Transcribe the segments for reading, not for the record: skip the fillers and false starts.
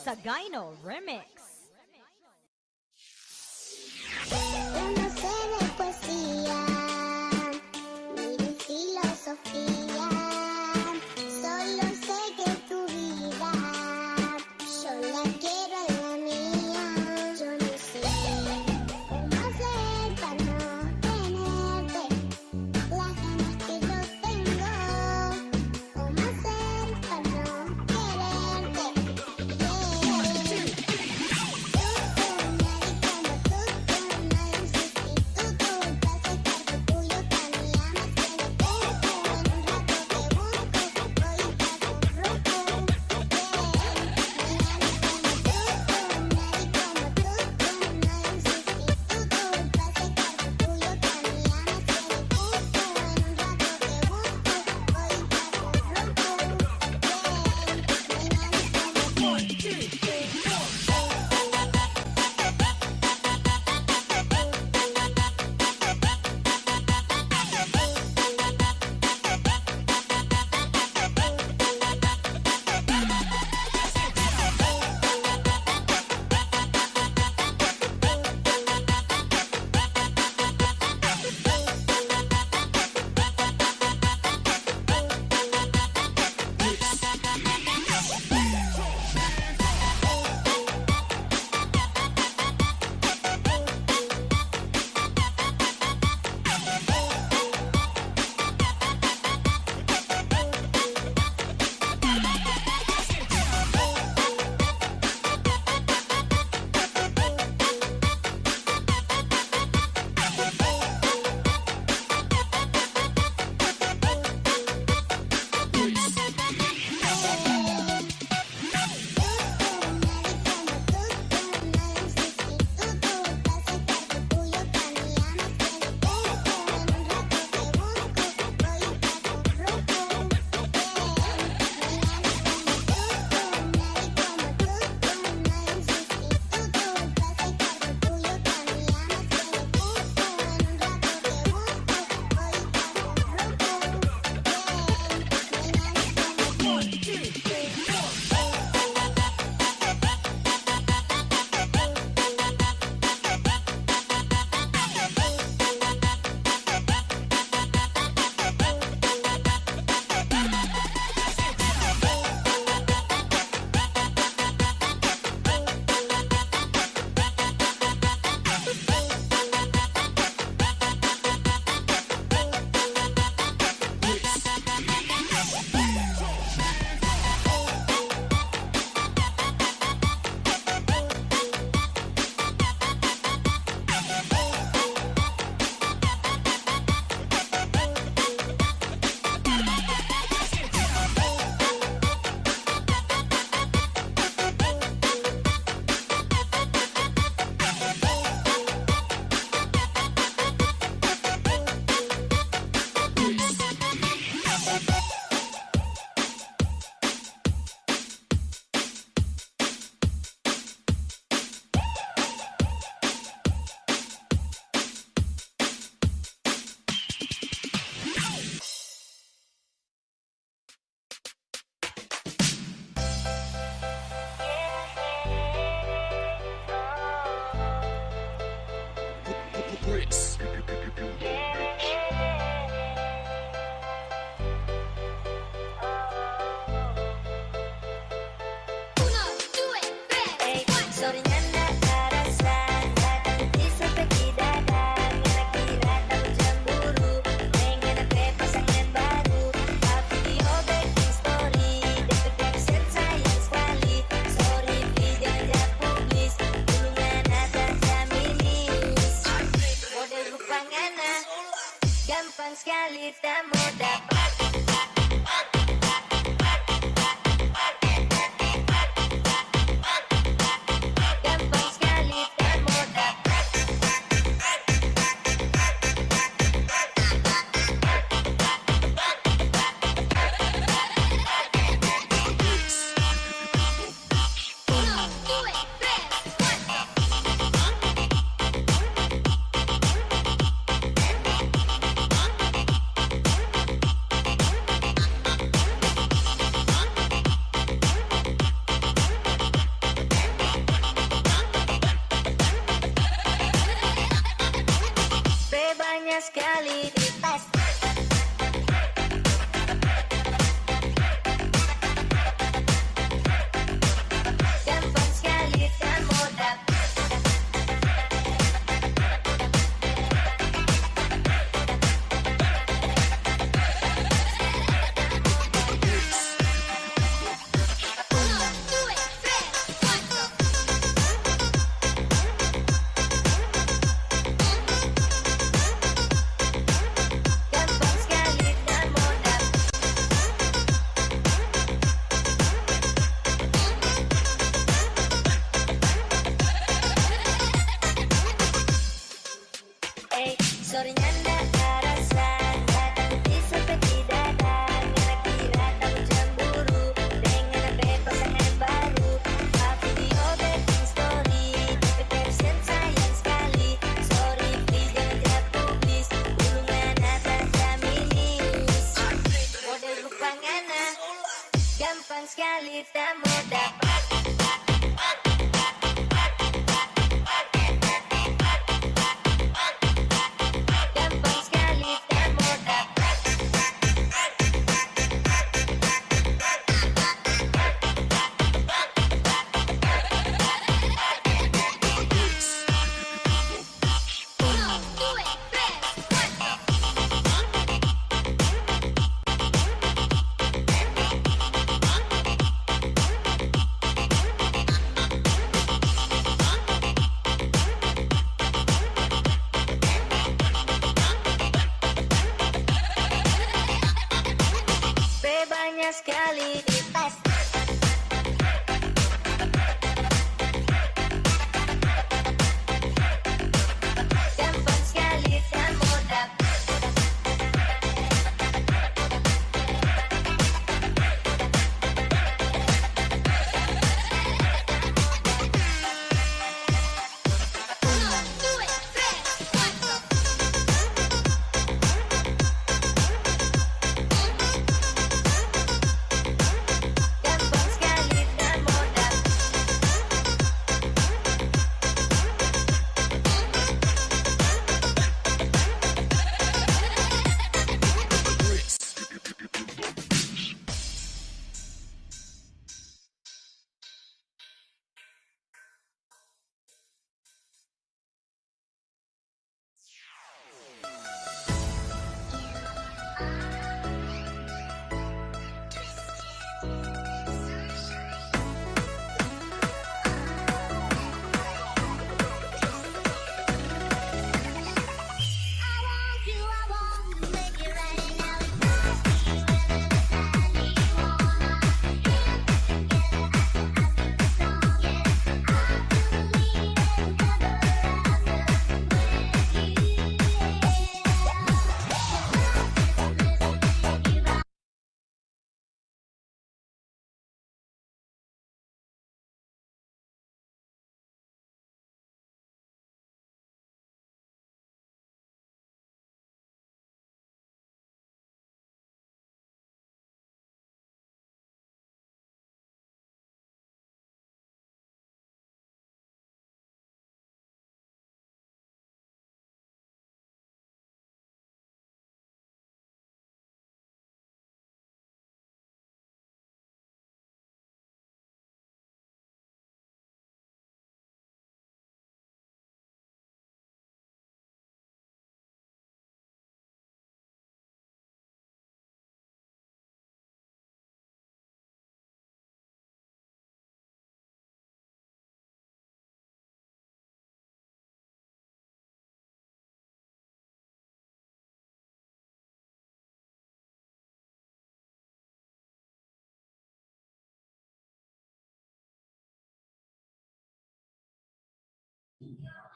Sagino Remix. Yo no sé de poesía, ni de filosofía, solo sé que tu vida, yo la quiero en la mía. Yo no sé cómo hacer para no tenerte las ganas que yo tengo, cómo hacer para no quererte.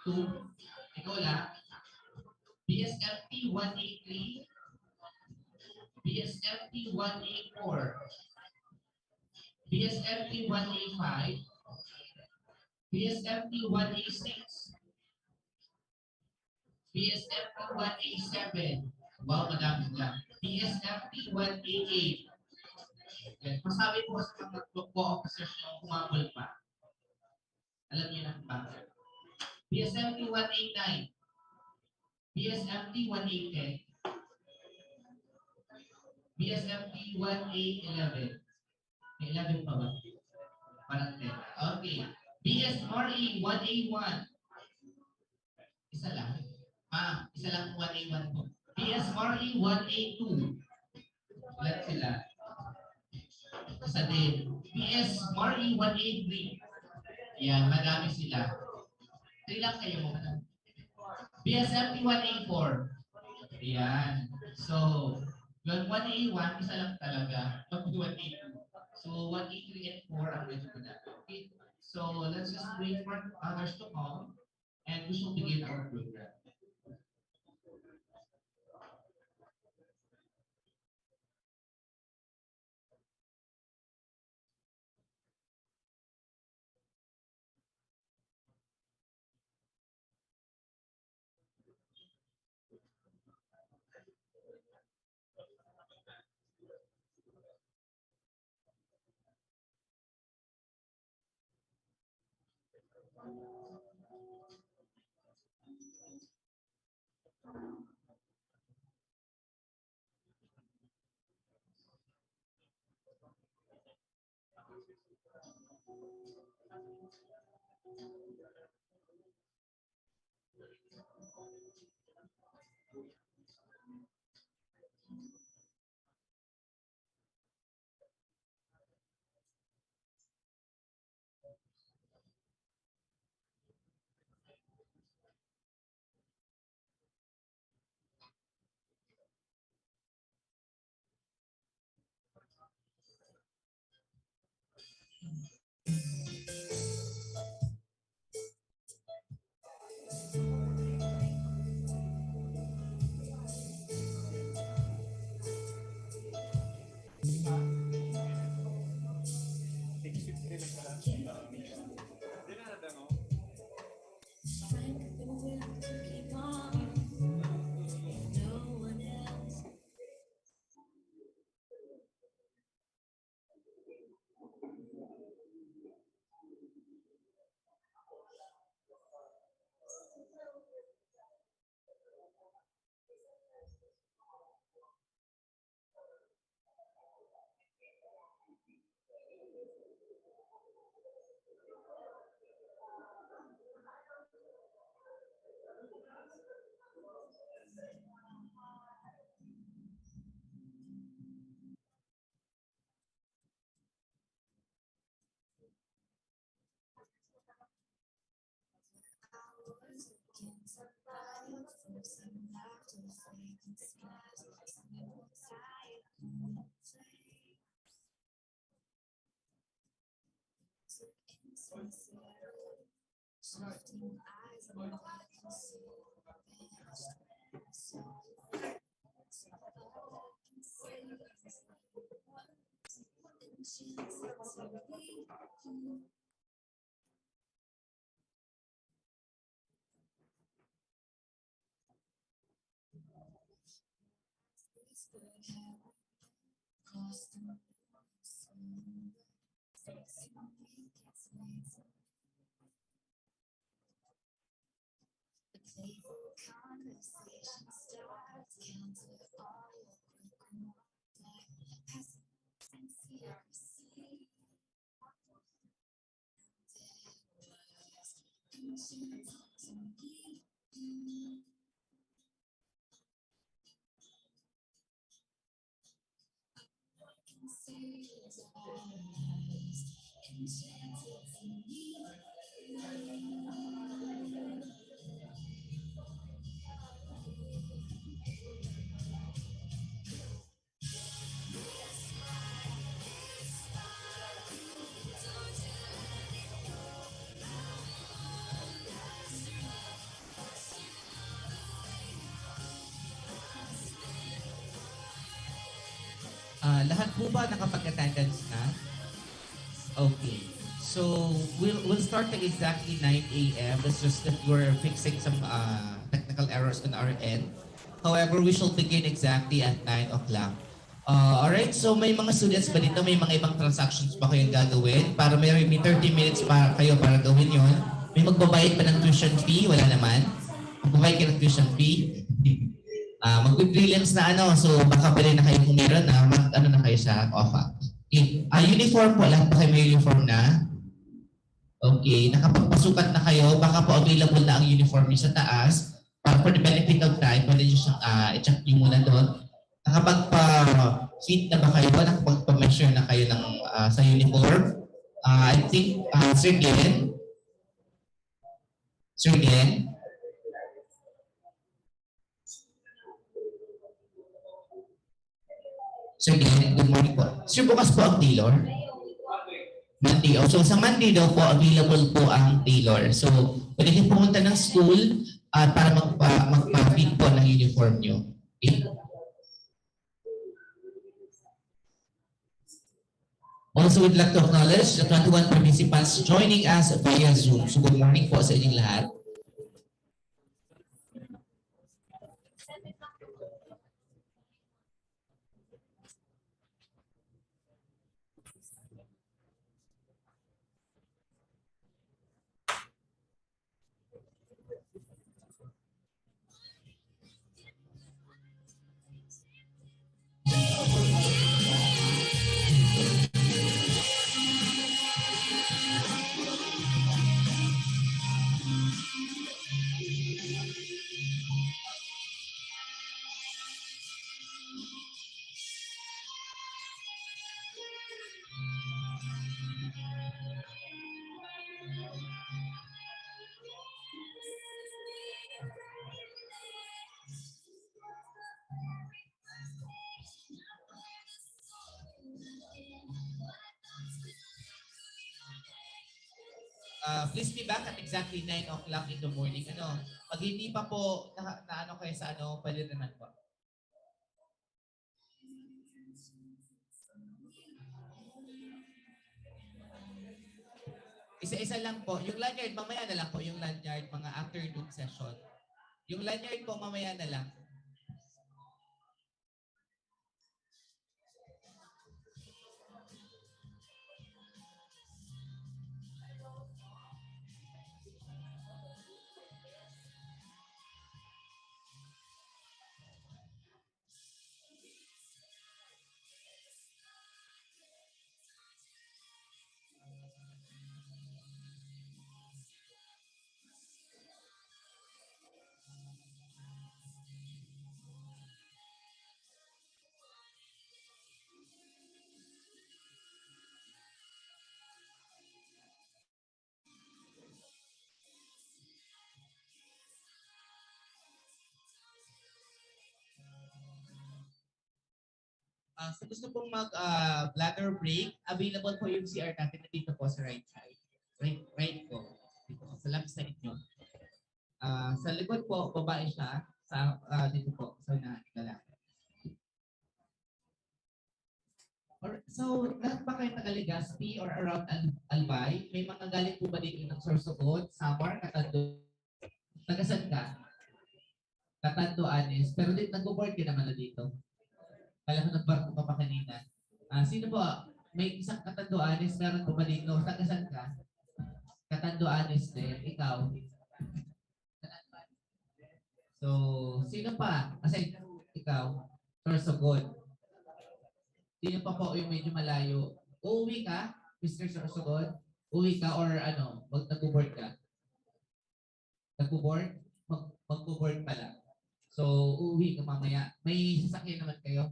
2, ikaw lang. BSFP 183, BSFP 184, BSFP 185, BSFP 186, BSFP 187. Wow, madami lang. BSFP 188. Yan. Masabi po sa mga co-officers nyo kumamol pa. Alam niyo na ba? BSFP 189, BSFP 180, BSFP 1A11. May 11 pa ba? Parang 10. Okay. BSRE 1A1. Isa lang. Isa lang 1A1 po. BSRE 1A2. Ilan sila? Isa din. BSRE 1A3. Yan, marami sila. 3 lang kayo mo. BSFP 1A4. Ayan. So, yung 1A1, isa lang talaga. Pag 1A2. So, 1A3 and 4 ang medyo na. Okay. So, let's just wait for others to come and we shall begin our program. Lahat po ba nakapag-attendance na? Okay. So, we'll start at exactly 9 a.m. It's just that we're fixing some technical errors on our end. However, we shall begin exactly at 9 o'clock. Alright, so may mga students ba dito? May mga ibang transactions ba kayong gagawin? Para may 30 minutes pa kayo para gawin yon. May magbabayad pa ng tuition fee? Wala naman. Magbabayad ka ng tuition fee? Mag-prelims na ano, so baka pwede na kayo kung meron na, ano na kayo sa OFA. Okay. Uniform po, lahat pa kayo may uniform na? Okay, nakapagpasukat na kayo, baka po available na ang uniform niyo sa taas. Para for the benefit of time, pwede nyo siyang i-check nyo muna doon. Nakapagpa-fit na ba kayo? Nakapagpa-measure na kayo ng, sa uniform? I think, Sir Glenn? Sir Glenn? Sir Glenn, good morning po. Sir, bukas po ang tailor? Monday. Oh, so sa Monday daw po, available po ang tailor. So, pwede kayo pumunta ng school para magpa-fit po ng uniform nyo. Okay? Also, we'd like to acknowledge the 21 participants joining us via Zoom. So, good morning po sa inyong lahat. Please be back at exactly 9 o'clock in the morning. Ano, pag hindi pa po na ano kayo sa ano, pwede naman po. Isa-isa lang po. Yung lanyard, mamaya na lang po yung lanyard, mga afternoon session. Yung lanyard po, mamaya na lang. So gusto pong mag-bladder break, available po yung CR natin na dito po sa right side. Right po. Dito po, sa left side nyo. Sa likod po, babae siya. Sa, dito po, sa lalaki. So, lahat ba kayo taga Legazpi or around Albay? May mga galing po ba dito ng Sorsogon, Samar, Katando? Tagasan ka? Katando, Anis. Pero dito, nag-board ka naman na dito. Kala ko nagbarko ka pa kanina. Sino po? May isang Katando, Anis. Meron po ba dito? Tagasan ka? Katando, Anis din. Ikaw? So, sino pa? Kasi ikaw, Sorsogon. Sino pa po yung medyo malayo? Uuwi ka, Mr. Sorsogon? Uuwi ka or ano, nag-board ka? Nag-board? Mag-board pala. So, uuwi ka mamaya. May sasakyan naman kayo?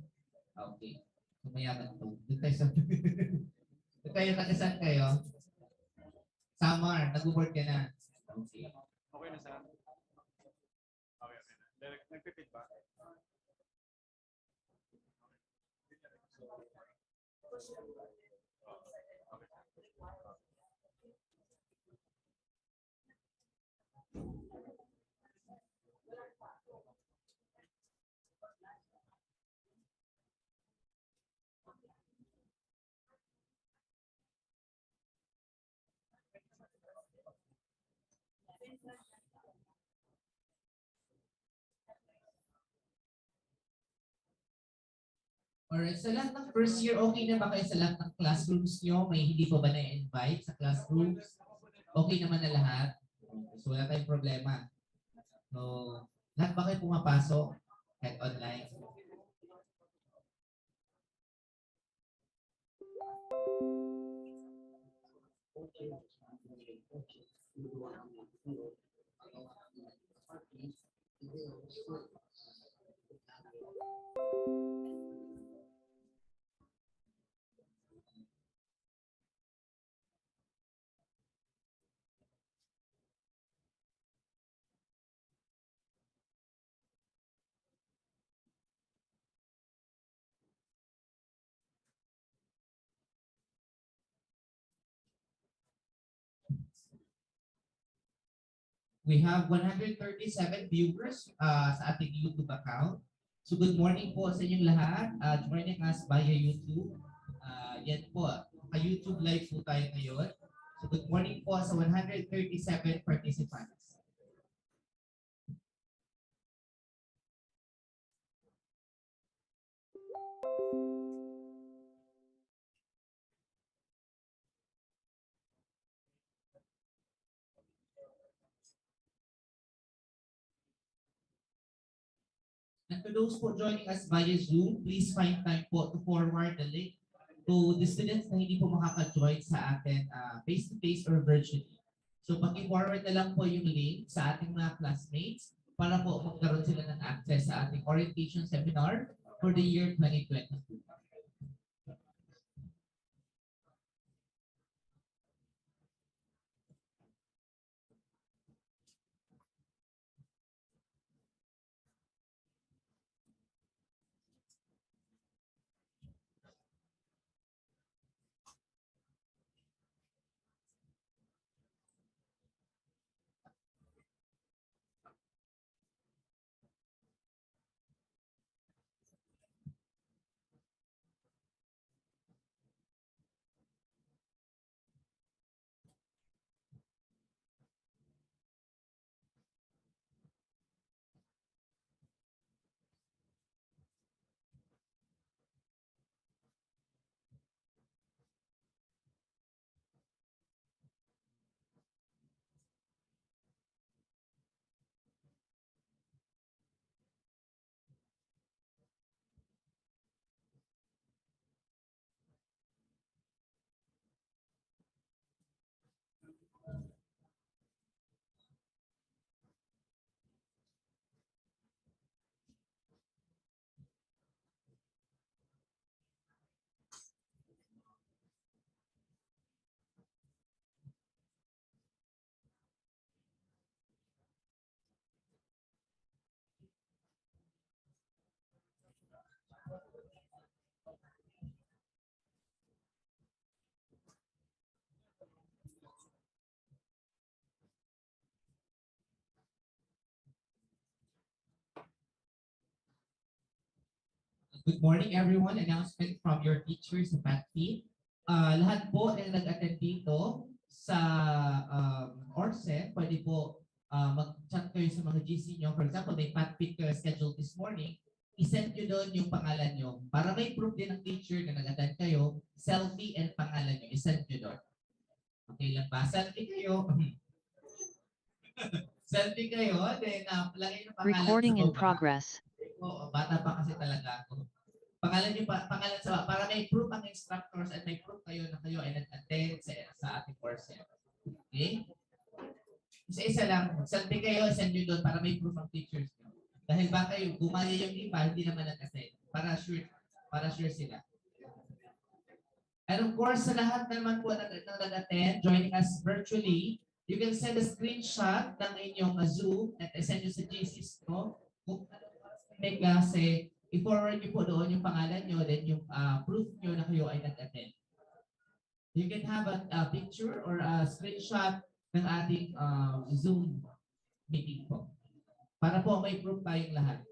Okay. Mamaya ba ito? Doon tayo sa... Doon tayo, nakasan kayo? Samar, nag-board ka na. Okay. Okay na sa... Okay na. Nagpipit ba? Alright, sa lahat ng first year, okay na ba kayo sa lahat ng classrooms nyo? May hindi pa ba na-invite sa classrooms? Okay naman na lahat? So wala tayong problema. So, lahat ba kayo pumapasok? Kahit online? We have 137 viewers sa ating YouTube account. So good morning po sa inyong lahat. Joining us via YouTube. Yan po, ka-YouTube live po tayo ngayon. So good morning po sa 137 participants. And to those po joining us via Zoom, please find time po to forward the link to the students na hindi po makaka-join sa atin face-to-face or virtually. So pag-forward na lang po yung link sa ating mga classmates para po magkaroon sila ng access sa ating orientation seminar for the year 2022. Good morning everyone. Announcement from your teachers sa PAT team. Lahat po na nag-attend dito sa Orsem, pwede po mag-chat kayo sa mga GC nyo. For example, may PAT fit kayo scheduled this morning. I-send nyo doon yung pangalan nyo. Para may proof din ng teacher na nag-attend kayo, selfie and pangalan nyo. I-send nyo doon. Okay lang ba? Selfie kayo. Selfie kayo, then lagay yung pangalan Recording sa in baba. progress. Oo, bata pa kasi talaga ako. Pangalan niyo pa, pangalan sa para may proof ang instructors at may proof kayo na kayo ay nag-attend sa ating course. Okay? Isa-isa lang, selfie kayo, send nyo doon para may proof ang teachers nyo. Dahil baka yung gumaya yung iba, hindi naman nag-attend. Para sure sila. And of course, sa lahat naman po na nag-attend, joining us virtually, you can send a screenshot ng inyong Zoom at send nyo sa GCs mo. Kung may klase, i-forward nyo po doon yung pangalan nyo, then yung proof nyo na kayo ay nag-attend. You can have a picture or a screenshot ng ating Zoom meeting po. Para po may proof tayong lahat.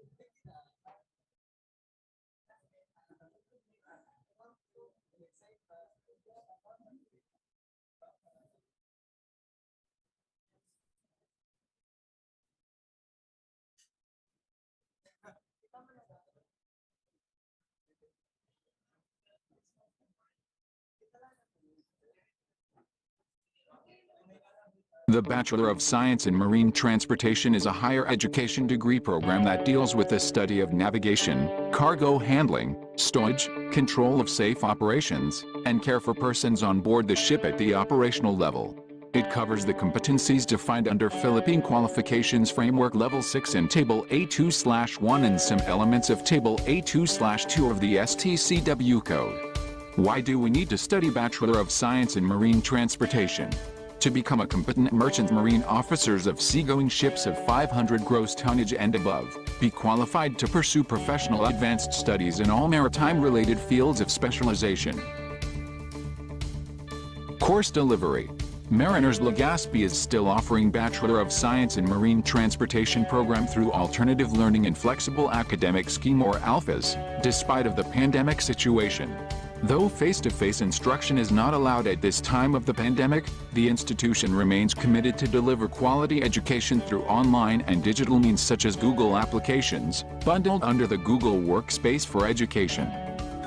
The Bachelor of Science in Marine Transportation is a higher education degree program that deals with the study of navigation, cargo handling, stowage, control of safe operations, and care for persons on board the ship at the operational level. It covers the competencies defined under Philippine Qualifications Framework Level 6 in Table A2/1 and some elements of Table A2/2 of the STCW Code. Why do we need to study Bachelor of Science in Marine Transportation? To become a competent merchant marine officers of seagoing ships of 500 gross tonnage and above, be qualified to pursue professional advanced studies in all maritime-related fields of specialization. Course delivery. Mariners Legazpi is still offering Bachelor of Science in Marine Transportation program through Alternative Learning and Flexible Academic Scheme or ALFAS, despite of the pandemic situation. Though face-to-face instruction is not allowed at this time of the pandemic, the institution remains committed to deliver quality education through online and digital means such as Google applications, bundled under the Google Workspace for Education.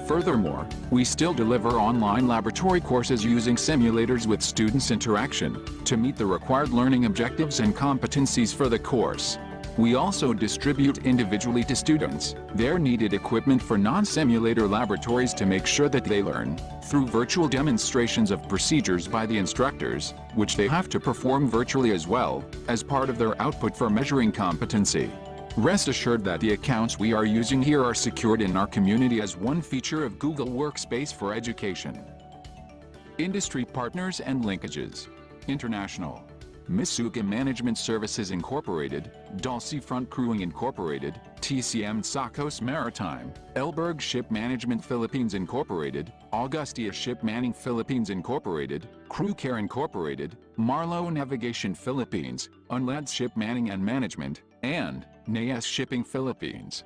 Furthermore, we still deliver online laboratory courses using simulators with students' interaction to meet the required learning objectives and competencies for the course. We also distribute individually to students their needed equipment for non-simulator laboratories to make sure that they learn through virtual demonstrations of procedures by the instructors, which they have to perform virtually as well as part of their output for measuring competency. Rest assured that the accounts we are using here are secured in our community as one feature of Google Workspace for Education. Industry partners and linkages. International. Misuga Management Services Incorporated, Dulce Front Crewing Incorporated, TCM Sacos Maritime, Elberg Ship Management Philippines Incorporated, Augustia Ship Manning Philippines Incorporated, Crew Care Incorporated, Marlow Navigation Philippines, Unlad Ship Manning and Management, and NAS Shipping Philippines.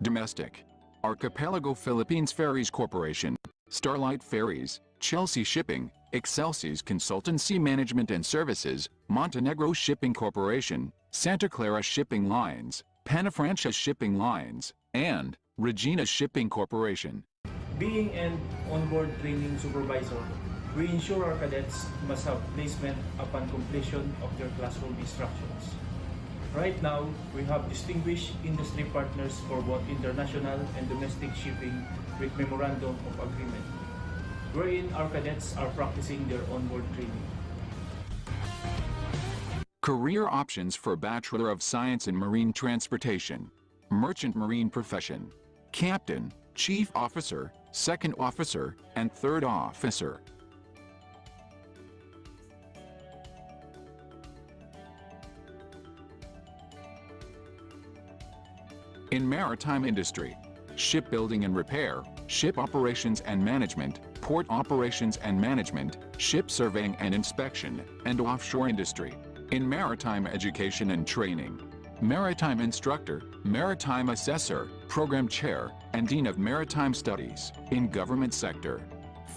Domestic. Archipelago Philippines Ferries Corporation, Starlight Ferries, Chelsea Shipping, Excelsis Consultancy Management and Services, Montenegro Shipping Corporation, Santa Clara Shipping Lines, Panafrancia Shipping Lines, and Regina Shipping Corporation. Being an onboard training supervisor, we ensure our cadets must have placement upon completion of their classroom instructions. Right now, we have distinguished industry partners for both international and domestic shipping with Memorandum of Agreement, wherein our cadets are practicing their onboard training. Career options for Bachelor of Science in Marine Transportation. Merchant Marine Profession. Captain, Chief Officer, Second Officer, and Third Officer. In maritime industry. Shipbuilding and repair, ship operations and management, port operations and management, ship surveying and inspection, and offshore industry. In maritime education and training. Maritime instructor, maritime assessor, program chair, and dean of maritime studies in government sector.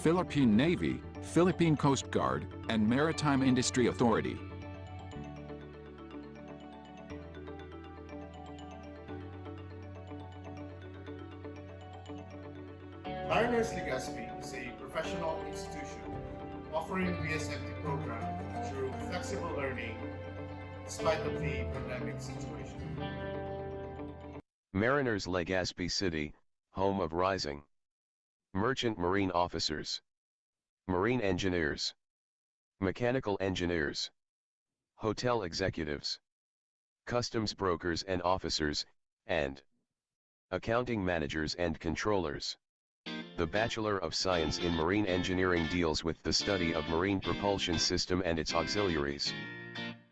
Philippine Navy, Philippine Coast Guard, and Maritime Industry Authority. Mariners Legazpi is a professional institution offering BSMT program through flexible learning despite of the pandemic situation. Mariners Legazpi City, home of rising merchant marine officers, marine engineers, mechanical engineers, hotel executives, customs brokers and officers, and accounting managers and controllers. The Bachelor of Science in Marine Engineering deals with the study of marine propulsion system and its auxiliaries,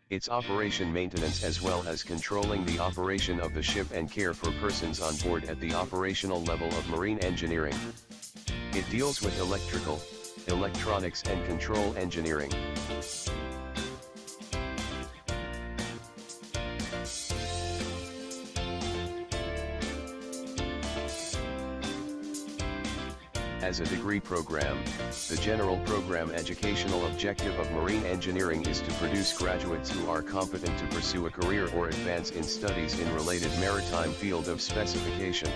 its operation maintenance as well as controlling the operation of the ship and care for persons on board at the operational level of marine engineering. It deals with electrical, electronics and control engineering. As a degree program, the general program educational objective of marine engineering is to produce graduates who are competent to pursue a career or advance in studies in related maritime field of specification.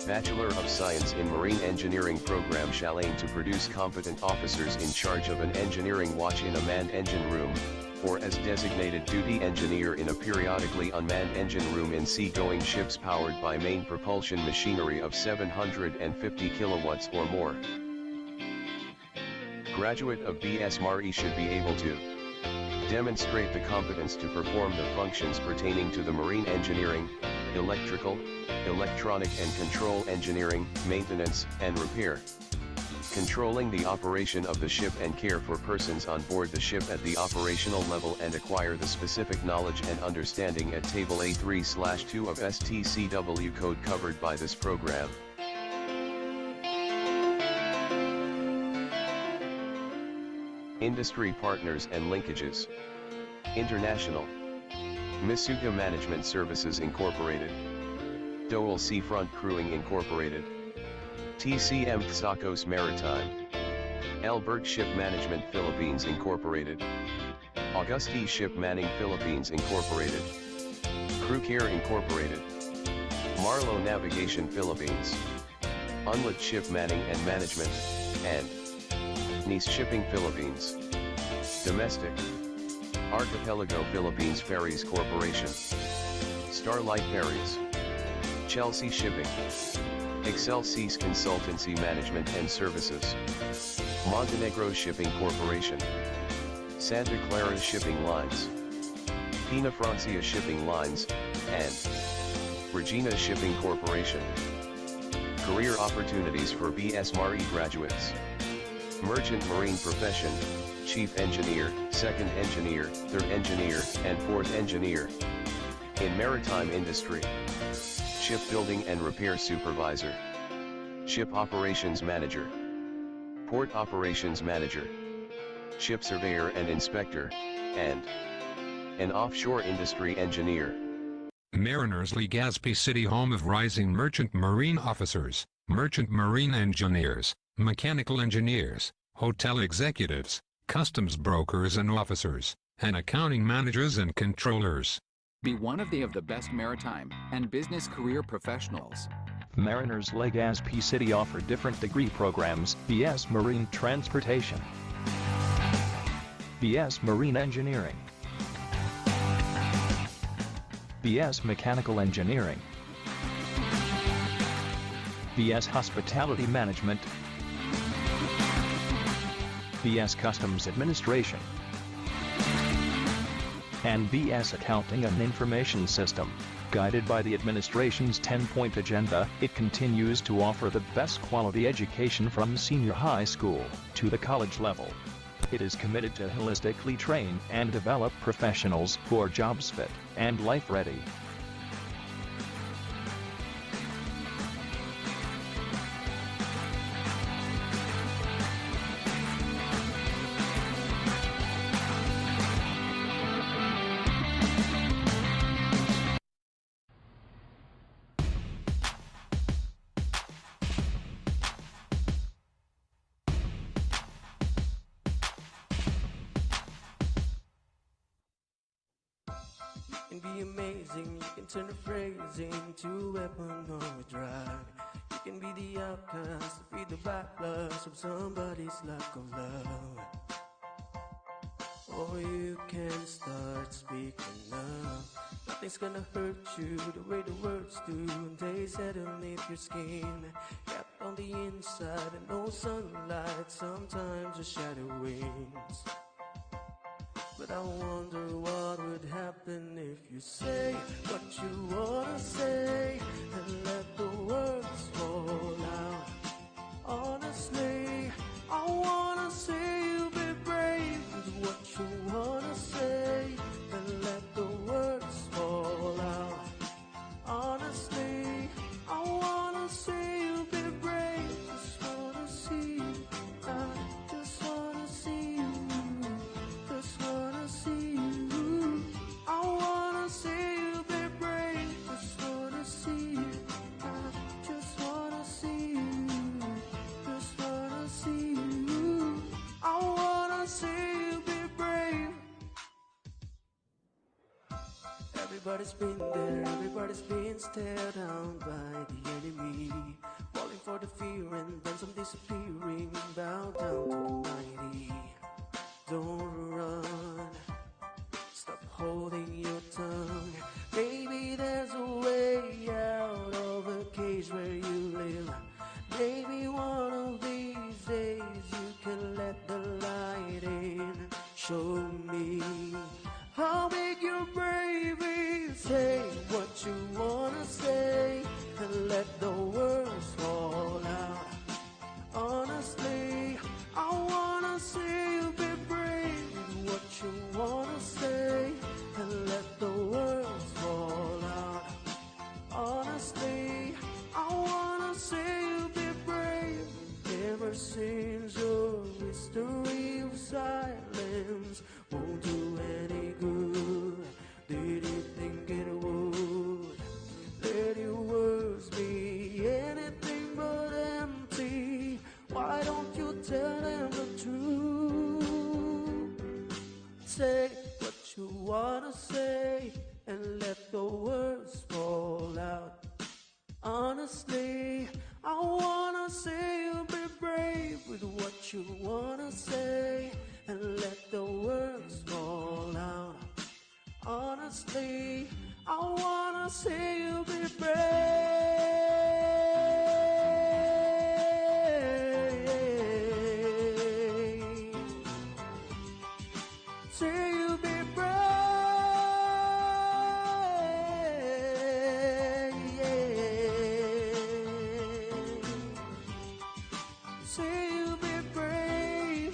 Bachelor of Science in Marine Engineering program shall aim to produce competent officers in charge of an engineering watch in a manned engine room, or as designated duty engineer in a periodically unmanned engine room in sea-going ships powered by main propulsion machinery of 750 kilowatts or more. Graduate of BS MARE should be able to demonstrate the competence to perform the functions pertaining to the marine engineering, electrical, electronic and control engineering, maintenance, and repair. Controlling the operation of the ship and care for persons on board the ship at the operational level and acquire the specific knowledge and understanding at Table A3/2 of STCW code covered by this program. Industry partners and linkages. International. Misuga Management Services Incorporated. Dole Seafront Crewing Incorporated. TCM Tsakos Maritime. Albert Ship Management Philippines Incorporated. Augusti Ship Manning Philippines Incorporated. Crew Care Incorporated. Marlo Navigation Philippines. Unlit Ship Manning and Management, and Nice Shipping Philippines. Domestic. Archipelago Philippines Ferries Corporation. Starlight Ferries. Chelsea Shipping. Excelsis Consultancy Management and Services. Montenegro Shipping Corporation. Santa Clara Shipping Lines. Pina Francia Shipping Lines, and Regina Shipping Corporation. Career opportunities for BS MARE graduates. Merchant Marine Profession, Chief Engineer, Second Engineer, Third Engineer, and Fourth Engineer. In Maritime Industry. Shipbuilding and Repair Supervisor. Ship Operations Manager. Port Operations Manager. Ship Surveyor and Inspector, and an Offshore Industry Engineer. Mariners Legazpi City, home of rising merchant marine officers, merchant marine engineers, mechanical engineers, hotel executives, customs brokers and officers, and accounting managers and controllers. Be one of the best maritime and business career professionals. Mariners Legazpi City offer different degree programs: BS Marine Transportation, BS Marine Engineering, BS Mechanical Engineering, BS Hospitality Management, BS Customs Administration, and BS Accounting and Information System. Guided by the administration's 10-point agenda, it continues to offer the best quality education from senior high school to the college level. It is committed to holistically train and develop professionals who are jobs fit and life ready. You can be amazing, you can turn a phrase into a weapon or a drug. You can be the outcast, be the backlash of somebody's lack of love. Or you can start speaking up. Nothing's gonna hurt you the way the words do. They settle beneath your skin, kept on the inside and no sunlight, sometimes a shadow wings. But I wonder what would happen if you say what you wanna say and let the words fall out. Honestly, I wanna see you be brave with what you wanna say and let the words fall out. Honestly, I wanna see you be brave. Just wanna see you. I just wanna see you. Just wanna see you. I wanna see you be brave. Just wanna see you. I just Everybody's been there, everybody's been stared down by the enemy. Falling for the fear and then some disappearing. Bow down to the mighty. Don't run, stop holding your tongue. Maybe there's a way out of a cage where you live. Maybe one of these days you can let the light in. Show me how big your brave is. Say what you wanna say and let the words fall out. Honestly, I wanna see you be brave with what you wanna say and let the words fall out. Honestly, I wanna see you be brave. Ever since your history of silence won't do any good, did you think it would? Let your words be anything but empty. Why don't you tell them the truth? Say what you wanna say and let the words fall out. Honestly, I wanna see you be brave with what you wanna say and let the words fall out. Honestly, I wanna see you be brave. See you be brave. See you be brave.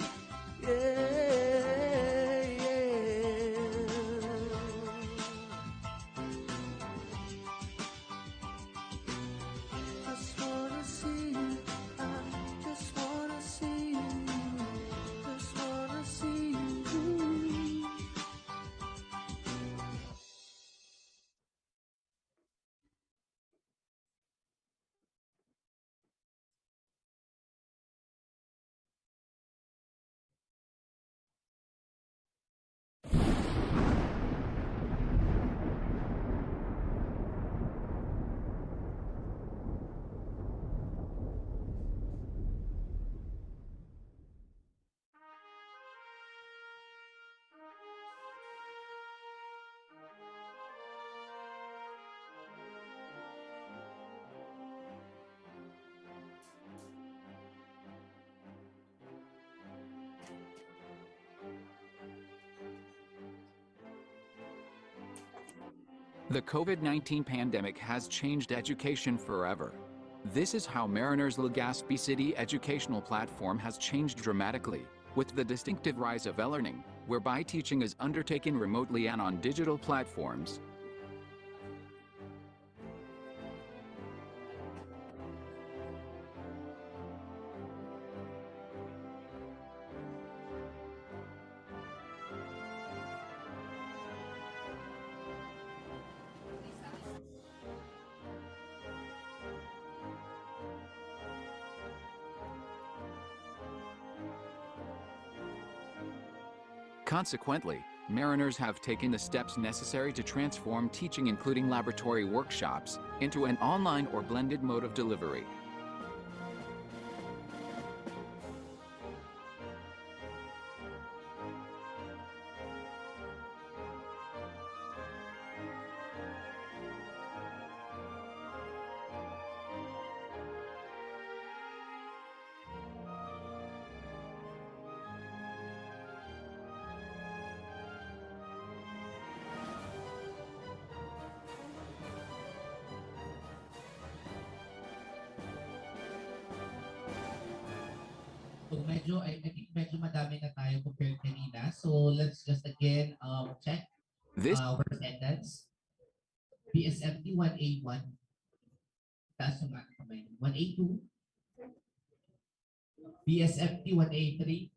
Just wanna see you. I just wanna see you. Just wanna see you. The COVID-19 pandemic has changed education forever. This is how Mariners Legazpi City educational platform has changed dramatically, with the distinctive rise of e-learning, whereby teaching is undertaken remotely and on digital platforms. Consequently, Mariners have taken the steps necessary to transform teaching, including laboratory workshops, into an online or blended mode of delivery. So I think medyo madami na tayo compared kanina. So let's just again check our attendance. BSMT 1A1. Taas yung mga kamay. 1A2. BSMT 1A3.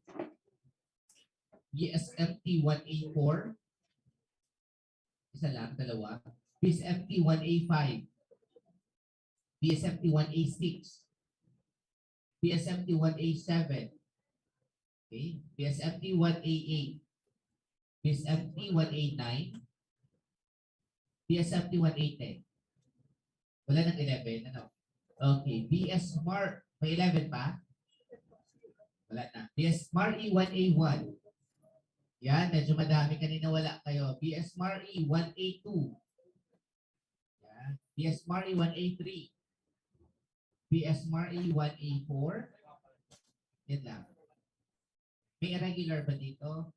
BSMT 1A4. Isa lang, dalawa. BSMT 1A5. BSMT 1A6. BSMT 1A7. Okay. BSMT 1A8. BSMT 1A9. BSMT 180. Wala ng 11, ano? Okay, BS Smart, may 11 pa? Wala na. BS Smart E1A1. Yan, medyo madami. Kanina wala kayo. BS Smart E1A2. Yan. BS Smart E1A3. BS Smart E1A4. Yan lang. May irregular ba dito?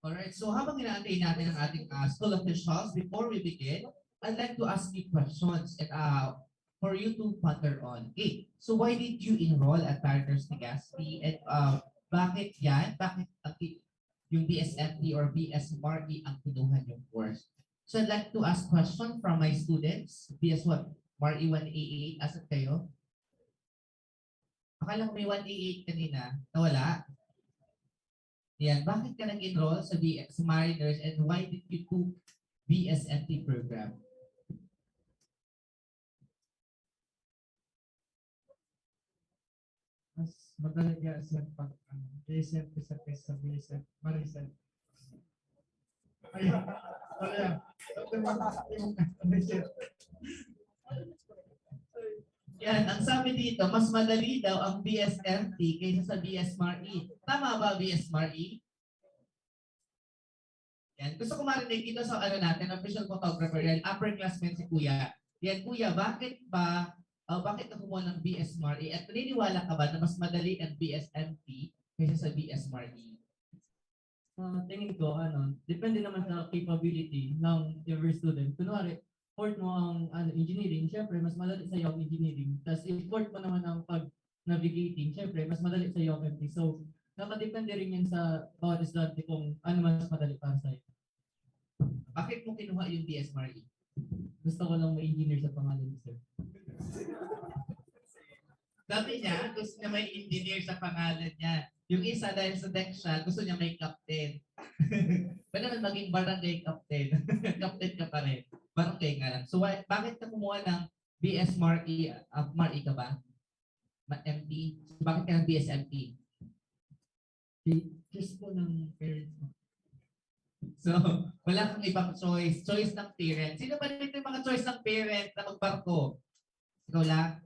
Alright, so habang inaantay natin ang ating school officials, before we begin, I'd like to ask you questions and for you to ponder on. Okay, so why did you enroll at Mariners Legazpi and bakit yan? Bakit yung BSMT or BSMRE ang kinuha yung course? So I'd like to ask question from my students. BSMRE 188, asan kayo? Akala ko may 188 kanina, nawala? Yan, bakit ka nag-enroll sa Mariners and why did you do BSMT program? Mas madali nga sa pag BSMT sa kesa BSMT Marisol. Ayun. Wala. Yan, ang sabi dito, mas madali daw ang BSMT kaysa sa BSMRE. Tama ba BSMRE? Yan, gusto ko marinig dito sa natin, official photographer, yan, upperclassman si Kuya. Yan, Kuya, bakit ka kumuha ng BSMRE at naniniwala ka ba na mas madali ang BSMT kaysa sa BSMRE? Tingin ko, depende naman sa capability ng every student. Kunwari, support mo ang engineering, syempre mas madali sa iyo ang engineering. Tapos support mo naman ang pag-navigating, syempre mas madali sa iyo ang MT. So, nakadepende rin yan sa bawat estudyante kung ano mas madali para sa iyo. Bakit mo kinuha yung BSMRE? Gusto ko lang may engineer sa pangalan, sir. Sabi niya, gusto niya may engineer sa pangalan niya. Yung isa dahil sa deck siya, gusto niya may captain. Pwede naman maging barangay captain. Captain ka pa rin. Barangay nga lang. So bakit ka kumuha ng BSMRE? MRE ka ba? MT? So, bakit ka ng BSMT? Choose po ng parents mo. So, wala kang ibang choice. Choice ng parents. Sino ba dito yung mga choice ng parents na magbarko? Ikaw lang?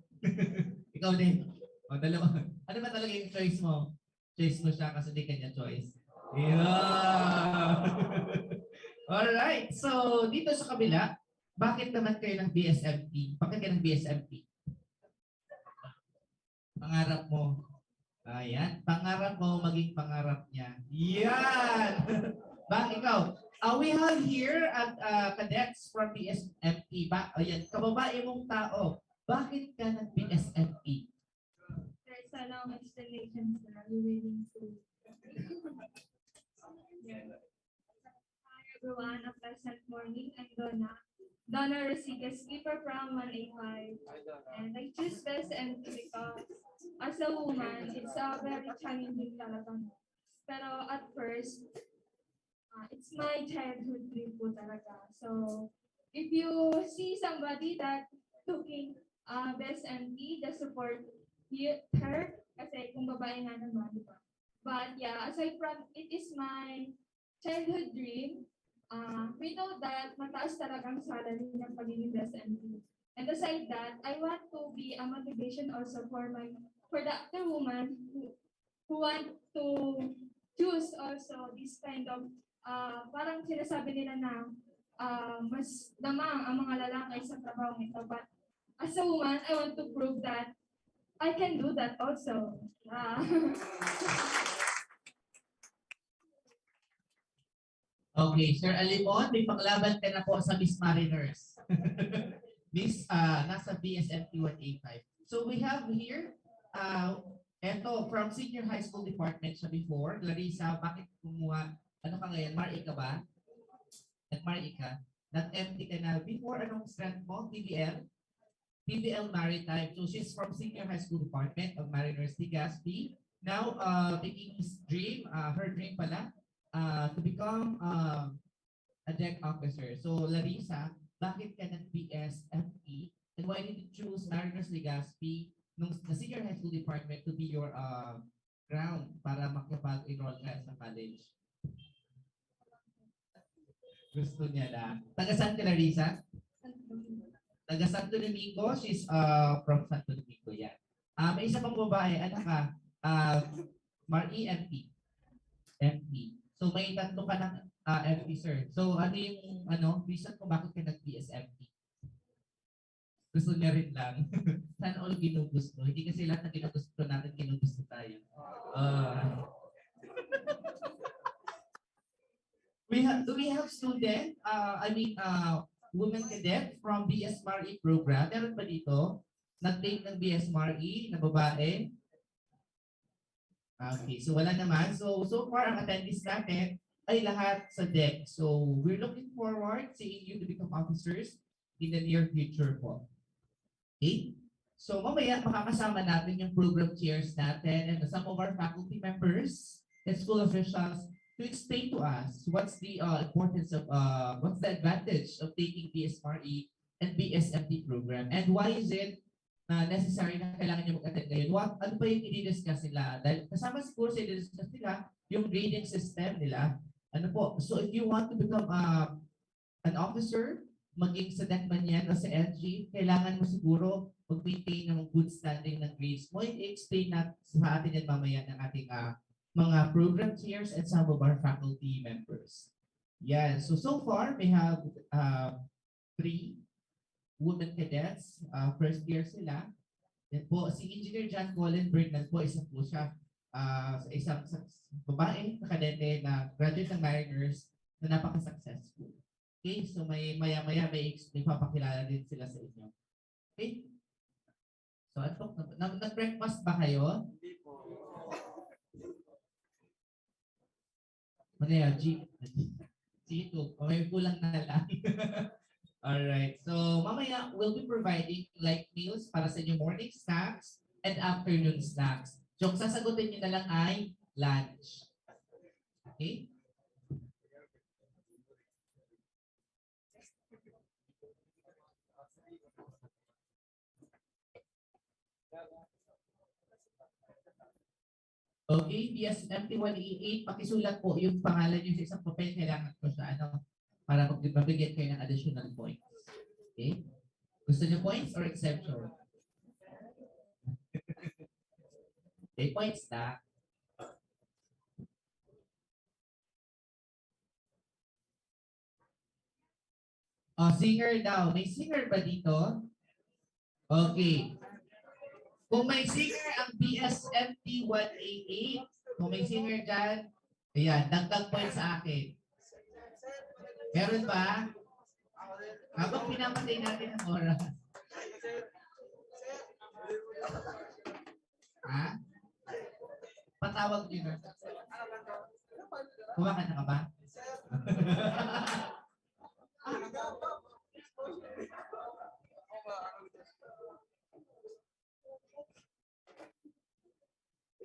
Ikaw din? O, dalawa. Ano ba talaga yung choice mo? Choice mo siya kasi di kanya choice. Yeah! Alright. So, dito sa kabila, bakit naman kayo ng BSMT? Bakit kayo ng BSMT? Pangarap mo. Ayan. Pangarap mo maging pangarap niya. Yan! Bakit ikaw? We have here at cadets from BSMT. Ayan, kababae mong tao. Bakit ka ng BSMT? There's a long explanation, sir. Are you willing to? Hi, everyone. A pleasant morning. I'm Donna Rosique, skipper from 185. And I choose BSMT because as a woman, it's a very challenging talaga. Pero at first, it's my childhood dream po talaga. So, if you see somebody that looking BSMT, just support her kasi kung babae nga naman, di ba? But yeah, aside from it is my childhood dream, we know that mataas talagang salary ng pagiging BSMT. And aside that, I want to be a motivation also for the other woman who want to choose also this kind of parang sinasabi nila na mas lamang ang mga lalaki sa trabaho nito. But as a woman, I want to prove that I can do that also. Okay, Sir Alimon, may panglaban ka na po sa Miss Mariners. Miss, nasa BSMT 185. So we have here, eto, from Senior High School Department siya before. Larissa, bakit kumuha? Ano ka ngayon? Mari ka ba? Nag-Mari ka? Nag-empty ka na. Before, anong strength mo? PBL? PBL Maritime. So she's from Senior High School Department of Mariners Legazpi. Now, taking his dream, her dream pala, to become a deck officer. So Larissa, bakit ka nag-BSFE? And why did you choose Mariners Legazpi nung the Senior High School Department to be your ground para makapag-enroll ka sa college? Gusto niya na. Taga saan ka, Larissa? Taga Santo Domingo. She's from Santo Domingo, yan. May isa pang babae, ano ka? MP. MP. So may tatlo ka ng FP, sir. So ano yung reason kung bakit ka nag-BSFP? Gusto niya rin lang. Sana all ginugusto. Hindi kasi lahat na ginugusto natin, ginugusto tayo. Do we have student, women cadet from BSMRE program? Meron ba dito? Nag-take ng BSMRE na babae? Okay, so wala naman. So far, ang attendees natin ay lahat sa deck. So we're looking forward seeing you to become officers in the near future po. Okay? So mamaya makakasama natin yung program chairs natin and some of our faculty members and school officials to explain to us what's the importance of, what's the advantage of taking BSRE and BSMT program and why is it necessary na kailangan nyo mag-attend ngayon. Ano pa yung i-discuss nila? Dahil kasama siguro sa i-discuss nila yung grading system nila. Ano po? So if you want to become an officer, maging sa DEC man yan o sa LG, kailangan mo siguro mag-maintain ng good standing ng grades mo. I-explain na sa atin yan mamaya ng ating mga program chairs and some of our faculty members. Yeah, so far we have 3 women cadets, first year sila. Yan po, si Engineer John Colin Bernal po, isa po siya, isang babae na kadete na graduate ng Mariners na napaka-successful. Okay, so maya-maya may papakilala din sila sa inyo. Okay? So, nag-breakfast ba kayo? Hindi po. Ano yan? G2. May kulang na lang. Alright, so mamaya we'll be providing light meals para sa inyong morning snacks and afternoon snacks. So ang sasagutin nyo na lang ay lunch. Okay? Okay, BSMT 188, pakisulat po yung pangalan nyo sa isang papel. Kailangan ko sa para magbigyan kayo ng additional points. Okay? Gusto niyo points or exception? Okay, points na. Singer daw. May singer ba dito? Okay. Kung may singer ang BSMT 188, kung may singer dyan, ayan, dagdag points sa akin. Meron ba? Habang pinapatay natin ang oras. Ha? Patawag nyo na. Kumakanta ka ba?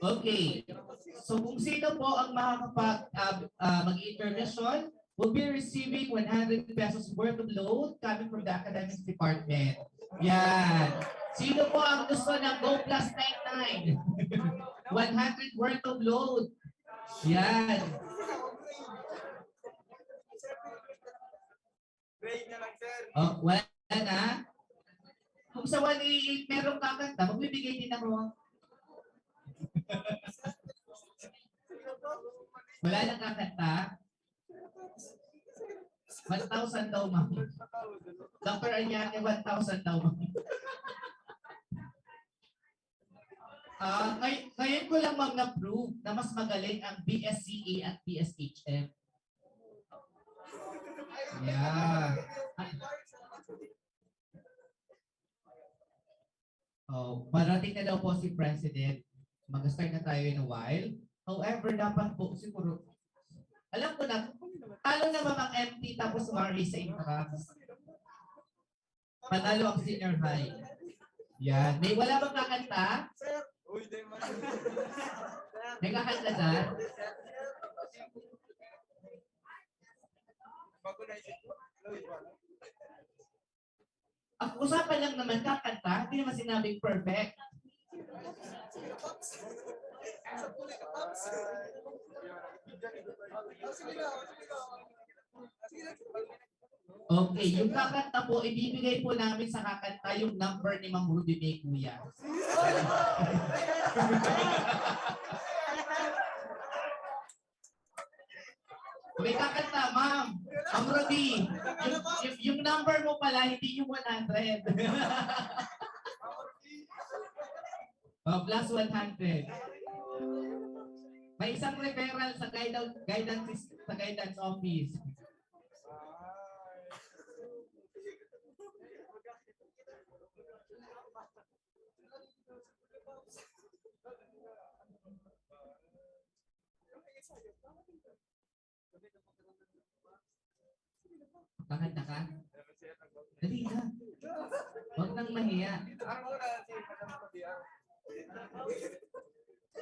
Okay. So kung sino po ang makakapag mag-intermission, will be receiving 100 pesos worth of load coming from the academics department. Yan. Sino po ang gusto ng Go Plus 99? 100 worth of load. Yan. Oh, wala na. Kung sa 188 merong kakanta, magbibigay din ako. Wala nang kakanta. 1,000 daw, ma'am. Dr. Anyake, 1,000 daw, ma'am. Ngayon ko lang, ma'am, na-prove na mas magaling ang BSCA at BSHM. Yeah. Oh, parating na daw po si President. Mag-start na tayo in a while. However, dapat po siguro, alam ko na, talo na ba ang MT tapos Mari sa intra? Panalo ang senior high. Yan. May wala bang kakanta? May kakanta dyan? Ang usapan lang naman kakanta, hindi naman sinabing perfect. Okay, yung kakanta po, ibibigay po namin sa kakanta yung number ni Ma'am Ruby May Kuya. Okay, kakanta, Ma'am. Ma'am Ruby, yung number mo pala, hindi yung 100. Plus 100. May isang referral sa guidance office. Kakanta ka? Dali na. Huwag nang mahiya.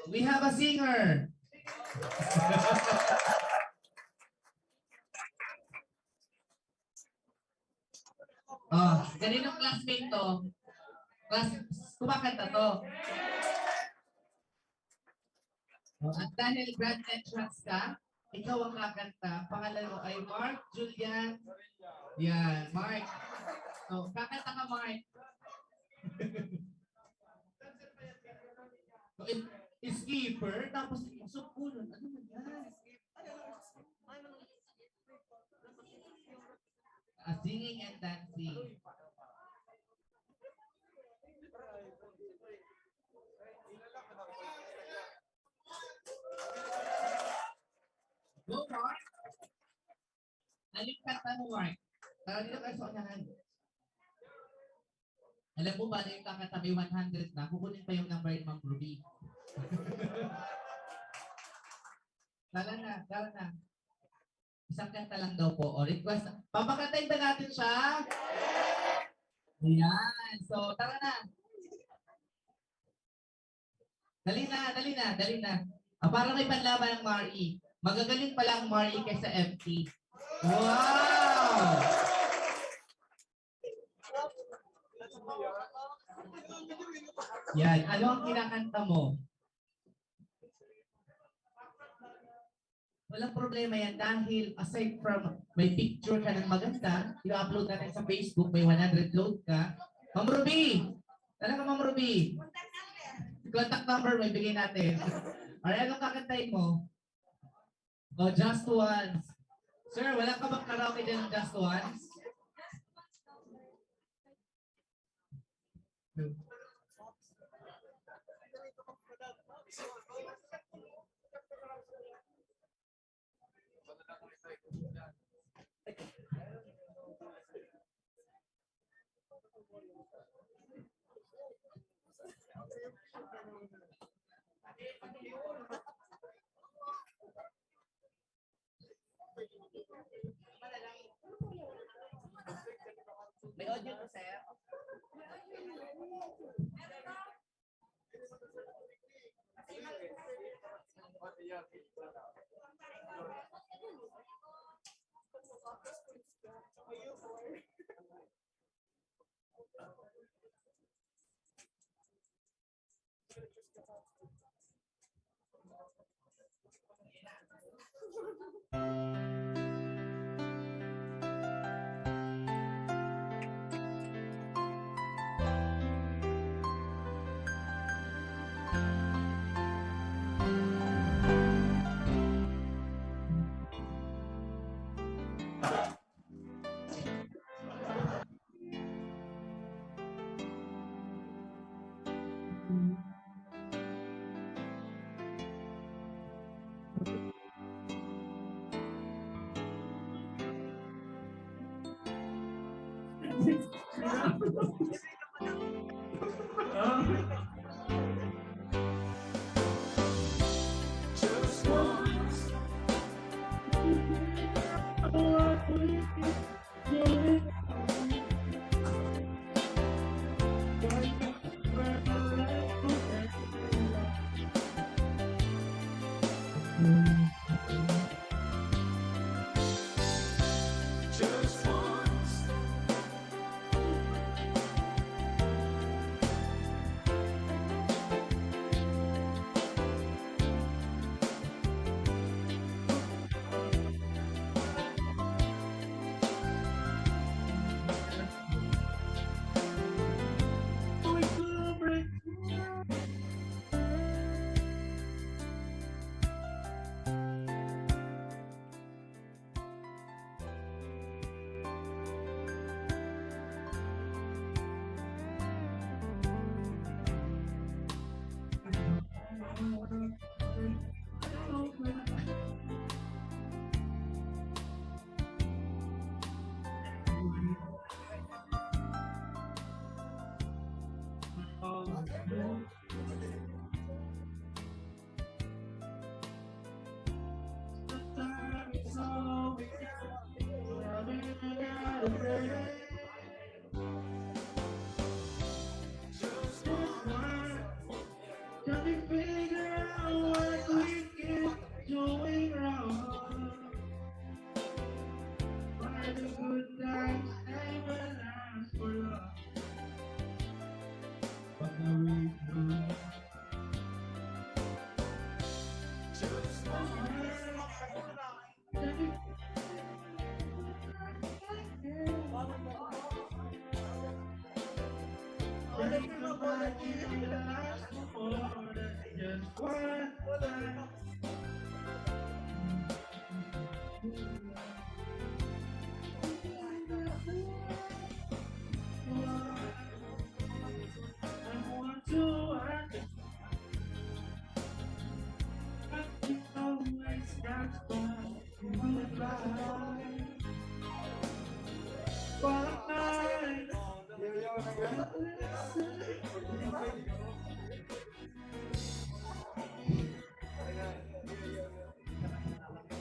We have a singer. Oh, kaninong classmate to? Kumakanta to. Oh, at dahil grad entrance ka, ikaw ang kakanta. Pangalan mo ay Mark Julian. Yan, Mark. So, kakanta ka, Mark. So, skipper, tapos sukulon. Ano man yan? Singing and dancing. Go, Mark. Ano yung kanta mo, Mark? Tara dito kayo sa unahan. Alam mo ba na yung kakanta may 100 na, kukunin pa yung number ni Ma'am Ruby. Tara na. Isang kanta lang daw po. O request. Papakantayin ba natin siya? Ayan. So, tara na. Dali na. Para may panlaban ng Mari. Magagaling pala ang Mari kaysa FT. Wow! Yan. Ano ang kinakanta mo? Walang problema yan dahil aside from may picture ka ng maganda, i-upload natin sa Facebook, may 100 load ka. Ma'am Ruby! Talaga Ma'am Ruby? Contact number may bigay natin. Alright, anong kakantayin mo? Oh, Just Once. Sir, wala ka bang karaoke din ng Just Once? May audio to, sir?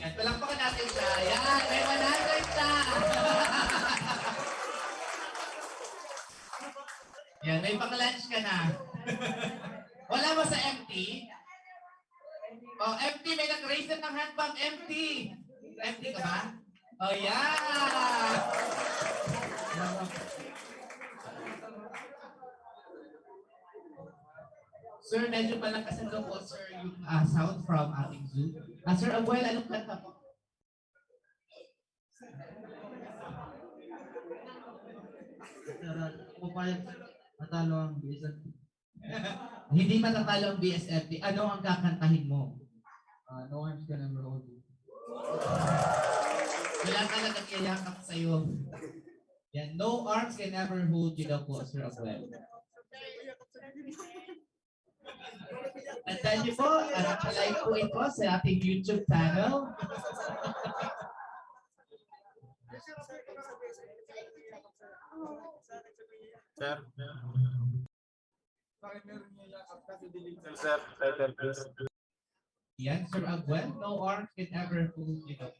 Yan, palakpakan natin siya. Yan, may 100 na. Yan, may pang-lunch ka na. Wala mo sa empty? Oh, empty, may nag-raise ng handbag, empty. Empty ka ba? Oh, yeah. Sir, medyo palakasan daw po, sir, yung sound from ating Zoom. Sir Abuel, anong kanta po? Matalo ang BSFP. Hindi matatalo ang BSFP. Ano ang kakantahin mo? No arms can ever hold you. Wala talaga kayakap sa'yo. Yan, no arms can ever hold you daw po, Sir Abuel. Tandaan niyo po, like po ito sa ating YouTube channel. Sir. Sir, title please. Yan, Sir Abuel, no arms can ever hold you daw.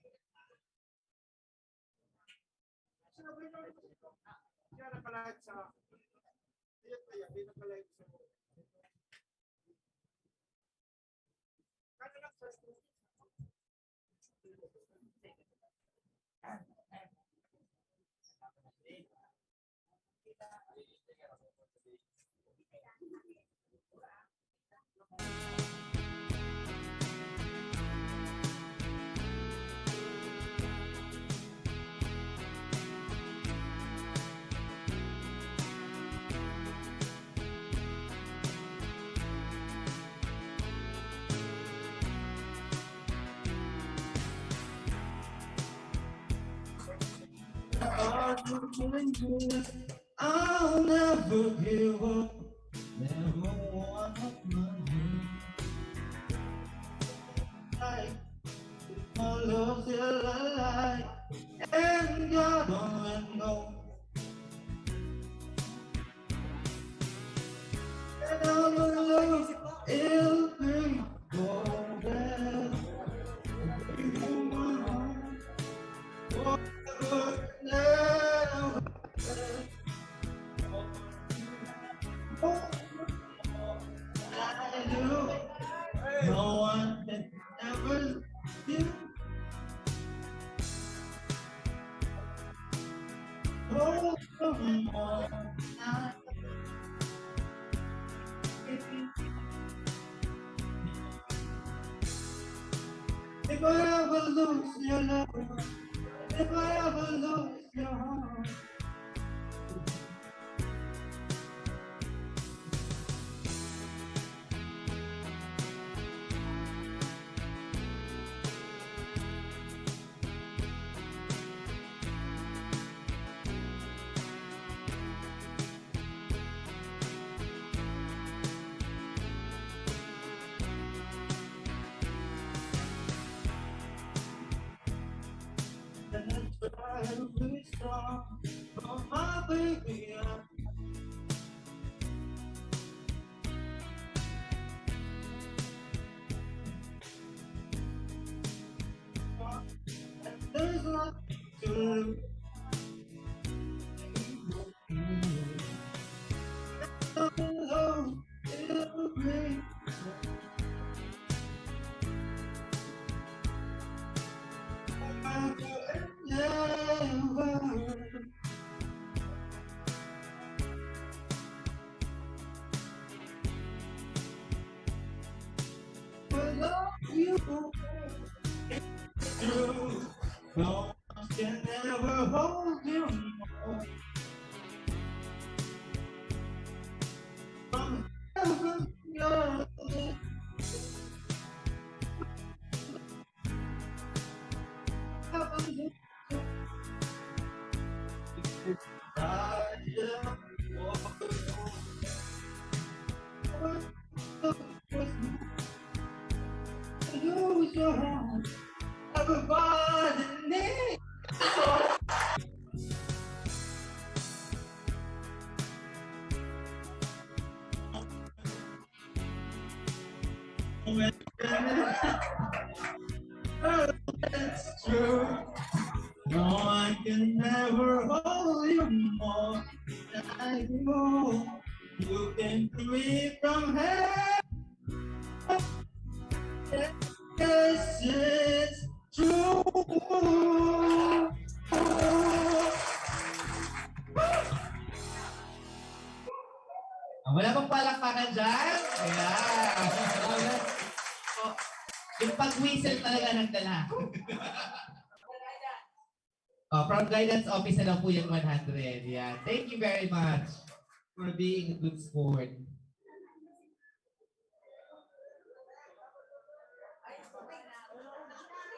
I'll never give up, never want money. My love's still alive, and God only knows No one can ever do. Oh, more. If I ever lose your love, if I ever lose your heart. And I try to be strong for my baby. And there's nothing to lose. Hello, it'll be. Never. Without you, it's true. No one can ever hold you more. From heaven, you're heaven. I am lose your heart. Everybody needs it's true. No one can never hold you more than I do. You came to me from heaven. Yes, it's true. Wala bang palakpakan dyan? Ayan. So, yung pag-whistle talaga nagdala. From guidance office na lang po yung 100. Yeah. Thank you very much for being a good sport.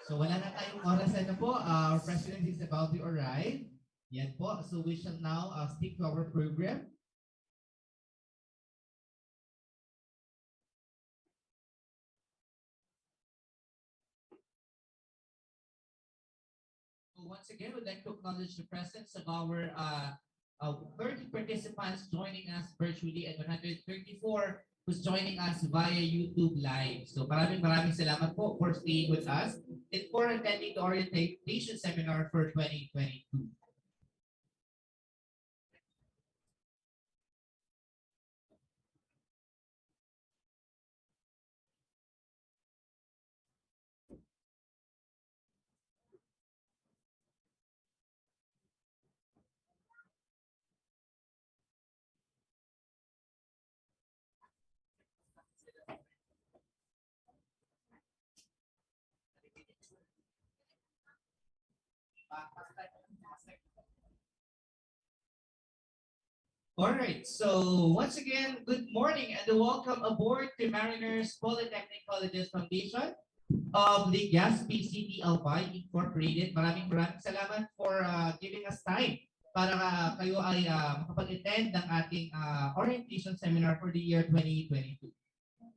So wala na tayong oras na po. Our president is about to arrive. Yan po. So we shall now stick to our program. So once again, we'd like to acknowledge the presence of our 30 participants joining us virtually and 134 who's joining us via YouTube Live. So maraming salamat po for staying with us and for attending the orientation seminar for 2022. All right, so once again, good morning and welcome aboard to Mariners Polytechnic Colleges Foundation of Legazpi City Albay Incorporated. Maraming salamat for giving us time para kayo ay makapag-attend ng ating orientation seminar for the year 2022.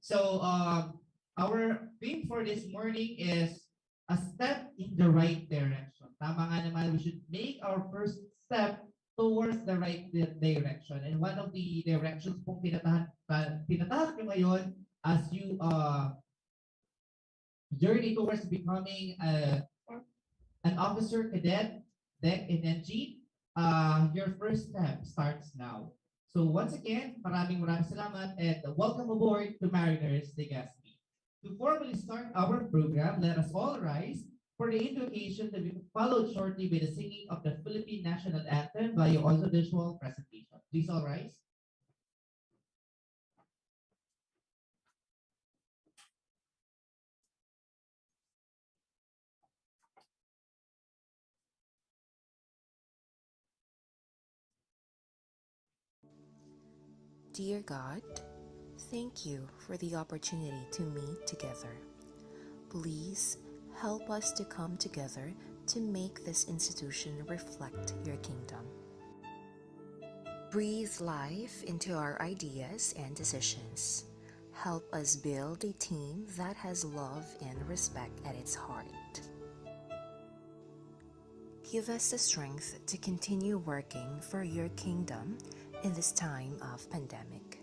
So our theme for this morning is a step in the right direction. Tama nga naman, we should make our first step towards the right direction. And one of the directions pong tinatahak nyo ngayon as you journey towards becoming an officer cadet, deck, and NG, your first step starts now. So once again, maraming salamat and welcome aboard to Mariners Legaspi. To formally start our program, let us all rise for the invocation to be followed shortly by the singing of the Philippine National Anthem via audiovisual presentation. Please all rise. Dear God, thank you for the opportunity to meet together. Please help us to come together to make this institution reflect your kingdom. Breathe life into our ideas and decisions. Help us build a team that has love and respect at its heart. Give us the strength to continue working for your kingdom in this time of pandemic.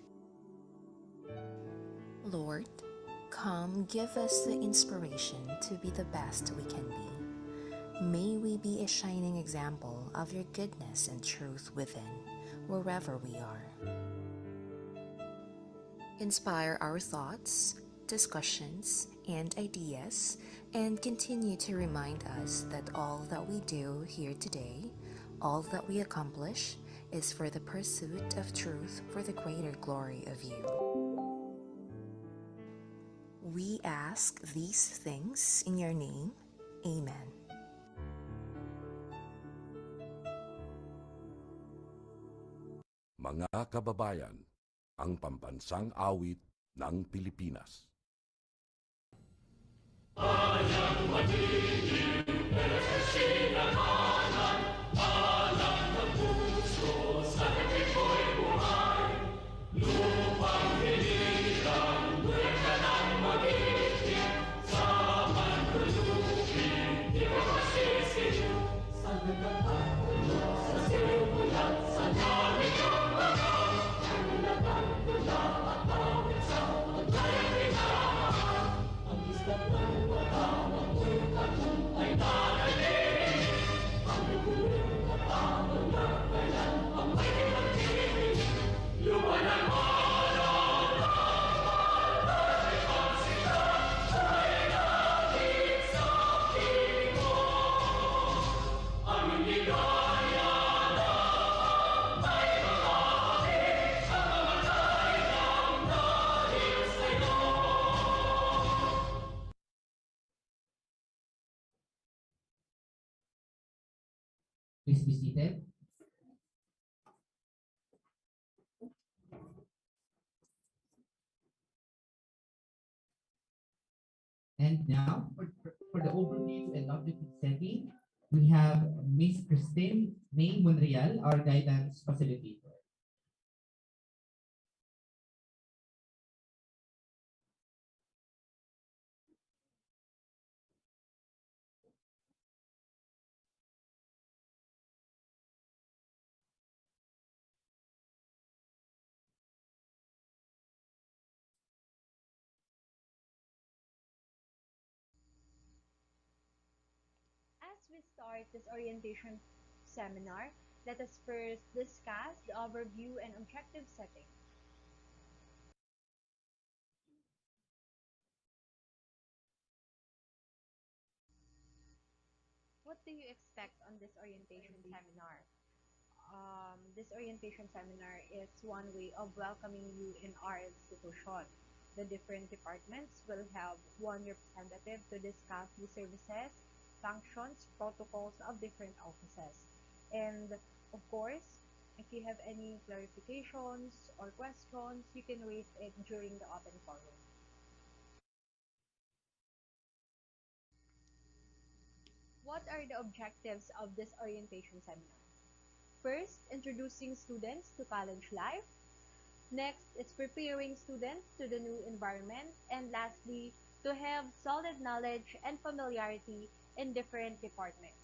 Lord, come give us the inspiration to be the best we can be. May we be a shining example of your goodness and truth within, wherever we are. Inspire our thoughts, discussions, and ideas, and continue to remind us that all that we do here today, all that we accomplish, is for the pursuit of truth for the greater glory of you. We ask these things in your name. Amen. Mga kababayan, ang pambansang awit ng Pilipinas. Please be seated. And now, for the overview and object setting, we have Miss Christine May Monreal, our guidance facilitator. As we start this orientation seminar, let us first discuss the overview and objective setting. What do you expect on this orientation seminar? This orientation seminar is one way of welcoming you in our institution. The different departments will have one representative to discuss the services, functions, protocols of different offices. And of course, if you have any clarifications or questions, you can raise it during the open forum. What are the objectives of this orientation seminar? First, introducing students to college life. Next is preparing students to the new environment. And lastly, to have solid knowledge and familiarity in different departments.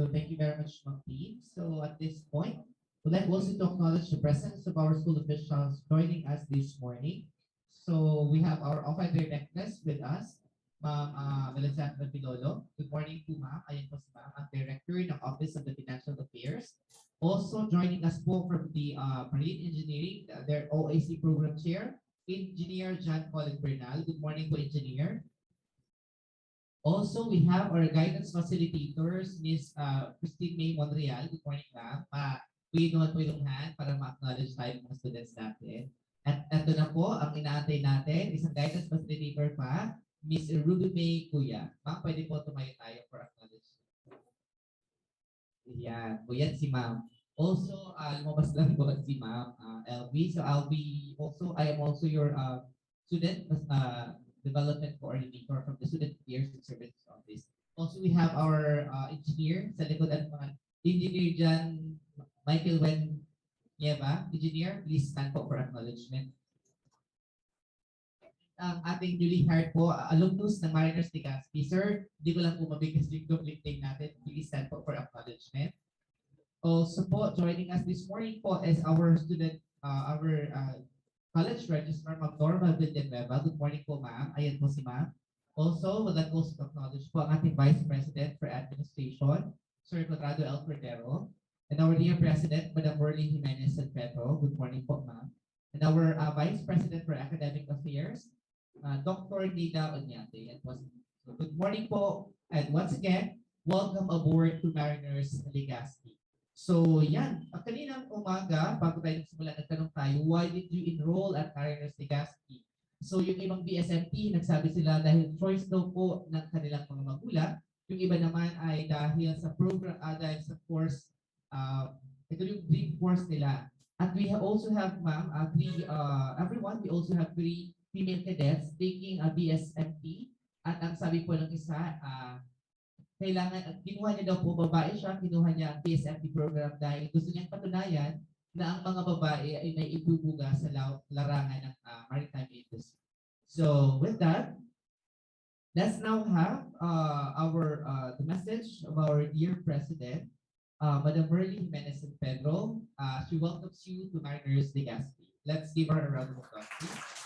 So thank you very much, Ma'am Team. So at this point, we'd like also to acknowledge the presence of our school officials joining us this morning. So we have our office directors with us, Ma'am Melisandra Pilolo. Good morning po, Ma'am. Ayan po si Ma'am, ang Director ng Office of the Financial Affairs. Also joining us po from the Marine Engineering, their OAC Program Chair, Engineer John Colin Bernal. Good morning po, Engineer. Also, we have our guidance facilitators, Ms. Christine May Monreal. Good morning, ma'am. We naman po yung hand para ma-acknowledge tayo mga students natin. At ito na po, ang inaantay natin, isang guidance facilitator pa, Ms. Ruby May Kuya. Ma'am, pwede po tumayo tayo for acknowledgement. Yan, po yan si ma'am. Also, lumabas lang po si ma'am LB. So I am also your student development coordinator from the Student Affairs and Services Office. Also, we have our engineer sa likod at mga Engineer John Michael Wen Nieva. Engineer, please stand po for acknowledgement. Ang ating newly hired po, alumnus ng Mariners Legazpi. Sir, hindi ko lang po mabigas yung complete name natin. Please stand po for acknowledgement. Also po, joining us this morning po is our student, College Registrar, Ma'am Norma Villanueva. Good morning po, ma'am. Ayan po si ma'am. Also, would like also to acknowledge po ang ating Vice President for Administration, Sir Quadrado L. Cordero, and our dear President, Madam Merly Jimenez San Pedro. Good morning po, ma'am. And our Vice President for Academic Affairs, Dr. Nida Onyate. So good morning po. And once again, welcome aboard to Mariners Legazpi. So yan, kaninang umaga, bago tayo nagsimula, nagtanong tayo, why did you enroll at Mariners Legazpi? So yung ibang BSMT, nagsabi sila dahil choice daw po ng kanilang mga magulang. Yung iba naman ay dahil sa program, dahil sa course, ito yung dream course nila. At we also have, ma'am, we also have 3 female cadets taking a BSMT. At ang sabi po ng isa, kailangan, kinuha niya daw po, babae siya, kinuha niya ang PSFP program dahil gusto niyang patunayan na ang mga babae ay may ibubuga sa larangan ng maritime industry. So with that, let's now have the message of our dear President, Madam Merly Jimenez San Pedro. She welcomes you to Mariners Legazpi. Let's give her a round of applause, please.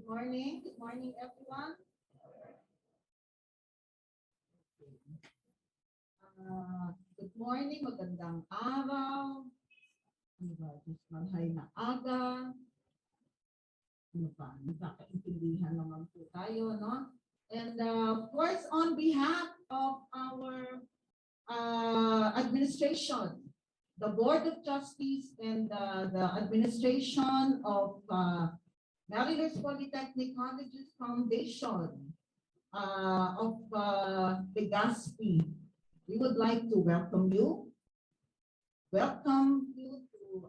Good morning. Good morning, everyone. Good morning, magandang araw. Ano ba? Just malhay na aga. Ano ba? Nakakaintindihan naman po tayo, no? And of course, on behalf of our administration, the Board of Trustees and the administration of Mariners Polytechnic Colleges Foundation of Legazpi, we would like to welcome you. Welcome you to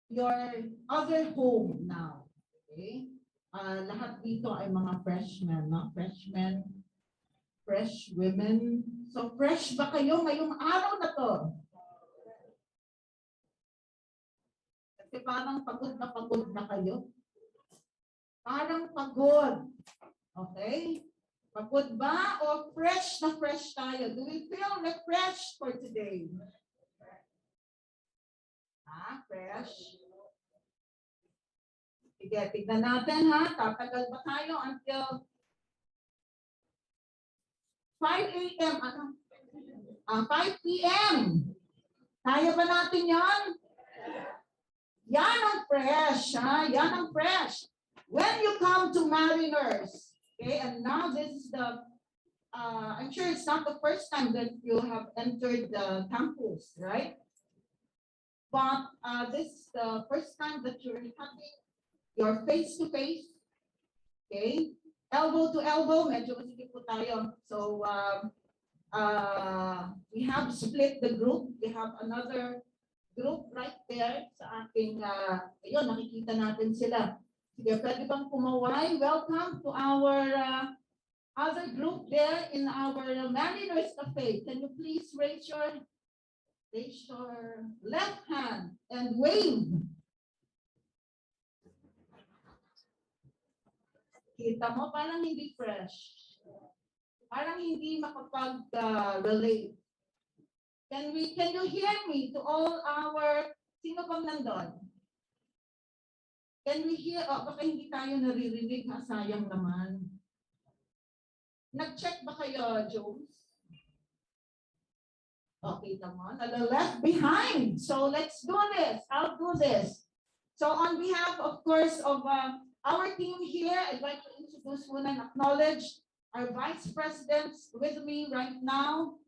your other home now. Okay? Lahat dito ay mga freshmen, no? Freshmen, fresh women. So fresh ba kayo ngayong araw na to? Kasi parang pagod na kayo. Parang pagod. Okay? Pagod ba o fresh na fresh tayo? Do we feel refreshed for today? Fresh? Sige, tignan natin ha. Tatagal ba tayo until 5 a.m. 5 p.m. Kaya ba natin yan? Yan ang fresh, ha? Yan ang fresh. When you come to Mariners, okay, and now this is the, I'm sure it's not the first time that you have entered the campus, right? But this is the first time that you're having your face-to-face, okay? Elbow to elbow, medyo masigit po tayo. So we have split the group. We have another group right there sa ating, ayun, nakikita natin sila. Sige, pwede bang kumaway? Welcome to our other group there in our Mariners Cafe. Can you please raise your left hand and wave? Kita mo, parang hindi fresh. Parang hindi makapag-relate. Can you hear me to all our, sino bang nandun? Can we hear, baka hindi tayo naririnig, sayang naman. Nag-check ba kayo, Jones? Okay, come on. A little left behind. So let's do this. I'll do this. So on behalf, of course, of our team here, I'd like to introduce and acknowledge our Vice Presidents with me right now.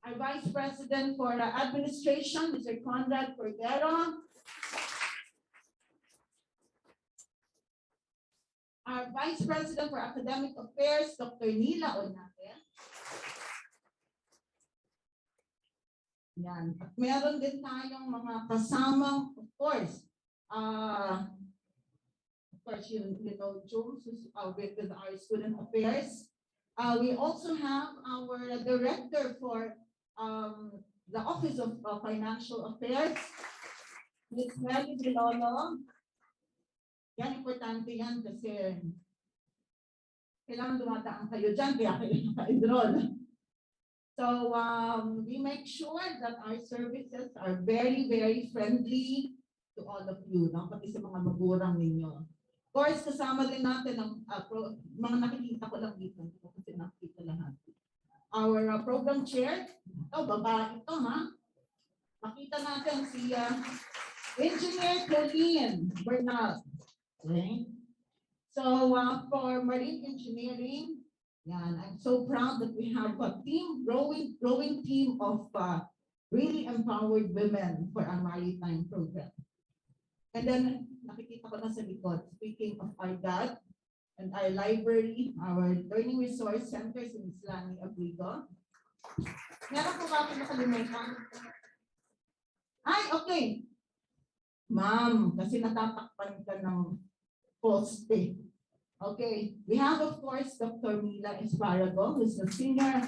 Our Vice President for Administration, Mr. Conrad Cordero. Our Vice President for Academic Affairs, Dr. Nila Onate. Yan. At meron din tayong mga kasamang, of course, you know, Jones, who's with our Student Affairs. We also have our Director for the Office of Financial Affairs, Ms. Mary Bilolo. Yan, importante yan kasi kailangan dumadaan kayo dyan, kaya kailangan ka-enroll. So we make sure that our services are very, very friendly to all of you, no? Pati sa mga magulang ninyo. Of course, kasama din natin ang mga nakikita ko lang dito, kasi nakikita lahat. Our program chair, babae ito, ha? Makita natin si Engineer Colleen Bernal. Okay. So for marine engineering, yan, I'm so proud that we have a team, growing team of really empowered women for our maritime program. And then nakikita ko na sa likod, speaking of our dad and our library, our learning resource centers in Islami Abrigo. Meron po ba ako nakalimutan? Ay, okay. Ma'am, kasi natatakpan ka ng poste. Okay, we have, of course, Dr. Mila Esparago, who's the senior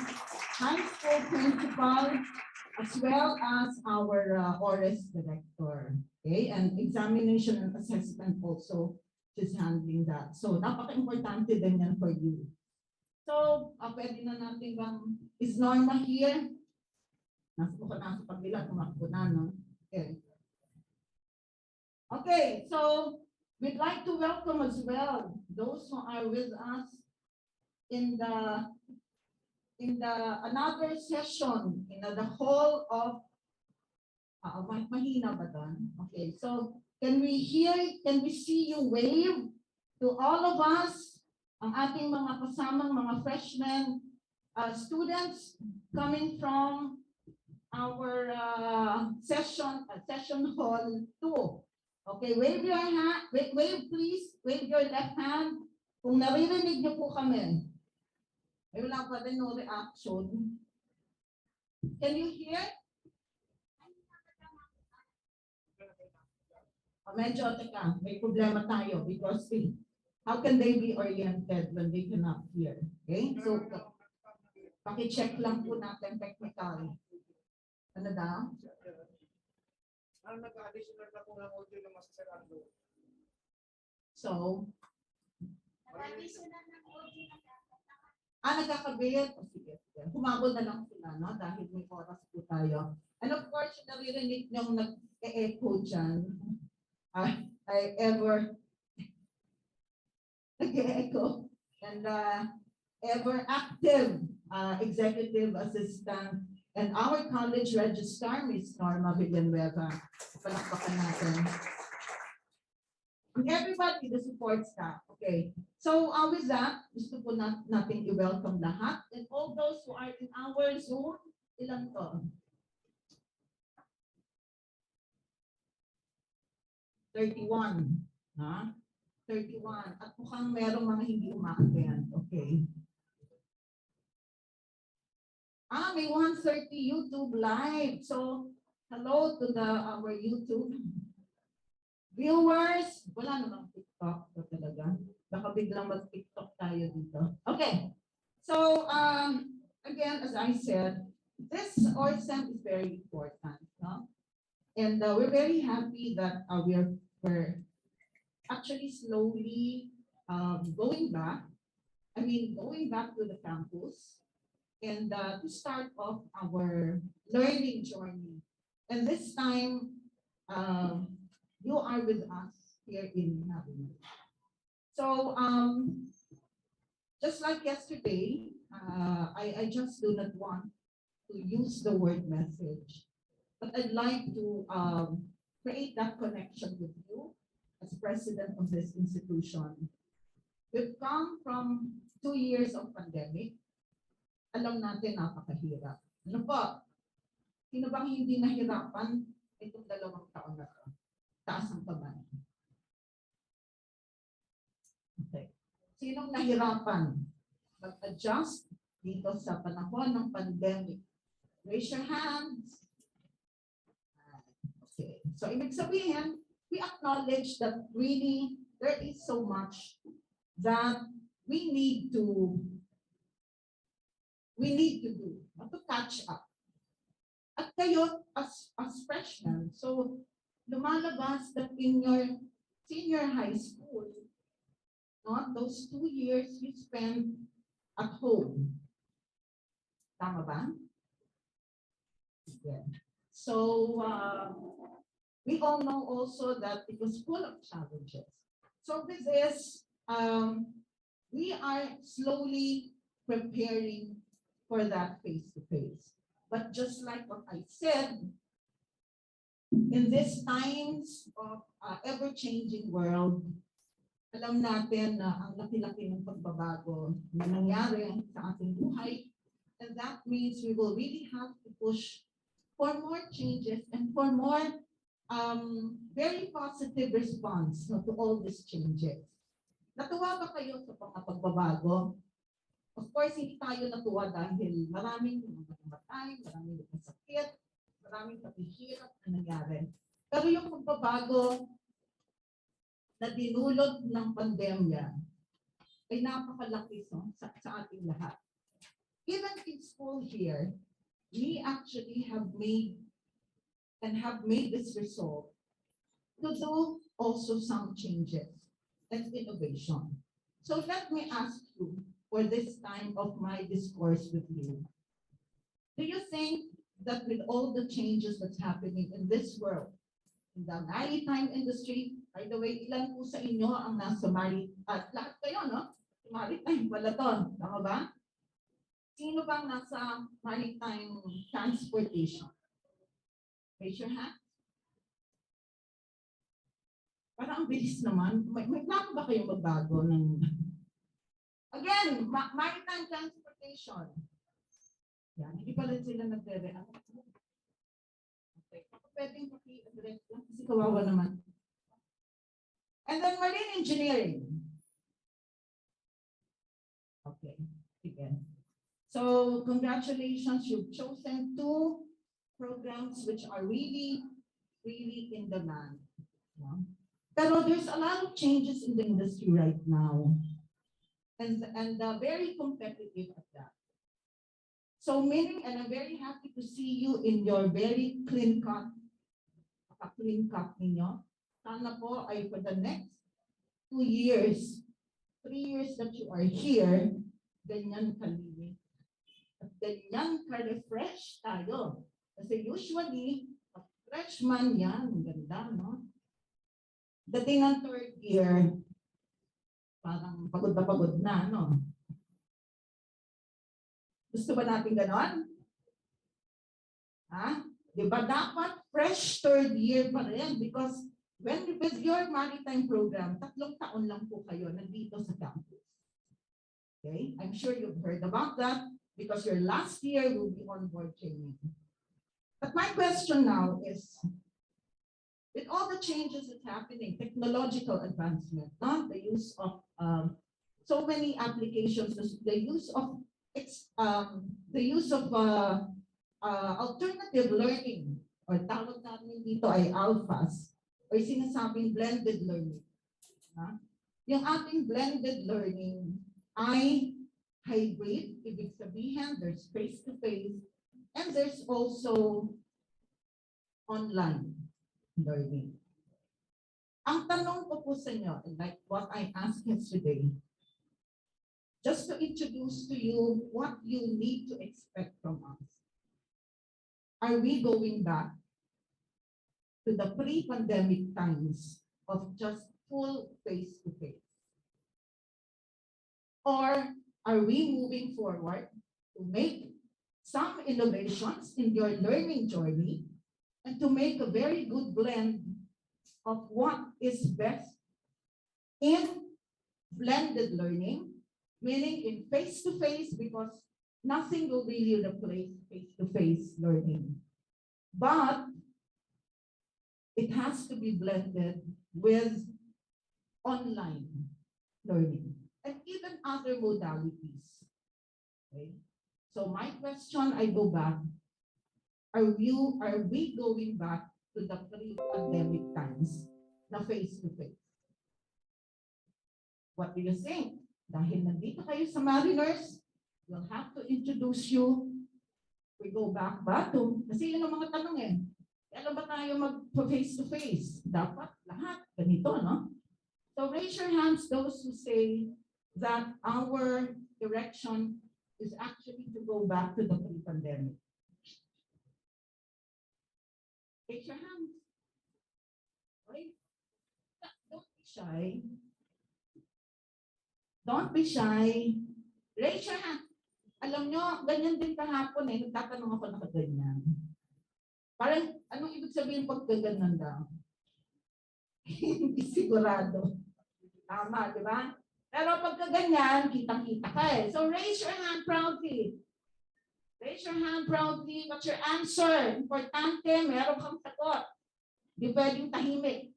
high school principal, as well as our ORES director. Okay, and examination and assessment also, she's handling that. So, napaka-importante din yan for you. So, pwede na natin bang, is Norma here? Nasa ko na sa pagbilang, kumakbo na, no? Okay. Okay, so, we'd like to welcome as well those who are with us in the another session in the hall of mahina ba doon? Okay, so can we see you wave to all of us, ang ating mga kasamang mga freshmen students coming from our session hall 2. Okay, wave your hand, wave please, wave your left hand. Kung naririnig niyo po kami. Ay, wala pa rin no reaction. Can you hear? Medyo, teka, may problema tayo because how can they be oriented when they cannot hear? Okay, so paki-check lang po natin technical. Ano daw? Ang nag-additional na kung ang audio na masasaraan doon. So, nag-additional ng audio na nagkakabit. O sige, humabol na lang sila, no? Dahil may oras po tayo. And of course, yung naririnig niyong nag-e-echo dyan, I ever nag-e-echo and ever active executive assistant and our college registrar, Ms. Norma Villanueva. Palakpakan natin. And everybody, the support staff. Okay. So with that, gusto po natin i-welcome lahat. And all those who are in our Zoom, ilan to? 31. Ha? 31. At mukhang merong mga hindi umaattend. Okay. May 130 YouTube live. So, hello to our YouTube. Viewers, wala namang TikTok na talaga. Baka biglang mag-TikTok tayo dito. Okay. So, again, as I said, this Orsem is very important. No? And we're very happy that we're actually slowly going back. Going back to the campus and to start off our learning journey. And this time, you are with us here in Maryland. So, just like yesterday, I just do not want to use the word message, but I'd like to create that connection with you as president of this institution. We've come from 2 years of pandemic. Alam natin, napakahirap. Ano po? Sino bang hindi nahirapan itong 2 taon na to? Taas ang kamay. Okay. Sinong nahirapan mag-adjust dito sa panahon ng pandemic? Raise your hands. Okay. So, ibig sabihin, we acknowledge that really there is so much that we need to do to catch up. At kayo as freshmen, so lumalabas that in your senior high school, those 2 years you spend at home. Tama ba? Yeah. So we all know also that it was full of challenges. So with this, we are slowly preparing for that face-to-face. But just like what I said, in these times of ever-changing world, alam natin na ang laki-laki ng pagbabago na nangyari sa ating buhay, and that means we will really have to push for more changes and for more very positive response to all these changes. Natuwa ba kayo sa mga pagbabago? Of course, hindi tayo natuwa dahil maraming namatay, maraming sakit, maraming paghihirap na nangyari. Pero yung pagbabago na dinulot ng pandemya ay napakalaki sa ating lahat. Even in school here, we actually have made this resolve to do also some changes and innovation. So let me ask you for this time of my discourse with you. Do you think that with all the changes that's happening in this world, in the maritime industry, by the way, ilan po sa inyo ang nasa lahat kayo, no? Maritime pala to, tama ba? Sino bang nasa maritime transportation? Raise your hand. Parang ang bilis naman. May plano ba kayo magbago ng... Again, maritime transportation. Yan, hindi pala sila nagre-react. Okay. Pwedeng paki-address lang kasi kawawa naman. And then marine engineering. Okay, again. So congratulations, you've chosen 2 programs which are really, really in demand. Yeah. Pero there's a lot of changes in the industry right now. And very competitive at that. So meaning, and I'm very happy to see you in your very clean cut ninyo. Sana po ay for the next 2 years, 3 years that you are here, ganyan kalinis. At ganyan ka-refresh tayo. Kasi usually, freshman yan, ganda, no? Dating ng 3rd year, parang pagod na, no? Gusto ba natin ganon? Ha? Diba dapat fresh 3rd year pa rin? Because when with your maritime program, 3 taon lang po kayo nandito sa campus. Okay? I'm sure you've heard about that because your last year will be on-board training. But my question now is, with all the changes that's happening, technological advancement, the use of so many applications, the use of alternative learning, or tawag namin dito ay alphas, or sinasabing blended learning. Ha? Yung ating blended learning ay hybrid, ibig sabihin there's face-to-face, and there's also online learning. Ang tanong ko po sa inyo, like what I asked yesterday, just to introduce to you what you need to expect from us. Are we going back to the pre-pandemic times of just full face-to-face? Or are we moving forward to make some innovations in your learning journey and to make a very good blend of what is best in blended learning, meaning in face-to-face, because nothing will really replace face-to-face learning. But it has to be blended with online learning and even other modalities. Okay? So my question, I go back, are we going back to the pre-pandemic times na face-to-face? What do you think? Dahil nandito kayo sa Mariners, we'll have to introduce you. We go back ba to, kasi yun ang mga tanong eh. Kailan ba tayo mag-face-to-face? Dapat lahat ganito, no? So raise your hands those who say that our direction is actually to go back to the pre-pandemic. Raise your hands. Okay? Don't be shy. Don't be shy. Raise your hand. Alam nyo, ganyan din kahapon eh. Nagtatanong ako na kaganyan. Parang, anong ibig sabihin pag kaganyan daw? Hindi sigurado. Tama, di ba? Pero pag kaganyan, kitang-kita ka eh. So raise your hand proudly. Raise your hand proudly. What's your answer? Importante, meron kang sagot. Di pwedeng tahimik.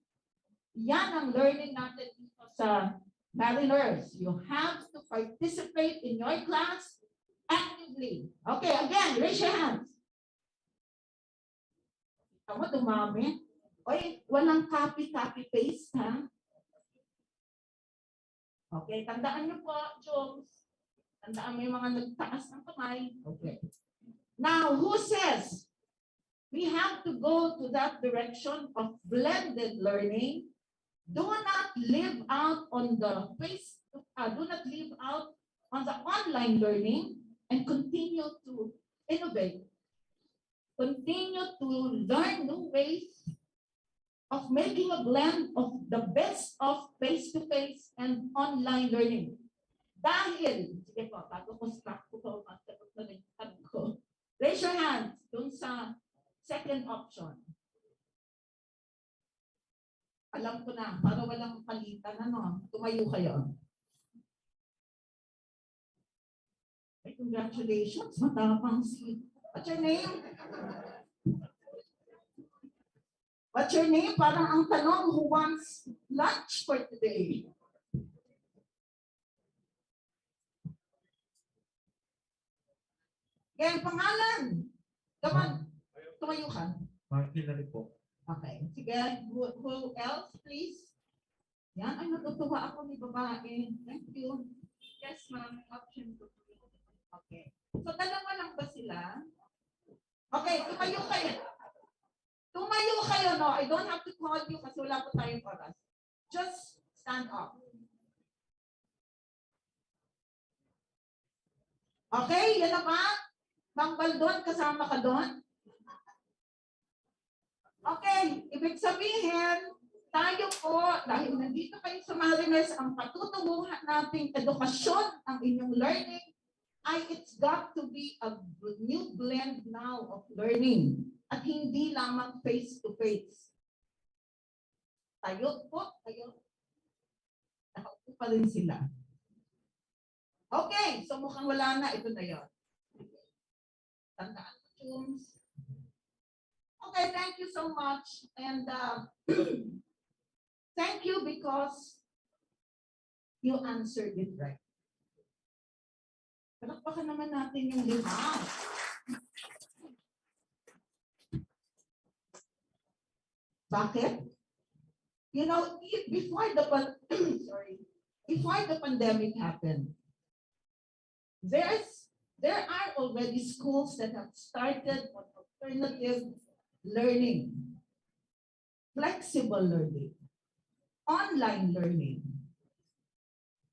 Yan ang learning natin dito sa Mariners. You have to participate in your class actively. Okay, again, raise your hands. Tama, dumami. Oy, walang copy-paste, ha? Okay, tandaan niyo po, Jones. Tandaan mo yung mga nagtaas ng kamay. Okay. Now, who says we have to go to that direction of blended learning? Do not live out on the online learning and continue to innovate. Continue to learn new ways of making a blend of the best of face-to-face and online learning. Dahil, sige po, bago ko start ko magsagot na rin ko. Raise your hands dun sa second option. Alam ko na, para walang palitan, ano, tumayo kayo. Hey, congratulations, matapang si... What's your name? What's your name? Parang ang tanong, who wants lunch for today? Yan, pangalan. Come on. Tumayo ka. Martin na rin po. Okay. Sige, who else, please? Yan, ay natutuwa ako ni babae. Thank you. Yes, ma'am. Option 2. Okay. So, dalawa lang ba sila? Okay, tumayo kayo. Tumayo kayo, no? I don't have to call you kasi wala po tayong oras. Just stand up. Okay, yan na ba? Ma'am Baldon, kasama ka doon? Okay, ibig sabihin, tayo po, dahil nandito kayo sa Mariners, ang patutunguhan nating edukasyon, ang inyong learning, ay it's got to be a new blend now of learning at hindi lamang face-to-face. Tayo po, tayo. Nakaupo pa rin sila. Okay, so mukhang wala na. Ito na yun. Tandaan ko, Chums. Okay, thank you so much. And thank you because you answered it right. Palakpakan naman natin yung lima. Bakit? You know, before the sorry, before the pandemic happened, there are already schools that have started on alternative learning, flexible learning, online learning.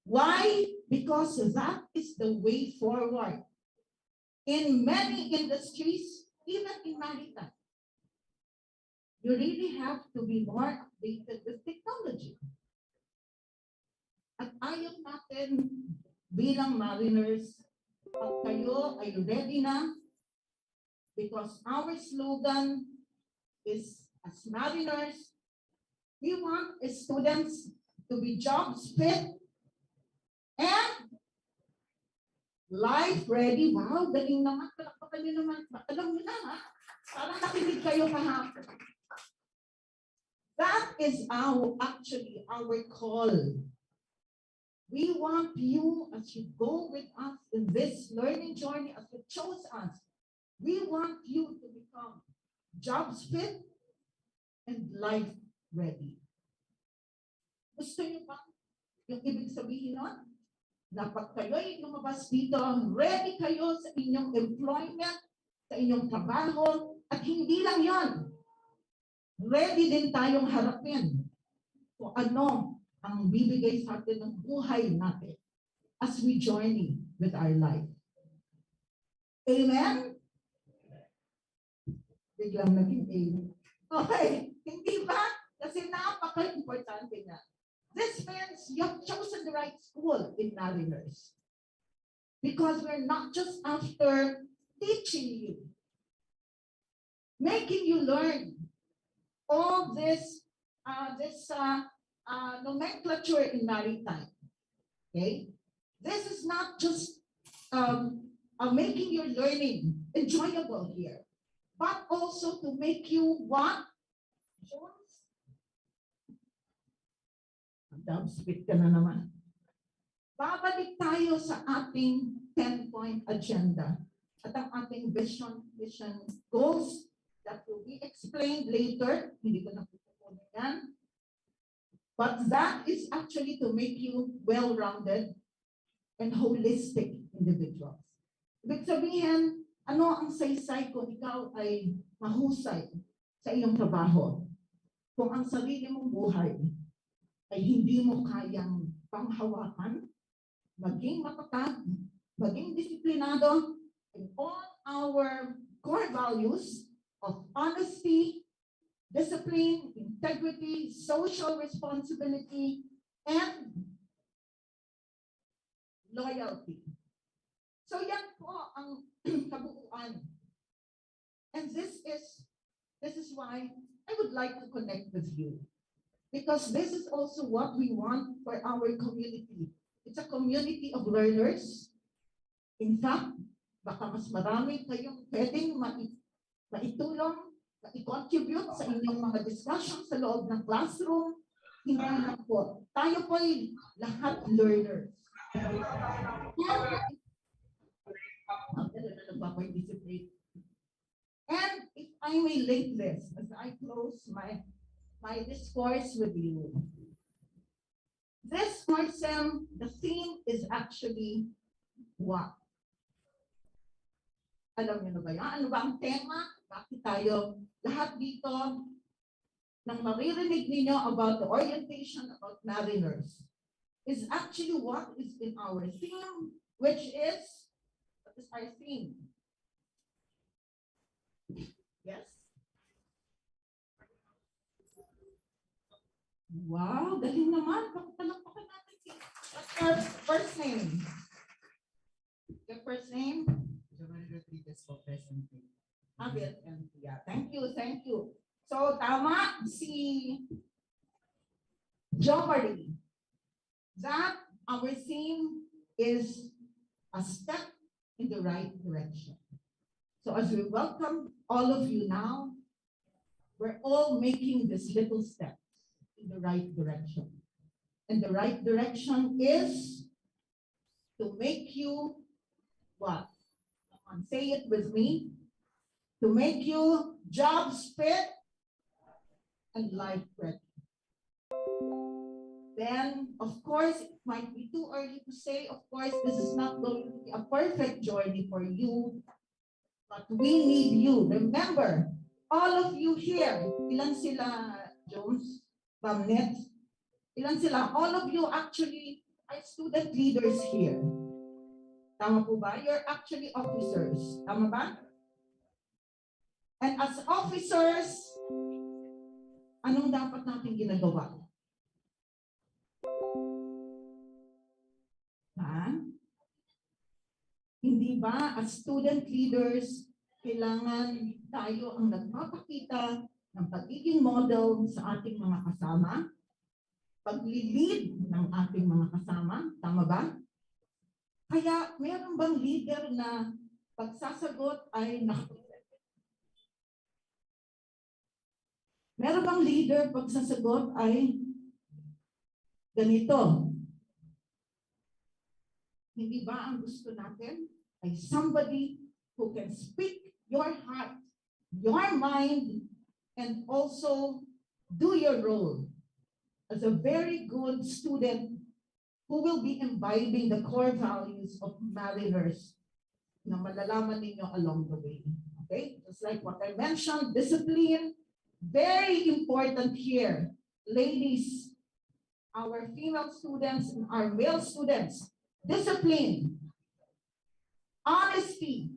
Why? Because that is the way forward. In many industries, even in maritime, you really have to be more updated with technology. At ayaw natin bilang mariners, pag kayo ay ready na, because our slogan is, as mariners, we want students to be jobs fit and life ready. Wow, galing naman. Palakpakan nyo naman. Alam nyo na, ha? Parang nakinig kayo kahapon. That is actually our call. We want you, as you go with us in this learning journey, as you chose us, we want you to become jobs fit and life ready. Gusto niyo ba yung ibig sabihin nun? Na pag kayo'y lumabas dito, ready kayo sa inyong employment, sa inyong trabaho, at hindi lang yon. Ready din tayong harapin kung ano ang bibigay sa atin ng buhay natin as we journey with our life. Amen? Biglang naging amen. Okay, hindi ba? Kasi napaka-importante niya. This means you have chosen the right school in Mariners. Because we're not just after teaching you, making you learn all this nomenclature in maritime. Okay? This is not just making your learning enjoyable here, but also to make you what? Speak ka na naman. Babalik tayo sa ating 10-point agenda at ang ating vision goals that will be explained later. Hindi ko na pupunin yan. But that is actually to make you well-rounded and holistic individuals. Ibig sabihin, ano ang saysay kung ikaw ay mahusay sa iyong trabaho? Kung ang sarili mong buhay ay hindi mo kayang panghawakan, maging matatag, maging disiplinado in all our core values of honesty, discipline, integrity, social responsibility, and loyalty. So yan po ang kabuuan. And this is why I would like to connect with you. Because this is also what we want for our community. It's a community of learners. In fact, baka mas marami kayong pwedeng maitulong, mai-contribute sa inyong mga discussions sa loob ng classroom. Hindi lang po. Tayo po ay lahat learners. And if I may link this as I close my discourse with you. This Orsem, the theme is actually what? Alam niyo na ba yan? Ano ba ang tema? Bakit tayo lahat dito nang maririnig ninyo about the orientation about mariners is actually what is in our theme, which is, what is our theme? Yes? Wow, galing naman. Palakpakan natin si. What's your first name? Your first name? Abel and Tia. Thank you, thank you. So, tama si Jeopardy. That our theme is a step in the right direction. So, as we welcome all of you now, we're all making this little step in the right direction. And the right direction is to make you what? Come on, say it with me. To make you jobs fit and life ready. then of course it might be too early to say, of course this is not going to be a perfect journey for you, but we need you. Remember, all of you here, ilan sila, Jones, Bamnet, ilan sila? All of you actually are student leaders here. Tama po ba? You're actually officers. Tama ba? And as officers, anong dapat natin ginagawa? Ha? Hindi ba as student leaders, kailangan tayo ang nagpapakita ng pagiging model sa ating mga kasama, pag-lead ng ating mga kasama, tama ba? Kaya meron bang leader na pagsasagot ay meron bang leader pagsasagot ay ganito? Hindi ba ang gusto natin ay somebody who can speak your heart, your mind, and also do your role as a very good student who will be imbibing the core values of Mariners na malalaman ninyo along the way. Okay? Just like what I mentioned, discipline, very important here. Ladies, our female students and our male students, discipline, honesty,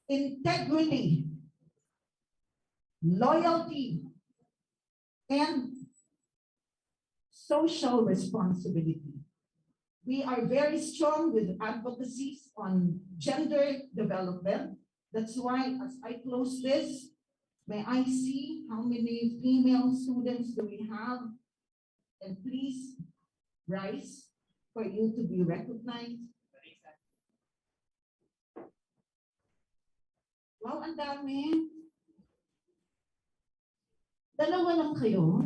integrity, loyalty, and social responsibility. We are very strong with advocacies on gender development. That's why as I close this, may I see how many female students do we have? And please rise for you to be recognized. Wow, ang dami. Dalawa lang kayo.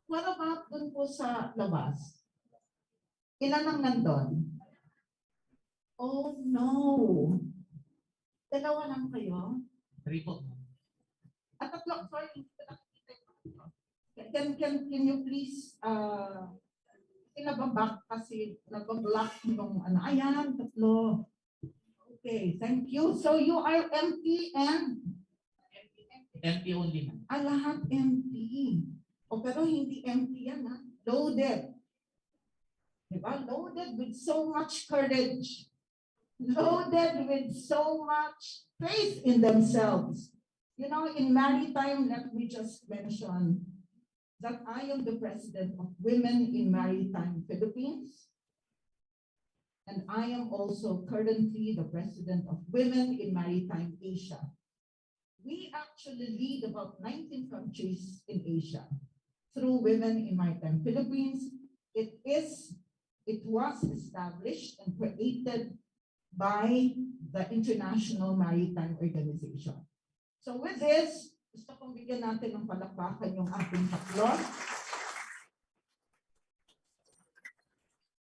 What about dun po sa labas? Ilan ang nandun? Oh no. Dalawa lang kayo? 3 po. At tatlo, sorry. Can you please inababak kasi nabablock nung ano. Ayan, tatlo. Okay, thank you. So you are empty and? Empty only. Lahat empty. O pero hindi empty yan ha. Loaded. Diba? Loaded with so much courage. Loaded with so much faith in themselves. You know, in Maritime, let me just mention that I am the president of Women in Maritime Philippines. And I am also currently the president of Women in Maritime Asia. We actually lead about 19 countries in Asia through Women in Maritime Philippines. It was established and created by the International Maritime Organization. So with this, gusto kong bigyan natin ng palakpakan yung ating tatlo.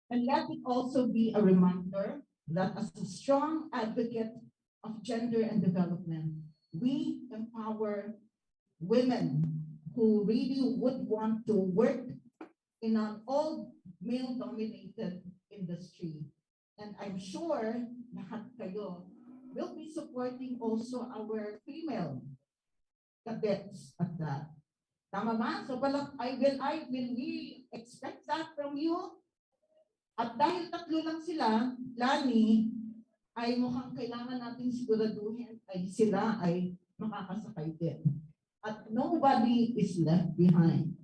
And let it also be a reminder that as a strong advocate of gender and development, we empower women who really would want to work in an all male-dominated industry. And I'm sure lahat kayo will be supporting also our female cadets at that. Tama ba? So I will we expect that from you. At dahil tatlo lang sila, Lani, ay mukhang kailangan natin siguraduhin ay sila ay makakasakay din. At nobody is left behind.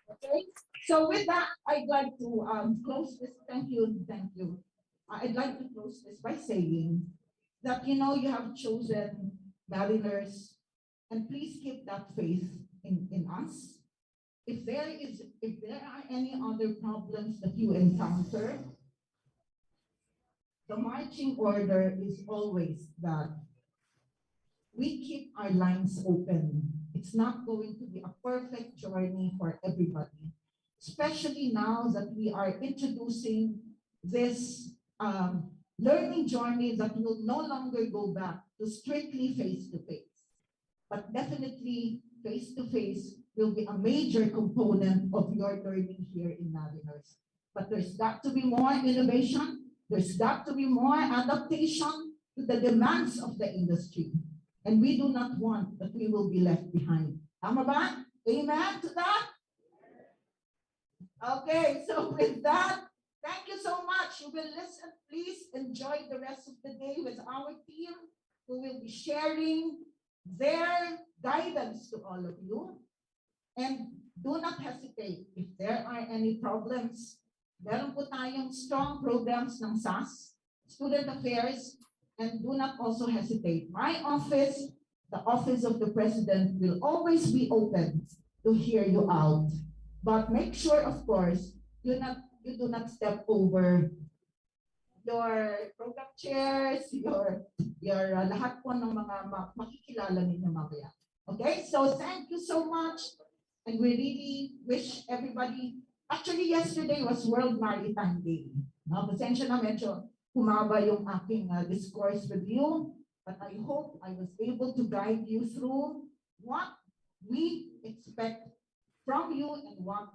Okay? So with that, I'd like to close this. Thank you. I'd like to close this by saying that, you know, you have chosen Mariners, and please keep that faith in us. If there are any other problems that you encounter, the marching order is always that we keep our lines open. It's not going to be a perfect journey for everybody, especially now that we are introducing this learning journey that will no longer go back to strictly face-to-face, but definitely face-to-face will be a major component of your learning here in Mariners. But there's got to be more innovation. There's got to be more adaptation to the demands of the industry. And we do not want that we will be left behind. Tama ba? Amen to that? Okay, so with that, thank you so much. You will listen. Please enjoy the rest of the day with our team who will be sharing their guidance to all of you. And do not hesitate if there are any problems. Meron po tayong strong programs ng SAS, Student Affairs, and do not also hesitate. My office, the Office of the President, will always be open to hear you out. But make sure, of course, you do not step over your program chairs, your lahat po ng mga makikilala ninyo mamaya. Okay, so thank you so much. And we really wish everybody, actually yesterday was World Maritime Day. No, pasensya na medyo humaba yung aking discourse with you, but I hope I was able to guide you through what we expect from you and what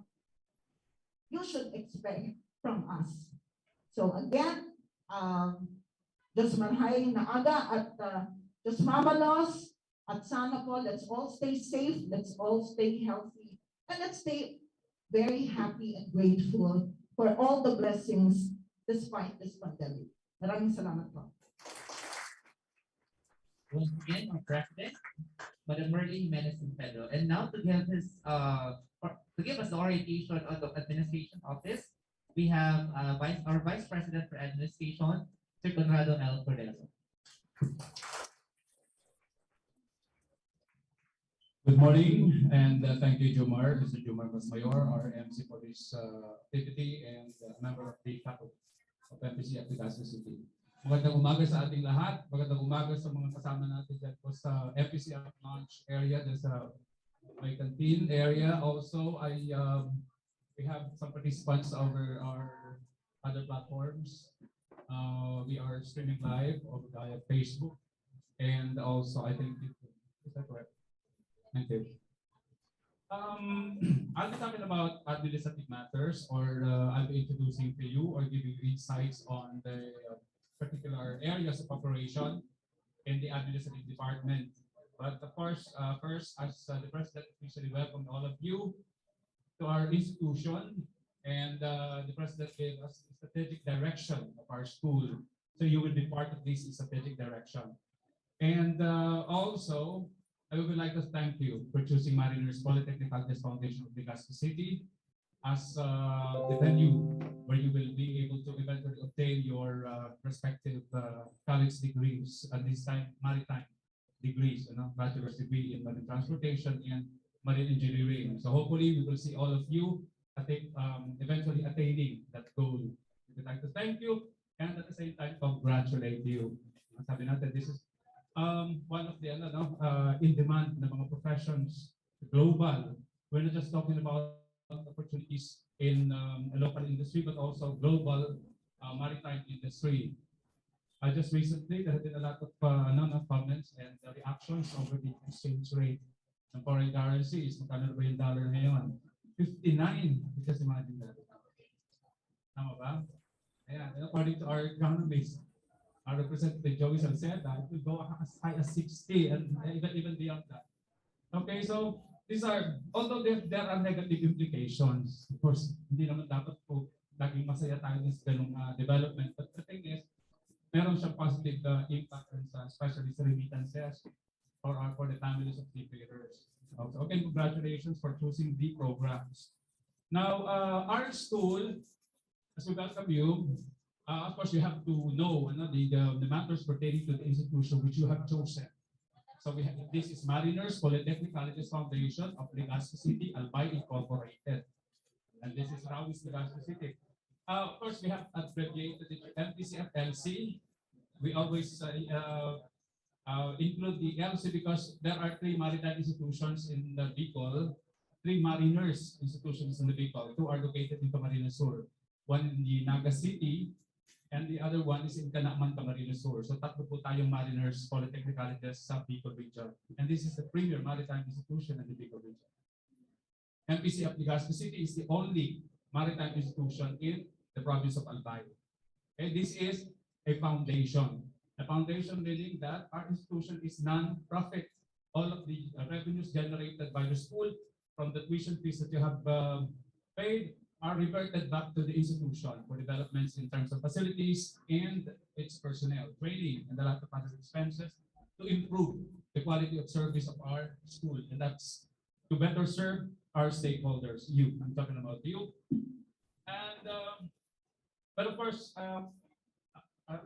you should expect from us. So again, just marhay na aga at just mamalos at sana po, let's all stay safe, let's all stay healthy, and let's stay very happy and grateful for all the blessings despite this pandemic. Maraming salamat po. Once again, our President, Madam Merlin Jimenez-Pedro. And now to give us the orientation on the administration office, we have our Vice President for Administration, Sir Conrado L. Cordero. Good morning, and thank you, Jomar, Mr. Jomar Masmayor, our MC for this activity, and member of the faculty of MPC at Legazpi City. Magandang umaga sa ating lahat. Magandang umaga sa mga kasama natin dyan po sa MPC at launch area, sa my canteen area. Also, we have some participants over our other platforms. We are streaming live over via Facebook, and also I think is that correct? Thank you. I'll be talking about administrative matters, or I'll be introducing to you or giving you insights on the particular areas of operation in the administrative department. But of course, first, as the President officially welcomed all of you to our institution, and the President gave us the strategic direction of our school. So you will be part of this strategic direction. And also, I would like to thank you for choosing Mariners Polytechnic College Foundation of Legazpi City as the venue where you will be able to eventually obtain your respective college degrees, at this time maritime degrees, bachelor's degree in marine transportation and marine engineering. So hopefully we will see all of you eventually attaining that goal. We would like to thank you and at the same time congratulate you. Sabi natin, this is one of the in demand na mga professions, global. We're not just talking about opportunities in a local industry, but also global maritime industry. Just recently, there have been a lot of comments and reactions over the exchange rate ng foreign currencies. Magkano ba yung dollar ngayon? 59. Just imagine that. Tama ba? Ayan, according to our economists, our Representative Joey Salceda, it will go as high as 60 and even beyond that. Okay, so these are, although there are negative implications, of course, hindi naman dapat po laging masaya tayo sa ganung development. But the thing is, meron siyang positive impact especially sa remittances for the families of seafarers. Okay, congratulations for choosing the programs. Now, our school, as we welcome you, of course, you have to know the matters pertaining to the institution which you have chosen. So this is Mariners Polytechnic Colleges Foundation of Legazpi City, Albay Incorporated. And this is Rawis Legazpi City. Of course, we have abbreviated it to MPCFLC. We always include the LC because there are 3 maritime institutions in the Bicol, 3 Mariners institutions in the Bicol. 2 are located in Camarines Sur. One in the Naga City, And the other one is in Canaman, Camarines Sur. So tatlo po tayong Mariners Polytechnic Colleges sa Bicol Region. And this is the premier maritime institution in the Bicol Region. MPC of Legazpi City is the only maritime institution in the province of Albay. Okay, this is a foundation. A foundation meaning that our institution is non-profit. All of the revenues generated by the school from the tuition fees that you have paid are reverted back to the institution for developments in terms of facilities and its personnel, training, and a lot of other expenses to improve the quality of service of our school. And that's to better serve our stakeholders, you. I'm talking about you. And, but of course,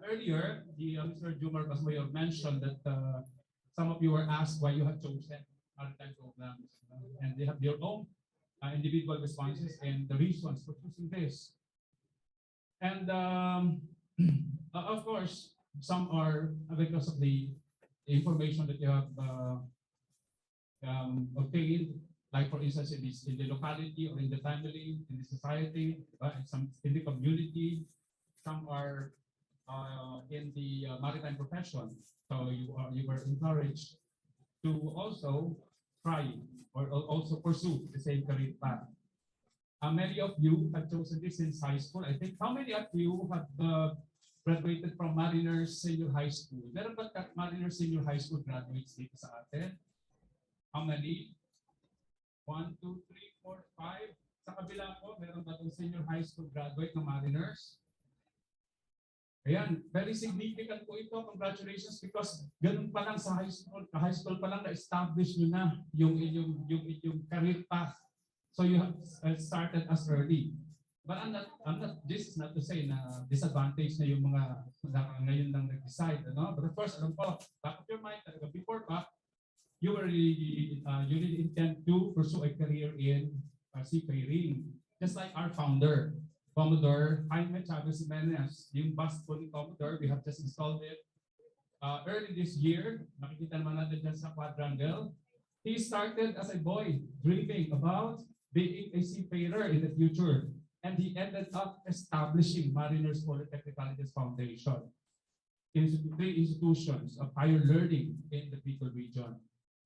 earlier, Mr. Jumar Basmayor mentioned that some of you were asked why you have chosen maritime programs, and they have their own individual responses and the reasons for choosing this. And of course, some are because of the information that you have obtained, like for instance in the locality or in the family, in the society, some in the community. Some are in the maritime profession. So you were encouraged to also try or also pursue the same career path. Many of you have chosen this since high school. I think how many of you have graduated from Mariners Senior High School? Meron ba Mariners Senior High School graduates dito sa atin? How many? 1, 2, 3, 4, 5. Sa kabila ko, meron ba itong senior high school graduate ng Mariners? Ayan, very significant po ito. Congratulations, because ganun pa lang sa high school pa lang na-establish nyo na yung inyong career path. So you have started as early. But this is not to say na disadvantage na yung mga ngayon lang nag-decide. Ano? But of course, alam po, back of your mind, before pa, you really intend to pursue a career in seafaring. Just like our founder, Commodore Jaime Chavez Jimenez, yung bus po ni Commodore, we have just installed it early this year. Nakikita naman natin dyan sa quadrangle. He started as a boy dreaming about being a seafarer in the future. And he ended up establishing Mariners Polytechnic Colleges Foundation, 3 institutions of higher learning in the Bicol region.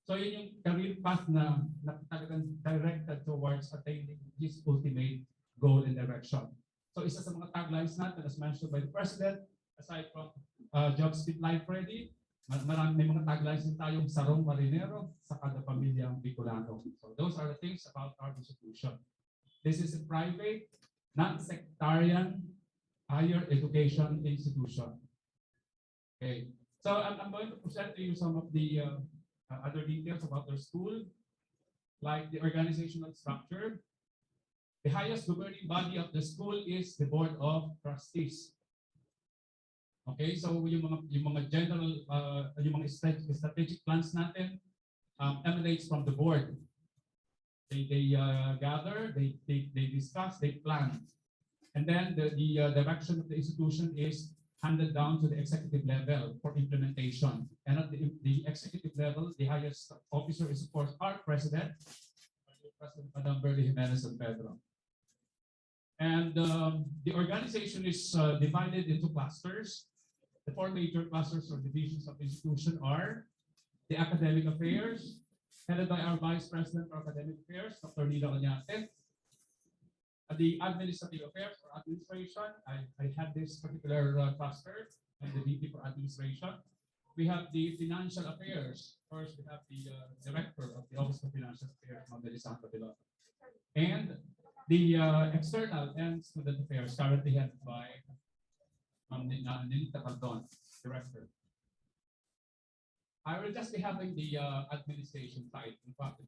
So yun yung career path na talagang directed towards attaining this ultimate goal and direction. So isa sa mga taglines natin, as mentioned by the President, aside from Job Speed Life Ready, may mga taglines din tayong Sarong Marinero sa kada pamilyang Bicolano. So those are the things about our institution. This is a private, non-sectarian higher education institution. Okay, so I'm going to present to you some of the other details about our school, like the organizational structure. The highest governing body of the school is the Board of Trustees. Okay, so yung mga general, yung mga strategic plans natin emanates from the board. They gather, they discuss, they plan, and then the direction of the institution is handed down to the executive level for implementation. And at the executive level, the highest officer is of course our president, Madam Berly Jimenez and Pedro. And the organization is divided into clusters. The 4 major clusters or divisions of the institution are the academic affairs, headed by our Vice President for Academic Affairs, Dr. Nilo Oñate. The administrative affairs or administration, I had this particular cluster and the VP for administration. We have the financial affairs. First, we have the director of the Office of Financial Affairs, Ma'am Melisandro Piloto. And the external and student affairs, currently headed by Nilita Caldon, director. I will just be having the administration side, in fact,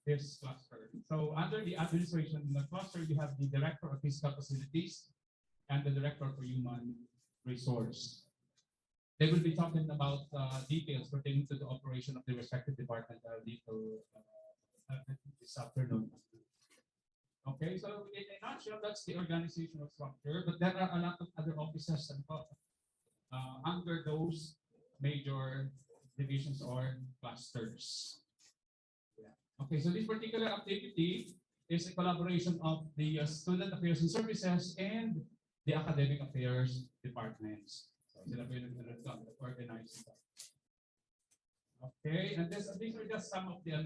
this cluster. So under the administration cluster, you have the director of physical facilities and the director for human resource. They will be talking about details pertaining to the operation of the respective department this afternoon. Okay, so in a nutshell, that's the organizational structure, but there are a lot of other offices and under those major divisions or clusters. Yeah. Okay, so this particular activity is a collaboration of the Student Affairs and Services and the academic affairs departments. So sila po yung nag-organize ito. Okay, and these are just some of the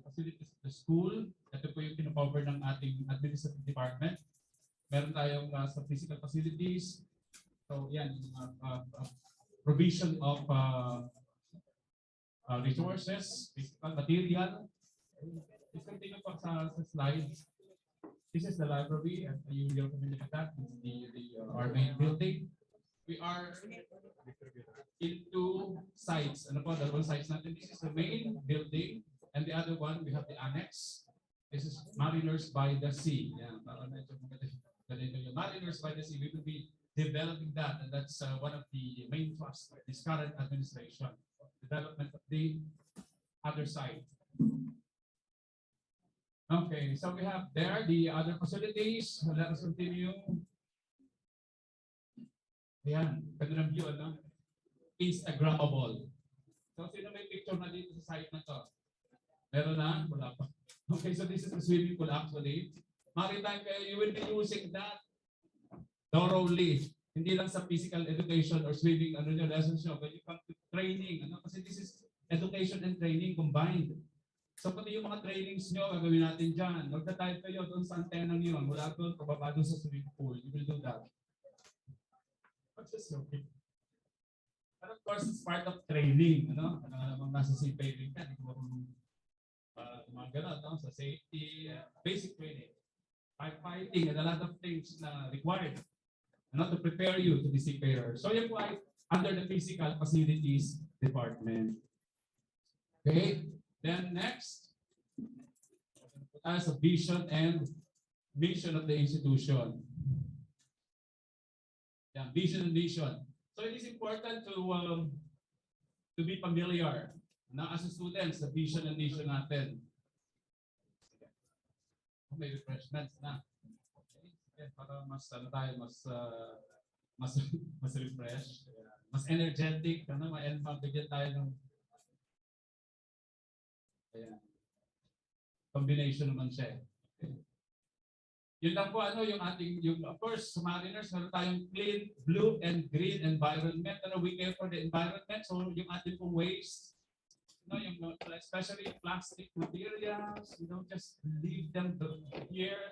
facilities of the school. Ito po yung kinocover ng ating administrative department. Meron tayong sa physical facilities. So yan, provision of resources, physical material. Let's continue pa sa slides. This is the library, and you're familiar with that. This is our main building. We are in two sites. Ano po, dalawang sites natin. This is the main building, and the other one, we have the annex. This is Mariners by the Sea. Yeah, para medyo maganda yung Mariners by the Sea. We will be developing that, and that's one of the main thrusts of this current administration. Development of the other side. Okay, so we have there the other facilities. Let us continue. Ayan, ganda ng view, ano? Instagrammable. So, sino may picture na dito sa site na to? Meron na? Wala pa. Okay, so this is the swimming pool actually. Maritime, you will be using that thoroughly. Hindi lang sa physical education or swimming, ano yung lessons nyo. When you come to training, ano? Kasi this is education and training combined. So, pati yung mga trainings nyo, gagawin natin dyan. Magta-type kayo doon sa antenna nyo. Mula doon, pababa doon sa swimming pool. You will do that. Just joking. And of course, it's part of training. Ano? Ano namang nasa seafaring ka. Hindi mo mga ganun, no? Sa safety, basic training. Firefighting, and a lot of things na required to prepare you to be seafarer. So, yun po ay under the physical facilities department. Okay? Then next, as a vision and mission of the institution. Yeah, vision and mission. So it is important to be familiar na as a students, the vision and mission natin. May refreshments na. Okay, para mas tayo mas refresh, mas energetic, mabigyan tayo ng ayan. Combination naman siya. Okay. Yun lang po yung ating, of course, sa Mariners, meron tayong clean, blue, and green environment. We care for the environment. So yung ating pong waste, yung, especially plastic materials, just leave them here.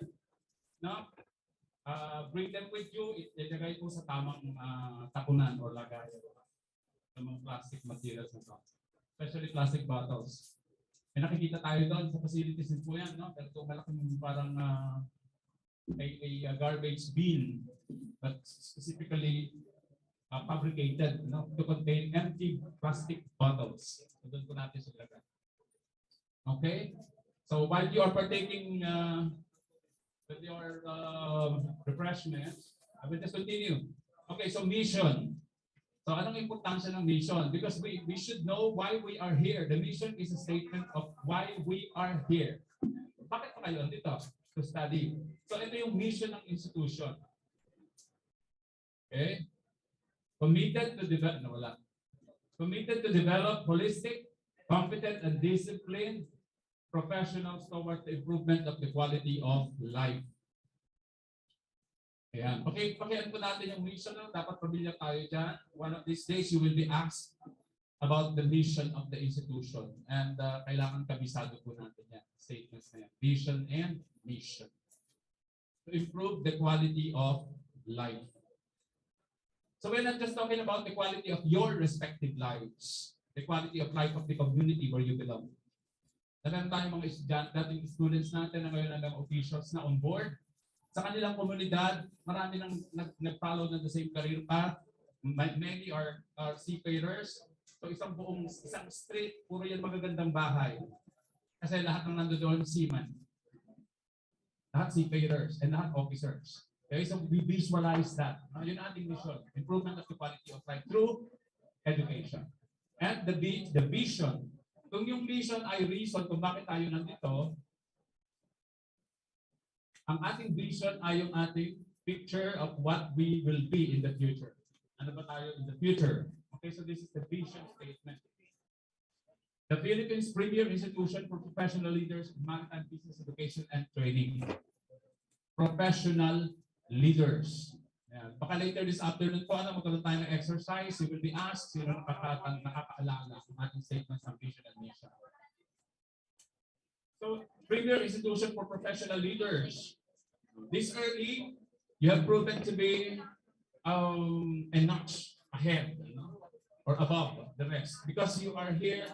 Bring them with you. Ilagay po sa tamang tapunan or lagay ng mga plastic materials na to. Especially plastic bottles. May nakikita tayo doon sa facilities din po yan, no? Pero ito malaking parang a garbage bin, but specifically fabricated, to contain empty plastic bottles. So doon po natin sa ilagay. Okay? So while you are partaking with your refreshments, I will just continue. Okay, so mission. So anong importansya ng mission? Because we should know why we are here. The mission is a statement of why we are here. Bakit pa kayo dito? To study. So ito yung mission ng institution. Okay? Committed to develop holistic, competent, and disciplined professionals towards the improvement of the quality of life. Ayan. Okay, pakian po natin yung mission. Dapat pamilya tayo dyan. One of these days, you will be asked about the mission of the institution. And kailangan kabisado po natin yan. Statements na yan. Vision and mission. To improve the quality of life. So we're not just talking about the quality of your respective lives. The quality of life of the community where you belong. Meron tayong mga dating students natin na ngayon ang officials na on board. Sa kanilang komunidad, marami nang nag-follow ng the same career path. Many are seafarers. So isang street, puro yan magagandang bahay. Kasi lahat ng nandoon seaman. Lahat seafarers and lahat officers. Okay, so we visualize that. Yun ating mission. Improvement of the quality of life through education. And the vision. Kung yung vision ay reason kung bakit tayo nandito, ang ating vision ay yung ating picture of what we will be in the future. Ano ba tayo in the future? Okay, so this is the vision statement. The Philippines' premier institution for professional leaders in maritime business education and training. Professional leaders. Ayan. Baka later this afternoon po, magkaroon tayo ng exercise. You will be asked, sino nakakaalala ng ating statements ng vision and mission. So, premier institution for professional leaders. This early, you have proven to be a notch ahead, or above the rest, because you are here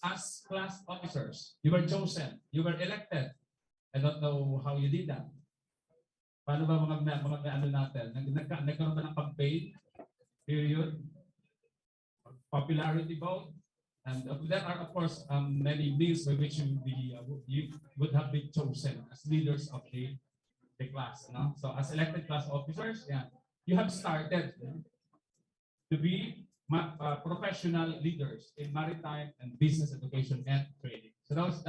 as class officers. You were chosen. You were elected. I don't know how you did that. Paano ba mga ano natin? Nagkaroon ba ng campaign? Period? Popularity vote? And there are, of course, many means by which you would have been chosen as leaders of the class. No? So as elected class officers, yeah, you have started to be professional leaders in maritime and business education and training. So those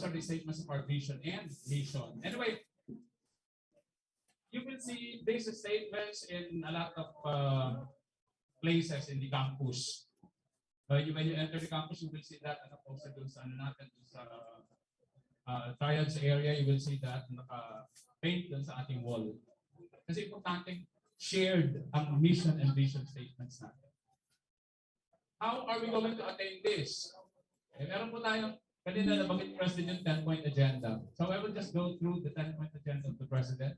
are the statements of our vision and mission. Anyway, you will see these statements in a lot of places in the campus. When you enter the campus, you will see that posted doon sa triads area, you will see that paint doon sa ating wall. Kasi importante shared ang mission and vision statements natin. How are we going to attain this? Meron po tayong kanina nabanggit President yung 10-point agenda. So I will just go through the 10-point agenda of the President.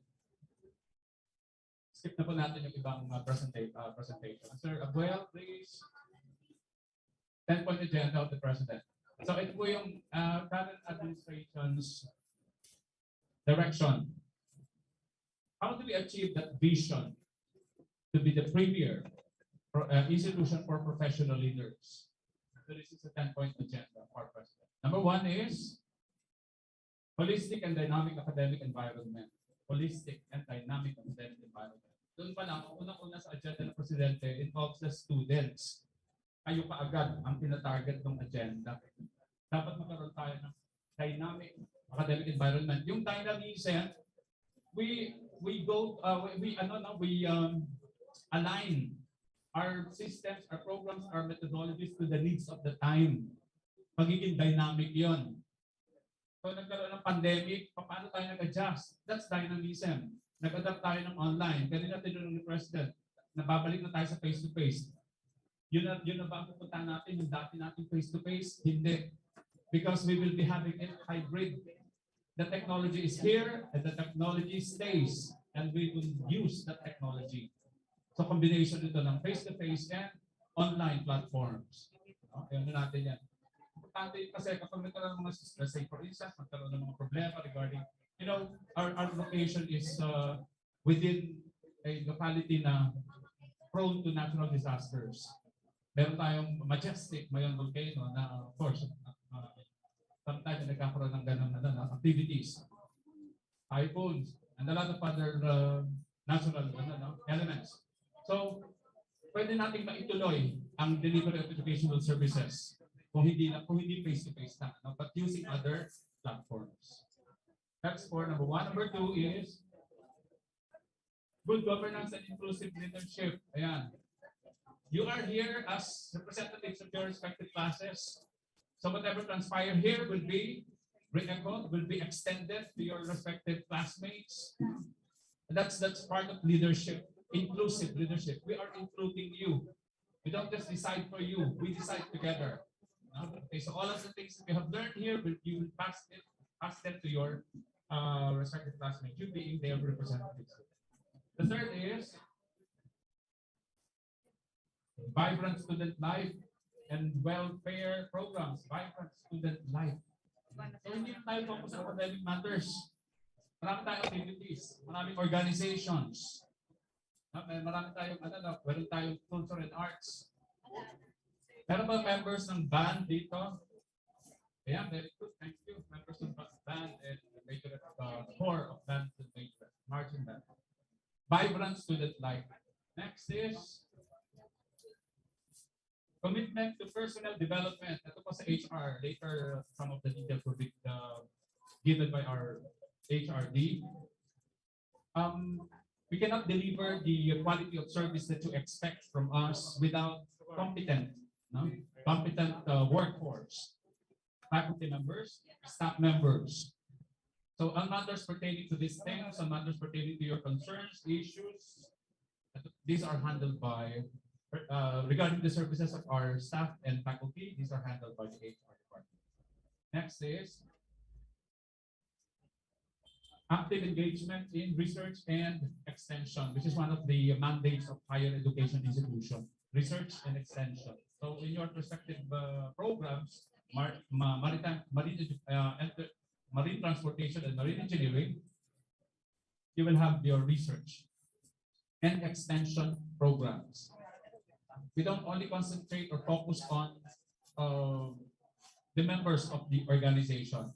Skip na po natin yung ibang presentation. Sir Abuel, please. 10-point agenda of the President. So ito po yung current administration's direction. How do we achieve that vision to be the premier institution for professional leaders? So this is a 10-point agenda for President. Number one is holistic and dynamic academic environment. Holistic and dynamic academic environment. Doon pa lang, unang-una sa agenda ng Presidente involves the students. Kayo kaagad ang tinatarget ng agenda. Dapat magkaroon tayo ng dynamic academic environment. Yung dynamism, we align our systems, our programs, our methodologies to the needs of the time. Magiging dynamic yon. So nagkaroon ng pandemic, paano tayo nag-adjust? That's dynamism. Nag-adapt tayo ng online. Kanina tinanong ni President, nababalik na tayo sa face-to-face. Yun na ba ang pupunta natin, yung dati natin face-to-face? Hindi. Because we will be having it hybrid. The technology is here and the technology stays. And we will use that technology. So combination ito ng face-to-face and online platforms. Okay, ano natin yan? Importante kasi kapag nagkaroon ng mga, let's say for instance, magkaroon ng mga problema regarding, our location is within a locality na prone to natural disasters. Meron tayong majestic, mayroon volcano na, of course, sometimes nagkakaroon ng ganun activities, typhoons, and a lot of other natural elements. So, pwede nating maituloy ang delivery of educational services kung hindi face-to-face na, but using other platforms. That's for number one. Number two is good governance and inclusive leadership. Ayan. You are here as representatives of your respective classes. So whatever transpires here will be re-echoed, will be extended to your respective classmates. And that's part of leadership, inclusive leadership. We are including you. We don't just decide for you, we decide together. Okay, so all of the things that you have learned here, you will pass them to your respective classmates, you being their representatives. The third is vibrant student life and welfare programs. Vibrant student life. So hindi tayo focus on academic matters. Marami tayong activities, maraming organizations. Marami tayong, meron tayong culture and arts. Meron ba members ng band dito? Yeah, very good. Thank you. Members of band and major core of band and major marching band. Vibrant student life. Next is commitment to personal development. Ito po sa HR. Later, some of the details will be given by our HRD. We cannot deliver the quality of service that you expect from us without competent workforce, faculty members, staff members. So on matters pertaining to these things, on matters pertaining to your concerns, issues, these are handled by, regarding the services of our staff and faculty, these are handled by the HR department. Next is active engagement in research and extension, which is one of the mandates of higher education institution, research and extension. So in your respective programs, marine transportation and marine engineering, you will have your research and extension programs. We don't only concentrate or focus on the members of the organization.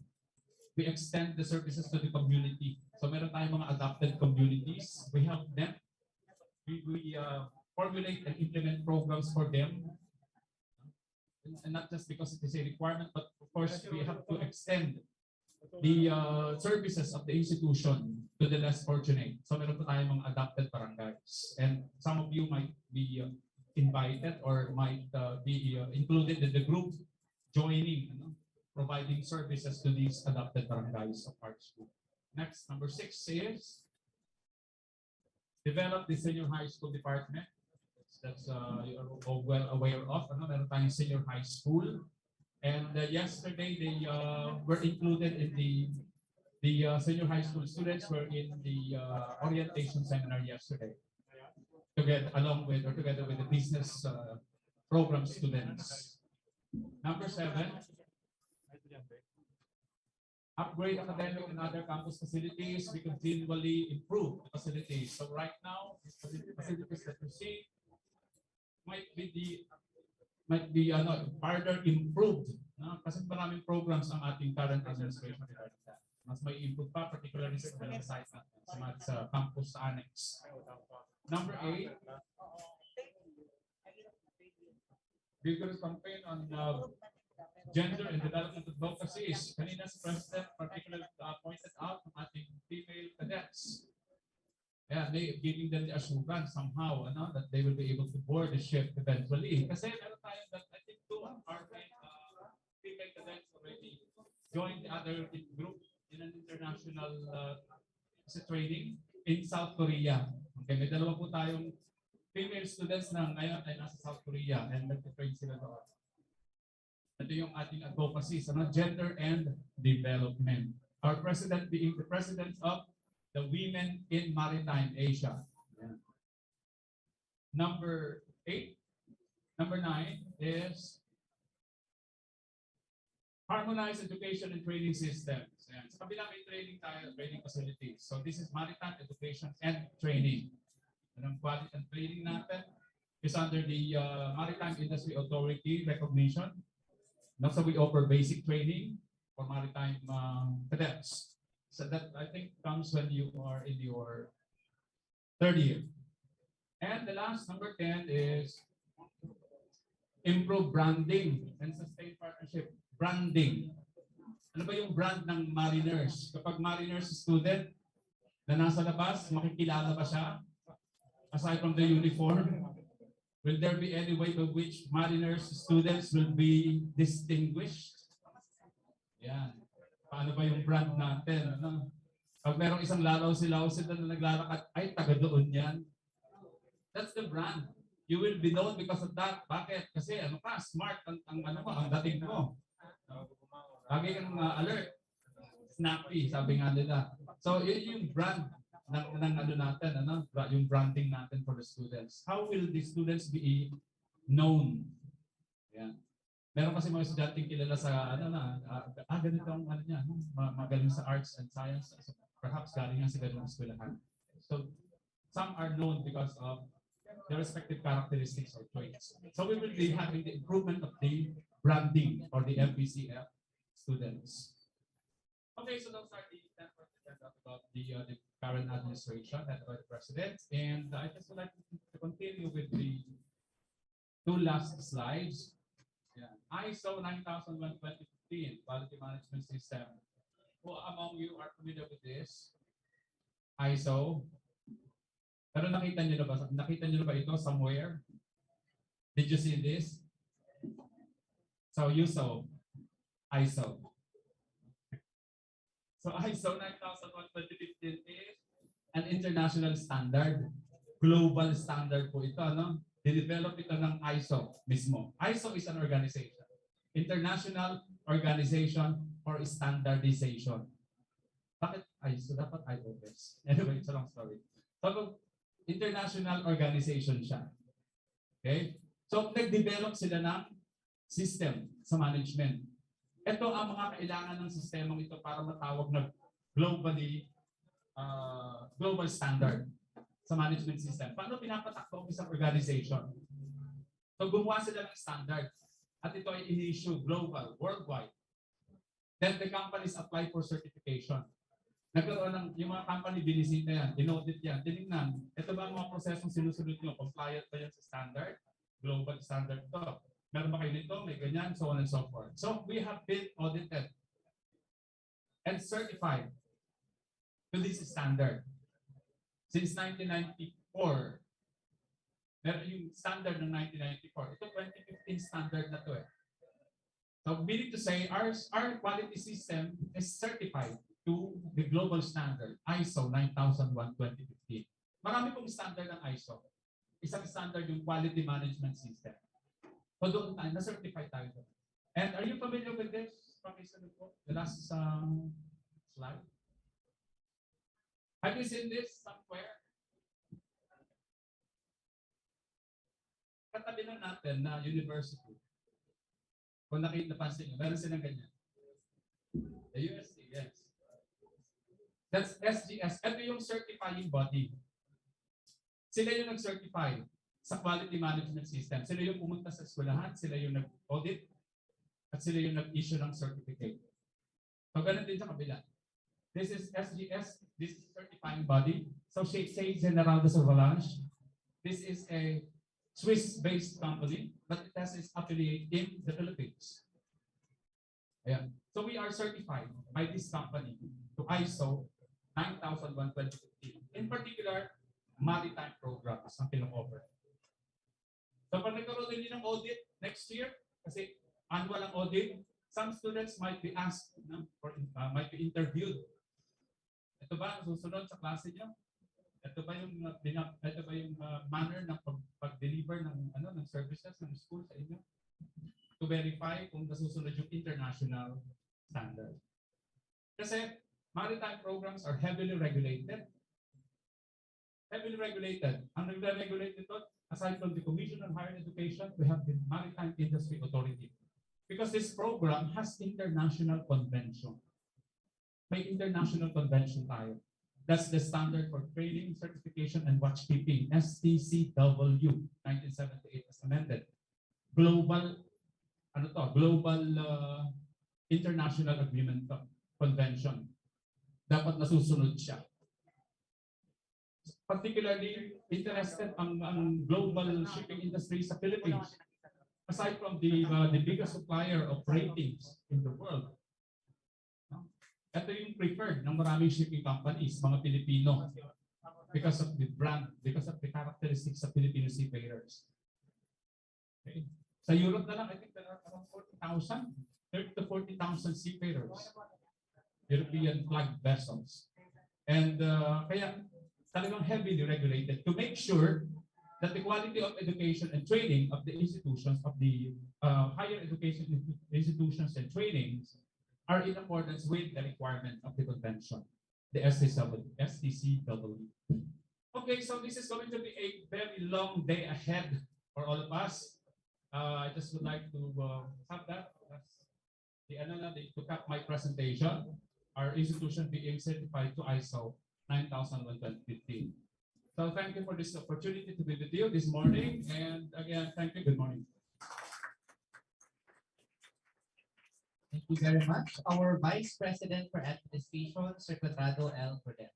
We extend the services to the community. So meron tayong mga adopted communities. We help them. We formulate and implement programs for them. And not just because it is a requirement, but of course we have to extend the services of the institution to the less fortunate. So meron po tayong mga adopted barangays. And some of you might be invited or might be included in the group joining, providing services to these adopted barangays of our school. Next, number 6 is develop the senior high school department. That's you're all well aware of. Meron tayong senior high school. And yesterday, they were included in the senior high school students were in the orientation seminar yesterday, together with the business program students. Number 7, upgrade academic and other campus facilities. We continually improve the facilities. So right now, the facilities that you see might be further improved. Kasi maraming programs ang ating current administration regarding that. Mas may improve pa, particularly sa site natin, sa campus annex. Number 8, vigorous campaign on gender and development advocacies. Kanina si President particularly pointed out ng ating female cadets. Yeah, they giving them the assurance somehow, that they will be able to board the ship eventually. Kasi meron tayo that I think 2 of our female cadets already joined the other group in an international training in South Korea. Okay, may 2 po tayong female students na ngayon ay nasa South Korea and nag-train sila doon. Ito yung ating advocacy sa gender and development. Our president being the president of the Women in Maritime Asia. Yeah. Number 9 is harmonized education and training systems. Ayan. Sa kabila may training facilities. So this is maritime education and training. And ang quality and training natin is under the Maritime Industry Authority recognition. So we offer basic training for maritime cadets. So that I think comes when you are in your 3rd year. And the last, number 10, is improve branding and sustain partnership. Branding. Ano ba yung brand ng Mariners? Kapag Mariners student na nasa labas, makikilala ba siya? Aside from the uniform, will there be any way by which Mariners students will be distinguished? Yan. Paano ba yung brand natin? Pag merong isang lalaw-silaw sila na naglalakad, ay, taga doon yan. That's the brand. You will be known because of that. Bakit? Kasi smart ang dating mo. Lagi kang alert. Snappy, sabi nga nila. So, yun yung brand ng natin, yung branding natin for the students. How will the students be known? Yan. Meron kasi mga estudyanteng kilala sa ganito ang niya, magaling sa arts and science. So, perhaps galing nga sa ganung eskwelahan. So some are known because of their respective characteristics or traits. So we will be having the improvement of the branding for the MPCF students. Okay, so those are the 10 about the current administration led by the president. And I just would like to continue with the 2 last slides. Yeah. ISO 9001:2015 Quality Management System. Who among you are familiar with this? ISO. Pero nakita niyo na ba ito somewhere? Did you see this? So you saw ISO. So ISO 9001:2015 is an international standard. Global standard po ito, no? Dinevelop ito ng ISO mismo. ISO is an organization. International Organization for Standardization. Bakit ISO? Dapat IOS. Anyway, it's a long story. So, international organization siya. Okay? So, nag-develop sila ng system sa management. Ito ang mga kailangan ng sistemang ito para matawag na global standard sa management system. Paano pinapatakbo ang isang organization? So, gumawa sila ng standard at ito ay in-issue global, worldwide. Then the companies apply for certification. Nagkaroon ng, yung mga company, binisita yan, in-audit yan, tinignan, ito ba ang mga prosesong sinusunod nyo? Compliant ba yan sa standard? Global standard to. Meron ba kayo nito? May ganyan, so on and so forth. So we have been audited and certified to this standard. Since 1994, meron yung standard ng 1994. Ito 2015 standard na to eh. So meaning to say, our quality system is certified to the global standard, ISO 9001:2015. Marami pong standard ng ISO. Isang standard yung quality management system. So doon tayo, na-certify tayo doon. And are you familiar with this? Pakisunod po, the last slide. Have you seen this somewhere? Katabi lang natin na university. Kung napansin nyo, meron silang ganyan. The USC, yes. That's SGS. Ito yung certifying body. Sila yung nag-certify sa quality management system. Sila yung pumunta sa eskwelahan, sila yung nag-audit, at sila yung nag-issue ng certificate. So, ganun din sa kabila. This is SGS. This is certifying body. So, say General de Surveillance. This is a Swiss-based company, but it has its affiliate in the Philippines. Ayan. So, we are certified by this company to ISO 9001:2015. In particular, maritime programs ang pino-offer. So pag nagkaroon din ng audit next year, kasi annual ang audit, some students might be asked, might be interviewed. Ito ba ang susunod sa klase niyo? Ito ba yung manner ng pag-deliver ng services ng school sa inyo? To verify kung nasusunod yung international standard. Kasi maritime programs are heavily regulated. Heavily regulated. Ang nagre-regulate ito, aside from the Commission on Higher Education, we have the Maritime Industry Authority. Because this program has international convention. May international convention tayo. That's the standard for training, certification, and watchkeeping. STCW 1978 as amended. Global, international agreement convention. Dapat nasusunod siya. Particularly interested ang global shipping industry sa Philippines. Aside from the biggest supplier of ratings in the world. Ito yung preferred ng maraming shipping companies, mga Pilipino. Because of the brand, because of the characteristics of Filipino seafarers. Okay. Sa Europe na lang, I think there are around 40,000, 30 to 40,000 seafarers. European flag vessels. And kaya talagang heavily regulated to make sure that the quality of education and training of the institutions, of the higher education institutions and trainings are in accordance with the requirement of the convention, the STCW. Okay, so this is going to be a very long day ahead for all of us. I just would like to have that as to cap my presentation. Our institution being certified to ISO 9001:2015. So thank you for this opportunity to be with you this morning. And again, thank you. Good morning. Thank you very much. Our Vice President for Administration, Secretary L. Cordero.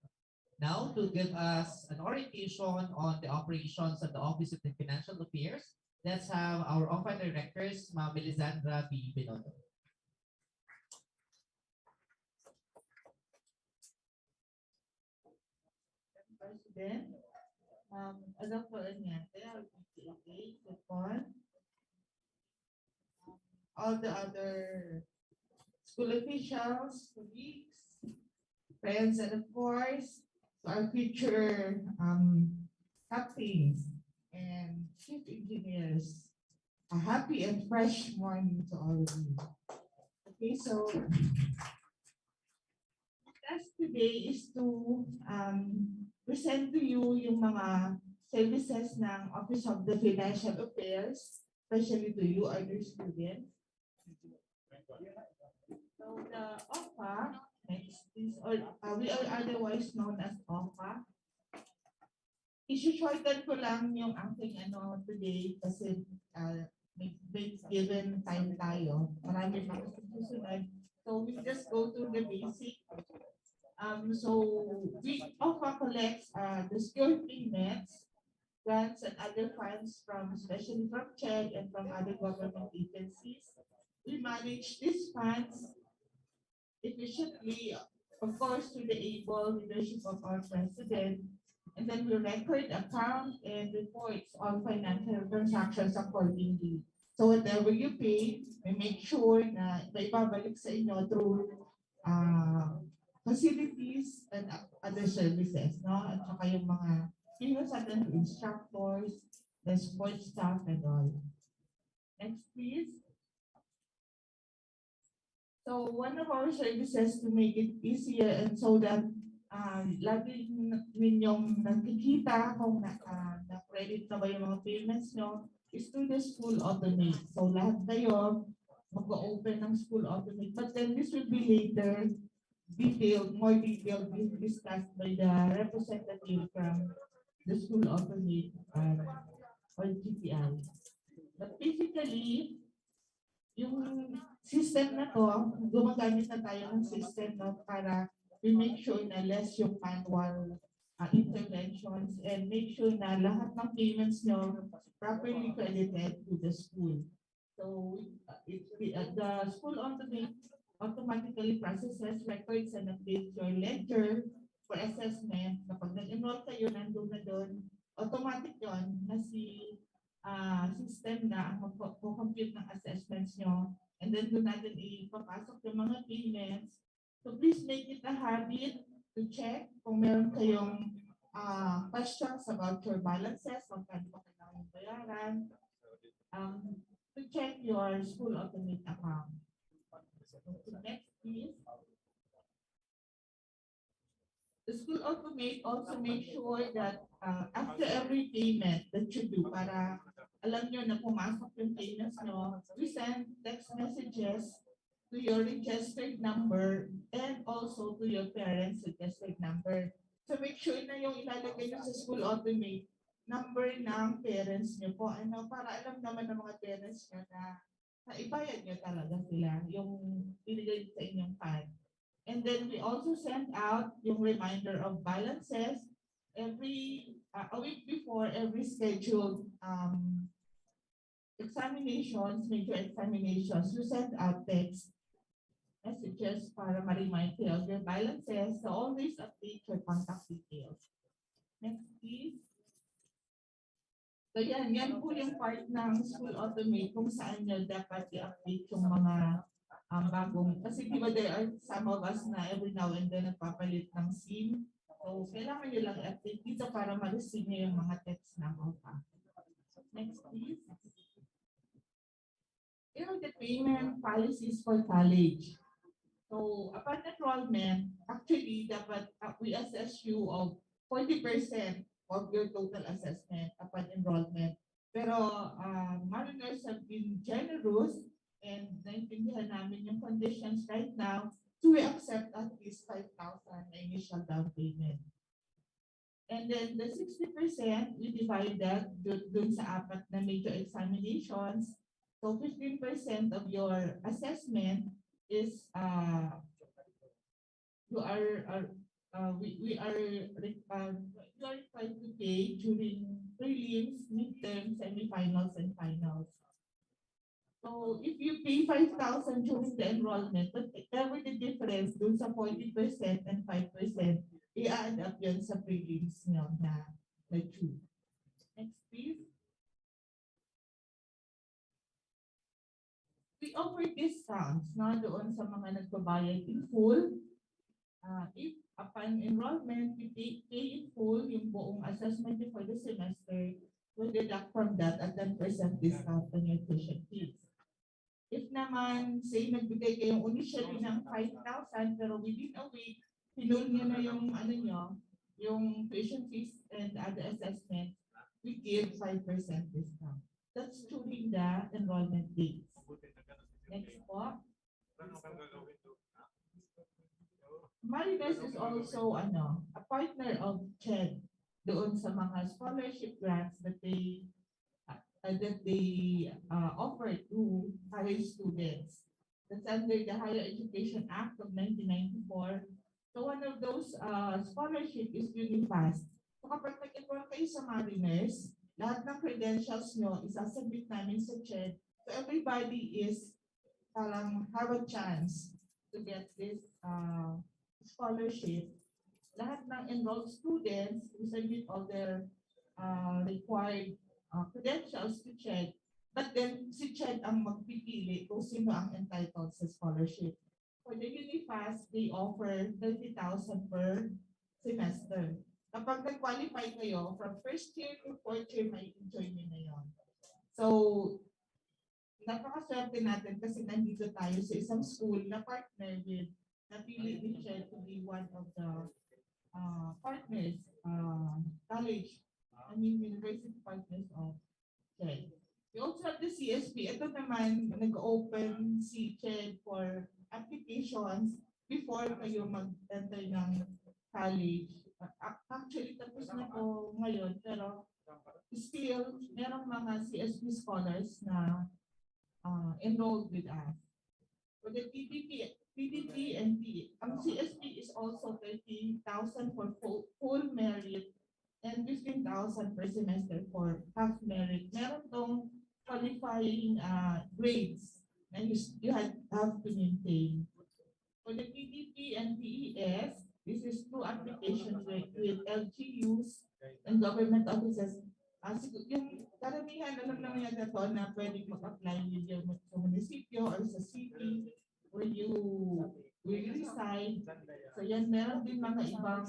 Now to give us an orientation on the operations of the Office of the Financial Affairs, let's have our OFA Directors, Ma'am Melisandra B. Binondo. President, alam ko Anyate, okay, Kupon, all the other school officials, colleagues, friends, and of course, to our future captains and chief engineers. A happy and fresh morning to all of you. Okay, so task today is to present to you yung mga services ng Office of the Financial Affairs, especially to you, our dear students. So the OFA, next is, or we are otherwise known as OFA. Isi-shorten ko lang yung aking today kasi may given time tayo. Marami pa kasi susunod. So we just go through the basic. So we OFA collects the secure payments, grants, and other funds from, especially from CHED and from other government agencies. We manage these funds efficiently, of course, through the able leadership of our president. And then we record, account, and reports on financial transactions accordingly. So whatever you pay, we make sure na maibabalik sa inyo through facilities and other services, no? At saka yung mga payments natin to instructors, the support staff, and all. Next, please. So one of our services to make it easier and so that lagi ninyong nakikita kung na-credit na ba yung mga payments nyo is through the school automate. So lahat kayo mag-open ng school automate. But then this will be later more detailed discussed by the representative from the school automate or GPI. But basically, yung system na to, gumagamit na tayo ng system no, para we make sure na less yung manual interventions and make sure na lahat ng payments nyo properly credited to the school. So the school automatically processes records and updates your ledger for assessment. Kapag nag-enroll kayo, nandun na doon, automatic yun na si system na ang mag-compute ng assessments nyo. And then doon natin ipapasok yung mga payments. So please make it a habit to check kung meron kayong questions about your balances, kung kano pa kailangan bayaran, to check your school automate account. So next, please. The school automate also make sure that after every payment that you do, para alam nyo na pumasok yung payments nyo, we send text messages to your registered number and also to your parents' registered number. So make sure na yung ilalagay nyo sa school automate number ng parents nyo po. Para alam naman ng mga parents nyo na ibayad nyo talaga sila yung binigay sa inyong fund. And then we also send out yung reminder of balances every a week before every scheduled examinations, major examinations. We send out text messages para ma-remind kayo of your balances. So always update your contact details. Next, please. So yan po yung part ng school automate kung saan nyo dapat i-update yung mga bagong, kasi di ba there are some of us na every now and then nagpapalit ng SIM. So kailangan nyo lang i-update dito para ma-receive nyo yung mga text ng OFA. Next, please. Here are the payment policies for college. So upon enrollment, actually dapat we assess you of 40% of your total assessment upon enrollment. Pero Mariners have been generous and naintindihan namin yung conditions right now, so we accept at least 5,000 na initial down payment. And then the 60%, we divide that dun sa apat na major examinations. So 15% of your assessment is you are required to pay during prelims, midterms, semifinals, and finals. So if you pay 5,000 during the enrollment, whatever the difference dun sa 40% and 5%, i-add up yun sa prelims nyo na 2. Next, please. We offer discounts doon sa mga nagbabayad in full. If upon enrollment, you pay in full yung buong assessment fee for the semester, we'll deduct from that at 10% discount on your tuition fees. If naman, say, nagbigay kayong initially ng 5,000, pero within a week, pinul nyo na yung ano nyo, yung tuition fees and other assessments, we give 5% discount. That's during the enrollment dates. Next po. Mariners is also a partner of CHED doon sa mga scholarship grants that they offer to college students. That's under the Higher Education Act of 1994. So one of those scholarship is UniFast. So kapag nag-enroll kayo sa Mariners, lahat ng credentials nyo isasubmit namin sa CHED. So everybody is parang have a chance to get this scholarship. Lahat ng enrolled students will submit all their required credentials to CHED, but then si CHED ang magpipili kung sino ang entitled sa scholarship. For the UniFast, they offer 30,000 per semester. Kapag nag-qualify kayo, from first year to fourth year, may enjoy nyo na yun. So, napakaswerte natin kasi nandito tayo sa isang school na partner with napili ni CHED to be one of the partners, university partners of CHED. We also have the CSP. Ito naman, nag-open si CHED for applications before kayo mag-enter ng college. Actually, tapos na po ngayon, pero still, merong mga CSP scholars na enrolled with us. For the PDP and ang CSP is also 30,000 for full merit and 15,000 per semester for half merit. Meron tong qualifying grades na you have to maintain. For the PDP and PES, this is two applications with LGUs and government offices. Yung karamihan, alam naman yan ito na pwedeng mag-apply with your munisipyo or sa city where you will reside. So yan, meron din mga ibang,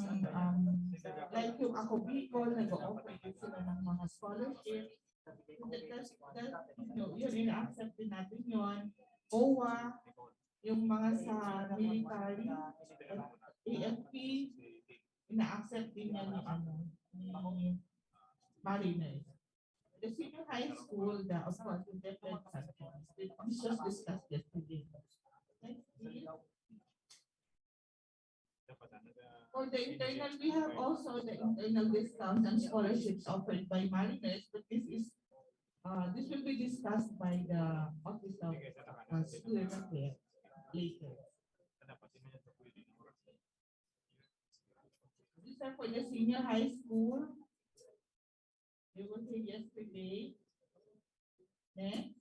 like yung Ako Bicol, nag-offer din sila ng mga scholarship. Yun, ina-accept din natin yun. OWA, yung mga sa military, AFP, ina-accept din yan ni Mariners. The senior high school, of course, the different subjects. We just discussed yesterday. Next, please. For the internal, we have also the internal discounts and scholarships offered by Mariners, but this will be discussed by the Office of Student Affairs later. These are for the senior high school. You will see yesterday. Next.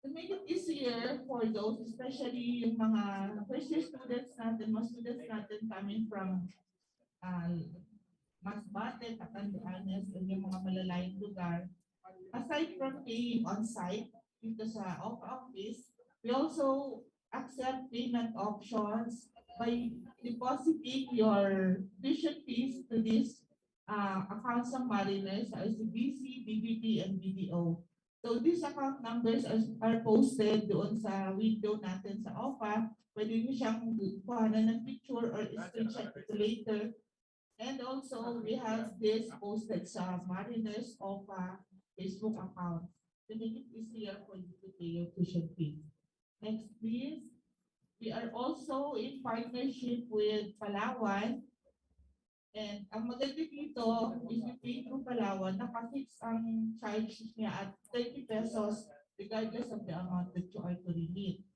To make it easier for those, especially yung mga first year students natin, mga students natin coming from Masbate, Catanduanes, and yung mga malalayong lugar, aside from paying on-site dito sa office, we also accept payment options by depositing your tuition fees to these accounts ng Mariners, ICBC, BBP, and BDO. So these account numbers are posted doon sa window natin sa OPA. Pwede nyo siyang kuhanan ng picture or screenshot it later. And also, we have this posted sa Mariners OPA Facebook account to make it easier for you to pay your tuition fee. Next, please. We are also in partnership with Palawan. And ang maganda dito, if you pay through Palawan, nakafix ang charge niya at 30 pesos regardless of the amount that you are to remit.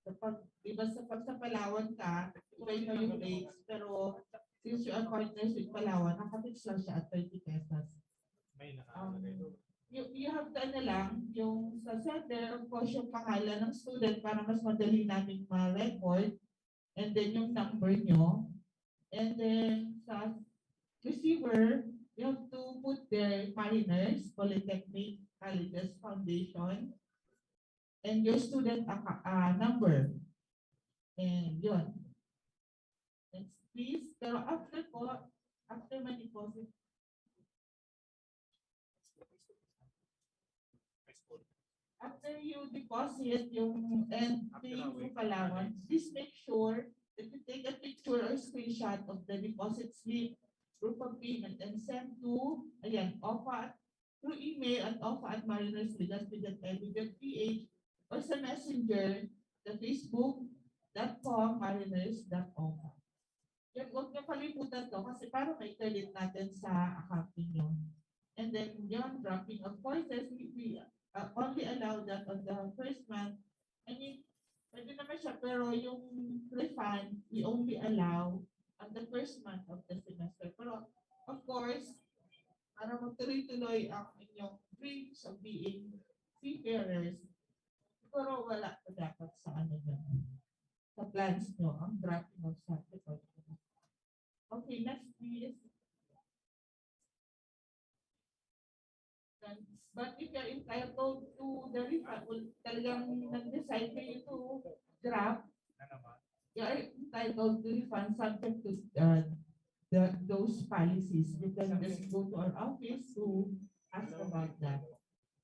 Kapag, diba sa Palawan ka, iba yung rates, pero since you are partners with Palawan, nakafix lang siya at 30 pesos. You have to lang, yung sa sender, of course, yung pangalan ng student para mas madali namin ma-record, and then yung number nyo, and then sa receiver, you have to put their Mariners, Polytechnic, Colleges Foundation, and your student number. And yun. Next, please. Pero after po, after ma-deposit, after you deposit yung and paying proof allowance, please make sure that you take a picture or screenshot of the deposit slip, proof of payment, and send to, again, OFA through email at ofa@marinerslegaspi.edu.ph or sa messenger, the facebook.com mariners.ofa. Yan, huwag niyo kalimutan to kasi para may credit natin sa accounting nyo. And then yon dropping of courses, we only allow that on the first month. I mean, pwede naman siya, pero yung refund, we only allow on the first month of the semester. Pero, of course, para magtuloy-tuloy ang inyong dreams of being seafarers, siguro wala pa dapat sa ano dyan. Sa plans nyo, ang dropping of certificate. Okay, next please. But if you're entitled to the refund, talagang nag-decide kayo to drop, you're entitled to refund subject to those policies. You can just go to our office to ask about that.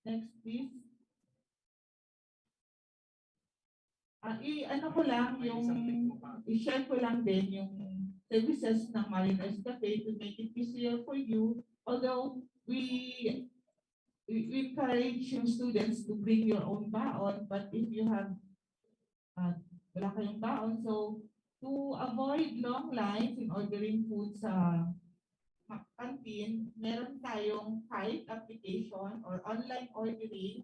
Next, please. Ano ko lang, i-share ko lang din yung services ng Mariners Cafe to make it easier for you. Although we encourage yung students to bring your own baon, but if you have wala kayong baon, so to avoid long lines in ordering food sa canteen, meron tayong Kite application or online ordering.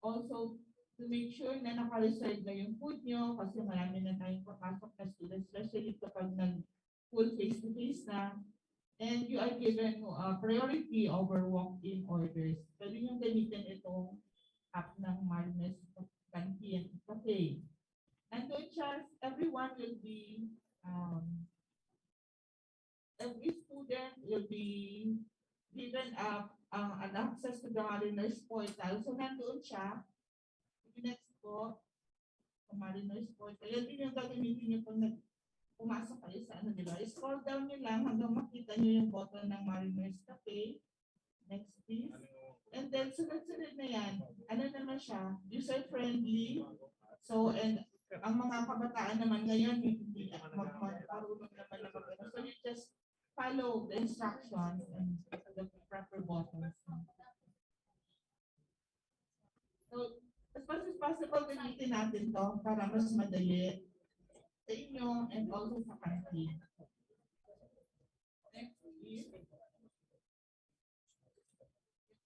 Also, to make sure na naka-reserve na yung food nyo kasi marami na tayong papasok na students, especially kapag nag-full face-to-face na. And you are given priority over walk-in orders. Pwede nyo gamitin itong app ng Mariners Canteen Cafe. And to ensure everyone will be, every student will be given an access to the Mariners portal. So nandoon siya. Next po, sa Mariners portal. Yan din yung gagamitin nyo pag pumasok kayo sa ano, diba? Scroll down nyo lang hanggang makita nyo yung button ng Mariners Cafe. Next, please. And then, sunod-sunod na yan. Ano naman siya? User-friendly. So, and ang mga kabataan naman ngayon, hindi marunong naman na mag-ano. So, you just follow the instructions and the proper buttons. So, as much as possible, gamitin natin to para mas madali sa inyo and also sa canteen. Next, please.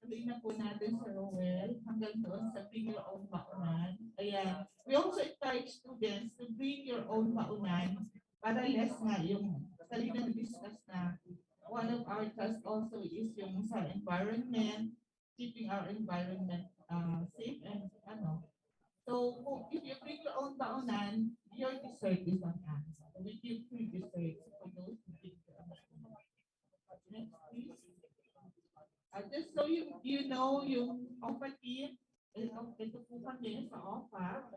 Tuloy na po natin sa Rowell hanggang doon sa bring your own baunan. Ayan. We also encourage students to bring your own baunan para less nga yung kanina na-discuss na one of our tasks also is yung sa environment, keeping our environment safe and ano. So, if you bring your own baunan, your dessert is on us. We give free desserts for those who bring their own baunan. Next, please. Just so you know, yung OFA team, ito po kami sa OFA.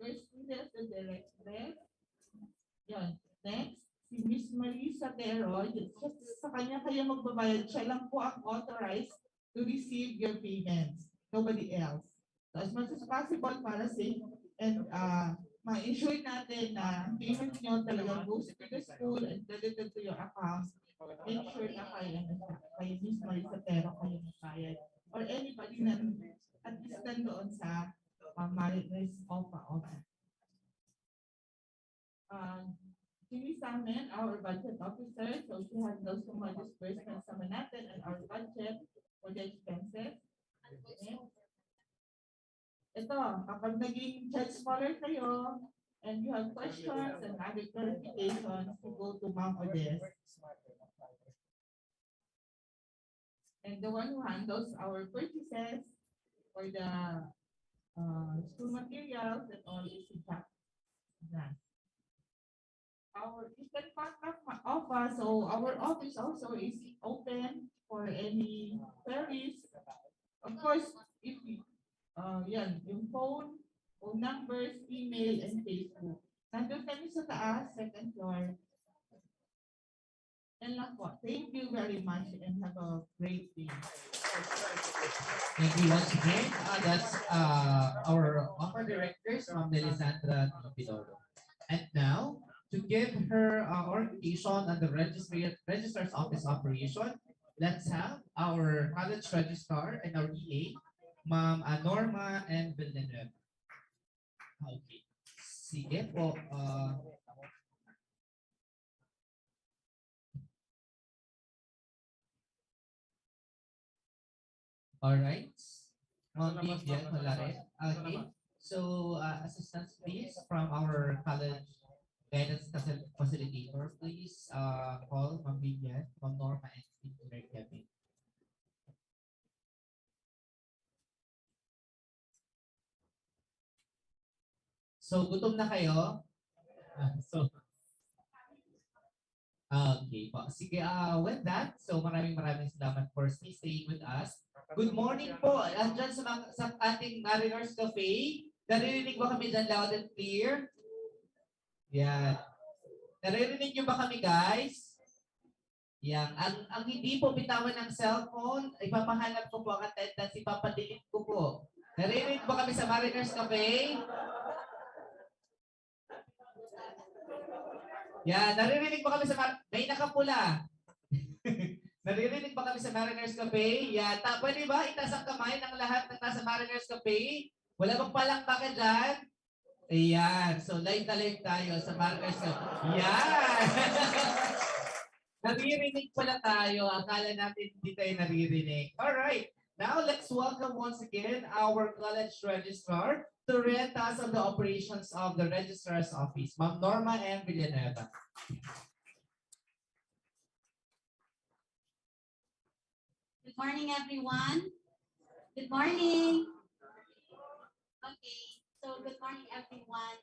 First, there's the director. Yan. Next, si Miss Marisa Tero. Sa kanya kayo magbabayad. Siya lang po ang authorized to receive your payments. Nobody else. So as much as possible para safe and ma-ensure natin na payment nyo talaga goes to the school and credited to your account. Make sure na kayo Miss Marisa Tero kayo magbayad. Or anybody na at least nandoon sa Mariners OFA. Sini sa amin, our budget officer, so she handles the mga disbursements naman natin and our budget for the expenses. Okay. Ito, kapag naging child scholar kayo and you have questions and other clarifications, you go to Ma'am Odess. And the one who handles our purchases for the school materials and all is in fact that. you can contact my office. So our office also is open for any queries. Of course, if you, yung phone numbers, email, and Facebook. Nandun kami sa taas, second floor. Yan lang po. Thank you very much and have a great day. Thank you once again. That's our offer directors from Delisandra Pilodo. And now, to give her orientation on the registrar's office operation, let's have our college registrar and our EA, Ma'am Norma and Villanueva. Okay. Sige po. Alright. Vivian, wala rin. Okay. So, assistance please from our college guidance facilitator. Please call Ma'am Vivian, Ma'am Norma, and Engineer Kevin. So, gutom na kayo? Okay po. Sige, with that, so maraming salamat for staying with us. Good morning po. Andyan sa ating Mariners Cafe. Naririnig ba kami dyan loud and clear? Yan. Naririnig nyo ba kami, guys? Yan. Ang hindi po bitawan ng cellphone, ipapahanap ko po ang attendance, ipapadelete ko po. Naririnig ba kami sa Mariners Cafe? Yan. Naririnig ba kami sa may nakapula? Naririnig ba kami sa Mariners Cafe? Yan. Pwede ba itaas ang kamay ng lahat ng nasa Mariners Cafe? Wala bang palakpakan dyan? Ayan. So, live na live tayo sa Mariners Cafe. Yan. Naririnig pala tayo. Akala natin hindi tayo naririnig. Alright. Now, let's welcome once again our college registrar to rent us on the operations of the registrar's office. Ma'am Norma and Villanueva. Good morning, everyone. Good morning. Okay, so good morning, everyone.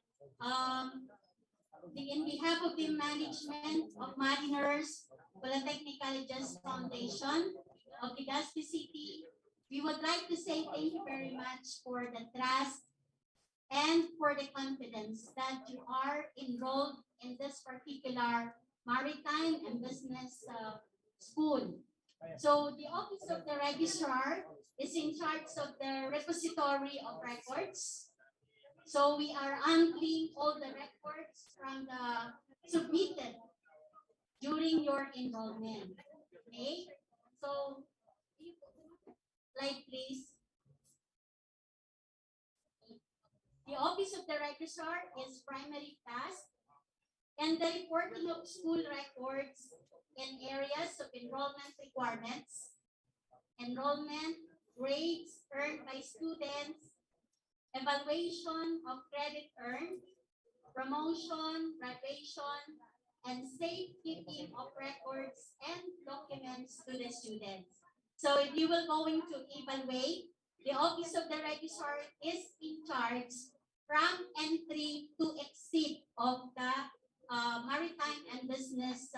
In behalf of the management of Mariners Polytechnic Colleges Foundation of Legazpi City, we would like to say thank you very much for the trust and for the confidence that you are enrolled in this particular maritime and business school. So the Office of the Registrar is in charge of the repository of records. So we are handling all the records from the submitted during your enrollment. Okay? So, slide please. The Office of the Registrar is primary task and the reporting of school records in areas of enrollment requirements, enrollment, grades earned by students, evaluation of credit earned, promotion, graduation, and safekeeping of records and documents to the students. So if you will going to evaluate, the Office of the Registrar is in charge from entry to exit of the maritime and business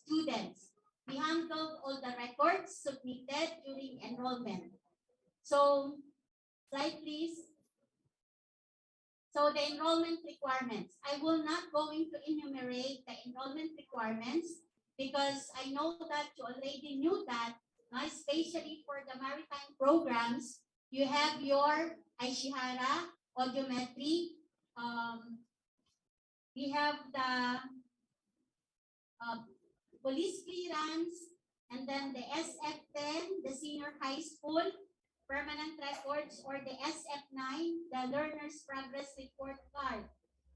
students. We handled all the records submitted during enrollment. So, slide please. So the enrollment requirements. I will not going to enumerate the enrollment requirements because I know that you already knew that, especially for the maritime programs, you have your Aishihara, audiometry, we have the police clearance, and then the SF10, the senior high school, permanent records, or the SF9, the learner's progress report card,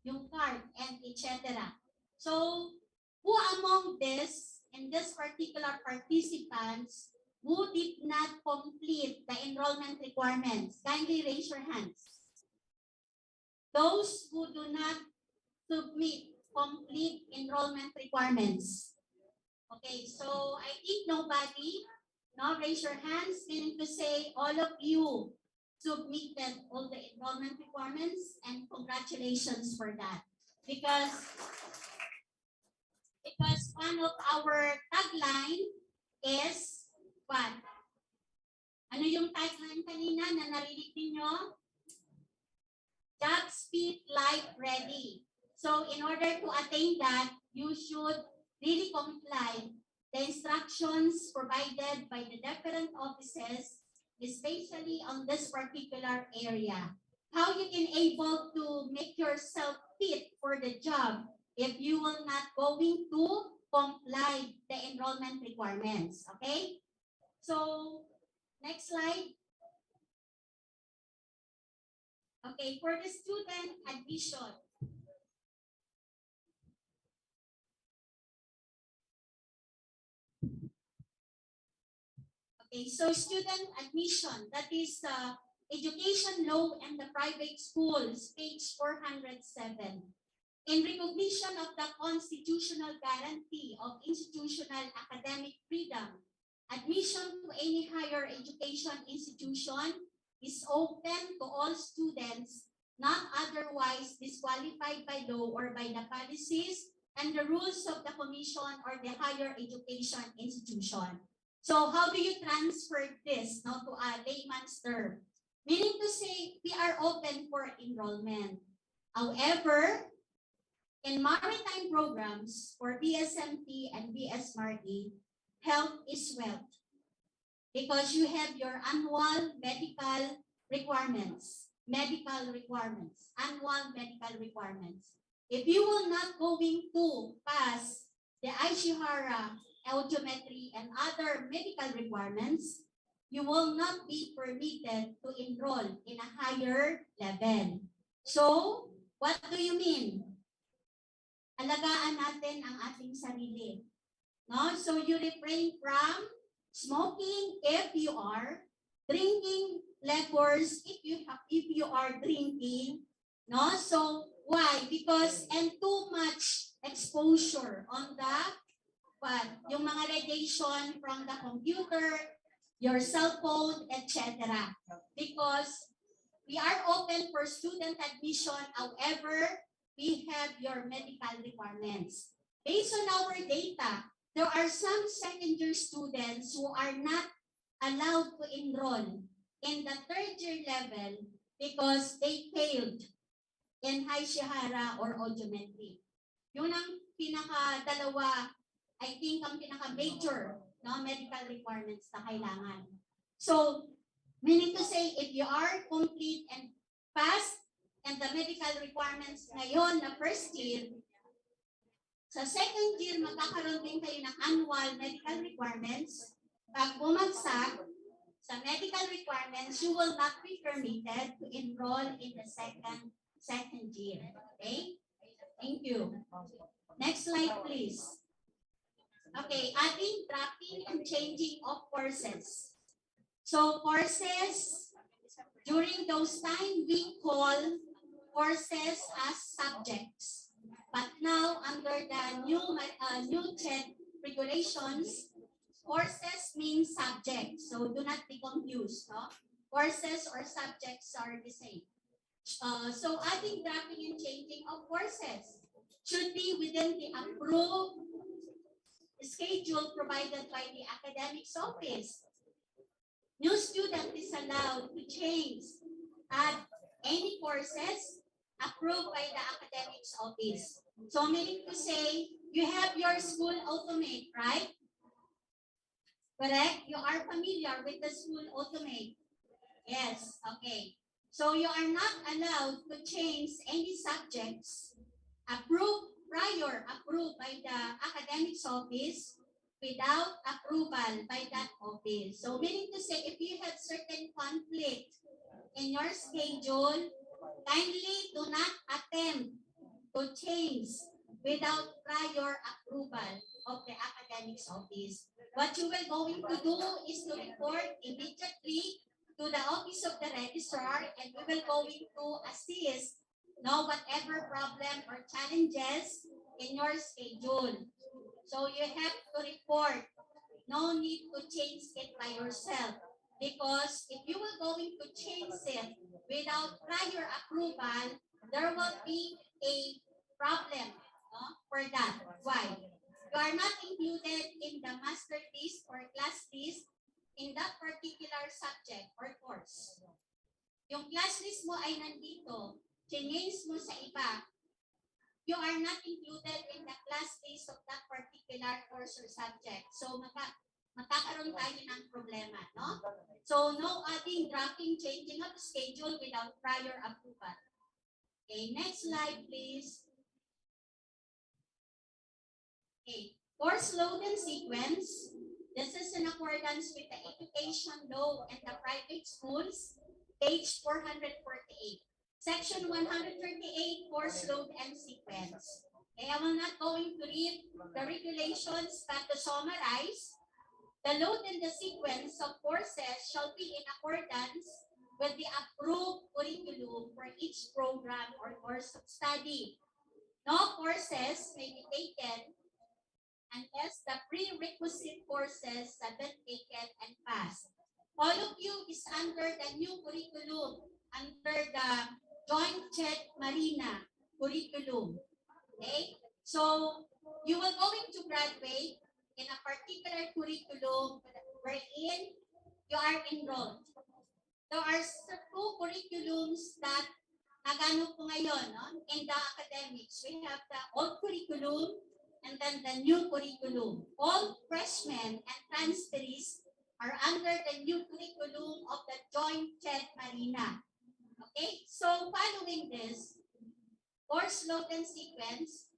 yung card, and etc. So, who among this, in this particular participants, who did not complete the enrollment requirements? Kindly raise your hands. Those who do not submit complete enrollment requirements. Okay, so I think nobody. Now raise your hands, meaning to say all of you submitted all the enrollment requirements, and congratulations for that. Because Because one of our tagline is what? Ano yung tagline kanina na narinig ninyo? Job speed, life ready. So in order to attain that, you should really comply the instructions provided by the different offices, especially on this particular area. How you can able to make yourself fit for the job if you will not going to comply the enrollment requirements. Okay? So next slide. Okay, for the student admission. Okay, so student admission, that is education law and the private schools, page 407. In recognition of the constitutional guarantee of institutional academic freedom, admission to any higher education institution is open to all students not otherwise disqualified by law or by the policies and the rules of the commission or the higher education institution. So how do you transfer this now to a layman's term? Meaning to say, we are open for enrollment. However, in maritime programs for BSMT and BSMRE, health is wealth because you have your annual medical requirements, annual medical requirements. If you will not going to pass the Ishihara, audiometry, and other medical requirements, you will not be permitted to enroll in a higher level. So, what do you mean? Alagaan natin ang ating sarili. No? So, you refrain from smoking if you are, drinking liquors if you are drinking. No? So, why? Because and too much exposure on the yung mga radiation from the computer, your cell phone, etc. Because we are open for student admission, however, we have your medical requirements. Based on our data, there are some second-year students who are not allowed to enroll in the third-year level because they failed in Ishihara or audiometry. Yun ang pinaka-dalawa, I think ang pinaka-major medical requirements na kailangan. So, meaning to say, if you are complete and passed and the medical requirements ngayon na first year, sa second year, magkakaroon din kayo ng annual medical requirements. Pag bumagsak sa medical requirements, you will not be permitted to enroll in the second year. Okay? Thank you. Next slide, please. Okay, adding, dropping, and changing of courses. So courses, during those time, we call courses as subjects. But now, under the new CHED regulations, courses means subjects. So do not be confused. No? Courses or subjects are the same. So adding, dropping, and changing of courses should be within the approved schedule provided by the academics office. New student is allowed to change, add any courses approved by the academics office. So meaning to say, you have your school automate, right? Correct? You are familiar with the school automate. Yes, okay. So you are not allowed to change any subjects approved by the academics office without approval by that office. So meaning to say, if you have certain conflict in your schedule, kindly do not attempt to change without prior approval of the academics office. What you will going to do is to report immediately to the office of the registrar, and we will going to assist whatever problem or challenges in your schedule. So you have to report. No need to change it by yourself. Because if you will going to change it without prior approval, there will be a problem for that. Why? You are not included in the master list or class list in that particular subject or course. Yung class list mo ay nandito, change mo sa iba, you are not included in the class list of that particular course or subject. So, magkakaroon tayo ng problema, no? So, no adding, dropping, changing of schedule without prior approval. Okay, next slide, please. Okay, course load and sequence. This is in accordance with the Education Law and the Private Schools, page 448. Section 138, course load and sequence. Okay, I will not going to read the regulations, but to summarize, the load and the sequence of courses shall be in accordance with the approved curriculum for each program or course of study. No courses may be taken unless the prerequisite courses have been taken and passed. All of you is under the new curriculum, under the Joint Chet Marina curriculum. Okay? So, you will going to graduate in a particular curriculum wherein you are enrolled. There are two curriculums that nagano po ngayon, no? In the academics. We have the old curriculum and then the new curriculum. All freshmen and transferees are under the new curriculum of the Joint Chet Marina. Okay, so following this, course load and sequence,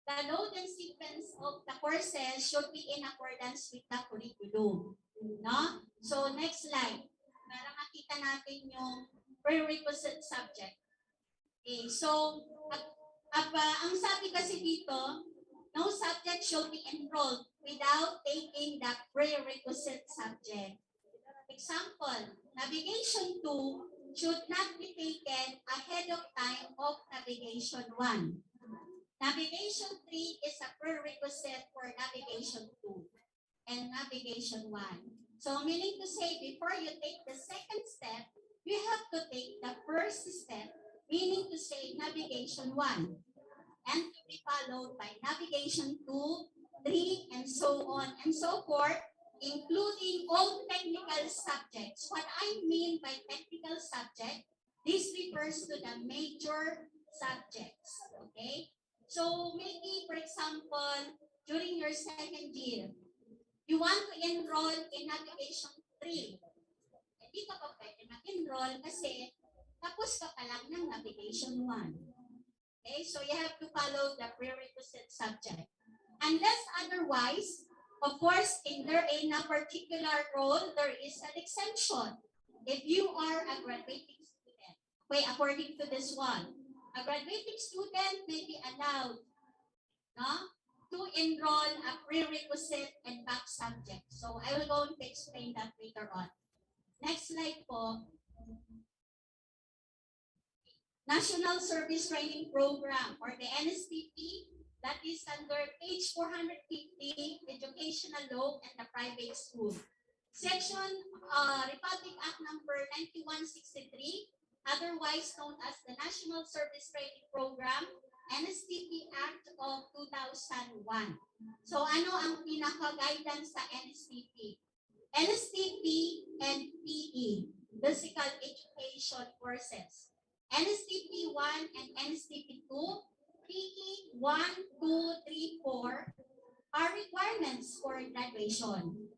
the load and sequence of the courses should be in accordance with the curriculum. No? So next slide, para makita natin yung prerequisite subject. Okay, so ang sabi kasi dito, no subject should be enrolled without taking the prerequisite subject. Example, navigation 2 should not be taken ahead of time of navigation 1. Navigation 3 is a prerequisite for navigation 2 and navigation 1. So meaning to say, before you take the second step, you have to take the first step, meaning to say navigation 1, and to be followed by navigation 2, 3, and so on and so forth, including all technical subjects. What I mean by technical subject, this refers to the major subjects, okay? So maybe, for example, during your second year, you want to enroll in navigation 3. Hindi ka pa pwede mag-enroll kasi tapos ka pa lang ng navigation 1. Okay, so you have to follow the prerequisite subject. Unless otherwise, of course, in a particular role, there is an exemption. If you are a graduating student, okay, according to this one, a graduating student may be allowed, no, to enroll a prerequisite and back subject. So I will go to explain that later on. Next slide po. National Service Training Program, or the NSTP, that is under page 450, Educational Law and the Private School. Section Republic Act number 9163, otherwise known as the National Service Training Program, NSTP Act of 2001. So ano ang pinaka-guidance sa NSTP? NSTP and PE, Physical Education Courses. NSTP 1 and NSTP 2, PE 1, 2, 3, 4 are requirements for graduation.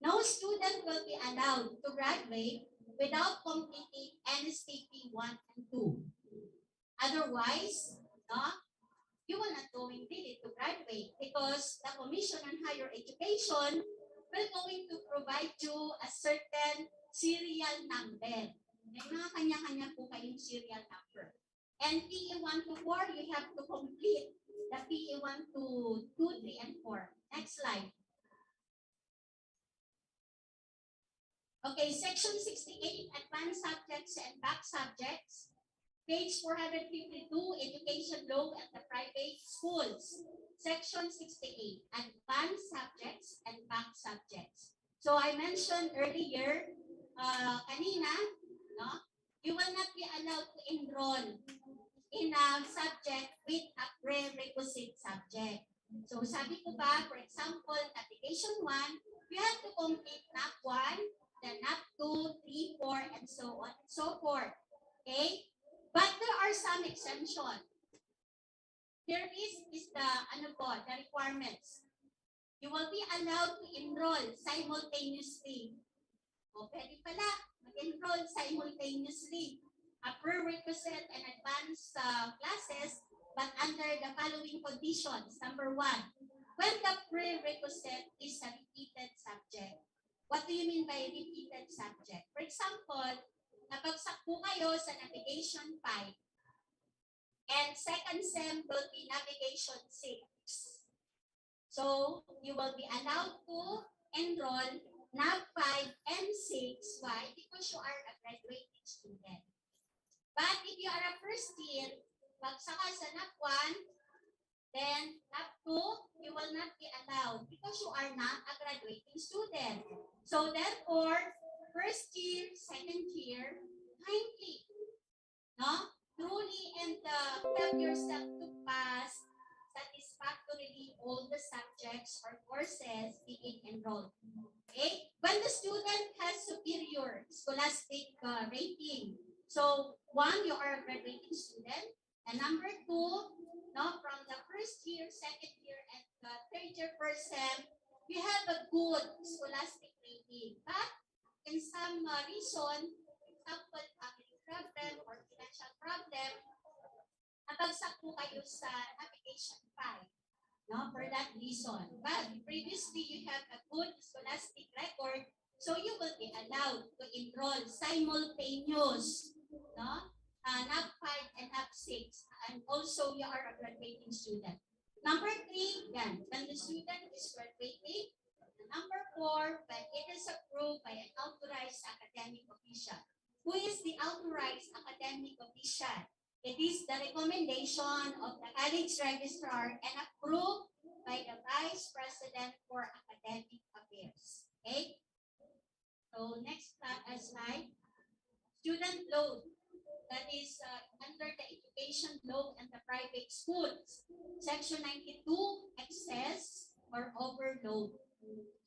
No student will be allowed to graduate without completing NSTP 1 and 2. Otherwise, you will not going really to graduate because the Commission on Higher Education will going to provide you a certain serial number. May mga kanya-kanya po kayong serial number. And PE 1 to 4, you have to complete the PE 1 to 2, 3, and 4. Next slide. Okay, section 68, advanced subjects and back subjects. Page 452, Education Law at the Private Schools. Section 68, advanced subjects and back subjects. So I mentioned earlier, kanina, no? You will not be allowed to enroll in a subject with a prerequisite subject. So sabi ko ba, for example, application 1, you have to complete NAP 1, then NAP 2, 3, 4, and so on and so forth. Okay? But there are some exemptions. Here is the, the requirements. You will be allowed to enroll simultaneously. O pwede pala mag-enroll simultaneously. A prerequisite and advanced classes, but under the following conditions. Number 1, when the prerequisite is a repeated subject. What do you mean by repeated subject? For example, nabagsak po kayo sa Navigation 5, and second sem will be Navigation 6. So, you will be allowed to enroll NAV 5 and 6. Why? Because you are a graduating student. But if you are a first year, bagsak ka sa NAV 1, then NAV 2, you will not be allowed because you are not a graduating student. So, therefore, first year, second year, kindly, no? Truly and help yourself to pass satisfactorily all the subjects or courses being enrolled. Okay? When the student has superior scholastic rating, so 1, you are a graduating student, and number 2, no, from the first year, second year, and third year first sem, you have a good scholastic rating. But in some reason, for example, family problem or financial problem, nabagsak po kayo sa Navigation 5, no, for that reason. But previously, you have a good scholastic record, so you will be allowed to enroll simultaneous, no, NAV 5 and NAV 6, and also you are a graduating student. Number 3, yan, when the student is graduating. Number 4, when it is approved by an authorized academic official. Who is the authorized academic official? It is the recommendation of the college registrar and approved by the Vice President for Academic Affairs. Okay? So next slide. Student loan. That is under the education loan and the private schools. Section 92, excess or overload.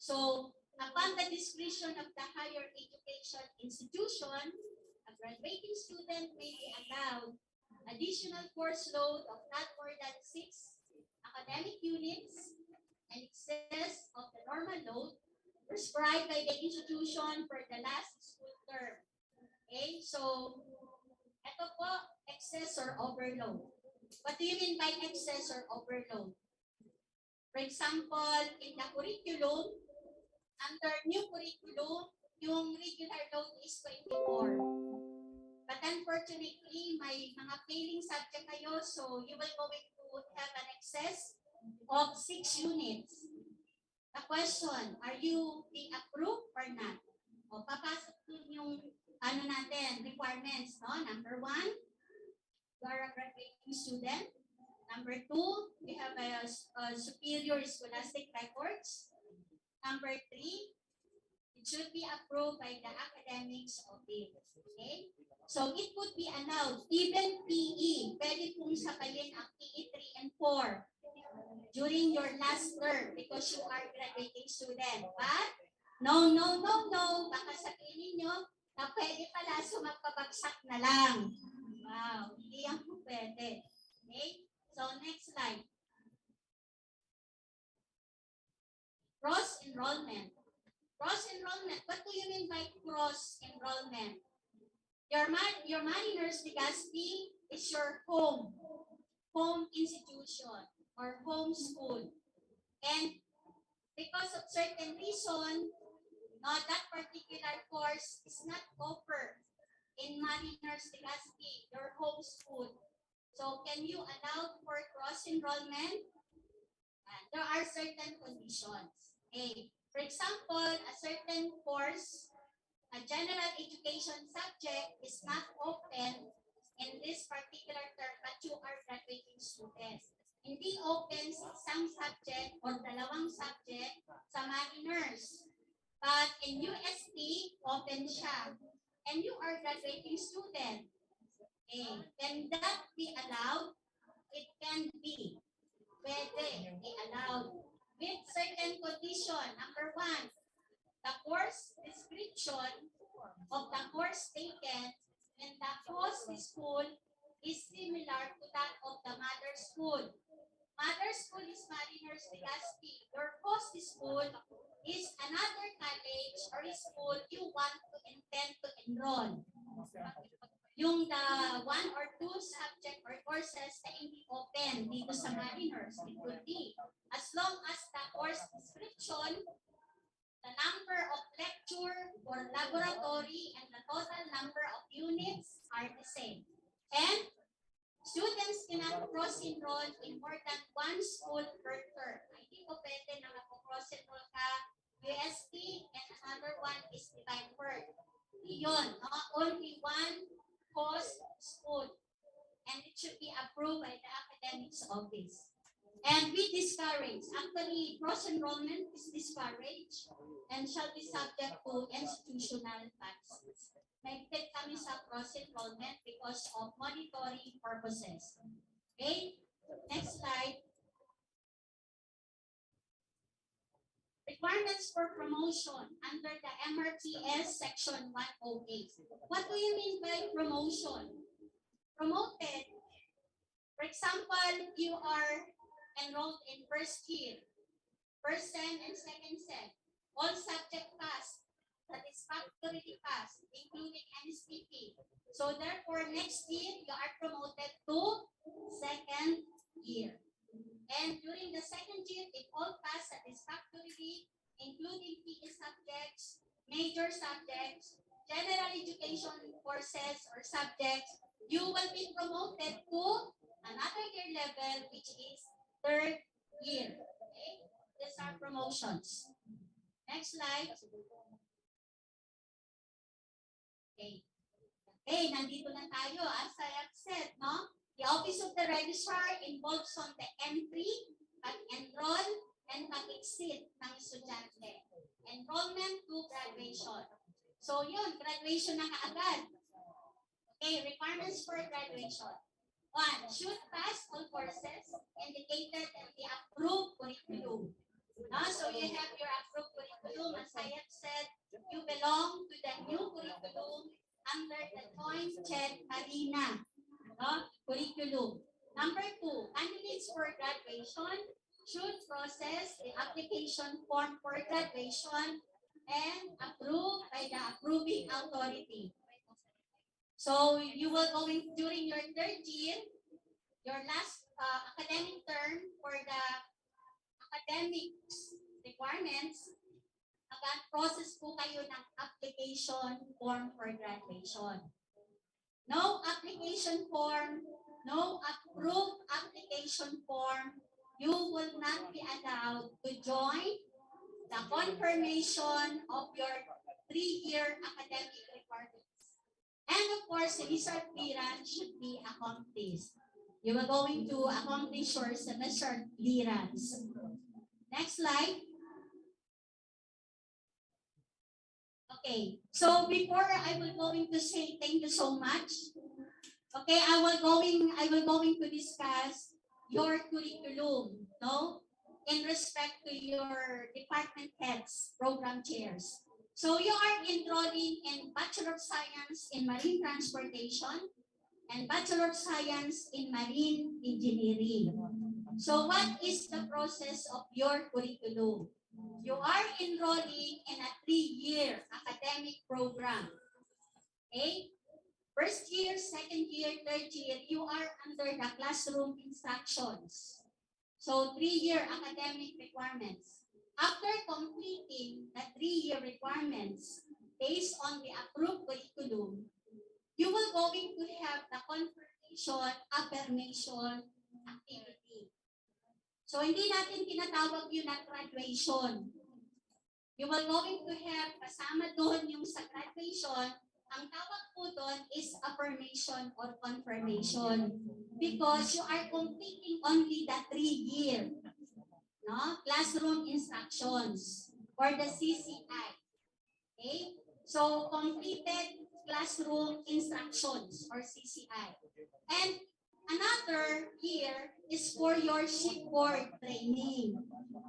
So upon the discretion of the higher education institution, a graduating student may be allowed additional course load of not more than 6 academic units in excess of the normal load prescribed by the institution for the last school term. Okay, so ito po, excess or overload. What do you mean by excess or overload? For example, in the curriculum, under new curriculum, yung regular load is 24. But unfortunately, may mga failing subject kayo, so you will going to have an excess of 6 units. The question, are you being approved or not? O, papasok dun yung requirements, no? Number 1, you are a graduating student. Number 2, you have a superior scholastic records. Number 3, it should be approved by the academics office. Okay? So it would be allowed, even PE, pwede pong sabayin ang PE 3 and 4 during your last term because you are graduating student. But, no, baka sabihin ninyo na pwede pala sumagpabagsak na lang. Wow, hindi yan po pwede. Okay? So next slide. Cross-enrollment. Cross-enrollment. What do you mean by cross-enrollment? Your Mariners Legazpi is your home institution or home school. And because of certain reason, that particular course is not offered in Mariners Legazpi, your home school. So can you allow for cross-enrollment? There are certain conditions. Okay. For example, a certain course, a general education subject is not open in this particular term, but you are graduating students. Hindi open sa isang subject or dalawang subject sa Mariners. But in UST, open siya. And you are graduating student. Okay. Can that be allowed? It can be. pwede, i-allowed. With certain condition. Number 1, the course description of the course taken in the host school is similar to that of the mother school. Mother school is Mariners Legazpi. Your host school is another college or school you want to intend to enroll. Yung the 1 or 2 subject or courses na hindi open dito sa Mariners, it could be. As long as the course description, the number of lecture or laboratory, and the total number of units are the same. And students cannot cross-enroll in more than 1 school per term. Hindi po pwede na mag-cross-enroll ka UST and another one is Divine Word. Yun, no? Only 1 course school. And it should be approved by the academics office. And we discourage, actually cross-enrollment is discouraged and shall be subject to institutional taxes. Nagtake kami sa cross-enrollment because of monitoring purposes. Okay? Next slide. Requirements for promotion under the MRTS section 108. What do you mean by promotion? Promoted, for example, you are enrolled in first year, first sem and second sem, all subject passed, satisfactorily passed, including NSTP. So therefore, next year, you are promoted to second year. And during the second year, if all pass satisfactorily, including PE subjects, major subjects, general education courses or subjects, you will be promoted to another year level, which is third year. Okay? These are promotions. Next slide. Okay. Okay, nandito na tayo. As I have said, no? The Office of the Registrar involves on the entry, pag-enroll, and pag-exit ng estudyante. Enrollment to graduation. So yun, graduation na kaagad. Okay, requirements for graduation. 1, should pass all courses indicated in the approved curriculum. So you have your approved curriculum. As I have said, you belong to the new curriculum under the joint check arena. Curriculum. Number 2, candidates for graduation should process the application form for graduation and approved by the approving authority. So you will go in during your third year, your last academic term for the academic requirements, mag-process po kayo ng application form for graduation. No application form, no approved application form, you will not be allowed to join the confirmation of your 3-year academic requirements. And of course, the result clearance should be accomplished. You are going to accomplish your semester clearance. Next slide. Okay, so before I will going to say thank you so much. Okay, I will going to discuss your curriculum, no? In respect to your department heads, program chairs. So you are enrolling in Bachelor of Science in Marine Transportation and Bachelor of Science in Marine Engineering. So what is the process of your curriculum? You are enrolling in a 3-year academic program. Okay? First year, second year, third year, you are under the classroom instructions. So 3-year academic requirements. After completing the 3-year requirements based on the approved curriculum, you will going to have the confirmation, affirmation activity. So hindi natin tinatawag yun na graduation. You will going to have kasama doon yung sa graduation, ang tawag po doon is affirmation or confirmation because you are completing only the 3-year classroom instructions or the CCI. Okay? So completed classroom instructions or CCI. And Another year is for your shipboard training.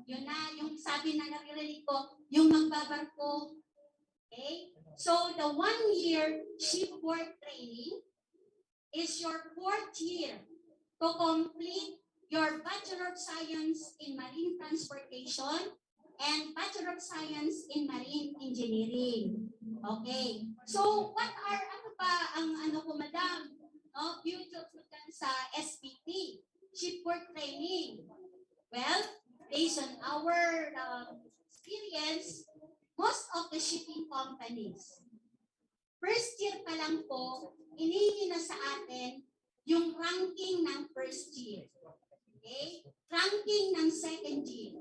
Yun na, yung sabi na naririnig ko, yung magbabarko. Okay? So, the 1 year shipboard training is your 4th year to complete your Bachelor of Science in Marine Transportation and Bachelor of Science in Marine Engineering. Okay. So, what are, ano ba ang ano ko, madam? Beautiful sa SPT, shipboard training. Well, based on our experience, most of the shipping companies, first year pa lang po, inihingi na sa atin yung ranking ng first year. Okay? Ranking ng second year.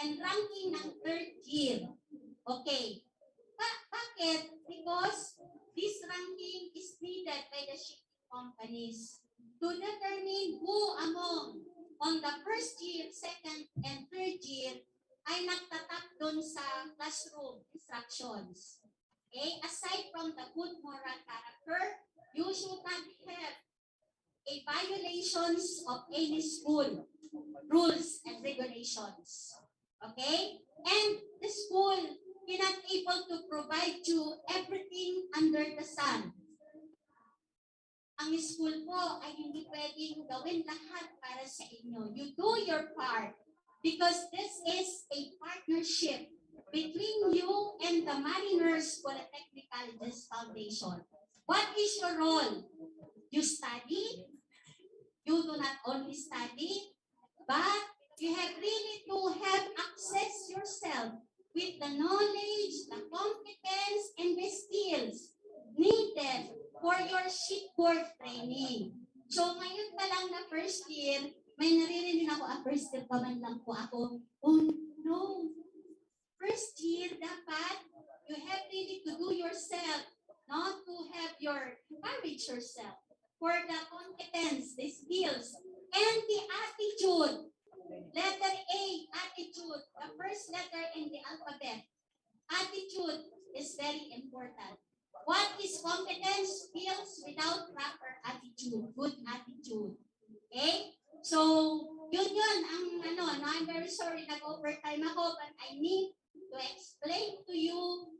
And ranking ng third year. Okay. Bakit? Because this ranking is needed by the shipping companies to determine who among on the first year, second, and third year ay nagtatap doon sa classroom instructions. Okay? Aside from the good moral character, you should not have a violations of any school rules and regulations. Okay? And the school cannot able to provide you everything under the sun. Ang school po ay hindi pwedeng gawin lahat para sa inyo. You do your part because this is a partnership between you and the Mariners Polytechnic Colleges Foundation. What is your role? You study. You do not only study, but you have really to have access yourself with the knowledge, the competence, and the skills needed for your shipboard training. So ngayon pa lang na first year, may naririnig ako, first year pa man lang po ako. Oh no, first year dapat you have really to do yourself, not to have your encourage yourself for the competence, the skills, and the attitude. Letter A, attitude, the first letter in the alphabet. Attitude is very important. What is competence? Skills without proper attitude, good attitude. Okay? So, yun ang ano, no, I'm very sorry nag-overtime ako, but I need to explain to you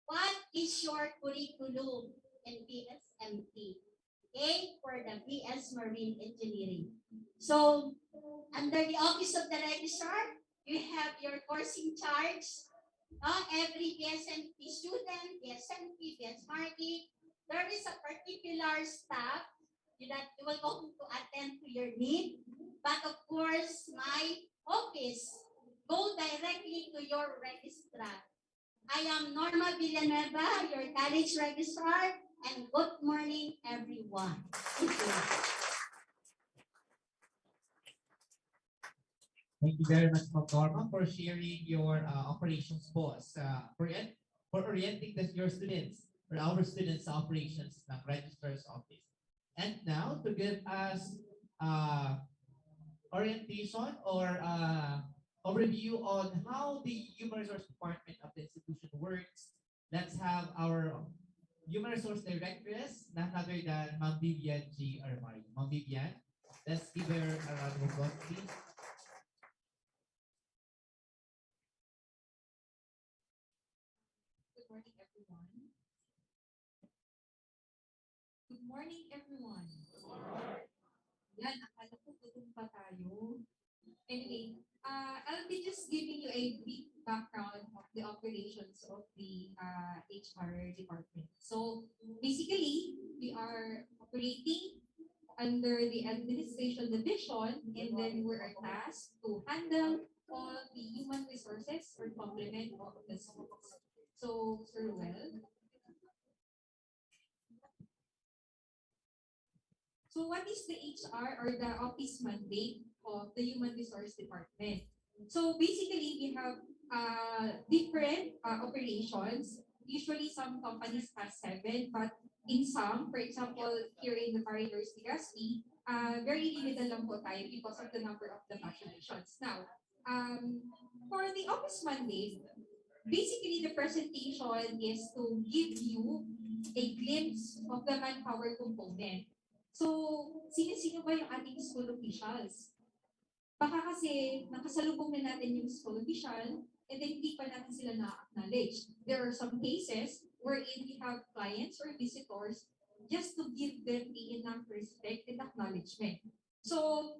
what is your curriculum in BSMT. Okay? For the BS Marine Engineering. So, under the Office of the Registrar, you have your course in charge. Every BSMT student, BSMT, BS Market, there is a particular staff that will go to attend to your need. But of course, my office, go directly to your registrar. I am Norma Villanueva, your college registrar, and good morning, everyone. Thank you. Thank you very much, Ma'am Norma, for sharing your operations boss, for orienting your students, or our students sa operations ng Registrar's Office. And now, to give us orientation or overview on how the Human Resource Department of the institution works, let's have our Human Resource Directress, none other than Ma'am Vivian G. Armari. Ma'am Vivian, let's give her a round of applause, please. Good morning, everyone. Good morning, everyone. Yan, akala ko gutom pa tayo. Anyway, I'll be just giving you a brief background of the operations of the HR department. So, basically, we are operating under the administration division, and then we are tasked to handle all the human resources or complement all of the schools. So, Sir Well. So, what is the HR or the office mandate of the Human Resource Department? So, basically, we have different operations. Usually, some companies have 7, but in some, for example, here in the Mariners Legacy, very limited lang po tayo because of the number of the populations. Now, for the office mandate, basically the presentation is to give you a glimpse of the manpower component. So, sino-sino ba yung ating school officials? Baka kasi nakasalubong na natin yung school official and then hindi pa natin sila na-acknowledge. There are some cases wherein we have clients or visitors just to give them the enough respect and acknowledgement. So,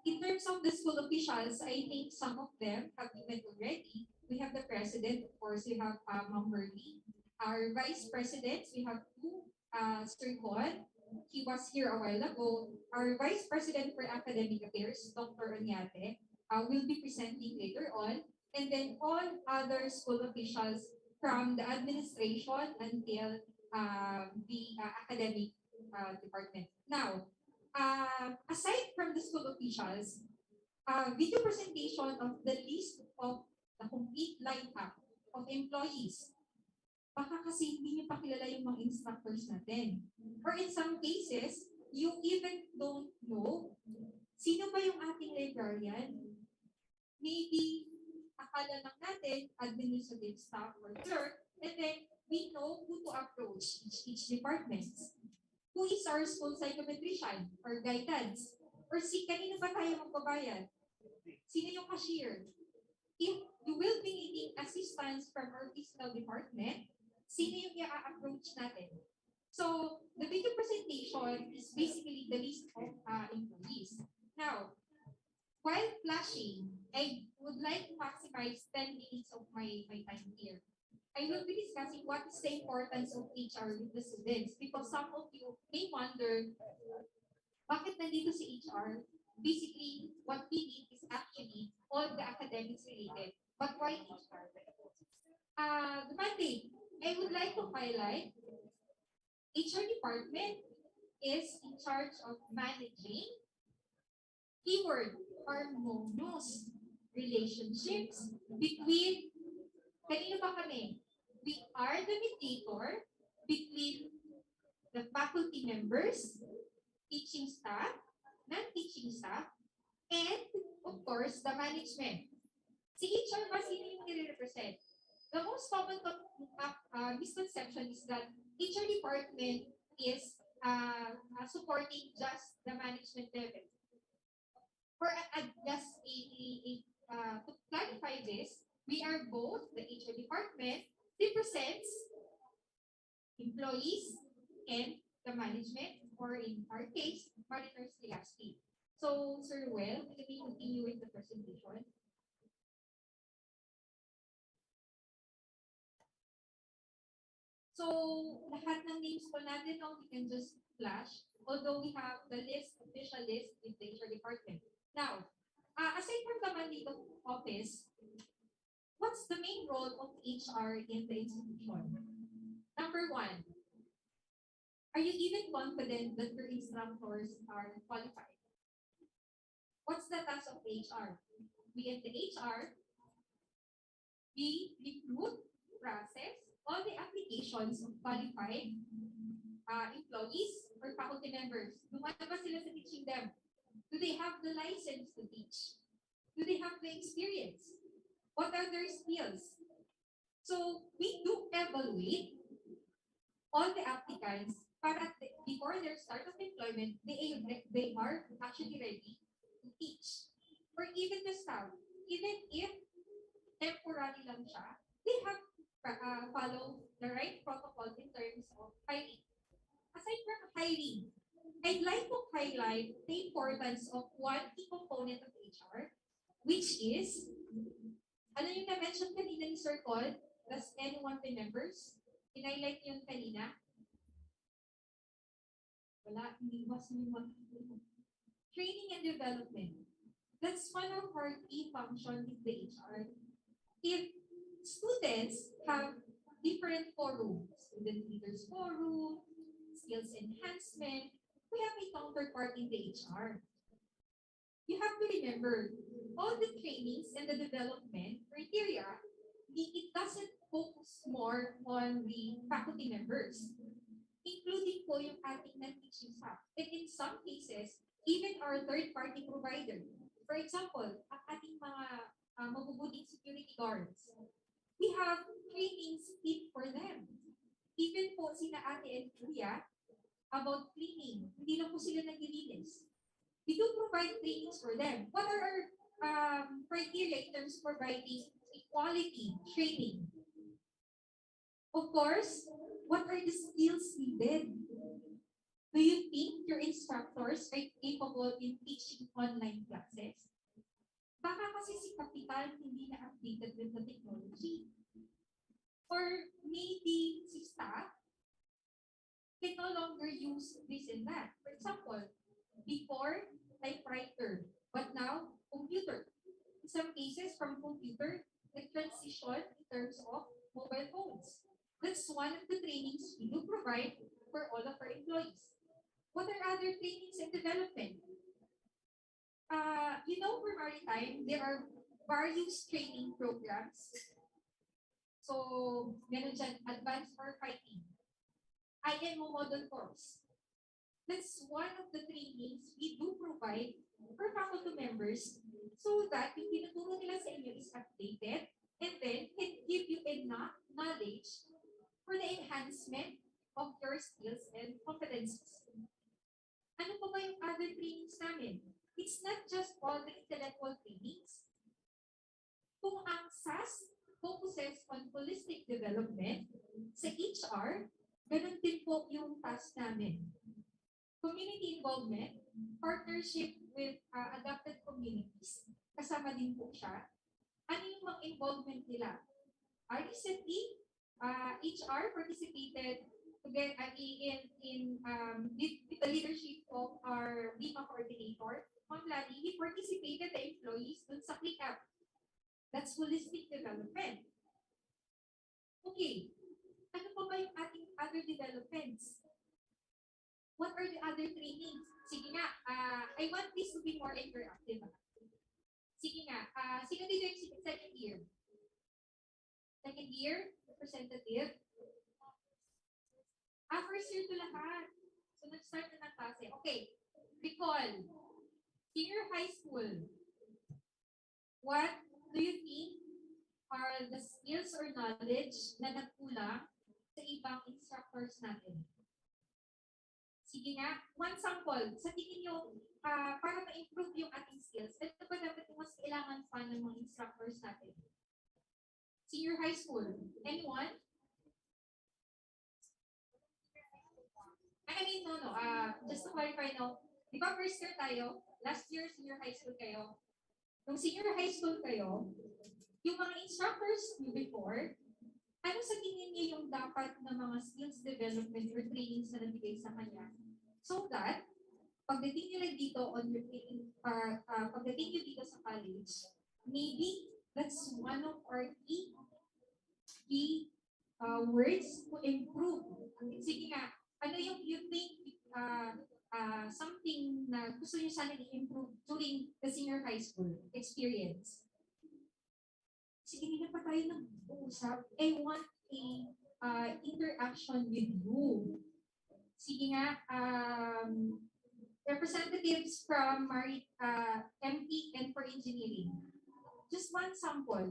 in terms of the school officials, I think some of them have given already. We have the president, of course, we have Ma'am Bernie. Our vice presidents, we have two, Sir Con. He was here a while ago. Our vice president for academic affairs, Dr. Onyate, will be presenting later on. And then all other school officials from the administration until the academic department. Now, aside from the school officials, video presentation of the list of the complete lineup of employees. Baka kasi hindi niyo pa kilala yung mga instructors natin. Or in some cases, you even don't know sino ba yung ating librarian. Maybe akala lang natin administrative staff or clerk, and then we know who to approach each department. Who is our school psychometrician or guidance? Or kanino ba tayo magbabayad? Sino yung cashier? If you will be needing assistance from our fiscal department, sino yung i-approach natin? So, the video presentation is basically the list of employees. Now, while flashing, I would like to maximize 10 minutes of my time here. I will be discussing what is the importance of HR with the students because some of you may wonder, bakit nandito si HR? Basically, what we need is actually all the academics related. But why HR? The mandate, I would like to highlight, HR department is in charge of managing keyword harmonious relationships between, kanino ba kami? We are the mediator between the faculty members, teaching staff, non-teaching staff, and of course, the management. Si HR ba sino yung nire-represent? The most common misconception is that HR department is supporting just the management level. For just to clarify this, we are both the HR department represents employees and the management, or in our case, Mariners Legazpi. So, Sir Well, can we continue with the presentation? So, lahat ng names po natin, we can just flash, although we have the list, official list in the HR department. Now, aside from the mandate of office, what's the main role of HR in the institution? Number one, are you even confident that your instructors are qualified? What's the task of HR? We at the HR, we recruit, process all the applications of qualified employees or faculty members. Lumana ba sila sa teaching them? Do they have the license to teach? Do they have the experience? What are their skills? So we do evaluate all the applicants para before their start of employment, they are actually ready to teach. Or even the staff, even if temporary lang siya, they have follow the right protocol in terms of hiring. Aside from hiring, I'd like to highlight the importance of one key component of HR, which is, ano yung na-mention kanina ni Sir Col? Does anyone remembers? In-highlight yun kanina? Wala, hindi was training and development. That's one of our key functions in the HR. If students have different forums, student leaders forum, skills enhancement, we have a counterpart in the HR. You have to remember, all the trainings and the development criteria, it doesn't focus more on the faculty members, including po yung ating non-teaching staff. And in some cases, even our third-party provider. For example, ang ating mga mabubuting security guards, we have trainings fit for them. Even po sina ate and kuya, about cleaning. Hindi lang po sila naglilinis. We do provide trainings for them. What are our criteria in terms of providing equality training? Of course, what are the skills needed? Do you think your instructors are capable in teaching online classes? Baka kasi si Kapital hindi na updated with the technology. Or maybe si staff can no longer use this and that. For example, before, typewriter, but now, computer. In some cases, from computer, it transition in terms of mobile phones. That's one of the trainings we do provide for all of our employees. What are other trainings and development? For Maritime, there are various training programs. So, meron dyan, advanced firefighting, IMO model course. That's one of the trainings we do provide for faculty members so that yung tinuturo nila sa inyo is updated and then can give you enough knowledge for the enhancement of your skills and competencies. Ano pa ba yung other trainings namin? It's not just all the intellectual trainings. Kung ang SAS focuses on holistic development, sa HR, ganun din po yung task namin. Community involvement, partnership with adapted communities, kasama din po siya. Ano yung mga involvement nila? Recently, HR participated with the leadership of our BIMA coordinator, Ma'am Lani. He participated the employees dun sa ClickUp. That's holistic development. Okay, ano pa ba yung ating other developments? What are the other trainings? Sige nga, I want this to be more interactive. Sige nga, sino dito yung second year? Second year, representative. First year to lahat. So, nag-start na ng klase. Okay, recall. Senior high school. What do you think are the skills or knowledge na nagkulang sa ibang instructors natin? Sige nga, one sample. Sa tingin nyo, para ma-improve yung ating skills, ito ba dapat yung mas kailangan pa ng mga instructors natin? Senior high school. Anyone? No. Just to clarify, no. Di ba first year tayo? Last year, senior high school kayo. Nung senior high school kayo, yung mga instructors nyo before, ano sa tingin niyo yung dapat na mga skills development or trainings na nabigay sa kanya? So that, pagdating nila dito pagdating nyo dito sa college, maybe that's one of our key words to improve. Sige nga, ano yung you think something na gusto nyo sana i-improve during the senior high school experience? Sige, hindi na pa tayo nag-uusap. I want a interaction with you. Sige nga, representatives from MP and for engineering. Just one sample.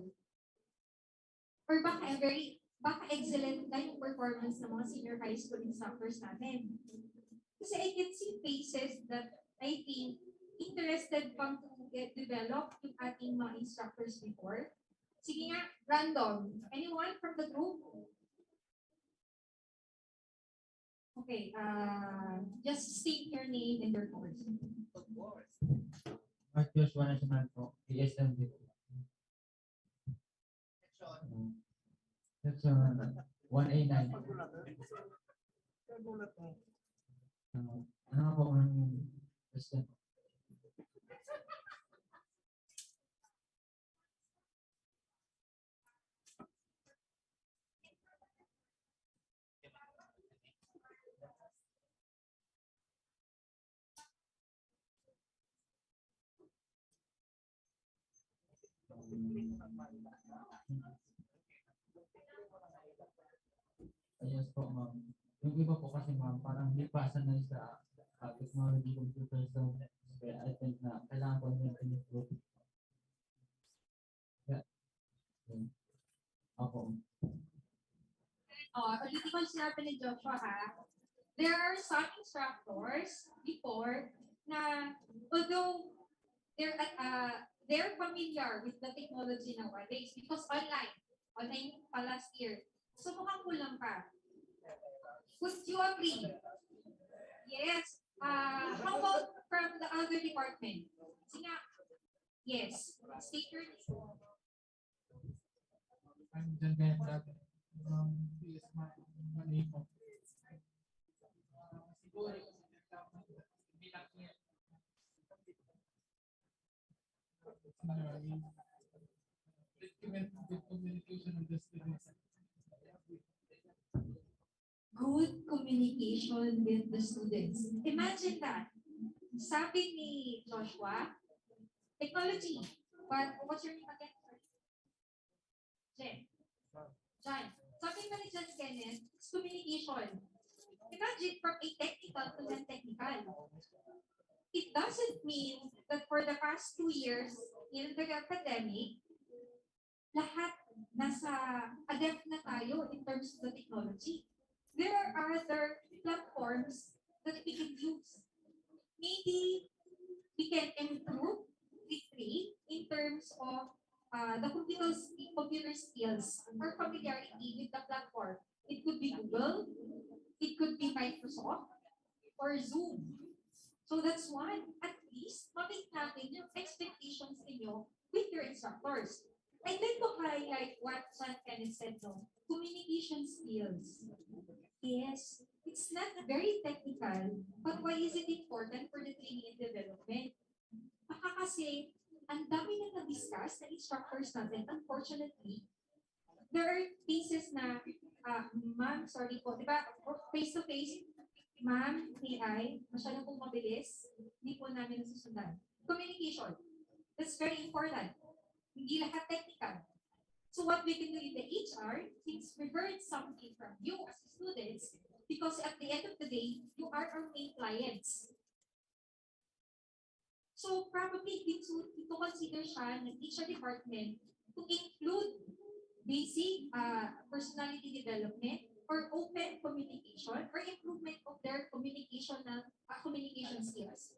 Or baka excellent na yung performance ng mga senior high school instructors natin. Kasi I can see faces that I think interested pang to develop yung ating mga instructors before. Sige nga, random. Anyone from the group? Okay, just state your name and your course. Joshua National po, PSMD. That's 1A9. Ano nga po ang question? Yes po, ma'am. Yung iba po kasi, ma'am, parang lipasan na sa technology computer. So, I think na kailangan po nyo improve. Yeah. Ako. Ulitin ko yung sinabi ni Joshua, ha? there are some instructors before na although they're familiar with the technology nowadays because online pa last year. So mukhang kulang pa. Would you agree? Yes. How about from the other department? Sige nga. Yes. State your name. I'm John Benda. Is my name of siguro bilang niya. Good communication with the students. Good communication with the students. Imagine that. Sabi ni Joshua, technology. But what's your name again? Jen. John. Sabi mo ni John Kenneth, it's communication. Imagine from a technical to non-technical. It doesn't mean that for the past 2 years in the pandemic, lahat nasa adept na tayo in terms of the technology. There are other platforms that we can use. Maybe we can improve quickly in terms of the computer skills or familiarity with the platform. It could be Google, it could be Microsoft, or Zoom. So that's one. At least, mabig natin yung expectations ninyo with your instructors. I'd like to highlight what John Kenneth said, no? Communication skills. Yes, it's not very technical, but why is it important for the training and development? Baka kasi, ang dami na na-discuss na instructors natin, unfortunately, there are cases na, ma'am, sorry po, di ba, face-to-face, ma'am, AI, masyadong pong mabilis, hindi po namin nasusundan. Communication, that's very important. Hindi lahat technical. So what we can do in the HR, since we heard something from you as students, because at the end of the day, you are our main clients. So probably ito consider siya ng HR department to include basic personality development or open communication or improvement of their communication skills.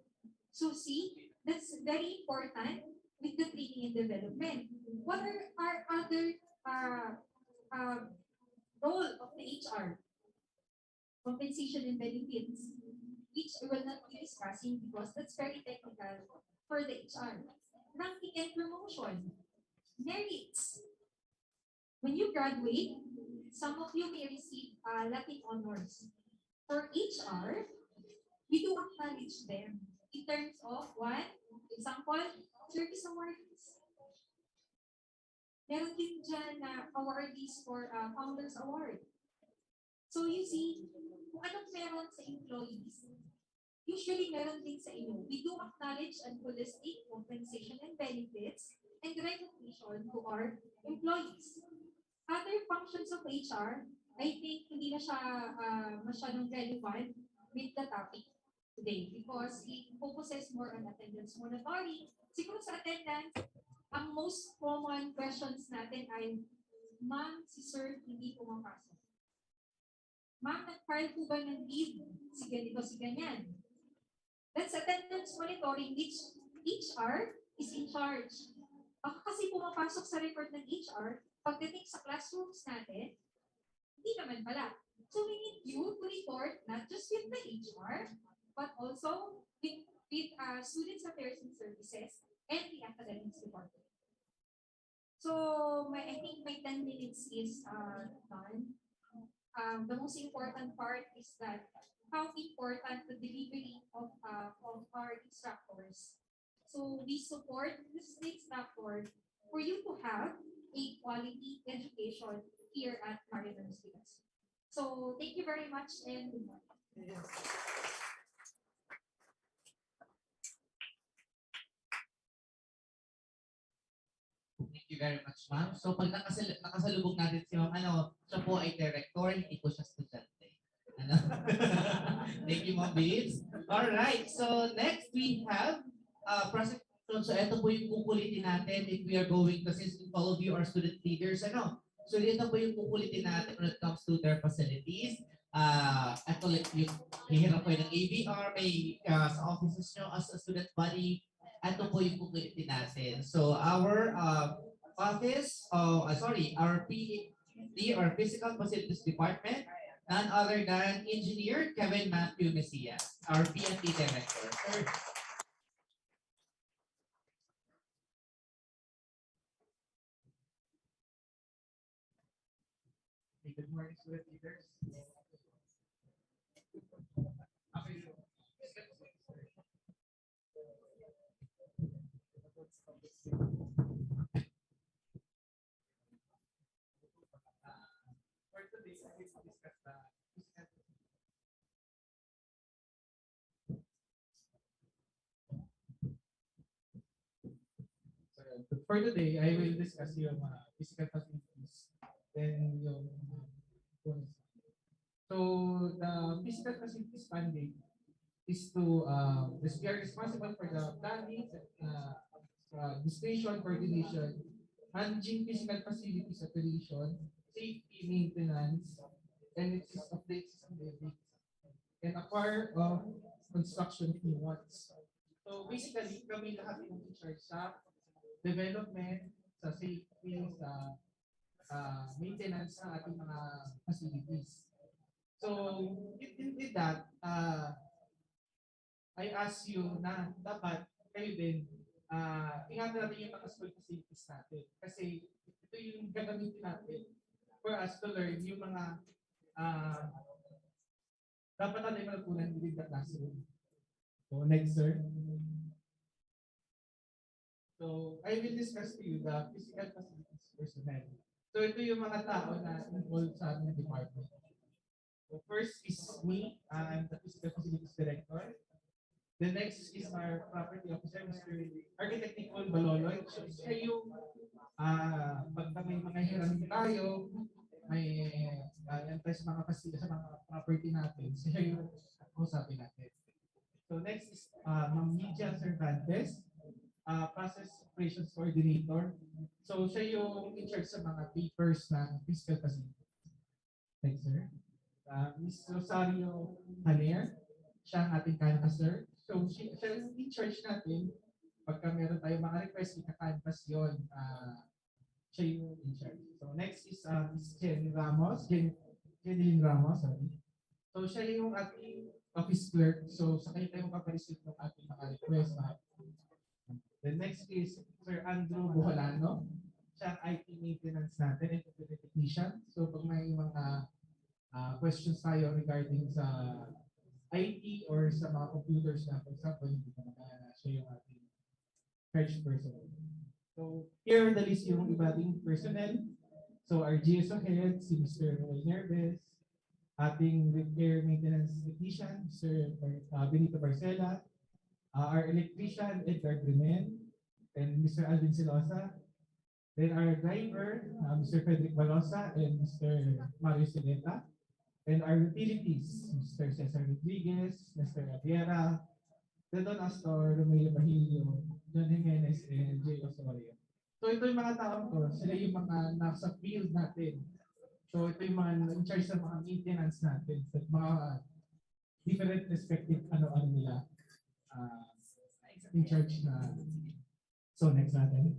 So see, that's very important with the training and development. What are our other role of the HR? Compensation and benefits, which we will not be discussing because that's very technical for the HR. Ranking and promotion, merits. When you graduate, some of you may receive Latin honors. For HR, we do acknowledge them in terms of one, example, service awards. Meron din dyan na awardees for Founders Award. So you see, kung anong meron sa employees, usually meron din sa inyo. We do acknowledge and holistic compensation and benefits and recognition to our employees. Other functions of HR, I think hindi na siya masyadong relevant with the topic today because it focuses more on attendance monitoring. Siguro sa attendance, ang most common questions natin ay, ma'am, si sir hindi pumapasok. Ma'am, nag-file po ba ng leave? Si ganito, si ganyan. That's attendance monitoring, which HR is in charge. Baka kasi pumapasok sa record ng HR, pagdating sa classrooms natin, hindi naman pala. So we need you to report not just with the HR, but also with Students Affairs and Services and the Academics Department. So I think my 10 minutes is done. The most important part is that how important the delivery of our instructors. So we support the instructor for you to have a quality education here at Maritime Education. So thank you very much and good morning. Thank you very much, ma'am. So pag nakasalubog natin si ma'am, siya po ay director, hindi po siya estudyante. Thank you, ma'am Babes. Alright, so next we have President. So ito po yung kukulitin natin if we are going to, since all of you are student leaders, So ito po yung kukulitin natin when it comes to their facilities. Ito like yung hihiram kayo ng ABR, may sa offices nyo as a student body, ito po yung kukulitin natin. So our office, our PD or Physical Facilities Department, none other than Engineer Kevin Matthew Messias, our PNP Director. Sir. Good morning, student leaders. For today, I will discuss the for today, I will discuss yung physical facilities and yung bonus. So the physical facilities funding is to we are responsible for the planning, administration, coordination, managing physical facilities operation, safety, maintenance, and its updates and acquire construction new ones. So basically, kami lahat yung in charge sa development, sa safety, sa maintenance ng ating mga facilities. So, in that, I ask you na dapat kayo din, ingatan natin yung mga school facilities natin. Kasi ito yung gagamitin natin for us to learn yung mga dapat natin matutunan within the classroom. So, next, sir. So, I will discuss to you the physical facilities personnel. So, ito yung mga tao na involved sa ating department. So, first is me, I'm the Physical Facilities Director. The next is our property officer, Mr. Architect Nicole Baloloy. So, siya yung pagka may mga hiramin tayo, may sa mga property natin, siya yung usapin natin. So, next is Ma'am Lydia Cervantes, Process Operations Coordinator. So, siya yung in charge sa mga papers ng physical facility. Thanks, sir. Ms. Rosario Haner, siya ang ating canvasser. So, siya yung in charge natin. Pagka meron tayo mga request, ika-canvas yun. Siya yung in charge. So, next is Ms. Jenny Ramos. Jenny Ramos, sorry. So, siya yung ating office clerk. So, sa kanya tayo makapareceive ng ating mga request. The next is Sir Andrew Buhalano. Siya ang IT maintenance natin and technician. So pag may mga questions tayo regarding sa IT or sa mga computers na, for example, hindi ko na siya yung ating charge person. So here the list yung ibang personnel. So our GSO head, si Mr. Roy Nerves, ating repair maintenance technician, Sir Benito Barcela, our electrician, Edgar Bremen, and Mr. Alvin Silosa. Then our driver, Mr. Frederick Balosa and Mr. Mario Sileta. And our utilities, Mr. Cesar Rodriguez, Mr. Aviera, Don Astor, Romeo Bahilio, John Jimenez, and Jay Osorio. So ito yung mga taong to, sila yung mga nasa field natin. So ito yung mga in charge sa mga maintenance natin, sa mga different perspective ano-ano nila. In charge na. So next natin.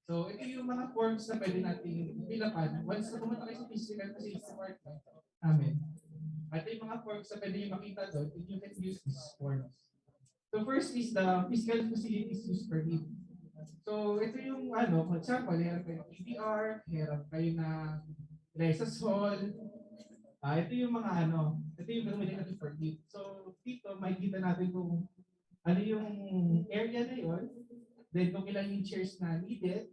So ito yung mga forms na pwede natin pilapan. Once na pumunta kayo sa physical facilities department namin, ito yung mga forms na pwede yung makita doon and you can use these forms. So first is the physical facilities use permit. So ito yung for example, hiram kayo ng PBR, hiram kayo ng Reses Hall. Ito yung mga ito yung gagawin natin permit. So dito makikita natin kung ano yung area na yun, then kung ilan yung chairs na needed,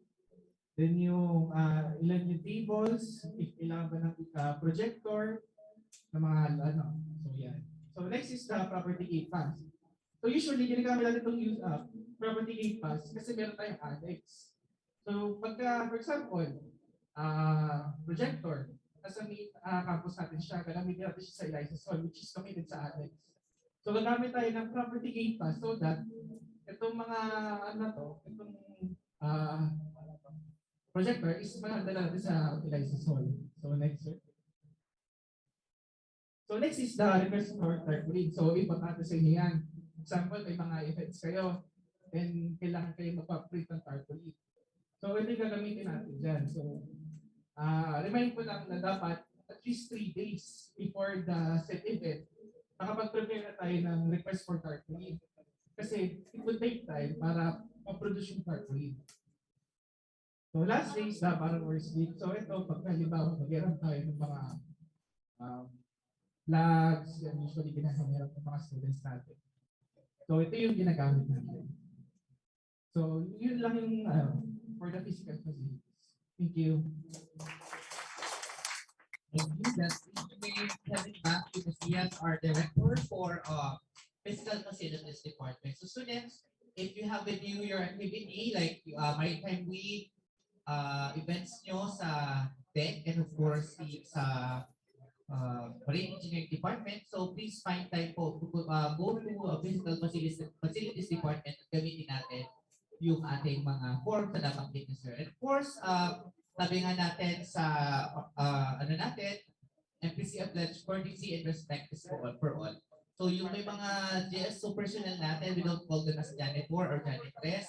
then yung ilan yung tables, if kailangan ba ng projector, na mga so yan. So next is the property gate pass. So usually, ginagamit natin itong property gate pass kasi meron tayong annex. So pagka, for example, projector, nasa campus natin siya, gagamitin natin siya sa license hall, which is committed sa annex. So gagamit tayo ng property gate pass so that itong mga itong projector is madala natin sa license hall. So next, sir. So next is the request for tarpaulin. So importante sa inyo yan. Example, may mga events kayo and kailangan kayo magpa-print ng tarpaulin. So ito yung gagamitin natin dyan. So remind ko lang na dapat at least 3 days before the set event, nakapag-prepare na tayo ng request for tarpaulin. Kasi it would take time para ma-produce yung tarpaulin. So last day is the parang worst week. So ito, pag halimbawa mag-iram tayo ng mga flags, yan usually ginagamit ng mga students natin. So ito yung ginagamit natin. So yun lang yung for the physical facilities. Thank you. Thank you. That's it back to the CSR Director for Physical Facilities Department. So students, if you have with you your activity like Maritime Week, events nyo sa DEC and of course sa Marine Engineering Department, so please find time po to go to Physical Facilities Department at gamitin natin yung ating mga forms na nabanggit ni sir. And of course, sabi nga natin sa ano natin, MPC pledge courtesy and respect is for all. So yung may mga GSO personnel natin, we don't call them as janitor or janitress.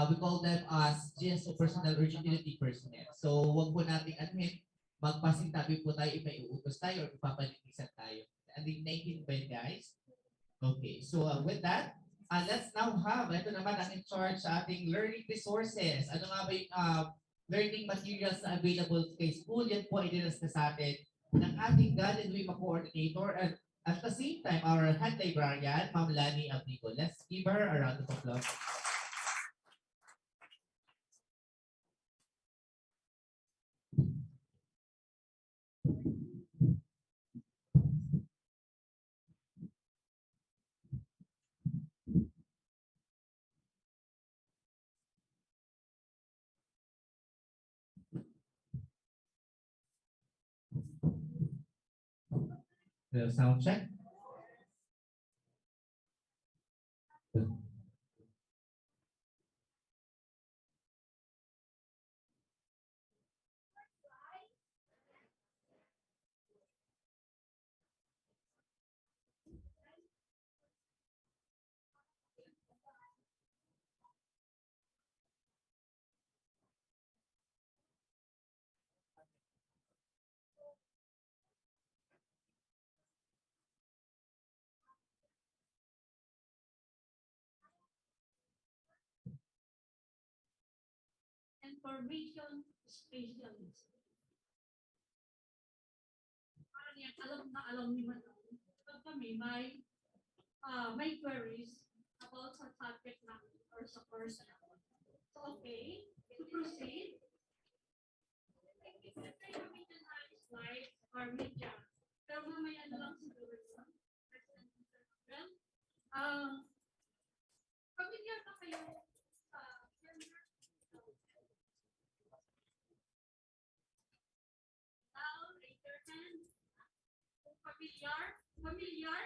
We call them as GSO personnel or utility personnel. So wag po nating admit, magpasintabi po tayo if may uutos tayo or ipapalinisan tayo. And naiintindihan ba yun, guys? Okay, so with that, let's now have, ito naman ang in charge sa ating learning resources. Ano nga ba yung learning materials na available kay school? Yan po ay dinas na sa atin ng ating God and Wima coordinator and at the same time, our head librarian, Ma'am Lani Abrigo. Let's give her a round of applause. The sound check. Information specialist. Parang yan, alam niyo man. Pag kami may queries about sa subject namin or sa course namin. So okay, to proceed, kayo media na slides or media. Pero mamaya na lang siguro yun. Familiar ba kayo sa raise your hand. Familiar?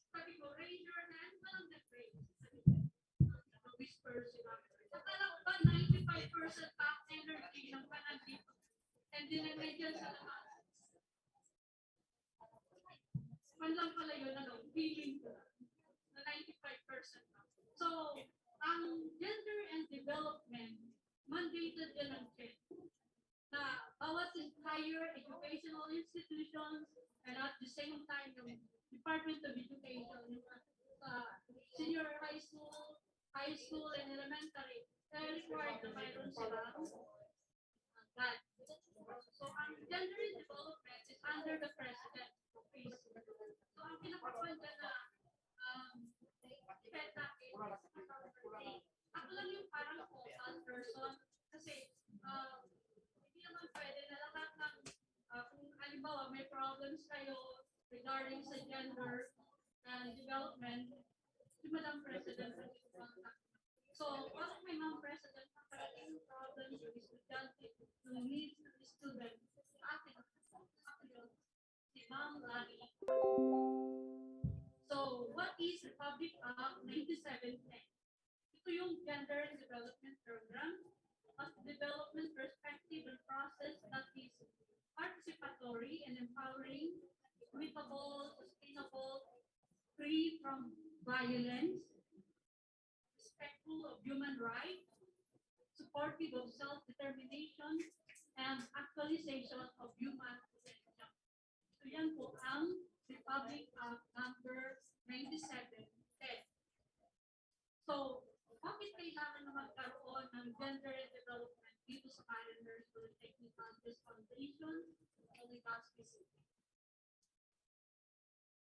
Sabi ko, raise your hand. Walang nag-raise. Whisper sila. Akala ko ba 95% back energy ng panandito? And dinamedyan sa lahat. Man lang pala yun, feeling ko na 95% na. So, ang gender and development, mandated yan ng CHED na bawat higher educational institutions and at the same time yung Department of Education, senior high school and elementary, required na mayroon sila that. So ang gender and development is under the President office. So ang pinakakuan dyan na CHED natin is ako lang yung parang focal person kasi hindi naman pwede na lahat ng kung halimbawa may problems kayo regarding sa gender and development, si Madam President ang contact. So, once may Madam President ang parating problems with the estudyante, ng needs of the student, atin si Ma'am Lani. So, what is Republic Act 9710? Ito yung Gender and Development Program. as a development perspective and process that is participatory and empowering, equitable, sustainable, free from violence, respectful of human rights, supportive of self-determination, and actualization of human potential. So yan po ang Republic Act number 9710. So, bakit kailangan na magkaroon ng gender and development dito sa Mariners Technical Foundation o Legazpi City?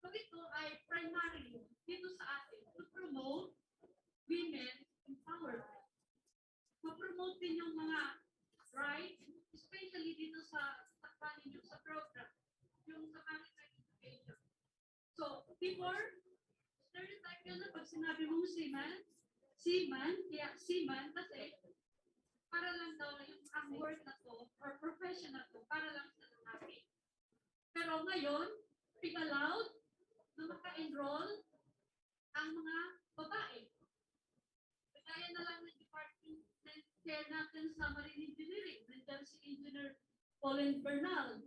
So ito ay primarily dito sa atin to promote women empowerment. Ma-promote din yung mga rights, especially dito sa takpan ninyo sa program, yung sa Maritime Education. So, before, stereotype yun na pag sinabi mong seaman, kaya seaman kasi para lang daw na yung ang word na to or profession na to para lang sa lalaki. Pero ngayon, allowed na maka-enroll ang mga babae. Kaya na lang ng department care natin sa Marine Engineering. Nandiyan si Engineer Pauline Bernal.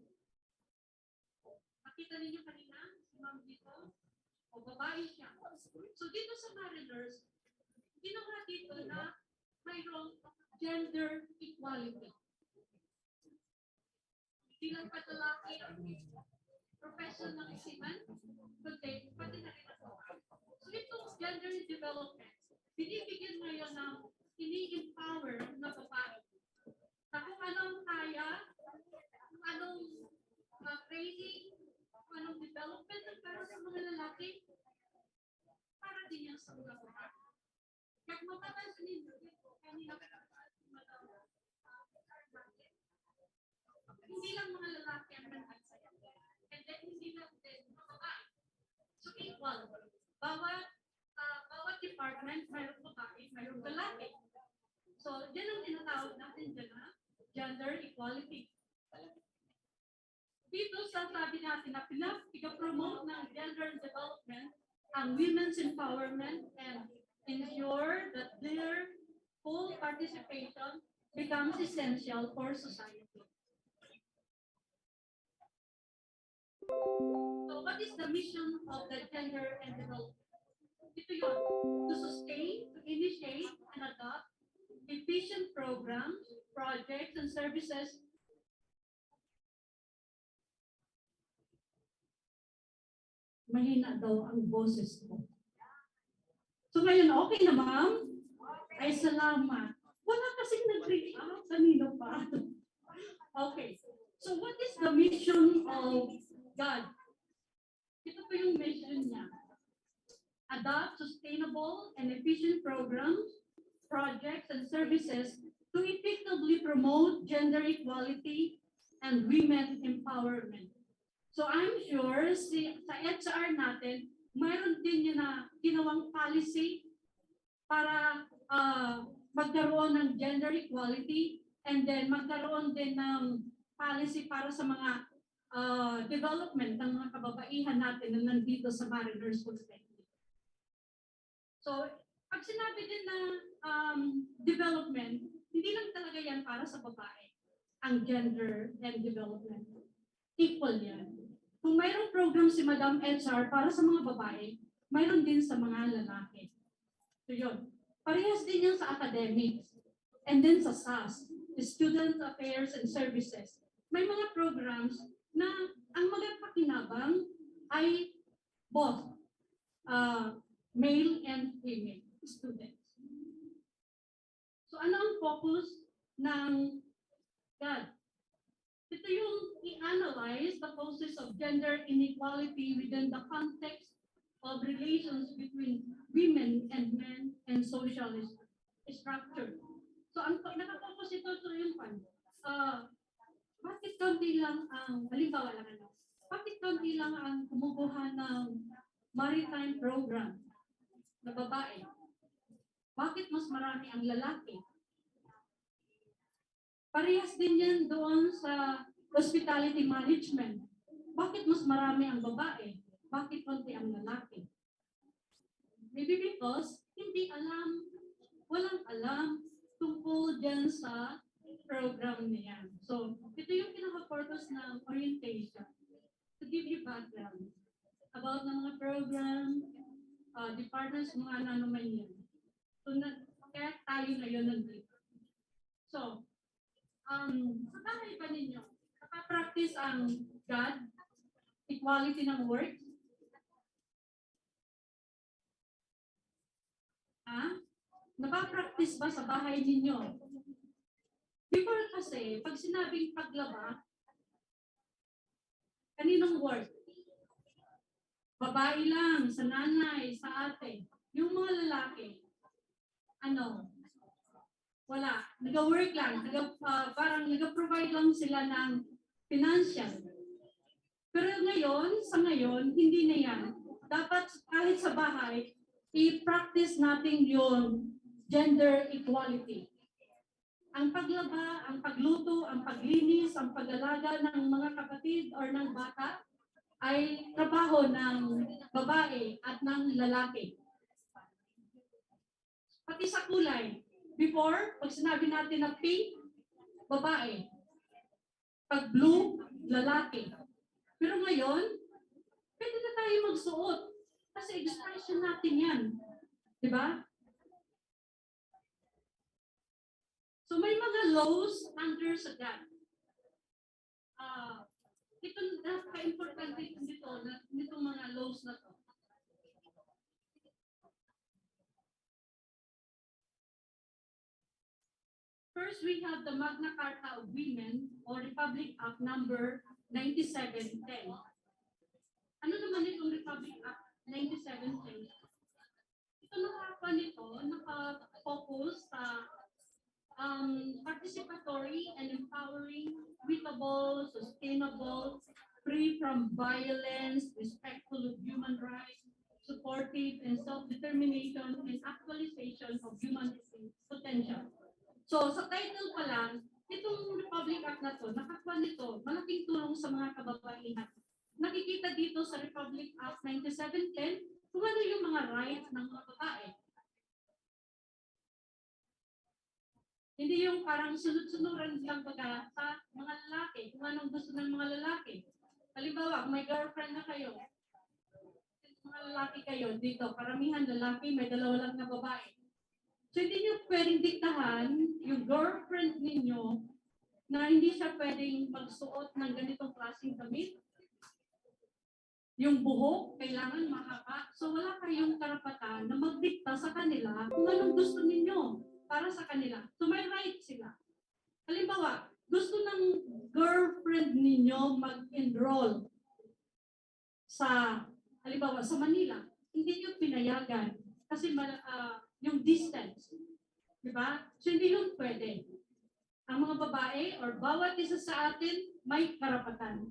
Nakita ninyo kanina, si Ma'am dito, o babae siya. So dito sa Mariners, ginawa dito na mayroong gender equality. Hindi lang patalaki ang profession ng isiman, kundi pati na rin ako. So itong gender development, binibigyan ngayon ng ini-empower na babae. Na kung anong kaya, kung anong training, kung anong development ang para sa mga lalaki, para din yan sa mga babae. Kaya kung mapapansin ninyo, kanina hindi lang mga lalaki ang nagkasaya. And then hindi lang din mga babae. So equal. Bawat department, mayroong babae, mayroong lalaki. So, yan ang tinatawag natin dyan na gender equality. Dito sa sabi natin na pinapromote ng gender development ang women's empowerment and ensure that their full participation becomes essential for society. So, what is the mission of the gender and development? Ito yun, to sustain, to initiate, and adopt efficient programs, projects, and services mahina daw ang boses ko. So ngayon, okay na ma'am? Ay, salamat. Wala kasing nag-reach out. Kanino pa? Okay. So what is the mission of God? Ito po yung mission niya. Adopt sustainable and efficient programs, projects, and services to effectively promote gender equality and women empowerment. So I'm sure sa HR natin, mayroon din yun na ginawang policy para magkaroon ng gender equality and then magkaroon din ng policy para sa mga development ng mga kababaihan natin na nandito sa Mariners Technical. So, pag sinabi din na development, hindi lang talaga yan para sa babae, ang gender and development. Equal yan. Kung mayroong program si Madam HR para sa mga babae, mayroon din sa mga lalaki. So yun. Parehas din yan sa academics. And then sa SAS, the Student Affairs and Services. May mga programs na ang magapakinabang ay both male and female students. So ano ang focus ng God? Ito yung i-analyze the causes of gender inequality within the context of relations between women and men and social structure. So ang nakafocus ito yung bakit kaunti lang ang, halimbawa lang bakit kaunti lang ang kumukuha ng maritime program na babae? Bakit mas marami ang lalaki? Parehas din yan doon sa hospitality management. Bakit mas marami ang babae? Bakit konti ang lalaki? Maybe because hindi alam, walang alam tungkol dyan sa program niya. So, ito yung pinaka-purpose ng orientation. To give you background about ng mga program, departments, mga ano naman yan. So, kaya tayo ngayon nandito. So, sa bahay ba ninyo, nakapractice ang God, equality ng work? Napapractice ba sa bahay ninyo? Before kasi, pag sinabing paglaba, kaninong work? Babae lang, sa nanay, sa ate. Yung mga lalaki, wala. Nag-work lang. Parang nag-provide lang sila ng financial. Pero ngayon, sa ngayon, hindi na yan. Dapat kahit sa bahay, i-practice natin yung gender equality. Ang paglaba, ang pagluto, ang paglinis, ang pag-alaga ng mga kapatid or ng bata ay trabaho ng babae at ng lalaki. Pati sa kulay. Before, pag sinabi natin na pink, babae. Pag blue, lalaki. Pero ngayon, pwede na tayo magsuot. Kasi expression natin yan. Diba? So may mga laws under sa GAT. Ito napaka-importante nitong mga laws na to. First, we have the Magna Carta of Women or Republic Act number 9710. Ano naman itong Republic Act 9710? Ito naka-focus sa participatory and empowering, equitable, sustainable, free from violence, respectful of human rights, supportive and self-determination and actualization of human potential. So sa title pa lang, itong Republic Act na to, nakakuha nito, malaking tulong sa mga kababaihan. Nakikita dito sa Republic Act 9710 kung ano yung mga rights ng mga babae. Hindi yung parang sunod-sunuran lang baga sa mga lalaki, kung anong gusto ng mga lalaki. Halimbawa, kung may girlfriend na kayo, mga lalaki kayo dito, karamihan lalaki, may dalawa lang na babae. So hindi nyo pwedeng diktahan yung girlfriend ninyo na hindi siya pwedeng magsuot ng ganitong klaseng damit. Yung buhok, kailangan mahaba. So wala kayong karapatan na magdikta sa kanila kung anong gusto ninyo para sa kanila. So may right sila. Halimbawa, gusto ng girlfriend ninyo mag-enroll sa, halimbawa, sa Manila. Hindi nyo pinayagan kasi yung distance. Diba? So hindi yun pwede. Ang mga babae or bawat isa sa atin may karapatan.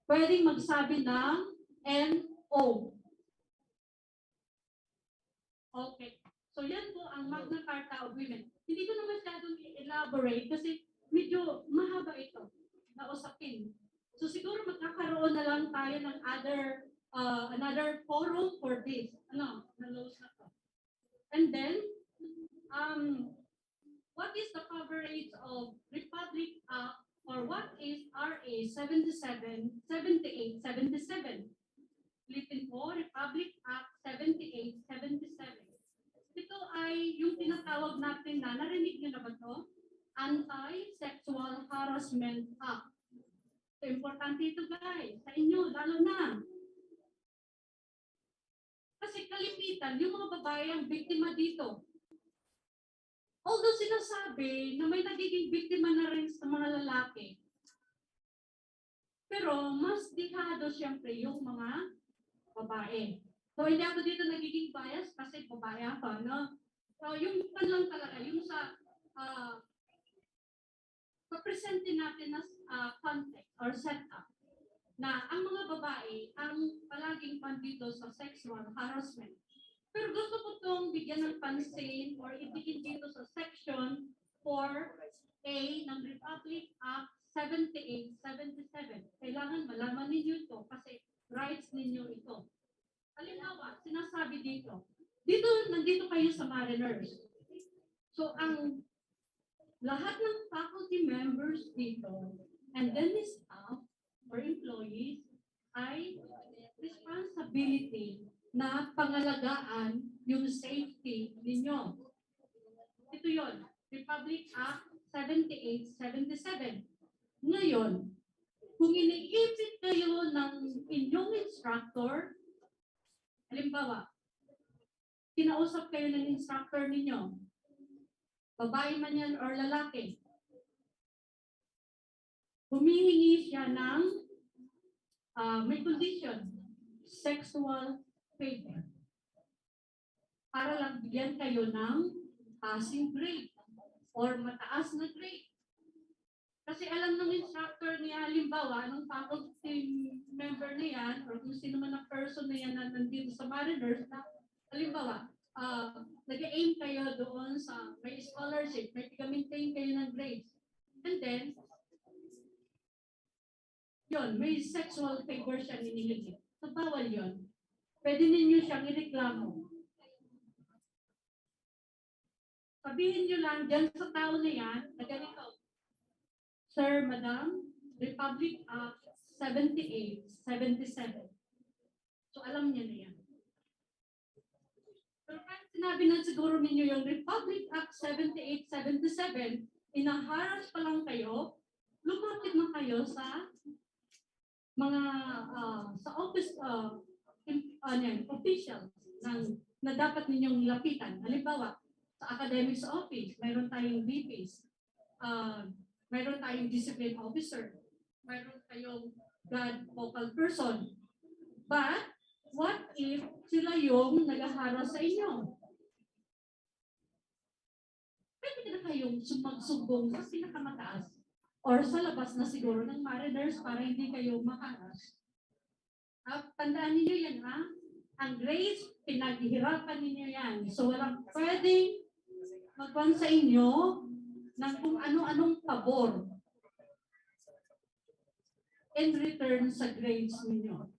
Pwedeng magsabi ng N-O. Okay. So yan po ang Magna Carta of Women. Hindi ko na masyadong i-elaborate kasi medyo mahaba ito na usapin. So siguro magkakaroon na lang tayo ng another forum for this. Na laws na to. And then, what is the coverage of Republic Act or what is RA 77, 78, 77? Ulitin po, Republic Act 78, 77. Ito ay yung tinatawag natin na, narinig nyo na ba ito? Anti-Sexual Harassment Act. So, importante ito guys, sa inyo, lalo na. Kasi kalimitan, yung mga babae ang biktima dito. Although sinasabi na may nagiging biktima na rin sa mga lalaki. Pero mas dihado siyempre yung mga babae. So hindi ako dito nagiging bias kasi babae ako, no? So yung pan lang talaga, yung sa papresentin natin na context or setup na ang mga babae ang palaging pandito sa sexual harassment. Pero gusto ko itong bigyan ng pansin or ibigin dito sa section 4A ng Republic Act 78-77. Kailangan malaman ninyo ito kasi rights ninyo ito. Halimbawa, sinasabi dito, nandito kayo sa Mariners. So, ang lahat ng faculty members dito and then the staff or employees ay responsibility na pangalagaan yung safety ninyo. Ito yon, Republic Act 7877. Ngayon, kung iniipit kayo ng inyong instructor, halimbawa, kinausap kayo ng instructor ninyo, babae man yan or lalaki, humihingi siya ng may condition, sexual favor, para lang bigyan kayo ng passing grade or mataas na grade. Kasi alam ng instructor niya, halimbawa, anong faculty member na yan, or kung sino man ang person na yan na nandito sa Mariners, na halimbawa, nag-aim kayo doon sa may scholarship, may maintain kayo ng grades. And then, yun, may sexual favor siya hinihingi. So, bawal yun. Pwede ninyo siyang ireklamo. Sabihin nyo lang dyan sa tao na yan, na ganito, Sir, Madam, Republic Act 7877. So, alam niya na yan. Pero kahit sinabi na siguro ninyo yung Republic Act 7877, inaharas pa lang kayo, lumapit na kayo sa mga sa office officials na dapat ninyong lapitan. Halimbawa, sa academics office, mayroon tayong VPs, mayroon tayong discipline officer, mayroon tayong guard vocal person. But, what if sila yung nag-aharas sa inyo? Pwede na kayong sumbong sa pinakamataas or sa labas na siguro ng Mariners para hindi kayo makaras. Tandaan ninyo yan, ha? Ang grades, pinaghihirapan ninyo yan. So, walang pwedeng magwan sa inyo ng kung ano-anong pabor in return sa grades ninyo.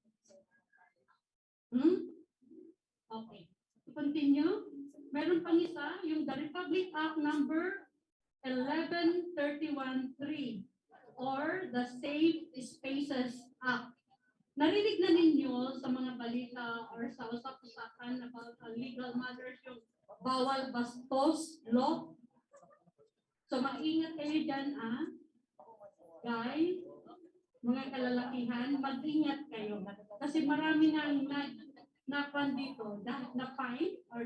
Okay. To continue, meron pang isa, yung the Republic Act number 11313 or the Safe Spaces Act. Narinig na ninyo sa mga balita or sa usap-usapan about legal matters yung bawal bastos law. So mag-ingat kayo dyan, guys, mga kalalakihan, mag-ingat kayo. Kasi marami nang napan dito, na-fine or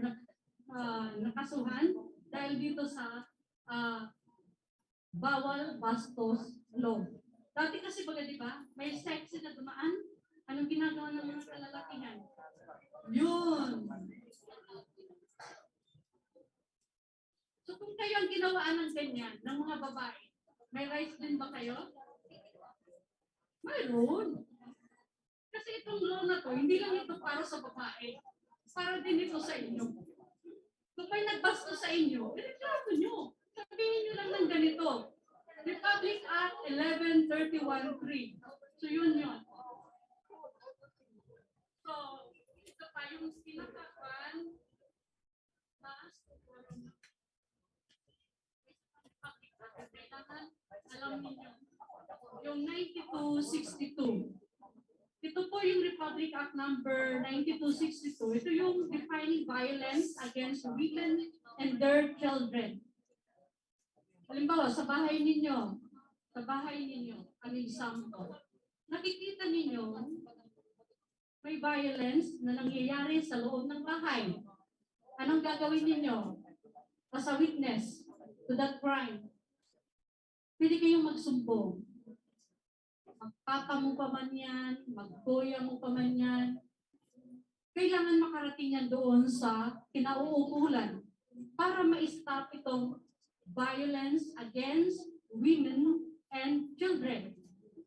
nakasuhan dahil dito sa bawal bastos law. Dati kasi baga, di ba, may sex na dumaan, anong ginagawa ng mga kalalakihan? Yun! So kung kayo ang ginawaan ng ganyan, ng mga babae, may rights din ba kayo? Mayroon. Kasi itong law na to, hindi lang ito para sa babae. Para din ito sa inyo. Kung may nagbasto sa inyo, ireklamo nyo. Sabihin nyo lang ng ganito. Republic Act 11313. So yun yun. So, ito pa yung pinakapan. Alam niyo, yung 9262. Ito po yung Republic Act number 9262. Ito yung defining violence against women and their children. Halimbawa, sa bahay ninyo, ang example, nakikita ninyo, may violence na nangyayari sa loob ng bahay. Anong gagawin ninyo as a witness to that crime? Pwede kayong magsumbong. Magpapa mo pa man yan, magkuya mo pa man yan. Kailangan makarating yan doon sa kinauukulan para ma-stop itong violence against women and children.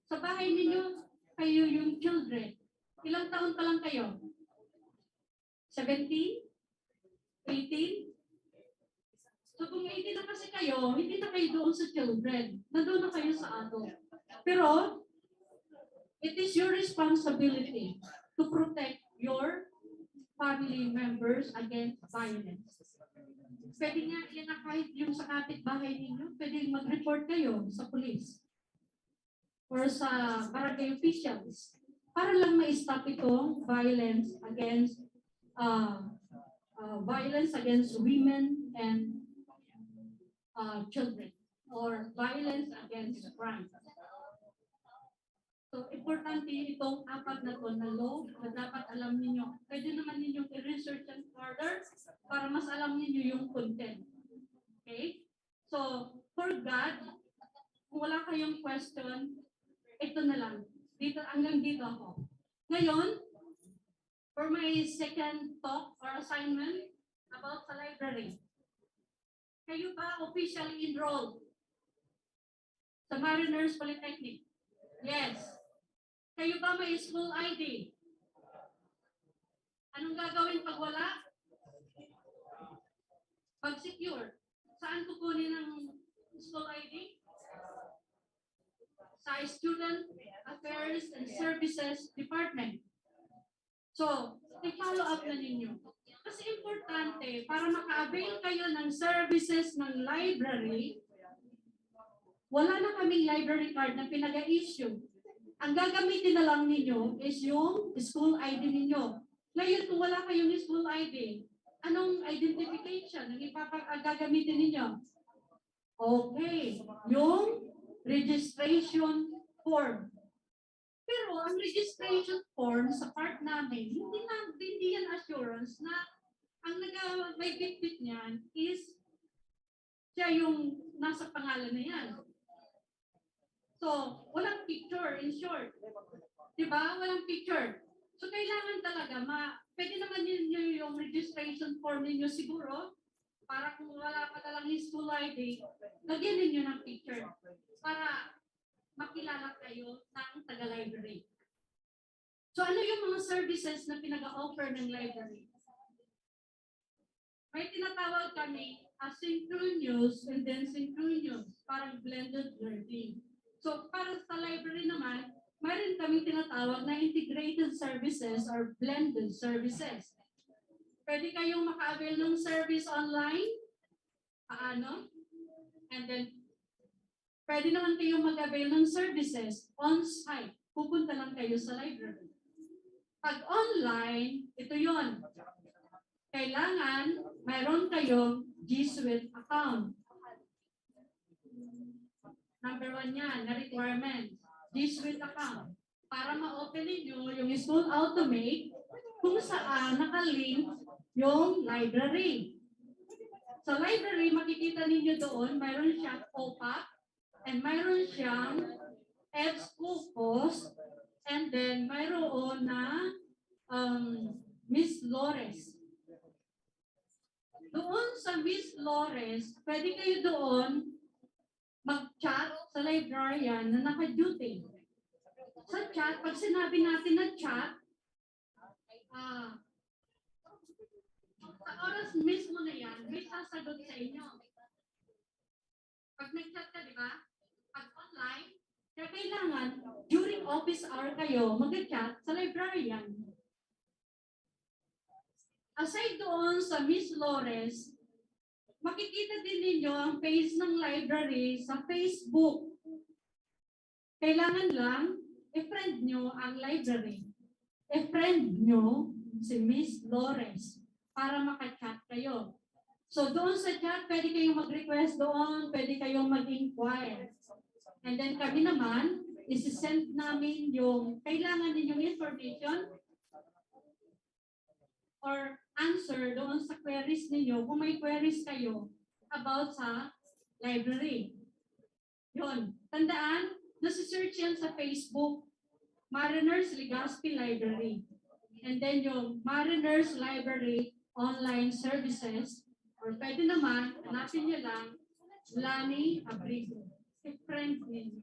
Sa bahay ninyo, kayo yung children. Ilang taon pa lang kayo? 17? 18? So kung 18 na kasi kayo, hindi na kayo doon sa children. Nandoon na kayo sa adult. Pero, it is your responsibility to protect your family members against violence. pwede nga yan na kahit yung sa kapitbahay ninyo, pwede mag-report kayo sa police or sa barangay officials para lang ma-stop itong violence against women and children or violence against crime. So, importante itong apat na to na law na dapat alam ninyo. Pwede naman ninyong i-research and further para mas alam ninyo yung content. Okay? So, for God, kung wala kayong question, ito na lang. Dito, hanggang dito ako. Ngayon, for my second talk or assignment about sa library. Kayo ba officially enrolled sa Mariners Polytechnic? Yes. Kayo ba may school ID? Anong gagawin pag wala? Pag secure. Saan kukunin ang school ID? Sa Student Affairs and Services Department. So, i-follow up na ninyo. Kasi importante, para maka-avail kayo ng services ng library, wala na kaming library card na pinag-issue. Ang gagamitin na lang ninyo is yung school ID ninyo. Ngayon, kung wala kayong school ID, anong identification ang gagamitin ninyo? Okay, yung registration form. Pero ang registration form sa part namin, hindi yan assurance na ang may bitbit niyan is siya yung nasa pangalan na yan. So, walang picture, in short. Diba? Walang picture. So, kailangan talaga, pwede naman yun yung registration form ninyo siguro, para kung wala pa talang yung school ID, lagyan ninyo ng picture para makilala kayo ng taga-library. So, ano yung mga services na pinag-offer ng library? May tinatawag kami asynchronous and then synchronous, parang blended learning. So, para sa library naman, mayroon kaming tinatawag na integrated services or blended services. Pwede kayong maka-avail ng service online, and then pwede naman kayong mag-avail ng services on-site. Pupunta lang kayo sa library. Pag online, ito yon. Kailangan mayroon kayong G Suite account. Number 1 yan, na requirement. G Suite account. Para ma-open ninyo yung school automate kung saan nakalink yung library. Sa library, makikita ninyo doon, mayroon siyang OPAC, and mayroon siyang EBSCO post, and then mayroon na Miss Lores. Doon sa Miss Lores, pwede kayo doon mag-chat sa librarian na naka-duty. Sa chat, pag sinabi natin na chat, sa oras mismo na yan, may sasagot sa inyo. Pag nag-chat ka, di ba? Pag online, kaya kailangan, during office hour kayo, mag-chat sa librarian. Aside doon sa Miss Lores, makikita din ninyo ang page ng library sa Facebook. Kailangan lang, i-friend nyo ang library. I-friend nyo si Miss Lores para maka-chat kayo. So doon sa chat, pwede kayong mag-request doon, pwede kayong mag-inquire. And then kami naman, isi-send namin yung kailangan ninyong information or answer doon sa queries ninyo kung may queries kayo about sa library. Yun. Tandaan, nasi-search yan sa Facebook, Mariners Legazpi Library. And then yung Mariners Library Online Services, or pwede naman, hanapin nyo lang, Lani Abrigo. I-friend ninyo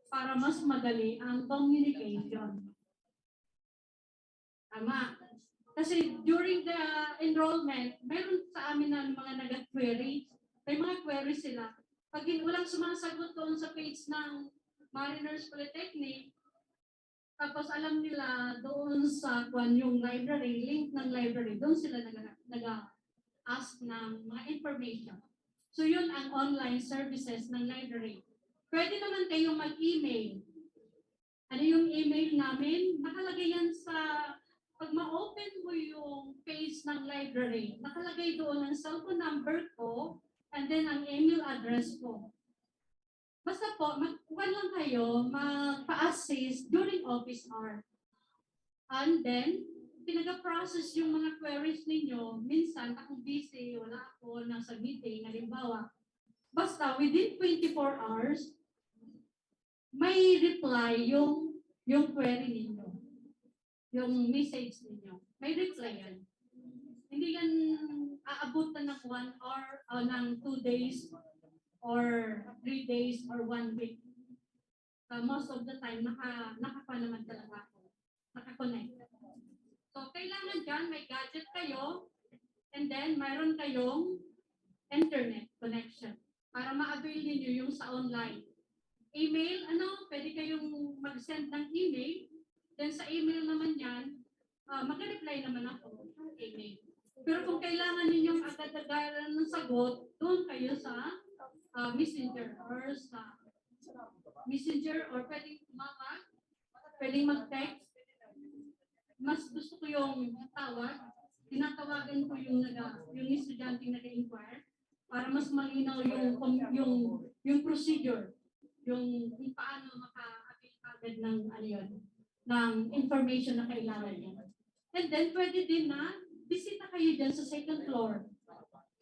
para mas madali ang communication. Tama. Kasi during the enrollment, meron sa amin na mga nag-query. May mga query sila. Pag walang sumasagot doon sa page ng Mariners Polytechnic, tapos alam nila doon sa yung library, link ng library, doon sila mag-ask ng mga information. So yun ang online services ng library. Pwede naman kayong mag-email. Ano yung email namin? Nakalagay yan sa, pag ma-open mo yung page ng library, nakalagay doon ang cellphone number ko and then ang email address ko. Basta po, magkuhan lang kayo, magpa-assist during office hour. And then, pinaga-process yung mga queries ninyo. Minsan, akong busy, wala ako, nasa meeting, halimbawa. Basta, within 24 hours, may reply yung query ninyo. Yung message ninyo. May reply yan. Hindi yan aabutan ng 1 hour o ng 2 days or 3 days or 1 week. Most of the time, nakapa naman talaga ako. Nakakonect. So, kailangan dyan, may gadget kayo, and then mayroon kayong internet connection para ma-avail niyo yung sa online. Email, pwede kayong mag-send ng email, then sa email naman yan, mag-reply naman ako ng email. Pero kung kailangan ninyong agad-agaran ng sagot, doon kayo sa messenger or pwedeng tumawag, pwedeng mag-text. Mas gusto ko yung tawag, tinatawagan ko yung estudyante nag-inquire para mas malinaw yung procedure, yung paano maka-avail agad ng ng information na kailangan niya. And then pwede din na bisita kayo dyan sa second floor.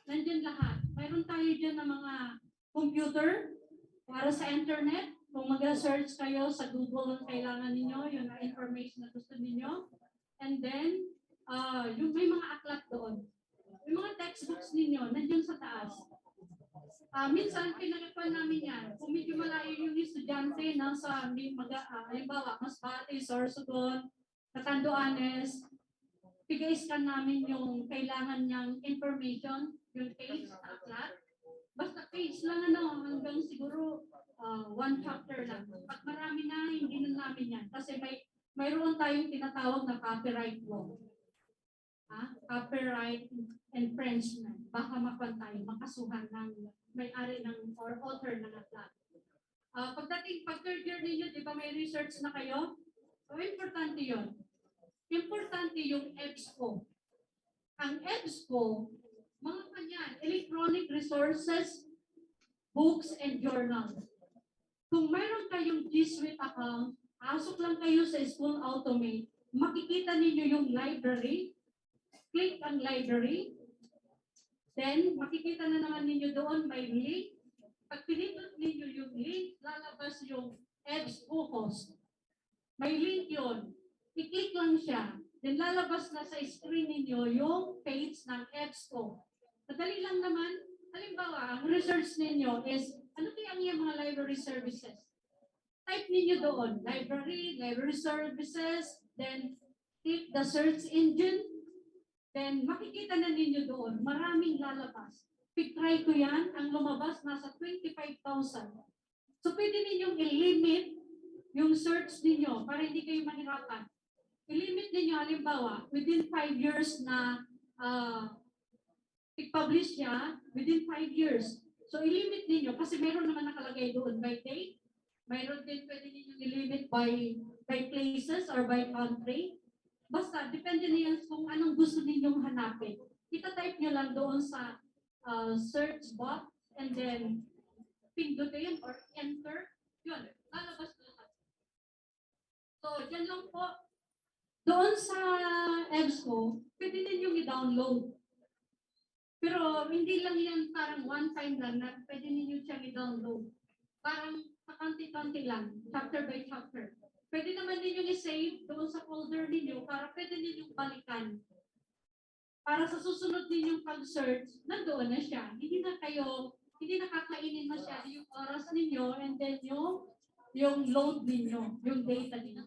Nandiyan lahat. Mayroon tayo dyan ng mga computer para sa internet. Kung mag-search kayo sa Google ang kailangan ninyo, yung information na gusto ninyo. And then, yung may mga aklat doon. Yung mga textbooks ninyo, nandiyan sa taas. Minsan, pinagapan namin yan. Kung medyo malayo yung estudyante, halimbawa, Masbate, Sorsogon, Catanduanes, pig-scan namin yung kailangan niyang information, yung page na aklat. Basta page lang hanggang siguro 1 chapter lang. Pag marami na, hindi na namin yan. Kasi mayroon tayong tinatawag na copyright law. Copyright infringement. Baka makasuhan ng may-ari ng or author ng aklat. Pag third year ninyo, di ba may research na kayo? So, importante yun. Importante yung EBSCO. Ang EBSCO, mga kanyan, electronic resources, books, and journals. Kung mayroon kayong G Suite account, pasok lang kayo sa School Automate, makikita ninyo yung library, click ang library, then makikita na naman ninyo doon may link. Pag pinindot ninyo yung link, lalabas yung EBSCO host. May link yun. I-click lang siya. Then lalabas na sa screen ninyo yung page ng EBSCO. Madali lang naman. Halimbawa, ang research ninyo is, ano kaya ang mga library services? Type ninyo doon, library services, then click the search engine, then makikita na ninyo doon, maraming lalabas. Pag-try ko yan, ang lumabas nasa 25,000. So pwede ninyong i-limit yung search ninyo para hindi kayo mahirapan. I-limit ninyo, halimbawa, within 5 years na i-publish niya, within 5 years. So i-limit ninyo, kasi meron naman nakalagay doon by date, mayroon din pwede ninyong i-limit by places or by country. Basta, depende niyan kung anong gusto ninyong hanapin. Ita-type nyo lang doon sa search box and then pindutin or enter. Yun, lalabas doon. So, dyan lang po. Doon sa EBSCO, pwede ninyong i-download. Pero hindi lang yan parang one time lang na pwede ninyo siyang i-download. Parang kakanti-kanti lang, chapter by chapter. Pwede naman ninyong i-save doon sa folder ninyo para pwede ninyong balikan. Para sa susunod ninyong pag-search, nandoon na siya. Hindi na kakainin masyado yung oras ninyo and then yung load ninyo, yung data ninyo.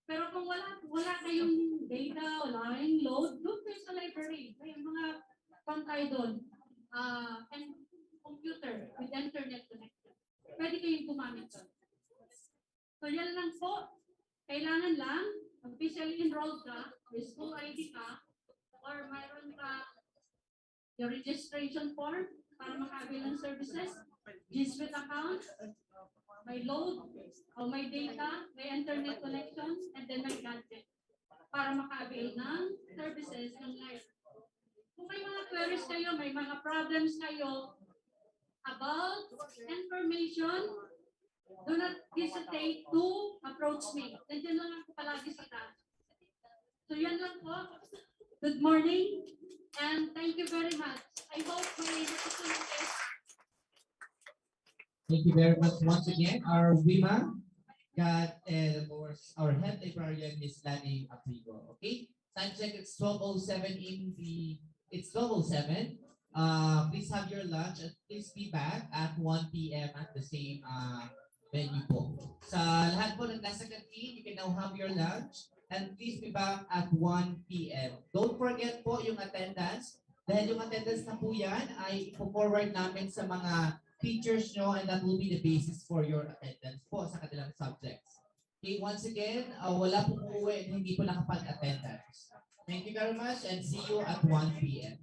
Pero kung wala kayong data, wala kayong load, doon kayo sa library. May mga pantay doon. And computer with internet connection. Pwede kayong gumamit doon. So yan lang po. Kailangan lang, officially enrolled ka, may school ID ka, or mayroon ka Your registration form para makabil ng services, G-Suite account, may load, o may data, may internet connection, and then may gadget para makabil ng services ng life. Kung may mga queries kayo, may mga problems kayo about information, do not hesitate to approach me. Nandiyan lang ako palagi sa taas. So yan lang po. Good morning and thank you very much. I hope may opportunity. Thank you very much once again. Our WIMA got, of course, our head librarian, Miss Lani Aprigo. Okay, time check. It's 12:07 in the. It's 12:07. Please have your lunch and please be back at 1 p.m. at the same venue po. Sa lahat po ng nasa canteen, you can now have your lunch and please be back at 1 p.m. Don't forget po yung attendance. Dahil yung attendance na po yan ay ipo-forward namin sa mga teachers nyo and that will be the basis for your attendance po sa kanilang subjects. Okay, once again, wala po uuwi at hindi po nakapag-attendance. Thank you very much and see you at 1 p.m.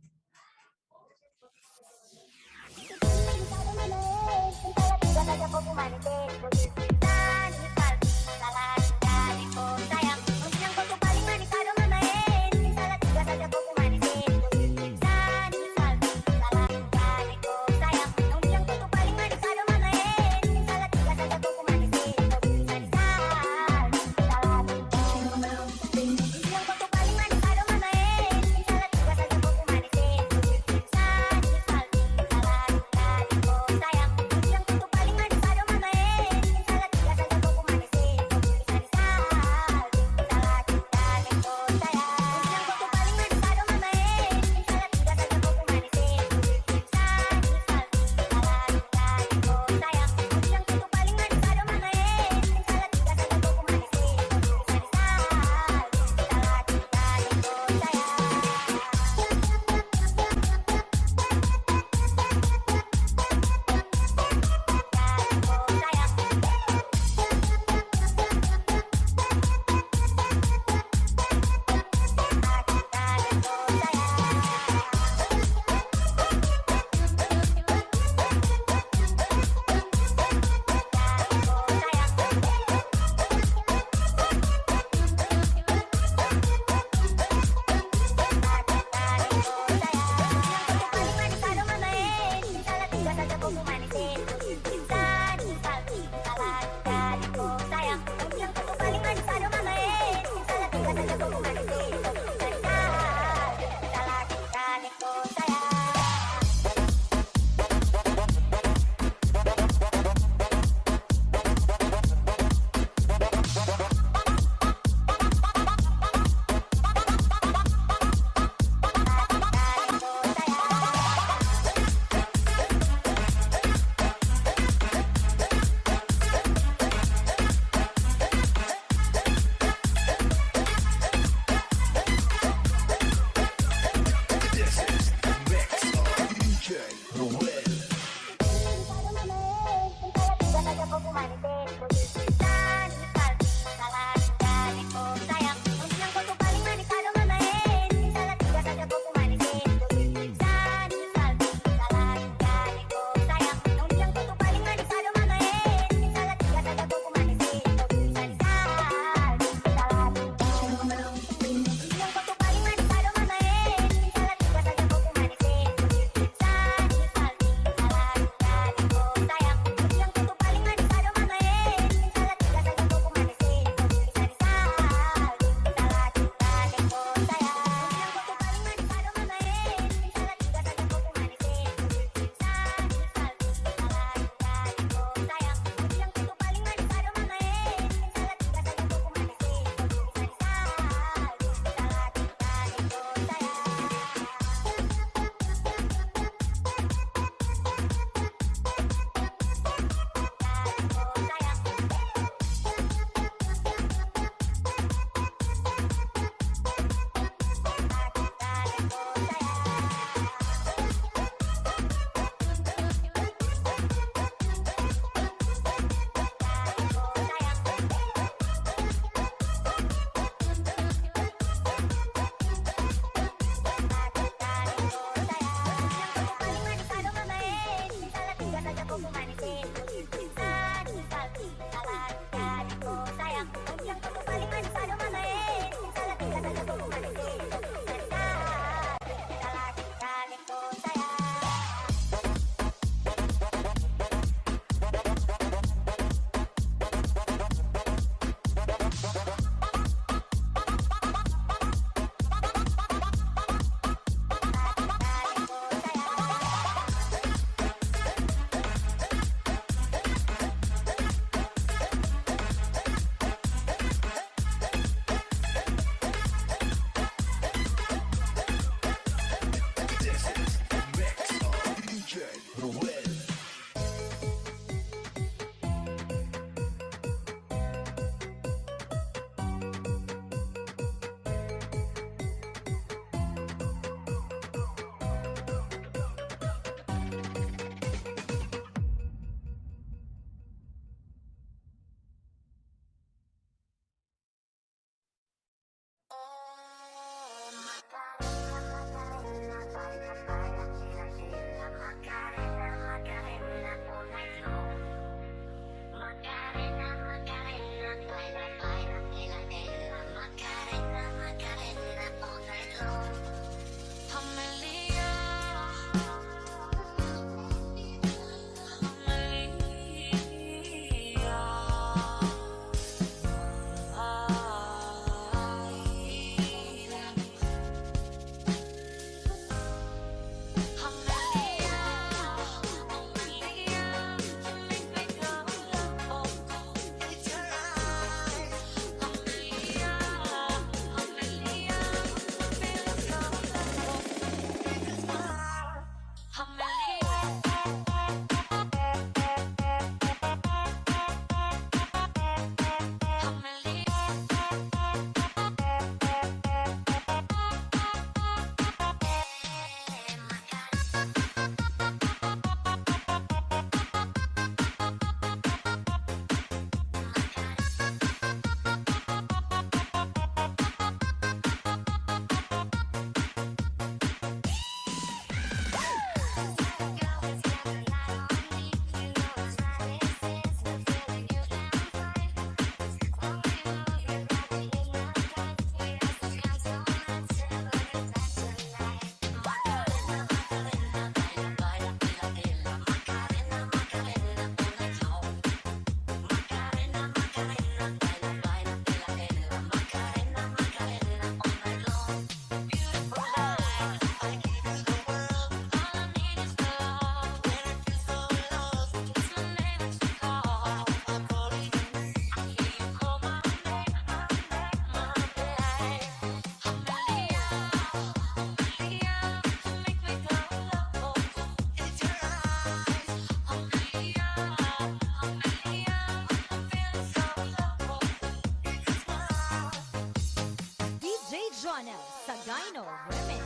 Jonel sa Gyno Remix.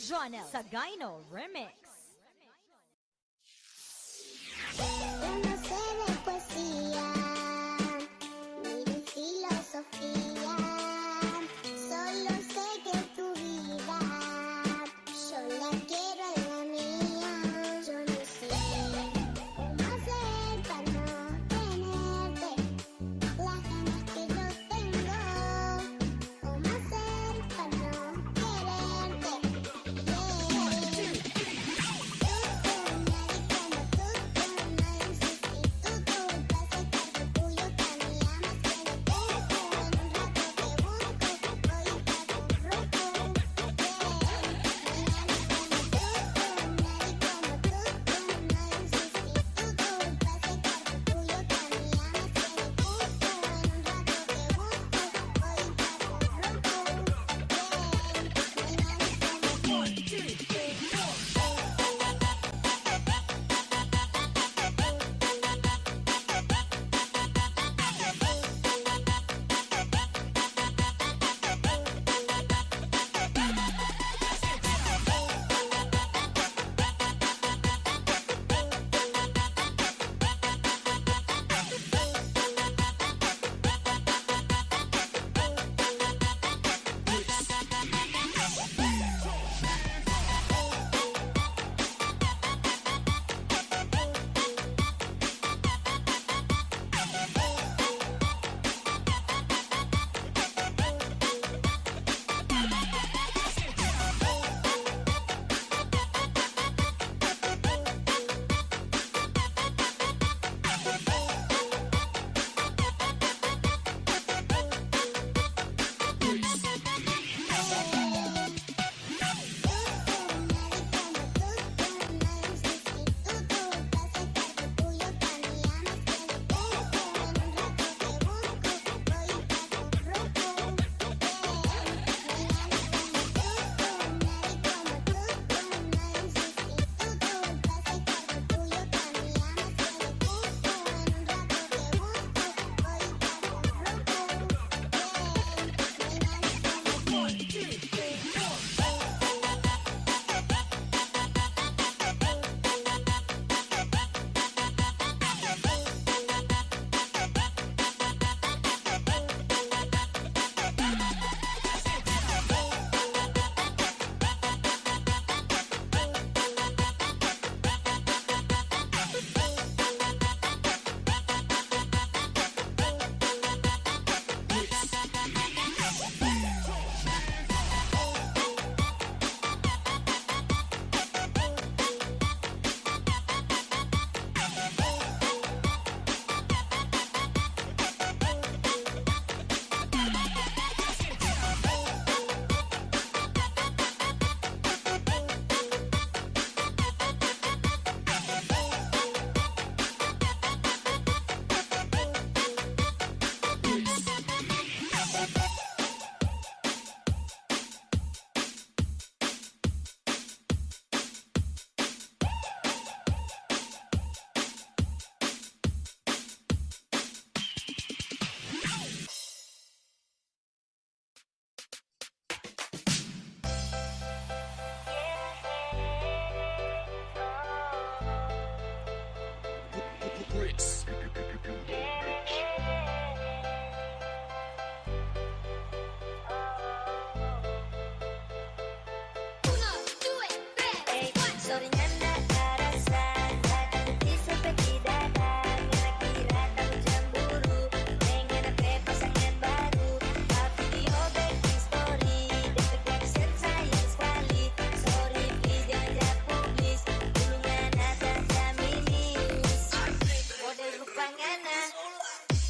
Jonel sa Gyno Remix. Yo no sé de poesía, ni de filosofía, solo sé que tu vida, yo la quiero en la mía. Yo no sé cómo hacer para no tenerte las ganas que yo tengo, cómo hacer para no quererte.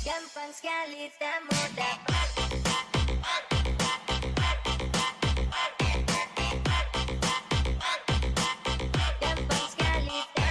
Gampang sekali tak mau dapat. Gampang sekali tak mau dapat.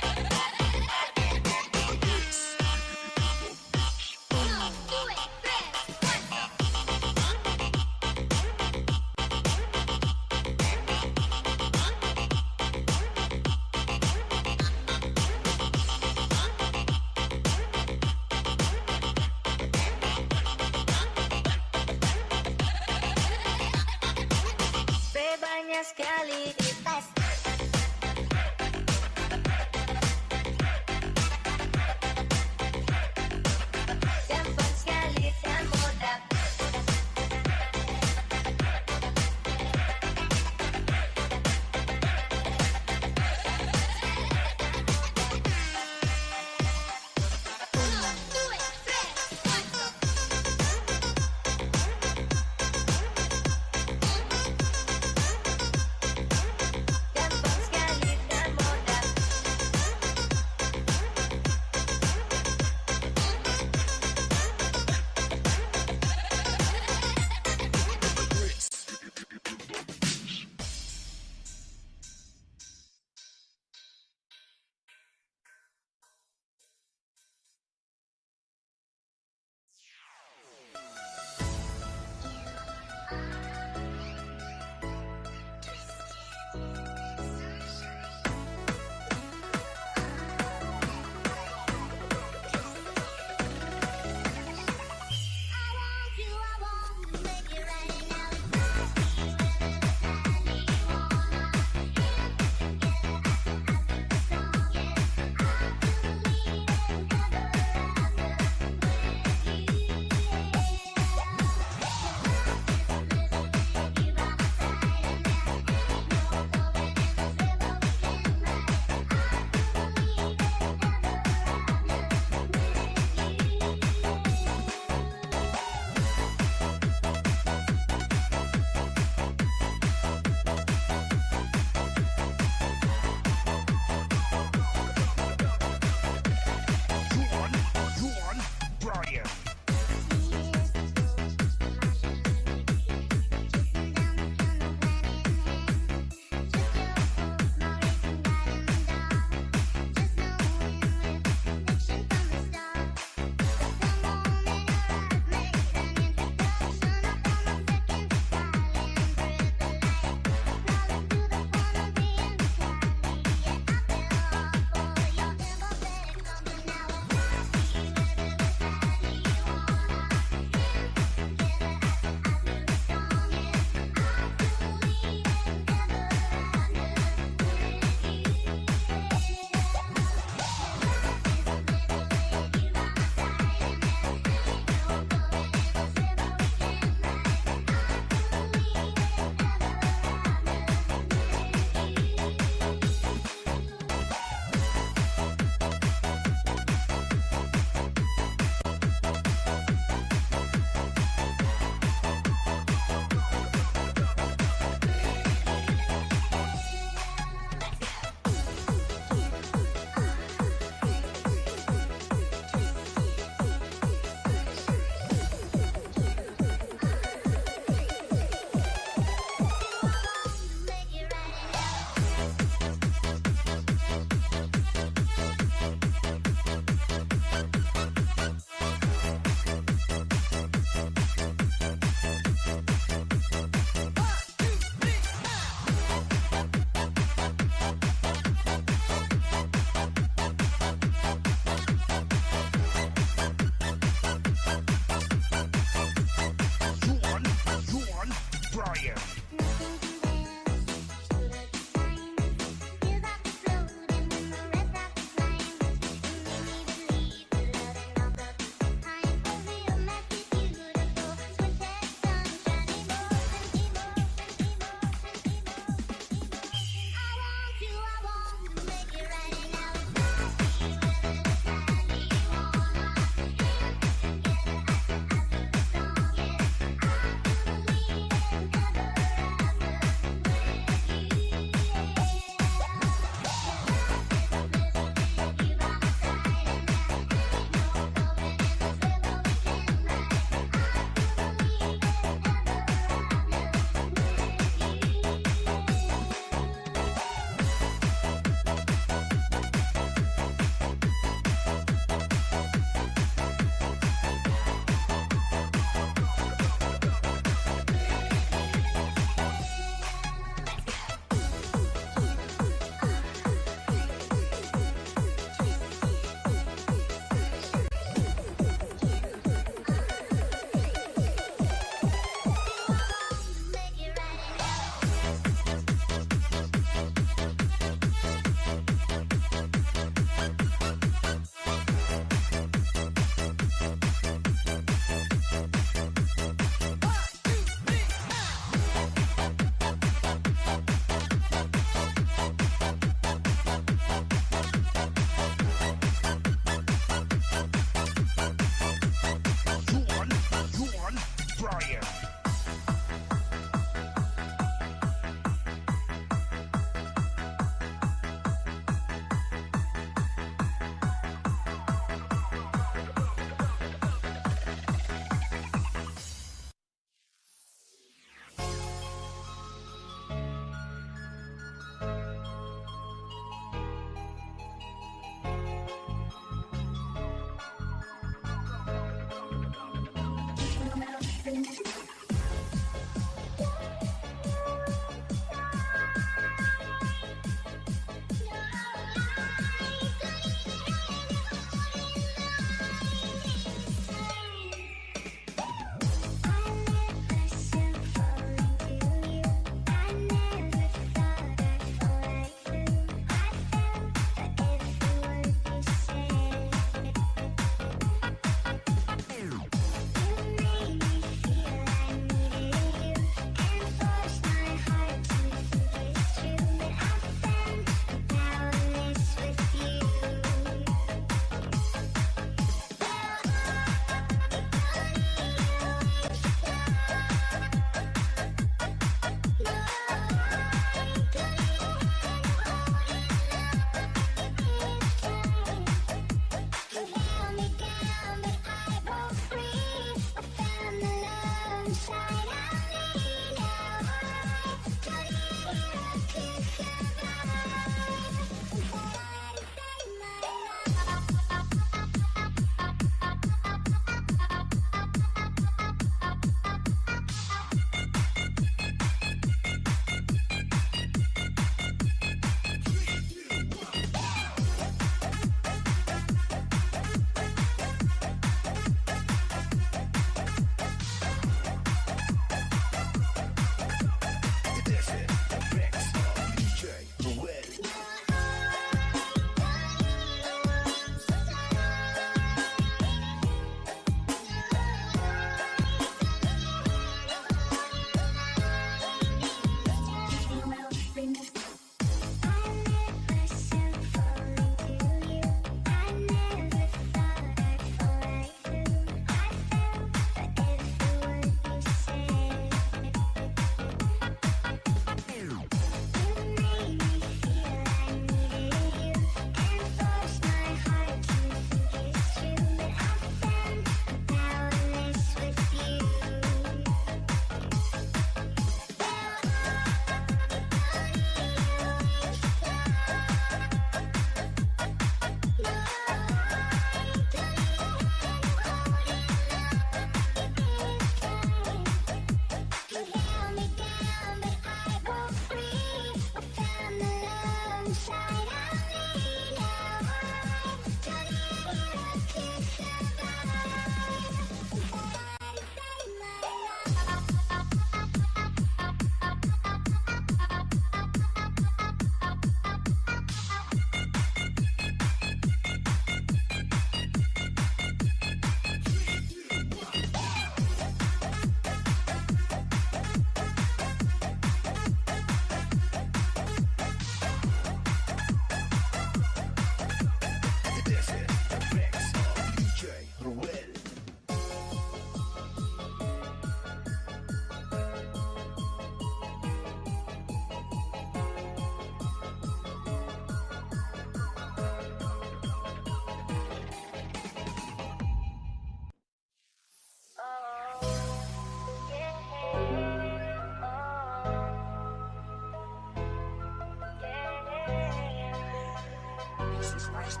Hey,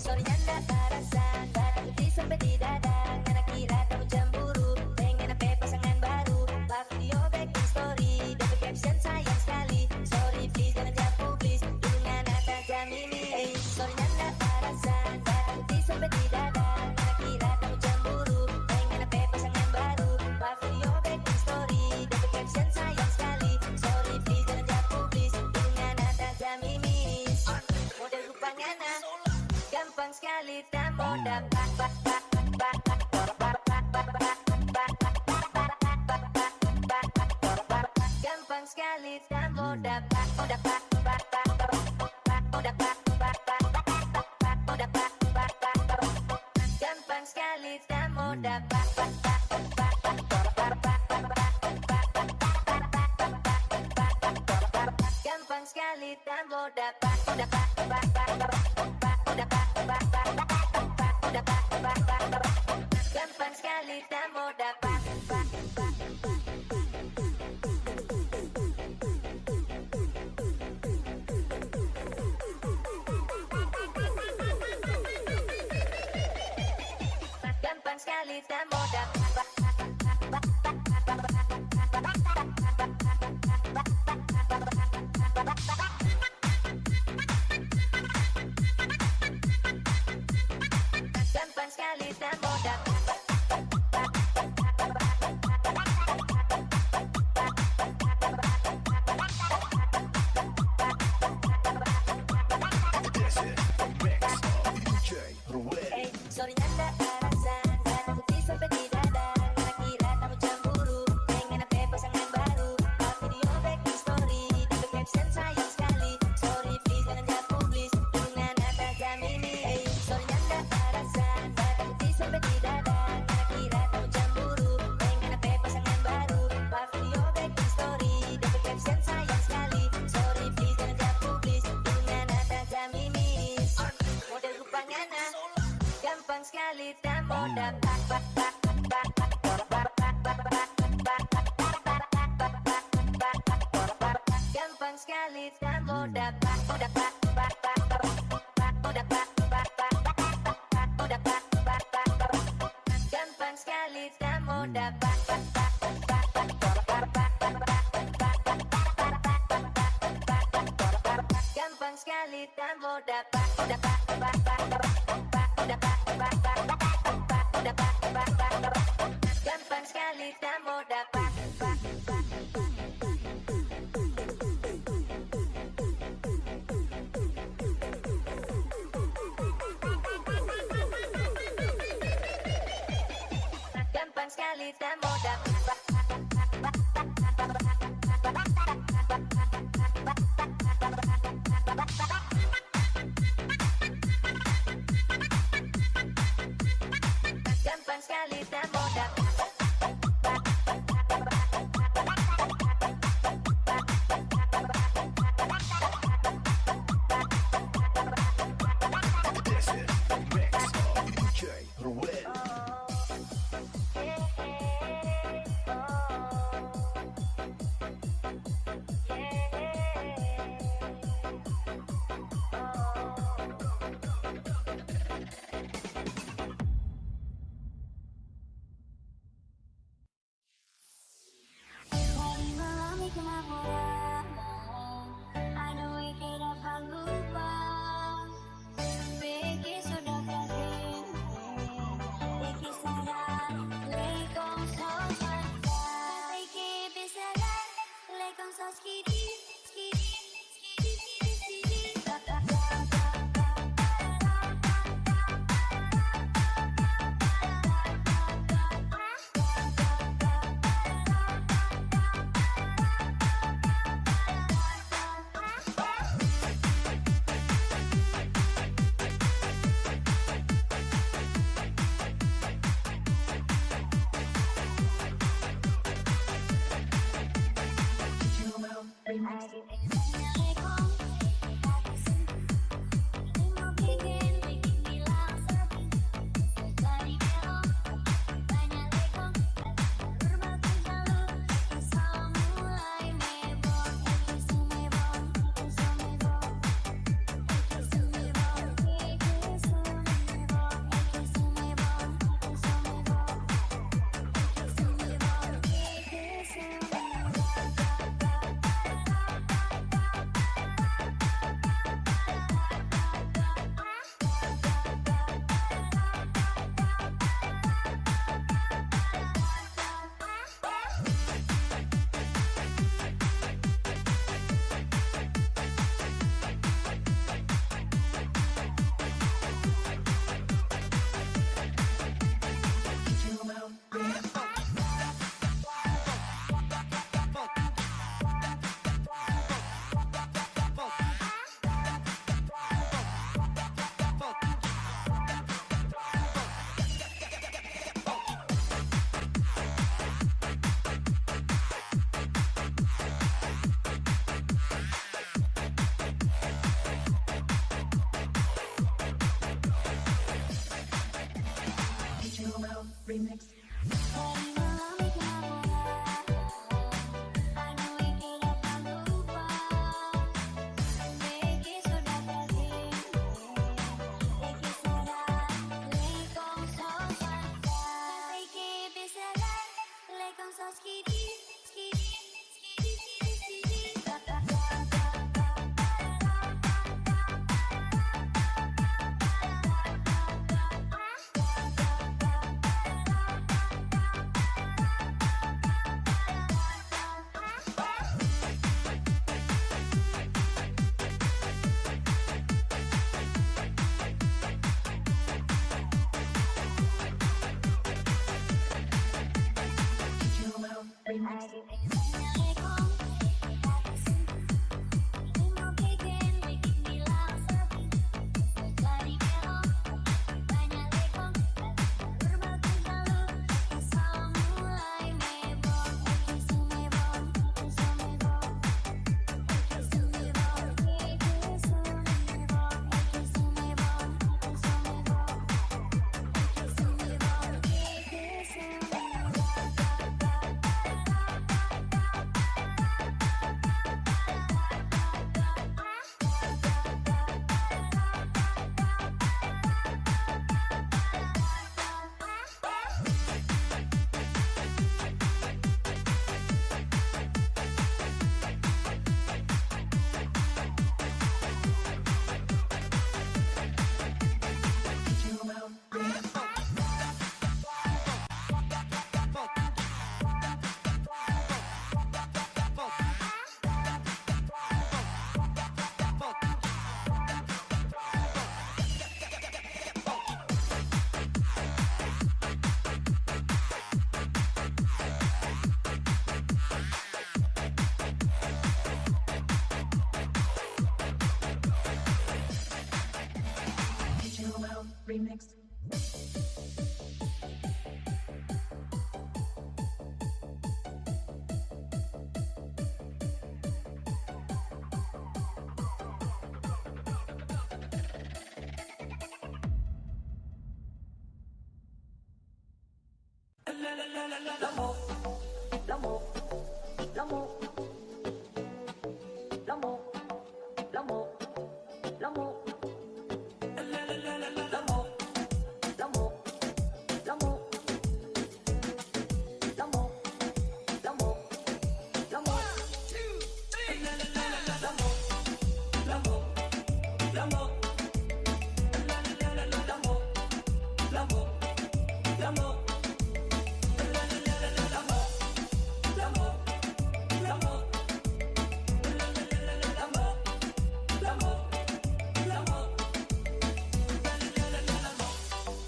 sorry nyanda barasan, barang putih sampai di dada. Ngana kira kamu cemburu, pengen apa pasangan baru. Love video baking story, double caption sayang sekali. Sorry please jangan jago please, dulu ngana tajam ini. Hey, sorry nyanda barasan, barang putih sampai di dada. Ngana kira kamu cemburu, pengen apa pasangan baru. Love video baking story, double caption sayang sekali. Sorry please jangan jago please, dulu ngana tajam ini. Model rupa ngana gampang sekali tak mau dapat. Gampang sekali tak mau dapat. Gampang sekali tak mau dapat. Gampang sekali tak mau dapat. Gampang sekali tak mau dapat. Gampang sekali tak mau dapat. Gampang sekali tak mau dapat. Hey, sorry nyanda barasan, barang putih sampai di dada. Ngana kira kamu cemburu, pengen apa pasangan baru. Love video baking story, double caption sayang sekali. Sorry please jangan jago please, dulu ngana tajam ini. Hey, sorry nyanda barasan, barang putih sampai di dada. Ngana kira kamu cemburu, pengen apa pasangan baru. Love video baking story, double caption sayang sekali. Sorry please jangan jago please, dulu ngana tajam ini. Model rupa ngana gampang sekali tak mau dapat. Gampang sekali tak mau dapat. Gampang sekali tak mau dapat. Gampang sekali tak mau dapat. Gampang sekali tak mau dapat. Gampang sekali tak mau dapat. Gampang sekali tak mau dapat.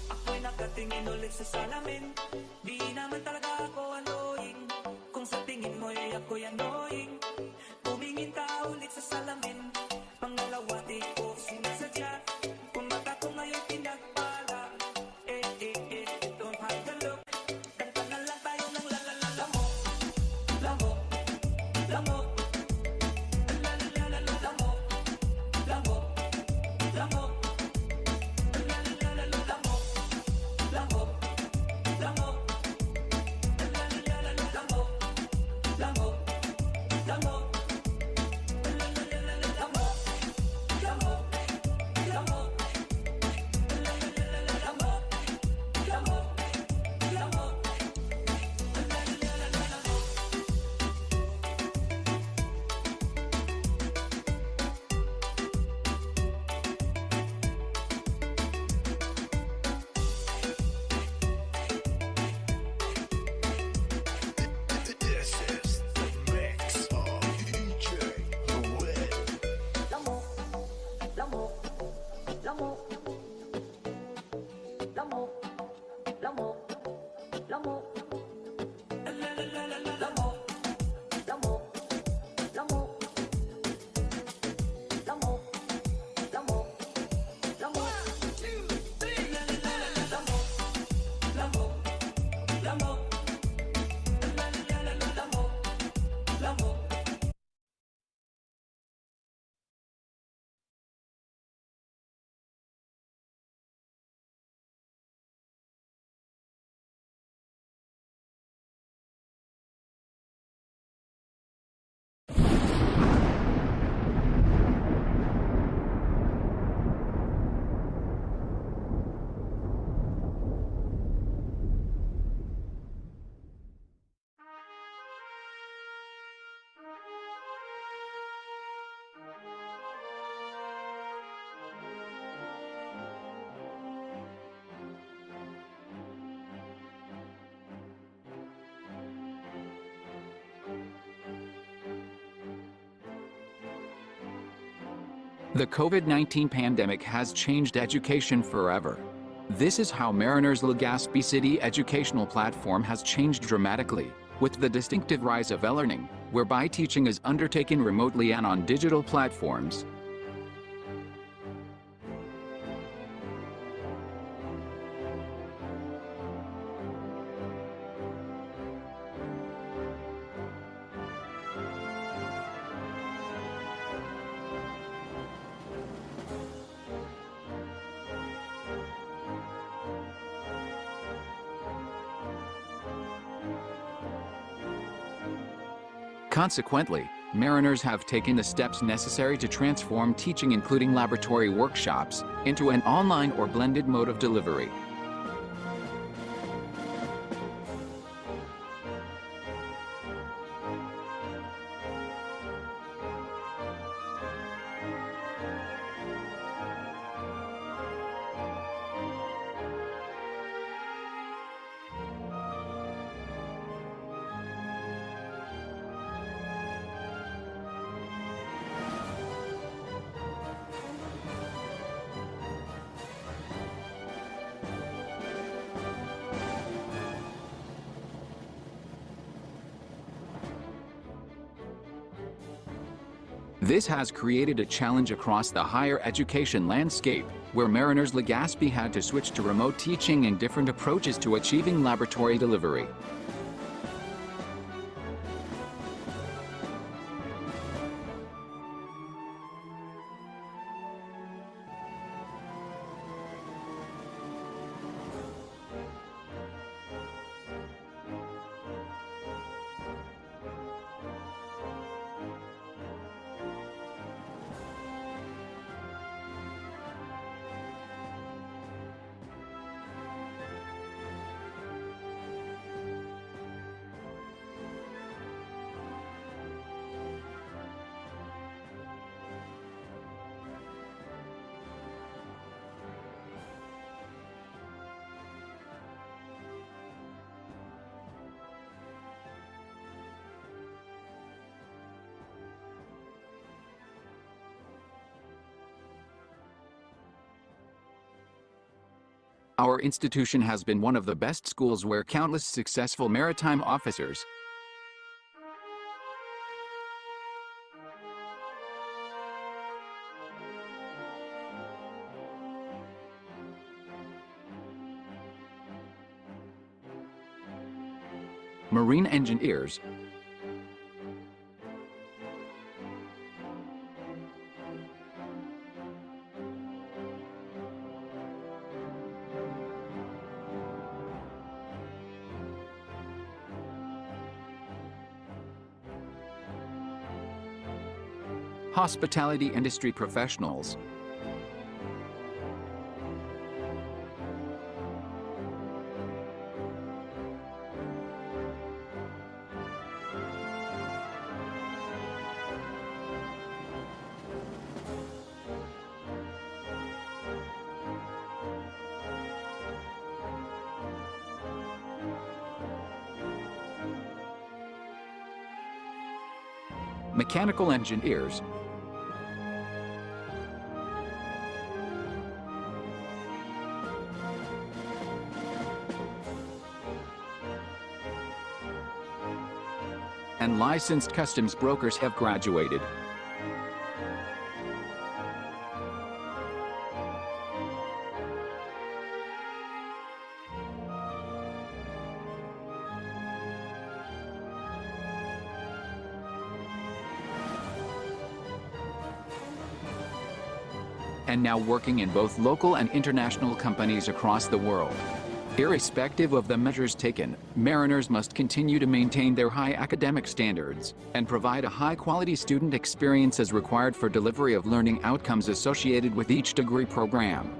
Ako'y nakatingin ulit sa salamin. Di naman talaga ako annoying. Kung sa tingin mo'y ako'y annoying, tumingin ka ulit sa salamin. Pangalawa di ko sinasadya. Kung baka ko ngayon pinagpala, don't have to look. Kanta na lang tayo ng lamo, lamo, lamo. Lamo, lamo, lamo. This is the mix of DJ Luis. Lamo, lamo, lamo, lamo, lamo, lamo. Lamo, lamo, lamo. Lamo, lamo, lamo. 1, 2, 3. Lamo, lamo, lamo. Lamo. The COVID-19 pandemic has changed education forever. This is how Mariners Legazpi City educational platform has changed dramatically, with the distinctive rise of e-learning, whereby teaching is undertaken remotely and on digital platforms. Consequently, Mariners have taken the steps necessary to transform teaching, including laboratory workshops, into an online or blended mode of delivery. This has created a challenge across the higher education landscape, where Mariners Legazpi had to switch to remote teaching and different approaches to achieving laboratory delivery. Our institution has been one of the best schools where countless successful maritime officers, marine engineers, hospitality industry professionals, mechanical engineers, and licensed customs brokers have graduated. And now working in both local and international companies across the world. Irrespective of the measures taken, mariners must continue to maintain their high academic standards and provide a high-quality student experience as required for delivery of learning outcomes associated with each degree program.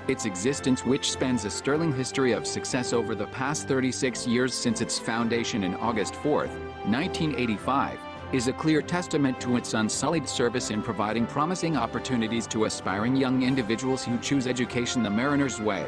Its existence, which spans a sterling history of success over the past 36 years since its foundation in August 4, 1985, is a clear testament to its unsullied service in providing promising opportunities to aspiring young individuals who choose education the mariner's way.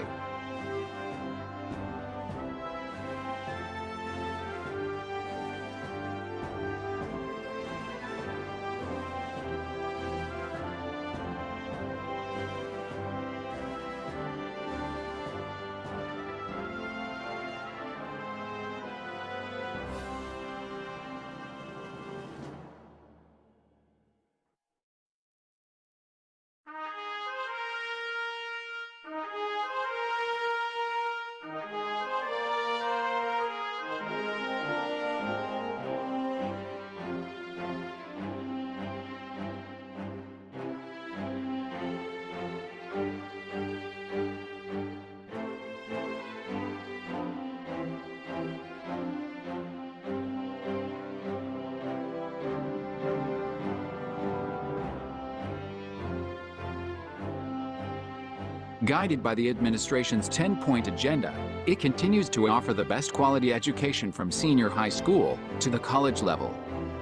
Guided by the administration's 10-point agenda, it continues to offer the best quality education from senior high school to the college level.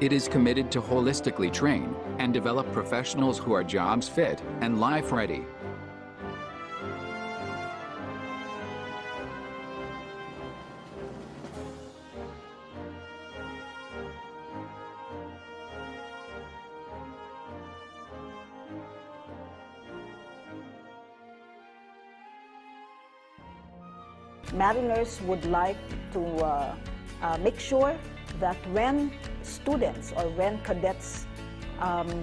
It is committed to holistically train and develop professionals who are jobs fit and life ready. Mariners would like to make sure that when students or when cadets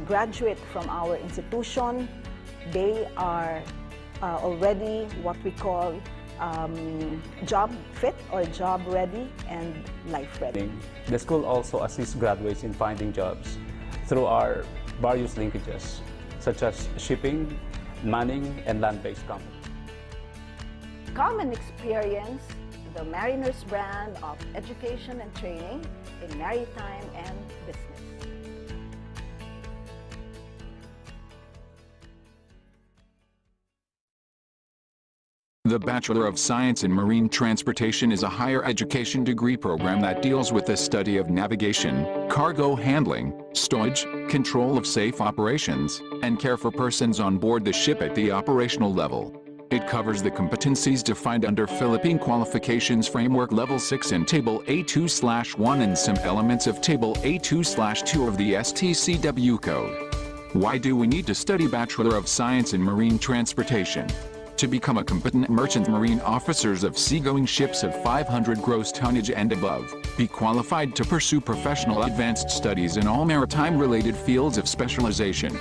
graduate from our institution, they are already what we call job fit or job ready and life ready. The school also assists graduates in finding jobs through our various linkages, such as shipping, manning, and land-based companies. Come and experience the Mariners brand of education and training in maritime and business. The Bachelor of Science in Marine Transportation is a higher education degree program that deals with the study of navigation, cargo handling, stowage, control of safe operations, and care for persons on board the ship at the operational level. It covers the competencies defined under Philippine Qualifications Framework Level 6 in Table A2/1 and some elements of Table A2/2 of the STCW Code. Why do we need to study Bachelor of Science in Marine Transportation? To become a competent merchant marine officers of seagoing ships of 500 gross tonnage and above, be qualified to pursue professional advanced studies in all maritime-related fields of specialization.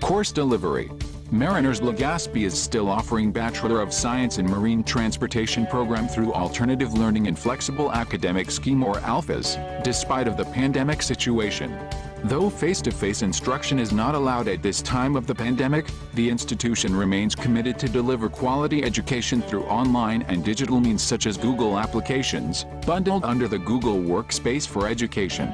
Course delivery. Mariners Legazpi is still offering Bachelor of Science in Marine Transportation program through Alternative Learning and Flexible Academic Scheme or ALFAS, despite of the pandemic situation. Though face-to-face instruction is not allowed at this time of the pandemic, the institution remains committed to deliver quality education through online and digital means such as Google applications, bundled under the Google Workspace for Education.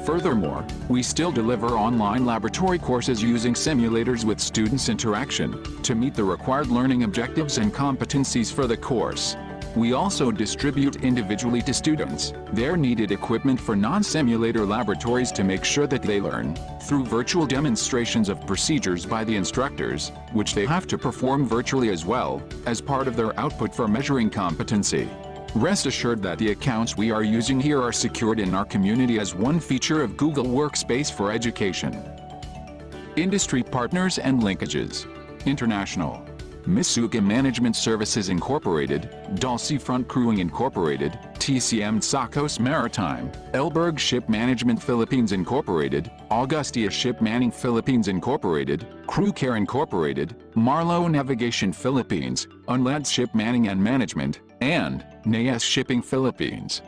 Furthermore, we still deliver online laboratory courses using simulators with students' interaction to meet the required learning objectives and competencies for the course. We also distribute individually to students their needed equipment for non-simulator laboratories to make sure that they learn through virtual demonstrations of procedures by the instructors, which they have to perform virtually as well as part of their output for measuring competency. Rest assured that the accounts we are using here are secured in our community as one feature of Google Workspace for Education. Industry partners and linkages. International. Misuga Management Services Incorporated, Dulce Front Crewing Incorporated, TCM Tsakos Maritime, Elberg Ship Management Philippines Incorporated, Augustia Ship Manning Philippines Incorporated, Crew Care Incorporated, Marlo Navigation Philippines, Unlads Ship Manning and Management, and Nayas Shipping Philippines.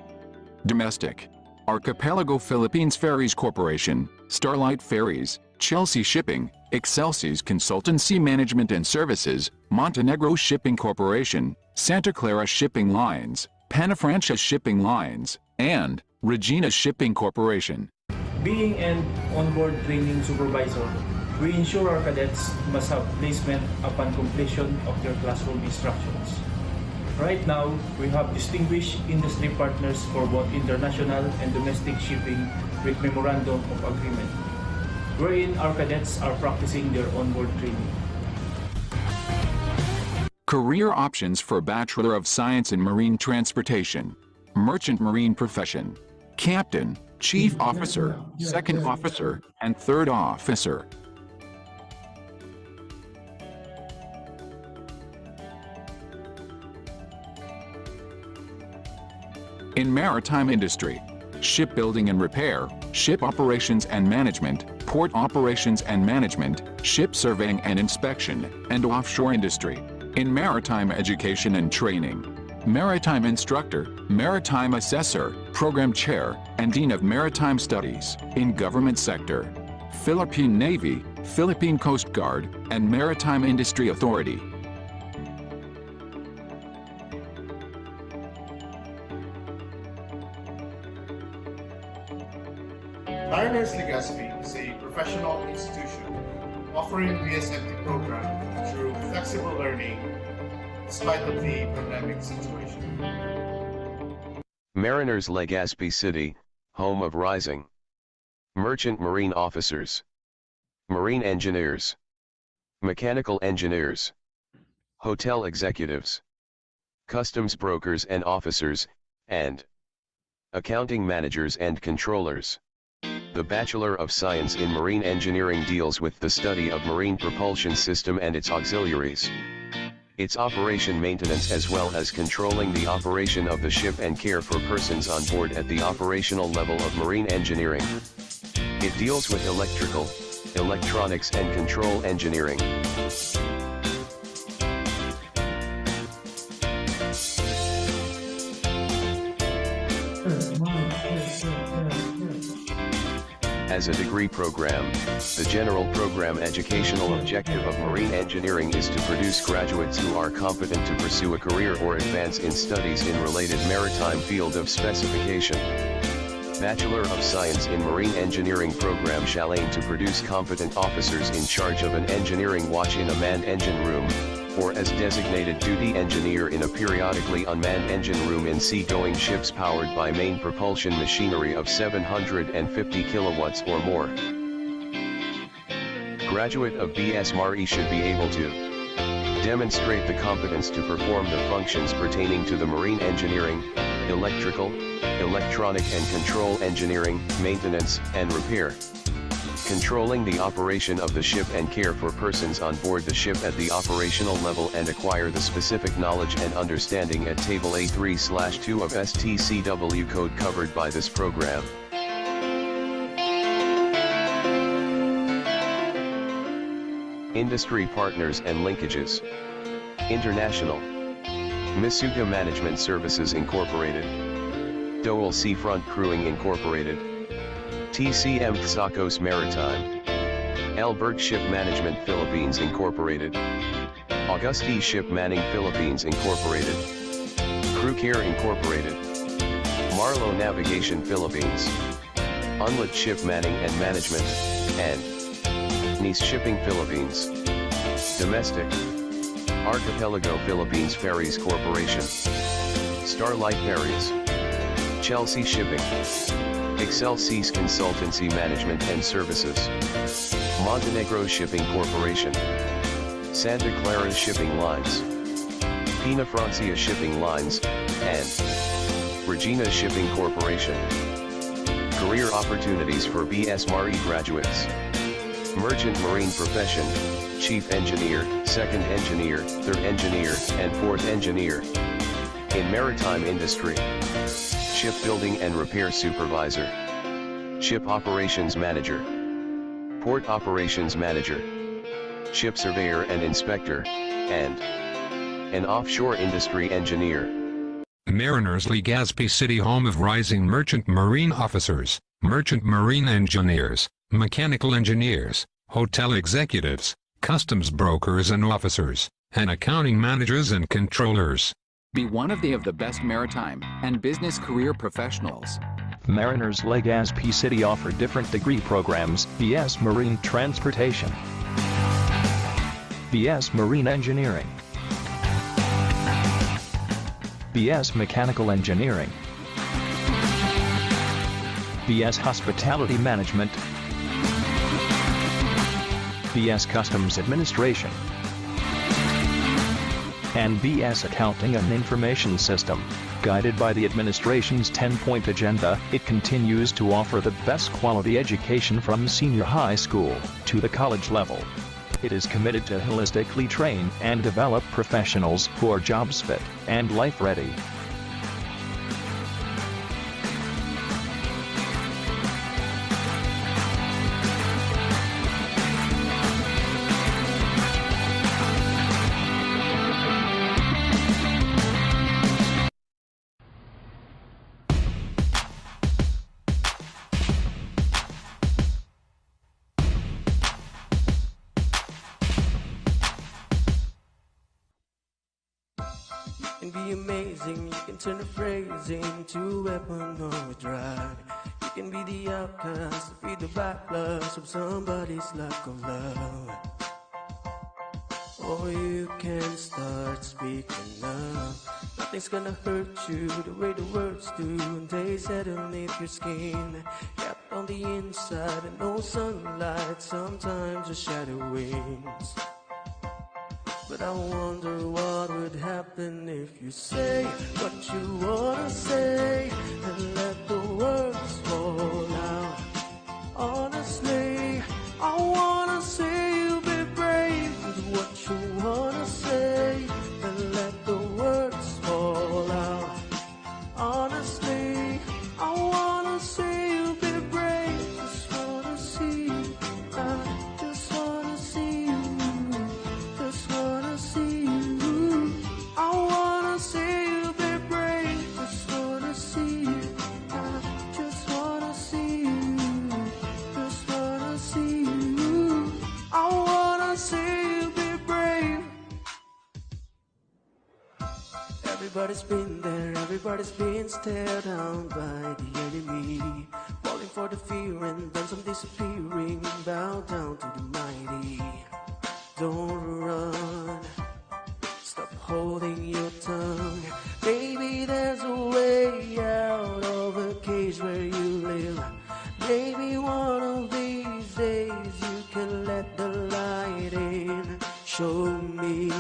Domestic. Archipelago Philippines Ferries Corporation, Starlight Ferries, Chelsea Shipping, Excelsis Consultancy Management and Services, Montenegro Shipping Corporation, Santa Clara Shipping Lines, Panafrancia Shipping Lines, and Regina Shipping Corporation. Being an onboard training supervisor, we ensure our cadets must have placement upon completion of their classroom instructions. Right now, we have distinguished industry partners for both international and domestic shipping with Memorandum of Agreement, wherein our cadets are practicing their onboard training. Career options for Bachelor of Science in Marine Transportation. Merchant Marine Profession. Captain, Chief Officer, Second Officer, and Third Officer. In maritime industry, shipbuilding and repair, ship operations and management, port operations and management, ship surveying and inspection, and offshore industry. In maritime education and training, maritime instructor, maritime assessor, program chair, and dean of maritime studies. In government sector, Philippine Navy, Philippine Coast Guard, and Maritime Industry Authority. Mariners Legazpi is a professional institution offering BSMT program through flexible learning despite of the pandemic situation. Mariners Legazpi City, home of rising merchant marine officers, marine engineers, mechanical engineers, hotel executives, customs brokers and officers, and accounting managers and controllers. The Bachelor of Science in Marine Engineering deals with the study of marine propulsion system and its auxiliaries, its operation maintenance as well as controlling the operation of the ship and care for persons on board at the operational level of marine engineering. It deals with electrical, electronics and control engineering. As a degree program, the general program educational objective of marine engineering is to produce graduates who are competent to pursue a career or advance in studies in related maritime field of specification. Bachelor of Science in Marine Engineering program shall aim to produce competent officers in charge of an engineering watch in a manned engine room, or as designated duty engineer in a periodically unmanned engine room in seagoing ships powered by main propulsion machinery of 750 kilowatts or more. Graduate of BS-MARE should be able to demonstrate the competence to perform the functions pertaining to the marine engineering, electrical, electronic and control engineering, maintenance, and repair. Controlling the operation of the ship and care for persons on board the ship at the operational level and acquire the specific knowledge and understanding at Table A3/2 of STCW code covered by this program. Industry partners and linkages. International. Misuga Management Services Incorporated. Dole Seafront Crewing Incorporated. TCM Sakos Maritime. Albert Ship Management Philippines Incorporated. Augusti Ship Manning Philippines Incorporated. Crew Care Incorporated. Marlo Navigation Philippines. Unlit Ship Manning and Management, and Nice Shipping Philippines. Domestic. Archipelago Philippines Ferries Corporation. Starlight Ferries. Chelsea Shipping. Excel Seas Consultancy Management and Services. Montenegro Shipping Corporation. Santa Clara Shipping Lines. Pina Francia Shipping Lines, and Regina Shipping Corporation. Career opportunities for BS-MARE graduates. Merchant Marine Profession, Chief Engineer, Second Engineer, Third Engineer, and Fourth Engineer. In Maritime Industry. Shipbuilding and Repair Supervisor. Ship Operations Manager. Port Operations Manager. Ship Surveyor and Inspector, and an Offshore Industry Engineer. Mariners Legazpi City, home of rising merchant marine officers, merchant marine engineers, mechanical engineers, hotel executives, customs brokers and officers, and accounting managers and controllers. Be one of the best maritime and business career professionals. Mariners Legazpi City offer different degree programs: BS Marine Transportation, BS Marine Engineering, BS Mechanical Engineering, BS Hospitality Management, BS Customs Administration, and BS Accounting and Information System. Guided by the administration's 10-point agenda, it continues to offer the best quality education from senior high school to the college level. It is committed to holistically train and develop professionals who are jobs fit and life ready. Can be amazing, you can turn a phrase into a weapon or a drug. You can be the outcast, be the backlash of somebody's lack of love. Or you can start speaking up. Nothing's gonna hurt you the way the words do, and they settle underneath your skin. Kept on the inside and no sunlight, sometimes a shadow wings. But I wonder what would happen if you say what you wanna say and let the words fall out. Honestly, I wanna see you be brave with what you wanna say and let the words fall out. Honestly, I wanna see you be brave. Just wanna see you. I just wanna see you. Just wanna see you. I wanna see you be brave. Just wanna see you. I just wanna see you. Just wanna see you. I wanna see you be brave. Everybody's been there, everybody's been stared down by the enemy. Falling for the fear and then some disappearing, bow down to the mighty. Don't run, holding your tongue. Maybe there's a way out of a cage where you live. Maybe one of these days you can let the light in. Show me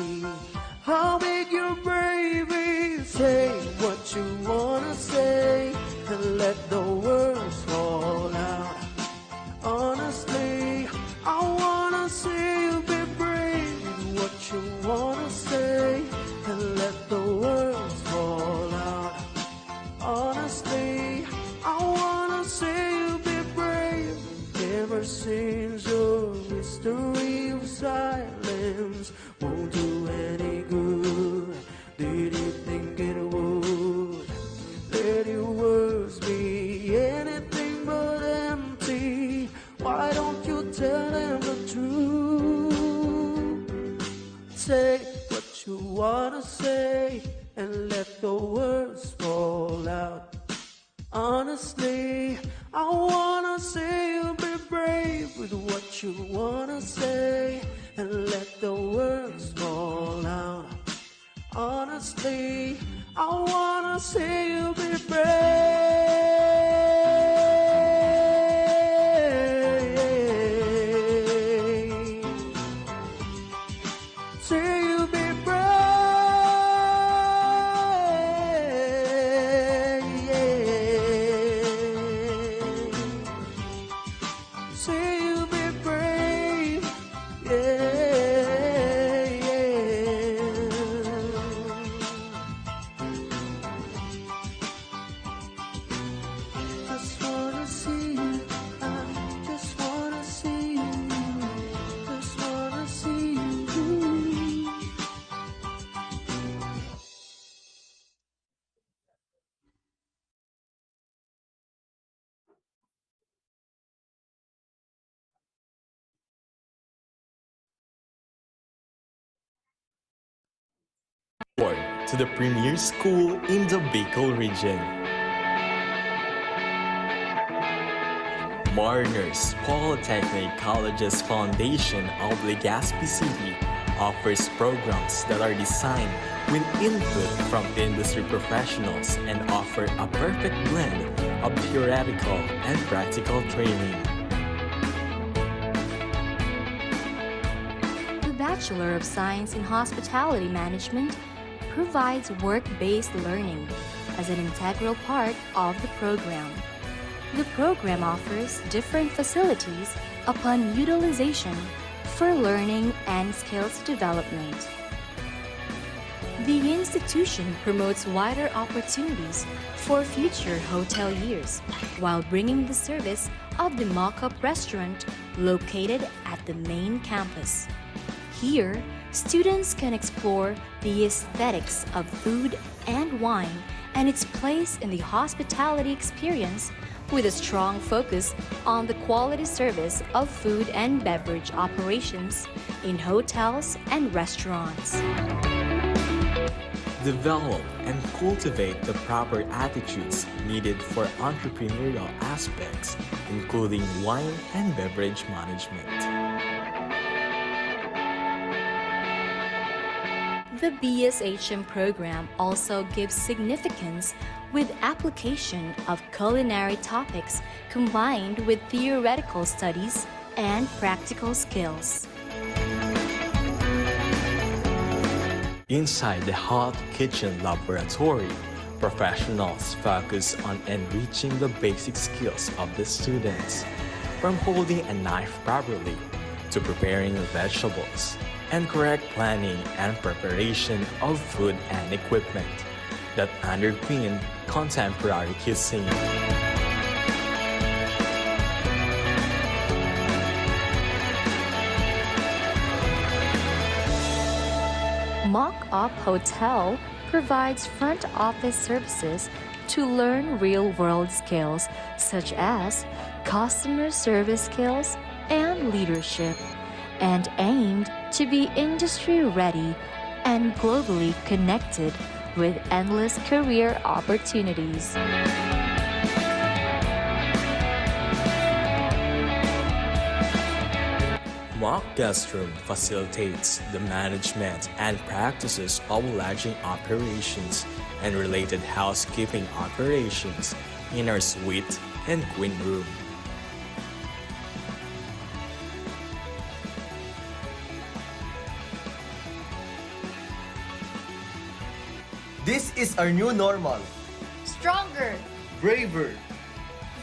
how big your brave is. Say what you wanna say and let the words fall out. Honestly, I wanna see you be brave. What you wanna say and let the words fall out. Honestly, I wanna see you be brave. Ever since your mystery of silence won't do any good, did you think it would? Let your words be anything but empty. Why don't you tell them the truth? Say what you wanna say and let the words fall out. Honestly, I wanna see you be brave with what you wanna say and let the words fall out. Honestly, I wanna see you be brave. See you be brave. See you be brave. Just wanna see you. I just wanna see you. Just wanna see you. To the premier school in the Bicol region. Mariners Polytechnic College's Foundation of Legazpi City offers programs that are designed with input from industry professionals and offer a perfect blend of theoretical and practical training. The Bachelor of Science in Hospitality Management provides work-based learning as an integral part of the program. The program offers different facilities upon utilization for learning and skills development. The institution promotes wider opportunities for future hotel years while bringing the service of the mock-up restaurant located at the main campus. Here, students can explore the aesthetics of food and wine and its place in the hospitality experience with a strong focus on the quality service of food and beverage operations in hotels and restaurants. Develop and cultivate the proper attitudes needed for entrepreneurial aspects, including wine and beverage management. The BSHM program also gives significance with application of culinary topics combined with theoretical studies and practical skills. Inside the hot kitchen laboratory, professionals focus on enriching the basic skills of the students, from holding a knife properly to preparing vegetables, and correct planning and preparation of food and equipment that underpin contemporary cuisine. Mock-up Hotel provides front office services to learn real-world skills such as customer service skills and leadership, and aimed to be industry-ready and globally connected with endless career opportunities. mock guest room facilitates the management and practices of lodging operations and related housekeeping operations in our suite and queen room. This is our new normal. Stronger, Braver.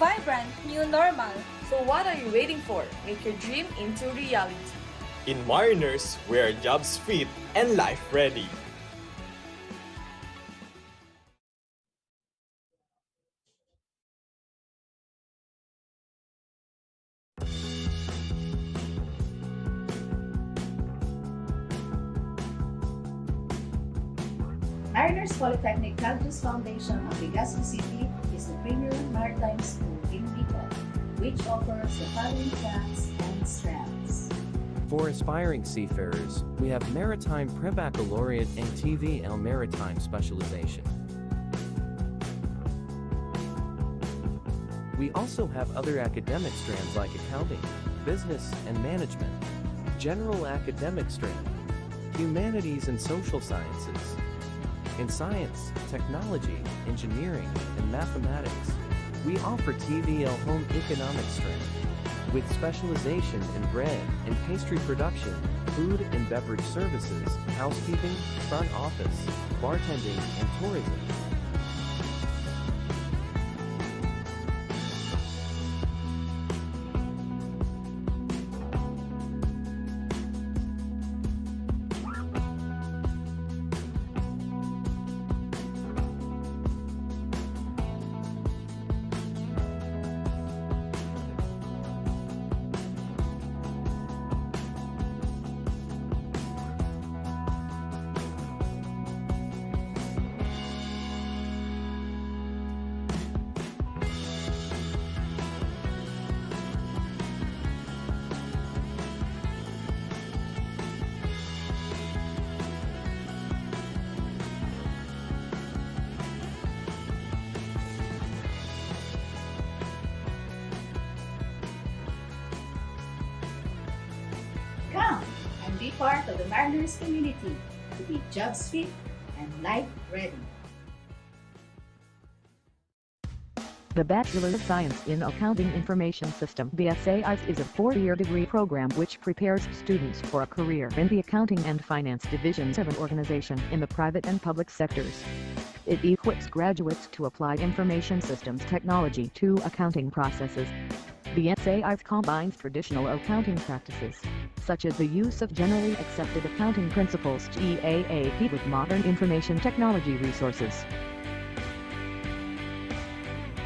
vibrant new normal. So what are you waiting for? Make your dream into reality. In Mariners, we are jobs fit and life ready. Mariners Polytechnic College's foundation of Legazpi City is the premier maritime school in Bicol, which offers the following tracks and strands. For aspiring seafarers, we have Maritime Pre-Baccalaureate and TVL Maritime Specialization. We also have other academic strands like accounting, business and management, general academic strand, humanities and social sciences. In science, technology, engineering, and mathematics, we offer TVL Home Economics strand, with specialization in bread and pastry production, food and beverage services, housekeeping, front office, bartending, and tourism. Come and be part of the Mariners community to be jobs fit and life ready. The Bachelor of Science in Accounting Information System (BSAIS) is a 4-year degree program which prepares students for a career in the accounting and finance divisions of an organization in the private and public sectors. It equips graduates to apply information systems technology to accounting processes. BSAIS combines traditional accounting practices, such as the use of generally accepted accounting principles (GAAP) with modern information technology resources.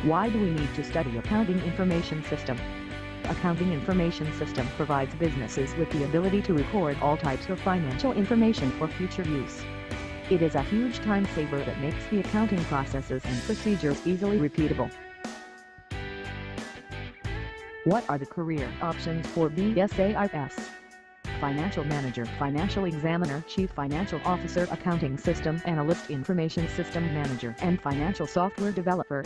Why do we need to study accounting information system? Accounting information system provides businesses with the ability to record all types of financial information for future use. It is a huge time saver that makes the accounting processes and procedures easily repeatable. What are the career options for BSAIS? Financial Manager, Financial Examiner, Chief Financial Officer, Accounting System Analyst, Information System Manager, and Financial Software Developer.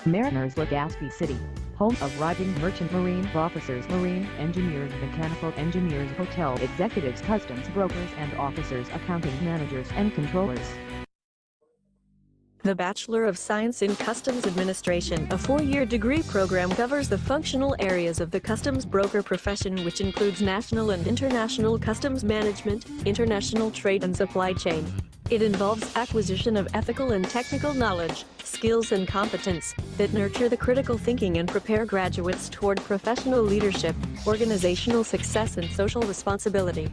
Mariners Legazpi City, home of rising merchant marine officers, marine engineers, mechanical engineers, hotel executives, customs brokers and officers, accounting managers and controllers. The Bachelor of Science in Customs Administration, a 4-year degree program, covers the functional areas of the customs broker profession, which includes national and international customs management, international trade and supply chain. It involves acquisition of ethical and technical knowledge, skills and competence that nurture the critical thinking and prepare graduates toward professional leadership, organizational success and social responsibility.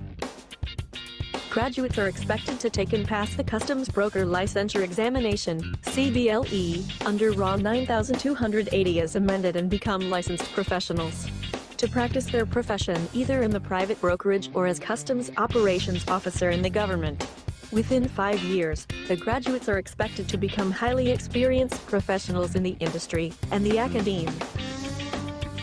Graduates are expected to take and pass the Customs Broker Licensure Examination, CBLE, under RA 9280 as amended and become licensed professionals. To practice their profession either in the private brokerage or as customs operations officer in the government. Within 5 years, the graduates are expected to become highly experienced professionals in the industry and the academe.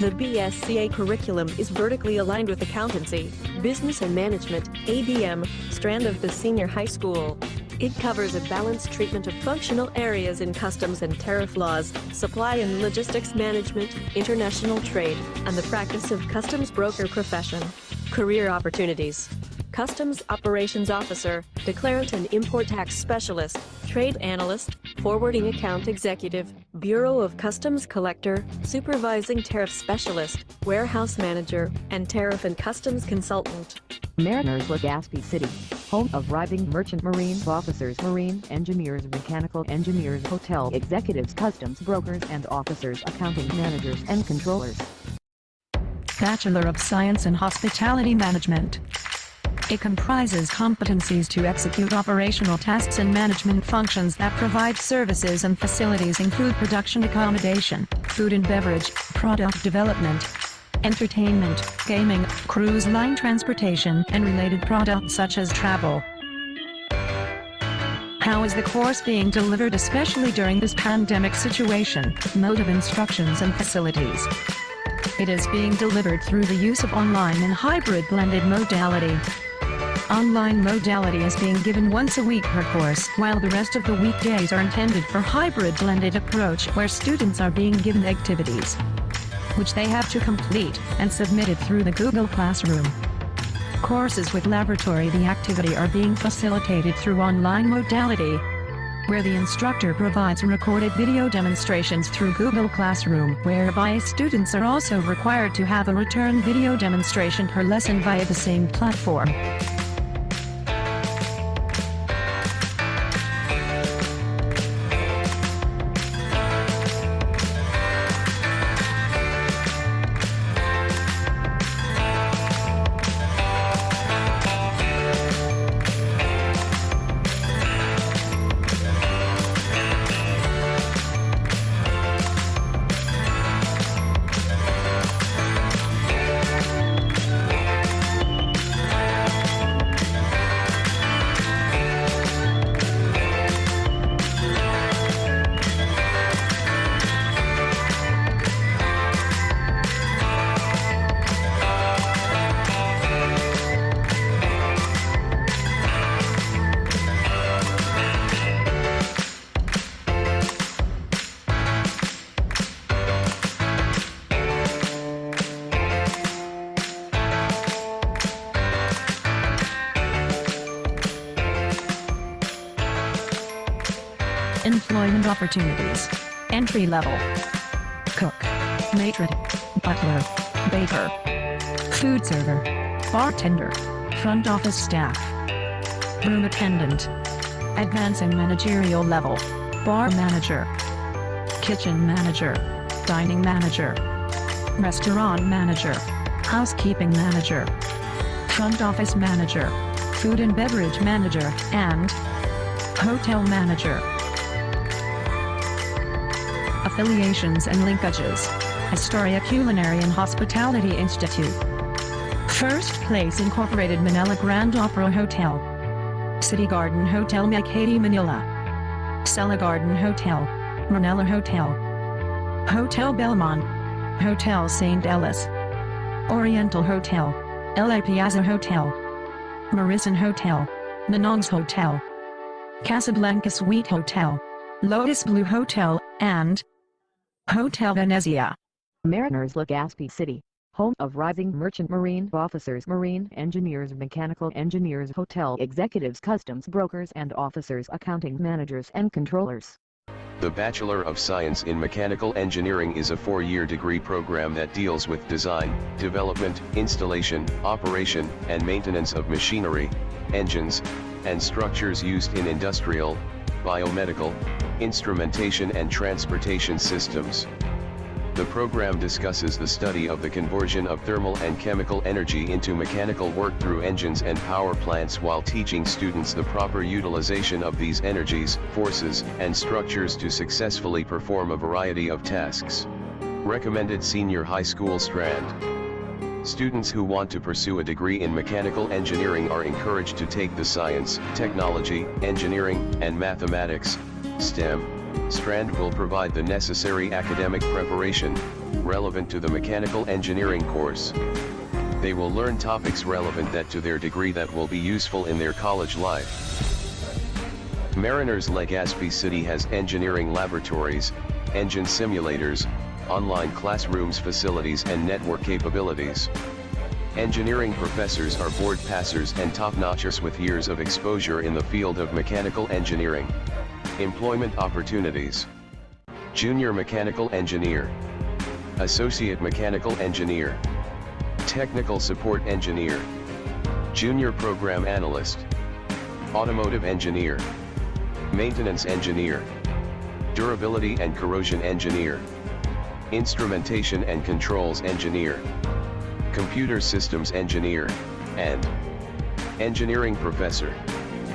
The BSCA curriculum is vertically aligned with accountancy, business and management, ABM, strand of the senior high school. It covers a balanced treatment of functional areas in customs and tariff laws, supply and logistics management, international trade, and the practice of customs broker profession. Career opportunities: Customs Operations Officer, Declarant and Import Tax Specialist, Trade Analyst, Forwarding Account Executive, Bureau of Customs Collector, Supervising Tariff Specialist, Warehouse Manager, and Tariff and Customs Consultant. Mariners Legazpi City, home of rising merchant marine officers, marine engineers, mechanical engineers, hotel executives, customs brokers and officers, accounting managers and controllers. Bachelor of Science in Hospitality Management. It comprises competencies to execute operational tasks and management functions that provide services and facilities in food production, accommodation, food and beverage, product development, entertainment, gaming, cruise line transportation, and related products such as travel. How is the course being delivered, especially during this pandemic situation? Mode of instructions and facilities. It is being delivered through the use of online and hybrid blended modality. Online modality is being given once a week per course, while the rest of the weekdays are intended for hybrid blended approach, where students are being given activities which they have to complete and submitted through the Google Classroom. Courses with laboratory the activity are being facilitated through online modality, where the instructor provides recorded video demonstrations through Google Classroom, whereby students are also required to have a return video demonstration per lesson via the same platform. Employment opportunities. Entry level: cook, matron, butler, baker, food server, bartender, front office staff, room attendant. Advancing managerial level: bar manager, kitchen manager, dining manager, restaurant manager, housekeeping manager, front office manager, food and beverage manager, and hotel manager. Affiliations and linkages: Astoria Culinary and Hospitality Institute, First Place Incorporated, Manila Grand Opera Hotel, City Garden Hotel Makati, Manila, Sela Garden Hotel, Manila Hotel, Hotel Belmont, Hotel St. Ellis, Oriental Hotel, LA Piazza Hotel, Marison Hotel, Manongs Hotel, Casablanca Suite Hotel, Lotus Blue Hotel, and Hotel Venezia. Mariners Legazpi City, home of rising merchant marine officers, marine engineers, mechanical engineers, hotel executives, customs brokers and officers, accounting managers and controllers. The Bachelor of Science in Mechanical Engineering is a 4-year degree program that deals with design, development, installation, operation, and maintenance of machinery, engines, and structures used in industrial, biomedical, instrumentation and transportation systems. The program discusses the study of the conversion of thermal and chemical energy into mechanical work through engines and power plants, while teaching students the proper utilization of these energies, forces, and structures to successfully perform a variety of tasks. Recommended Senior High School Strand. Students who want to pursue a degree in mechanical engineering are encouraged to take the science, technology, engineering, and mathematics (STEM) strand will provide the necessary academic preparation relevant to the mechanical engineering course. They will learn topics relevant to their degree that will be useful in their college life. Mariners Legazpi City has engineering laboratories, engine simulators, online classrooms facilities and network capabilities. Engineering professors are board passers and top-notchers with years of exposure in the field of mechanical engineering. Employment opportunities: Junior Mechanical Engineer, Associate Mechanical Engineer, Technical Support Engineer, Junior Program Analyst, Automotive Engineer, Maintenance Engineer, Durability and Corrosion Engineer, Instrumentation and Controls Engineer, Computer Systems Engineer, and Engineering Professor.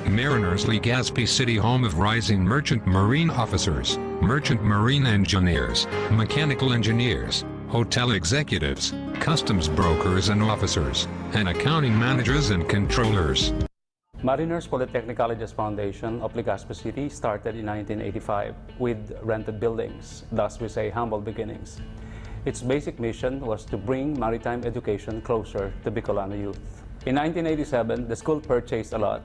Mariners Legazpi City, home of rising merchant marine officers, merchant marine engineers, mechanical engineers, hotel executives, customs brokers and officers, and accounting managers and controllers. Mariners Polytechnic College's foundation of Legazpi City started in 1985 with rented buildings, thus we say humble beginnings. Its basic mission was to bring maritime education closer to Bicolano youth. In 1987, the school purchased a lot,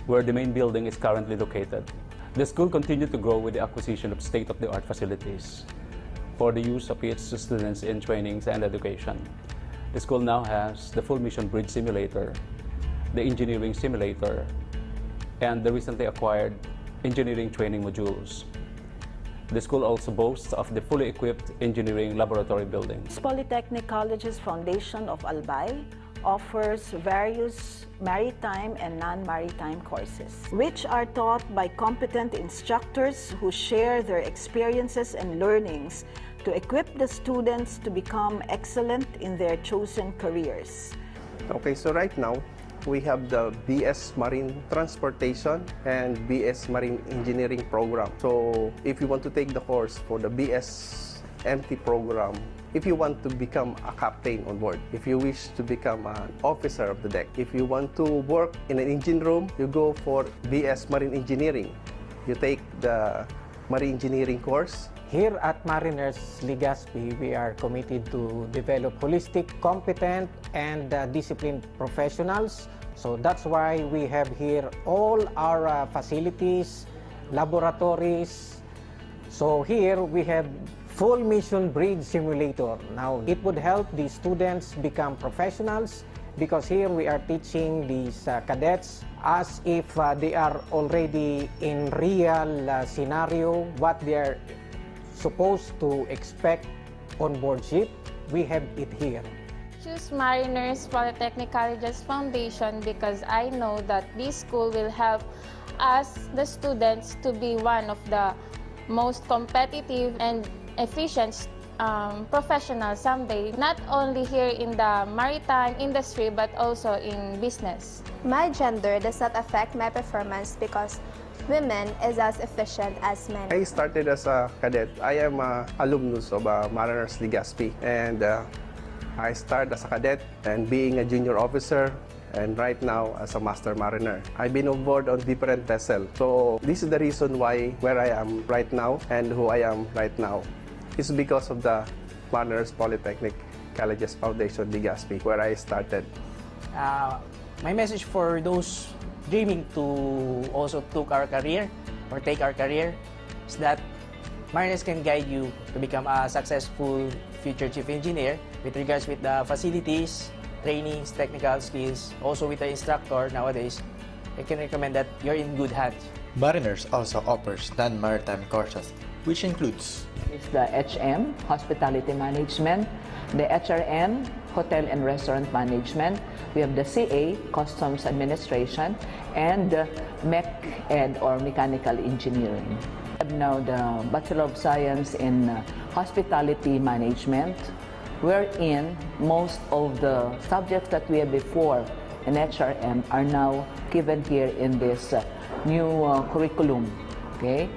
where the main building is currently located. The school continued to grow with the acquisition of state-of-the-art facilities for the use of its students in trainings and education. The school now has the full mission bridge simulator, the engineering simulator, and the recently acquired engineering training modules. The school also boasts of the fully equipped engineering laboratory buildings. Polytechnic College's Foundation of Albay offers various maritime and non-maritime courses, which are taught by competent instructors who share their experiences and learnings to equip the students to become excellent in their chosen careers. Okay, so right now, we have the BS Marine Transportation and BS Marine Engineering program. So if you want to take the course for the BS MT program, if you want to become a captain on board, if you wish to become an officer of the deck, if you want to work in an engine room, you go for BS Marine Engineering. You take the Marine Engineering course. Here at Mariners Legazpi, we are committed to develop holistic, competent, and disciplined professionals. So that's why we have here all our facilities, laboratories. So here we have full mission bridge simulator. Now it would help the students become professionals because here we are teaching these cadets as if they are already in real scenario, what they are supposed to expect on board ship. We have it here. Choose Mariners Polytechnic College's foundation because I know that this school will help us, the students, to be one of the most competitive and efficient professionals someday, not only here in the maritime industry but also in business. My gender does not affect my performance because women is as efficient as men. I started as a cadet. I am an alumnus of Mariners Legazpi, and I started as a cadet and being a junior officer, and right now as a master mariner. I've been on board on different vessels. So this is the reason why where I am right now and who I am right now. It's because of the Mariners Polytechnic College's Foundation Legazpi, where I started. My message for those dreaming to also take our career is that Mariners can guide you to become a successful future chief engineer with regards with the facilities, trainings, technical skills, also with the instructor nowadays. I can recommend that you're in good hands. Mariners also offers non-maritime courses, which includes the HM, Hospitality Management, the HRM, Hotel and Restaurant Management. We have the CA, Customs Administration, and the Mech Ed or Mechanical Engineering. We have now the Bachelor of Science in Hospitality Management, wherein most of the subjects that we had before in HRM are now given here in this new curriculum. Okay,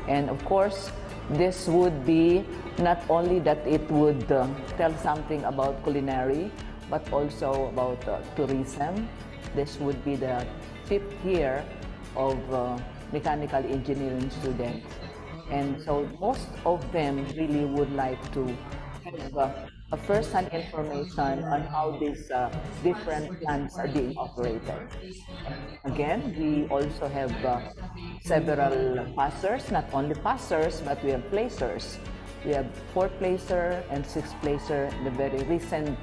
and of course, this would be not only that it would tell something about culinary, but also about tourism. This would be the 5th year of mechanical engineering students. And so most of them really would like to have a first-hand information on how these different plants are being operated. Again, we also have several passers, not only passers, but we have placers. We have 4-placer and 6-placer, the very recent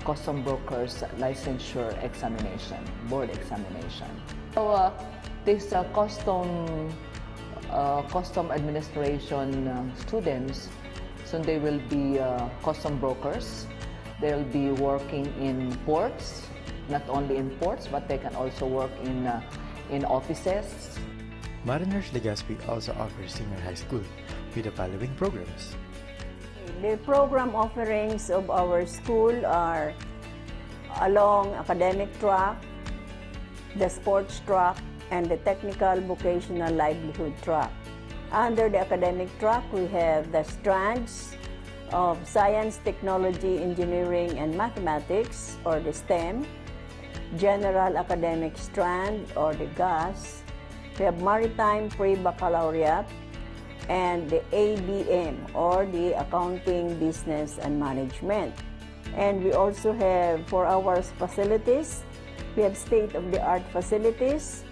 custom brokers licensure examination, board examination. So these custom administration students, so they will be custom brokers. They'll be working in ports, not only in ports, but they can also work in offices. Mariners Legazpi also offers senior high school with the following programs. The program offerings of our school are along academic track, the sports track, and the technical vocational livelihood track. Under the academic track, we have the strands of science, technology, engineering, and mathematics, or the STEM, general academic strand, or the GAS. We have maritime pre-baccalaureate, and the ABM, or the Accounting, Business, and Management. And we also have, for our facilities, we have state-of-the-art facilities,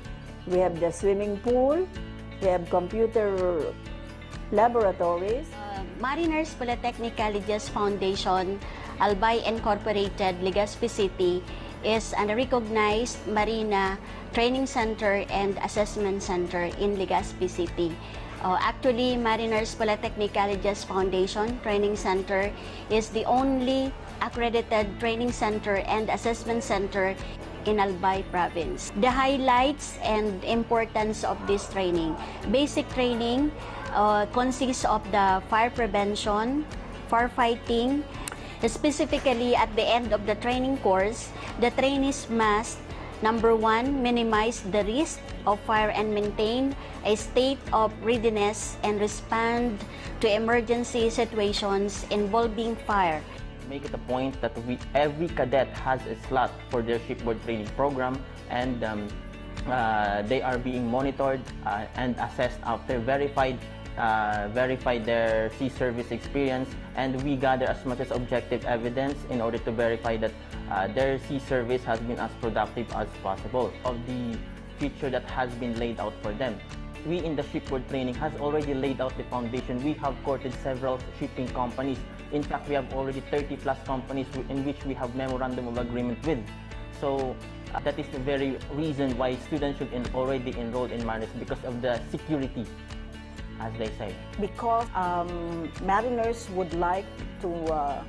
we have the swimming pool, we have computer laboratories. Mariners Polytechnic Colleges Foundation, Albay Incorporated, Legazpi City, is a recognized marina training center and assessment center in Legazpi City. Actually, Mariners Polytechnic Colleges Foundation Training Center is the only accredited training center and assessment center in Albay Province. The highlights and importance of this training. Basic training consists of the fire prevention, firefighting. Specifically, at the end of the training course, the trainees must, number 1, minimize the risk of fire and maintain a state of readiness and respond to emergency situations involving fire. Make it a point that every cadet has a slot for their shipboard training program, and they are being monitored and assessed after verify their sea service experience, and we gather as much as objective evidence in order to verify that their sea service has been as productive as possible of the future that has been laid out for them. We in the shipboard training has already laid out the foundation. We have courted several shipping companies. In fact, we have already 30+ companies in which we have memorandum of agreement with. So that is the very reason why students should already enroll in Mariners, because of the security, as they say. Because Mariners would like to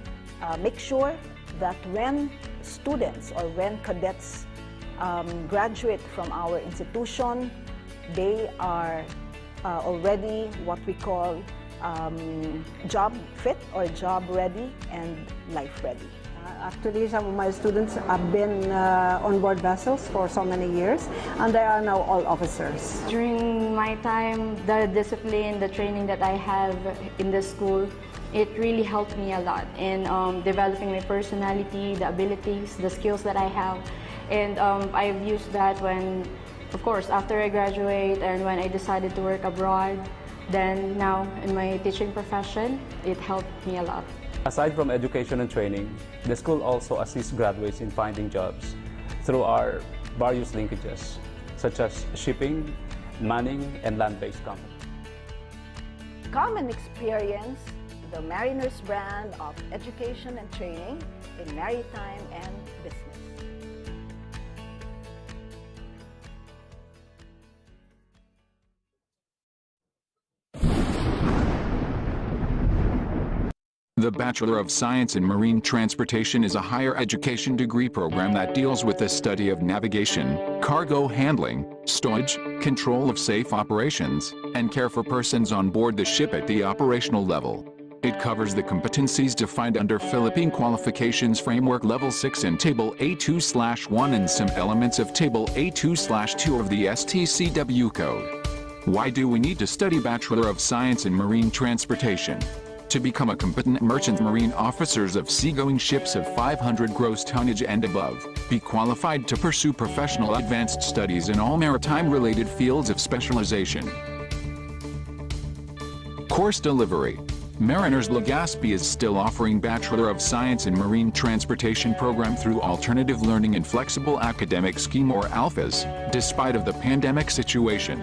make sure that when students or when cadets graduate from our institution, they are already what we call job fit or job ready and life ready. Actually, some of my students have been on board vessels for so many years, and they are now all officers. During my time, the discipline, the training that I have in the school, it really helped me a lot in developing my personality, the abilities, the skills that I have. And I've used that when, of course, after I graduate and when I decided to work abroad. Then now in my teaching profession, it helped me a lot. Aside from education and training, the school also assists graduates in finding jobs through our various linkages, such as shipping, manning, and land-based companies. Come and experience the Mariners brand of education and training in maritime and business. The Bachelor of Science in Marine Transportation is a higher education degree program that deals with the study of navigation, cargo handling, stowage, control of safe operations, and care for persons on board the ship at the operational level. It covers the competencies defined under Philippine Qualifications Framework Level 6 in Table A2/1 and some elements of Table A2/2 of the STCW Code. Why do we need to study Bachelor of Science in Marine Transportation? To become a competent merchant marine officers of seagoing ships of 500 gross tonnage and above, be qualified to pursue professional advanced studies in all maritime-related fields of specialization. Course delivery. Mariners Legazpi is still offering Bachelor of Science in Marine Transportation program through Alternative Learning and Flexible Academic Scheme or ALFAS, despite of the pandemic situation.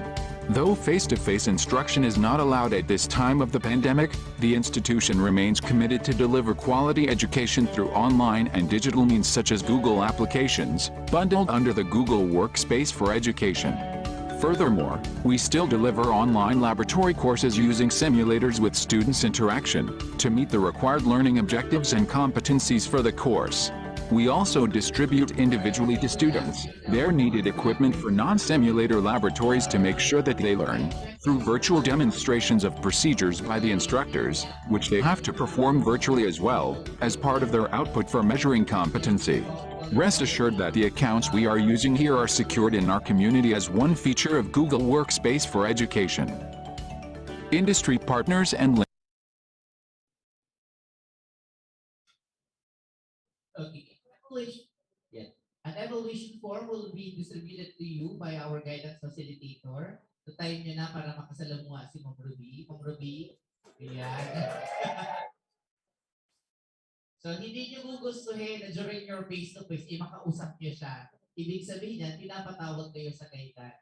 Though face-to-face instruction is not allowed at this time of the pandemic, the institution remains committed to deliver quality education through online and digital means such as Google applications, bundled under the Google Workspace for Education. Furthermore, we still deliver online laboratory courses using simulators with students' interaction to meet the required learning objectives and competencies for the course. We also distribute individually to students their needed equipment for non-simulator laboratories to make sure that they learn through virtual demonstrations of procedures by the instructors, which they have to perform virtually as well as part of their output for measuring competency. Rest assured that the accounts we are using here are secured in our community as one feature of Google Workspace for Education. Industry partners and An evaluation form will be distributed to you by our guidance facilitator. So time nyo na para makasalamuha si Ma'am Ruby. Ma'am Ruby, ayan. So hindi nyo gugustuhin na during your face-to-face, makausap nyo siya. Ibig sabihin niya, pinapatawag kayo sa guidance.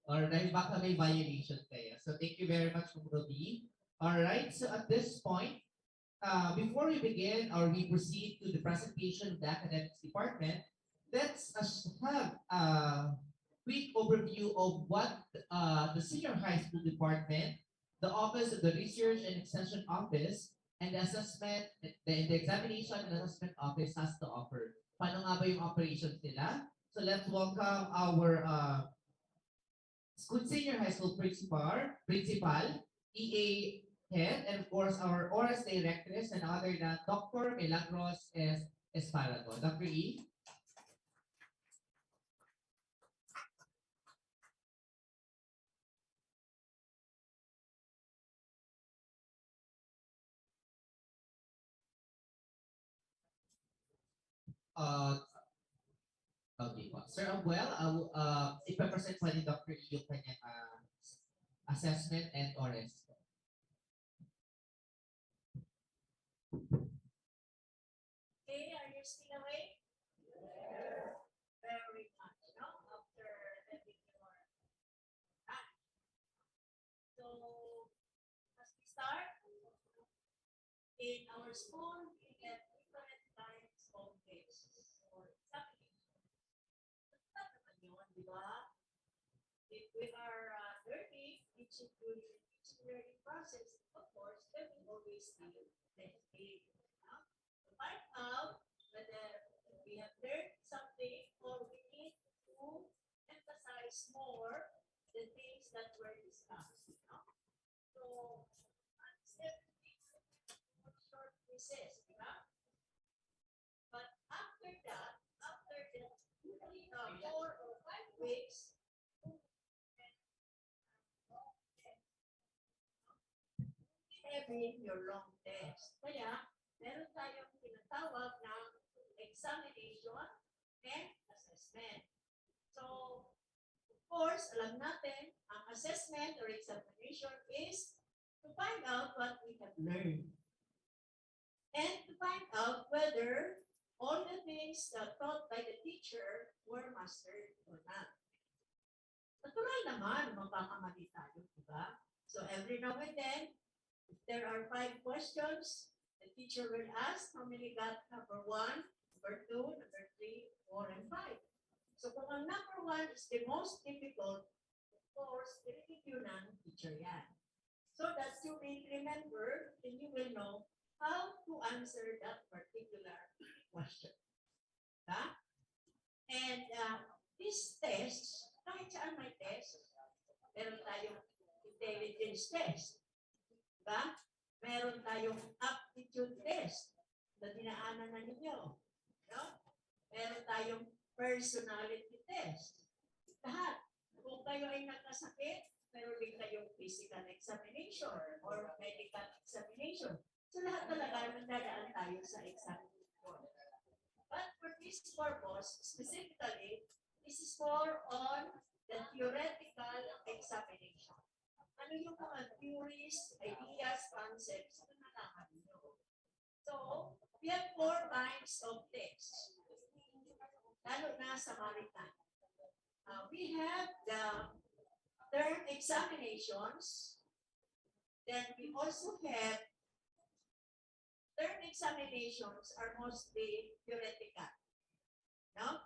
Or dahil baka may violation kayo. So thank you very much, Ma'am Ruby. Alright, so at this point, before we begin or we proceed to the presentation of the academics department, let's have a quick overview of what the senior high school department, the Office of the Research and Extension Office, and the assessment, the examination and assessment office has to offer. Paano nga ba yung operations nila? So let's welcome our senior high school principal, EA head, and of course our ORAS directress and other than Dr. Milagros Esparago. Dr. E. Okay po. Sir, well, ipapresent pa ni Dr. E yung kanyang assessment and ORAS. Okay, are you still awake? Very much, no? After having your lunch. So, as we start, in our school, we get different kinds of tests or examinations. Not naman yun, di ba? If we are learning, teaching learning process, of course, there will always be testing. To find out whether we have learned something or we need to emphasize more the things that were discussed. So, short recess, but after that, after the 4 or 5 weeks, having your long test. Kaya, meron tayong tinatawag ng examination and assessment. So, of course, alam natin, ang assessment or examination is to find out what we have learned. And to find out whether all the things that taught by the teacher were mastered or not. Natural naman, magkakamali tayo, diba? So, every now and then, if there are 5 questions, the teacher will ask how many got number 1, number 2, number 3, 4, and 5. So kung ang number 1 is the most difficult, of course, i-review ng teacher yan. So that you will remember and you will know how to answer that particular question. And this test, kahit saan may test, meron tayong intelligence test. Diba? Meron tayong aptitude test na dinaanan na ninyo. No? Meron tayong personality test. Lahat. Kung kayo ay nagkasakit, meron din kayong physical examination or medical examination. So lahat talaga nagdadaan tayo sa examination. But for this purpose, specifically, this is more on the theoretical examination. Ang ano yung mga theories, ideas, concepts na nalaman nyo. So, we have 4 kinds of text. Lalo na sa maritime. We have the term examinations. Then we also have term examinations are mostly theoretical. No?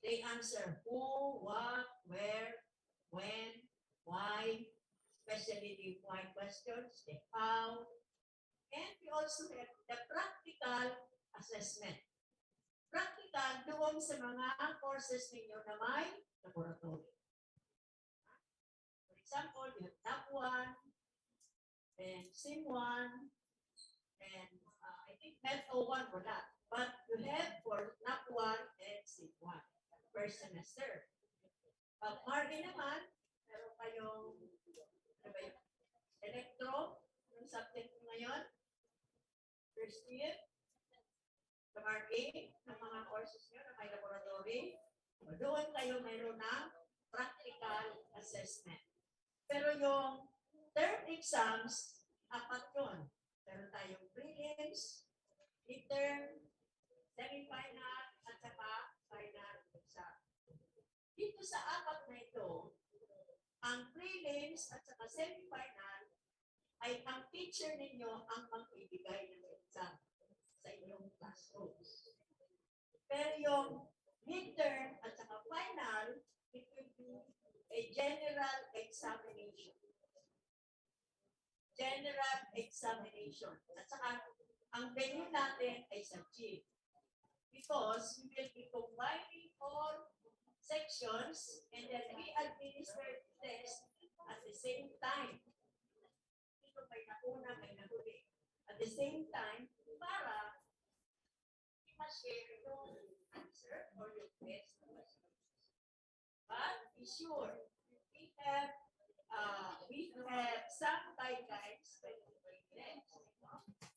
They answer who, what, where, when, why, especially the why questions, the how. And we also have the practical assessment. Practical doon sa mga courses ninyo na may laboratory. For example, you have Lab 1, and Sim 1, and I think Metho 1 wala. But you have for Lab 1 and Sim 1 per semester. Pag Marvin naman, meron kayong ano ba yun? Electro, yung subject mo ngayon, first year, sa Marvin, ng mga courses nyo na may laboratory, doon kayo mayroon ng practical assessment. Pero yung term exams, 4 yun. Meron tayong prelims, midterm, semi-final, at saka final exam. Dito sa 4 na ito, ang prelims at saka semi-final ay ang teacher ninyo ang magbibigay ng exam sa inyong classrooms. Pero yung midterm at saka final, it will be a general examination. General examination. At saka, ang venue natin ay sa gym. Because we will be combining all sections and then we administer the test at the same time. Ito may nauna, may nahuli. At the same time, para i-share yung answer or yung test. But be sure, we have some guidelines.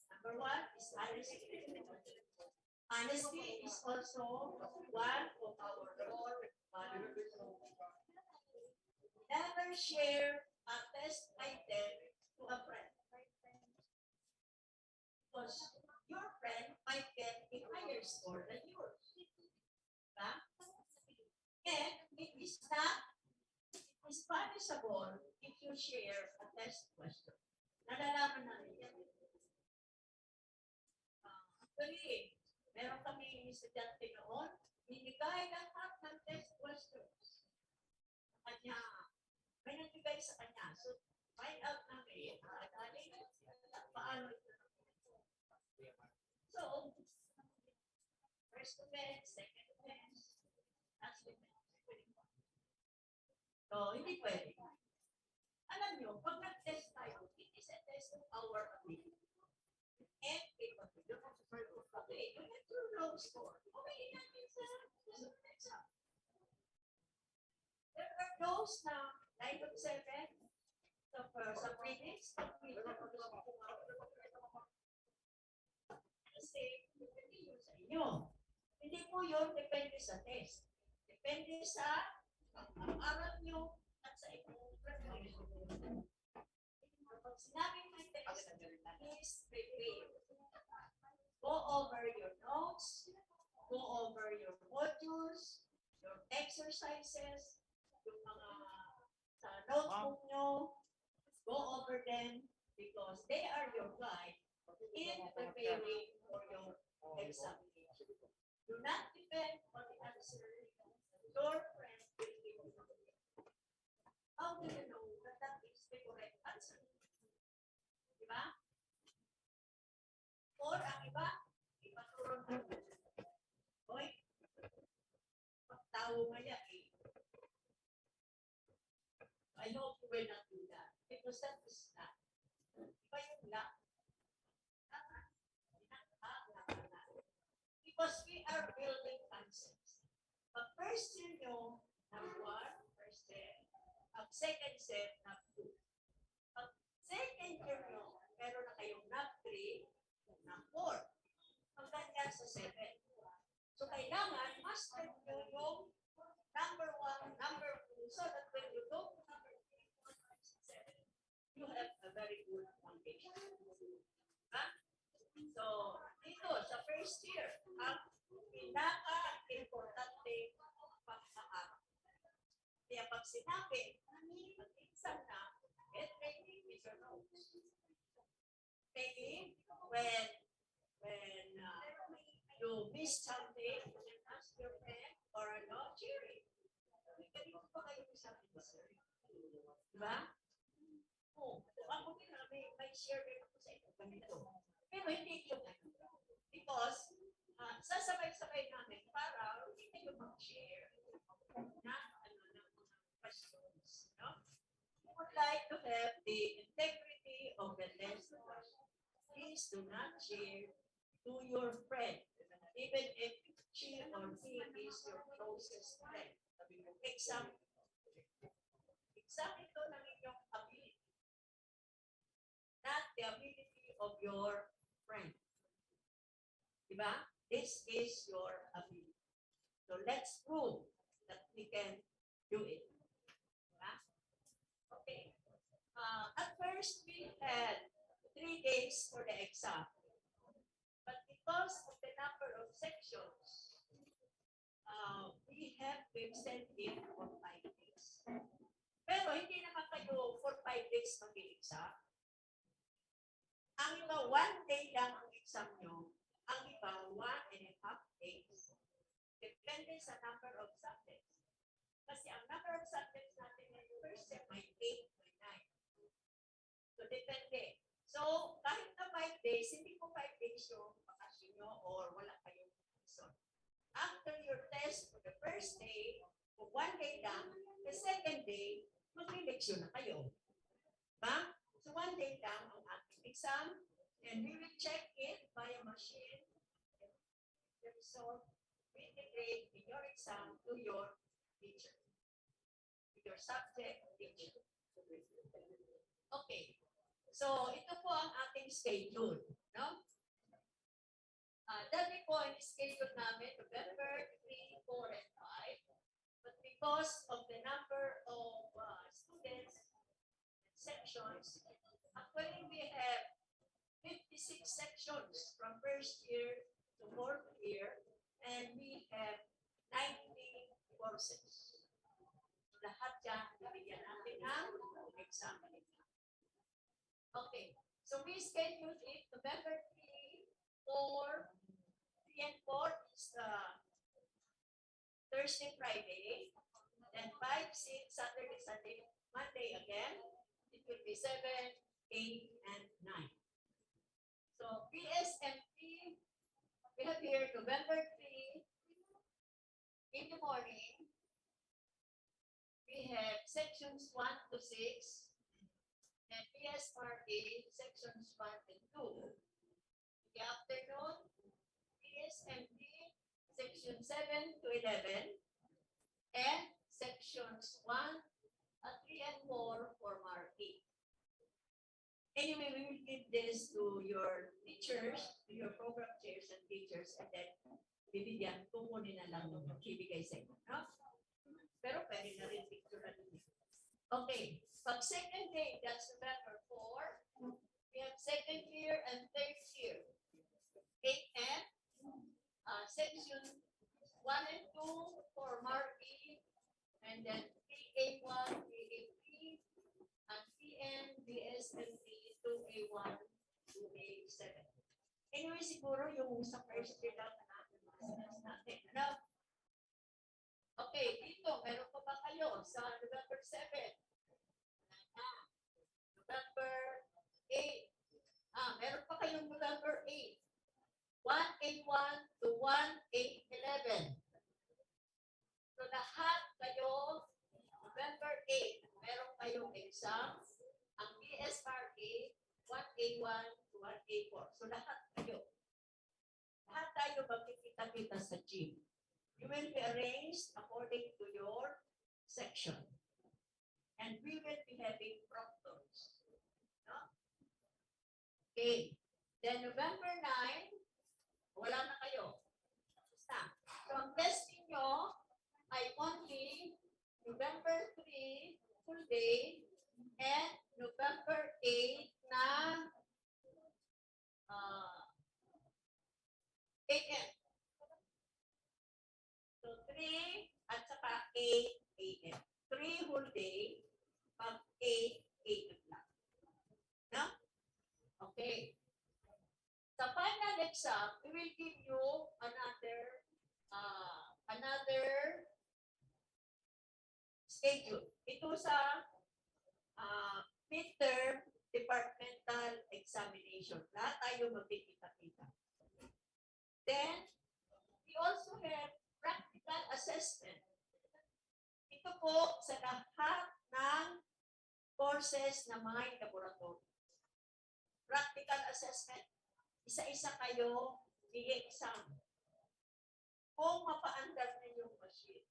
Number 1 is honesty. Honesty is also one of our core values. Never share a test item to a friend. Because your friend might get a higher score than yours. Diba? And it is punishable if you share a test question. Nalalaman namin yan. Actually, meron kami estudyante noon, binigay lahat ng test questions. Kanya, may nagbigay sa kanya. So, find out namin, paano ito. So, first offense, second offense, last offense. So, hindi pwede. Alam nyo, pag nag-test tayo, it is a test of our ability. And capability. Okay, you have to low score. Okay, natin sa exam. There are those na 9 of 7 sa minutes. Kasi, hindi yun sa inyo. Hindi po yun depende sa test. Depende sa aral nyo at sa inyong preparation. Pag sinabing may test, is prepare. Go over your notes, go over your modules, your exercises, yung mga sa notebook nyo, go over them because they are your guide in preparing for your examination. Do not depend on the answer your friend will give you. How do you know that that is the correct answer? Diba? Or ang iba, ipaturo na. Hoy, pagtawo nga yan eh. I hope you will not do that. Because that is not. Iba yung lang. Because we are building concepts. Pag first year nyo, number 1, first step. Pag second step, number 2. Pag second year nyo, meron na kayong number 3, number 4. Hanggang sa 7. So kailangan, master nyo yung number 1, number 2, so that when you go to number 3, 4, 5, 6, 7, you have a very good foundation. Huh? So, dito sa first year, ang pinaka-importante pag-aaral. Kaya pag sinabi, mag-exam na, get ready with your notes. Maybe when you miss something, you can ask your friend or no, cheering. Kanino pa kayo sabi mo, sir? Diba? Oo. Ako din may share din ako sa inyo ganito. Pero hindi yung because sasabay-sabay namin para hindi kayo mag-share na ng mga questions. No? You would like to have the integrity of the lesson. Please do not share to your friend, even if she or he is your closest friend. Examine ito ng inyong ability, not the ability of your friend. Diba? This is your ability. So let's prove that we can do it. Diba? Okay. At first, we had 3 days for the exam. But because of the number of sections, we have to extend it for 5 days. Pero hindi naman kayo for 5 days mag-exam. Ang iba, 1 day lang ang exam nyo. Ang iba, 1.5 days. Depende sa number of subjects. Kasi ang number of subjects natin in the first sem may 8, may 9. So, depende. So, kahit na 5 days, hindi po 5 days yung bakasyon nyo or wala kayong lesson. After your test for the first day, for 1 day lang, the second day, mag-leksyon na kayo. Diba? So 1 day lang ang ating exam, and we will check it by a machine. The result will integrate in your exam to your teacher, to your subject teacher. Okay. So ito po ang ating schedule. No? Dati po ang schedule namin, November 3, 4, and 5. But because of the number of students and sections, actually we have 56 sections from first year to 4th year, and we have 90 courses. Lahat yan, bibigyan natin ng examination. Okay, so we scheduled it November 3, 4, 3 and 4 is Thursday, Friday, then 5, 6, Saturday, Sunday, Monday again. It will be 7, 8, and 9. So PSMT, we have here November 3 in the morning. We have sections 1 to 6, and PSRA sections 1 and 2. In the afternoon, PSMT section 7 to 11, and sections 1, 3, and 4 for Mark 8. Anyway, we will give this to your teachers, to your program chairs and teachers, and then bibigyan, kukunin na lang ng bibigay sa inyo. No? Pero pwede na rin picture na rin. Okay, pag second day, that's November 4, we have second year and third year. 8 and section 1 and 2 for Mark 8, and then 3A1, 3A3, and PN, BSMT, 2A1, 2A7. Anyway, siguro yung sa first year lang natin. Ano? Okay, dito, meron pa ba kayo sa November 7? November 8. Meron pa kayong November 8. 1A1 to 1A11. So lahat kayo, November 8, meron kayong exam. Ang BSRA, 1A1 to 1A4. So lahat kayo. Lahat tayo magkikita-kita sa gym. You will be arranged according to your section. And we will be having proctors. No? Okay. Then November 9, wala na kayo. Basta. So ang testing nyo ay only November 3, full day, and November exam, we will give you another schedule. Ito sa midterm departmental examination. Lahat tayo magkikita-kita. Then, we also have practical assessment. Ito po sa lahat ng courses na may laboratory. Practical assessment, isa-isa kayo i-exam. Kung mapaandar na yung machine.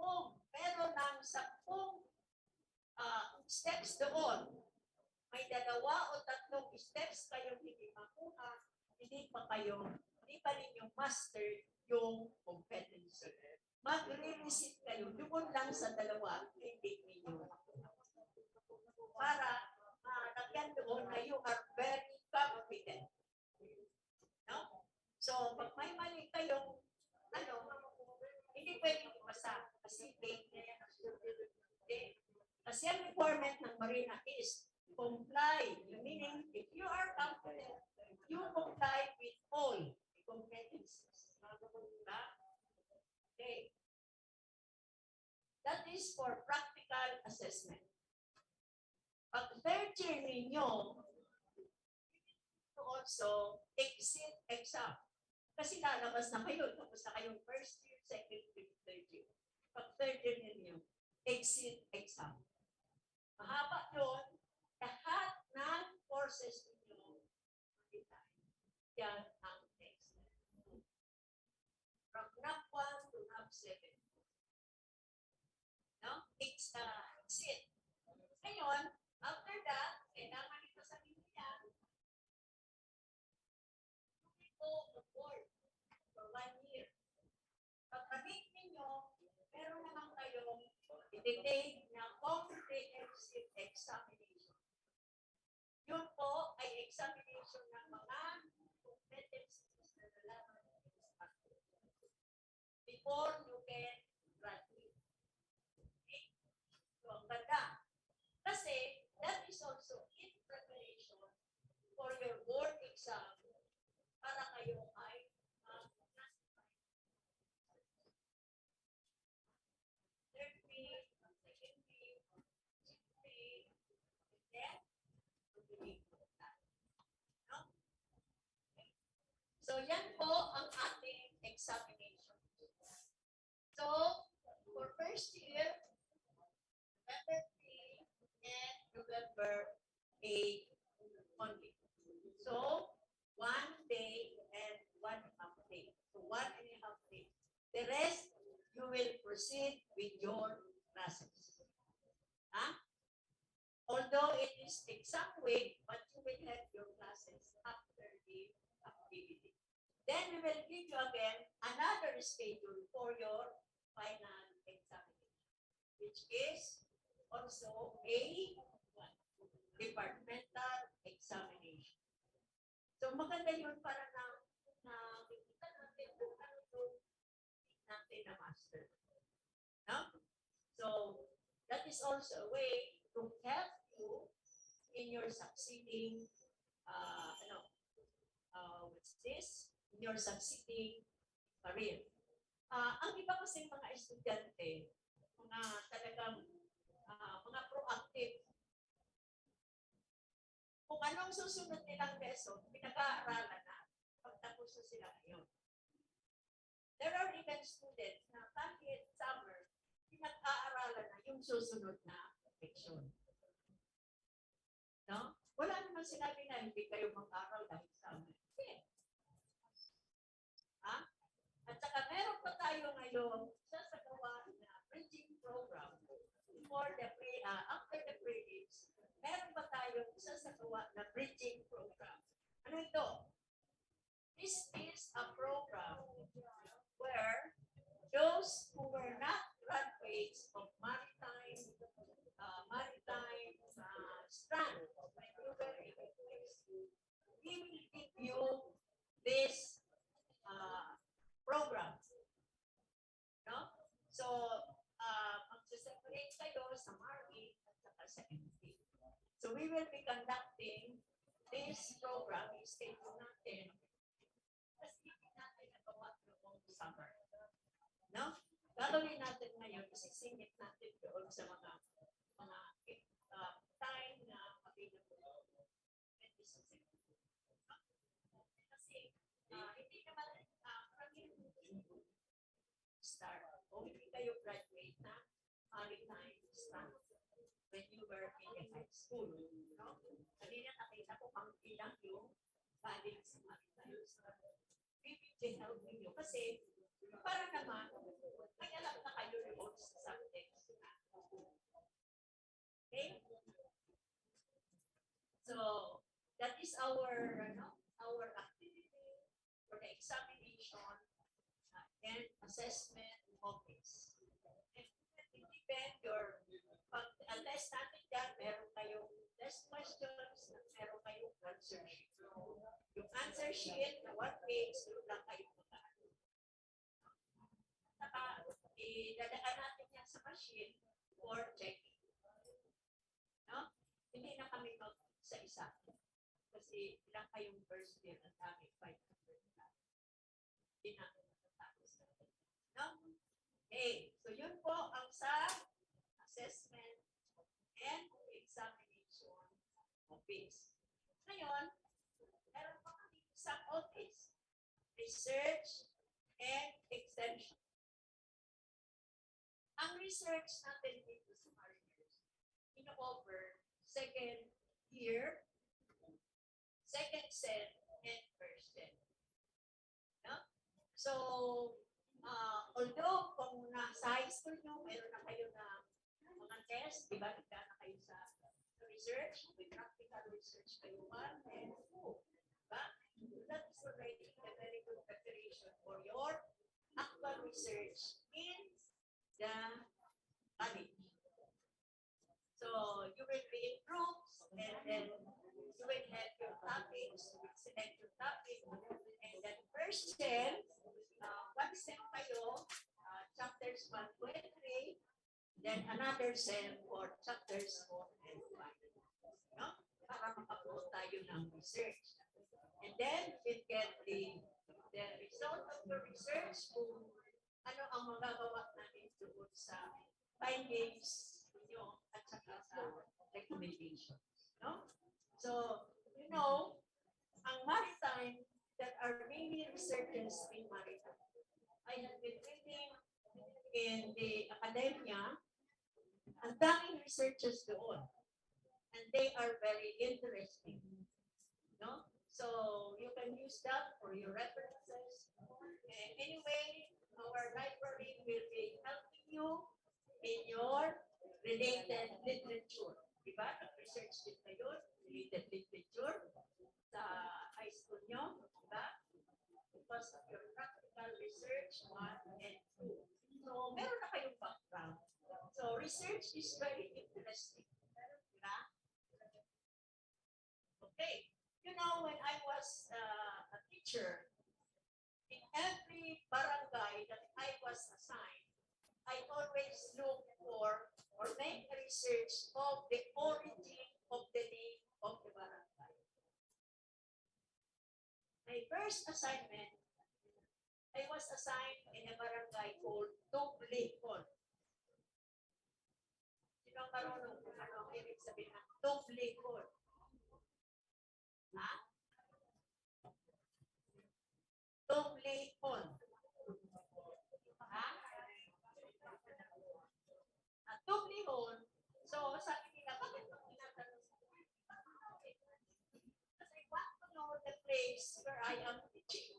Kung meron ng 10 steps doon, may 2 o 3 steps kayong hindi makuha, hindi pa ninyo master yung competency. Mag-re-receive kayo doon lang sa 2 hindi ninyo makuha. Para lagyan doon na you are very confident. No? So, pag may mali kayong hindi pwedeng ipasa kasi late na yan. Kasi ang requirement ng Marina is comply. Meaning, if you are confident, you comply with all the competencies. Okay. That is for practical assessment. Pag third year ninyo, also exit exam. Kasi lalabas na kayo, tapos na kayong first year, second year, third year. Pag third year ninyo, exit exam. Mahaba yun, lahat ng courses ninyo, yan ang text. From NAP 1 to NAP 7. No? Exit. Ngayon, after that, kailangan ito sa ninyo yan, on board for 1 year. Pag nabit ninyo, meron naman kayong i-take na comprehensive examination. Yun po ay examination ng mga competencies na nalaman before you can graduate. Okay? So, ang ganda. Kasi, that is also in preparation for your board exam para kayo ay third week, second week, sixth week, and then week. No? Okay. So, yan po ang ating examination. So, for first year, November 3 and November 8 only. So, 1 day and 1.5 day. So 1.5 day. The rest, you will proceed with your classes. Huh? Although it is exam week, but you will have your classes after the activity. Then we will give you again another schedule for your final examination, which is also a departmental examination. So maganda yun para nakikita natin kung ano yung natin na master. No? So that is also a way to help you in your succeeding, what's this? In your succeeding career. Ang iba kasi mga estudyante, mga talagang mga proactive. Kung anong susunod nilang lesson, pinag-aaralan na pagtapos na sila ngayon. There are even students na kahit summer, pinag-aaralan na yung susunod na section. No? Wala naman sinabi na hindi kayo mag-aral dahil summer. Okay. Ha? At saka meron pa tayo ngayon sasagawa na bridging program for the after the prelims. Meron pa tayong sasagawa na bridging program. Ano ito? This is a program where those who were not graduates of maritime strand, we will give you this program. No? So, magsaseparate kayo sa MARI at saka sa MT. So we will be conducting this program is tayo natin kasi hindi natin nagawa noong summer. No? Gagawin natin ngayon, isisingit natin doon sa mga time na available. Kasi hindi naman start o hindi kayo graduate na maritime start when you were in high school. No? Kanina nakita ko pang ilang yung balik sa maritime start. We will help you kasi para naman may alam na kayo yung subjects. Okay? So, that is our activity for the examination and assessment office. And it depends unless natin dyan, meron kayong test questions, meron kayong answer sheet. Yung answer sheet na 1 page, doon lang kayo mag-ano. Saka, idadaan natin yan sa machine for checking. No? Hindi na kami mag-isa-isa. Kasi ilang kayong first year at kami 500 na. Hindi namin matatapos na. No? Okay. So yun po ang sa assessment and examination office. Ngayon, meron pa kami isang office. Research and extension. Ang research natin dito sa Mariners, ino-offer second year, second set, and first set. No? So, although kung nasa high school nyo, meron na kayo na mga test, di ba? Nagka na kayo sa research, with practical research kayo 1 and 2. Diba? That is already a very good preparation for your actual research in the college. So you will be in groups, and then you will have your topics, you will select your topic, and then first sem, one sem kayo, chapters 1, 2, and 3, then another sem for chapters 4 and 5. No? Para makabuo tayo ng research. And then we get the result of the research kung ano ang magagawa natin doon sa findings nyo at saka sa recommendations. No? So, you know, ang maritime, that are mainly researchers in maritime. I have been reading in the academia, ang daming researchers doon. And they are very interesting. No? So, you can use that for your references. And anyway, our library will be helping you in your related literature. Diba? Nag-research din kayo, related literature sa high school nyo. Diba? Because of your practical research 1 and 2. So, meron na kayong background. So, research is very interesting. Diba? Okay. You know, when I was a teacher, in every barangay that I was assigned, I always look for or make a research of the origin of the name of the barangay. My first assignment, I was assigned in a barangay called Tublikon. Sino marunong kung ano ang ibig sabihin ng Tublikon? Ha? Tublikon. Ha? At Tublikon, so sabi nila, bakit mo tinatanong sa because I want to know the place where I am teaching.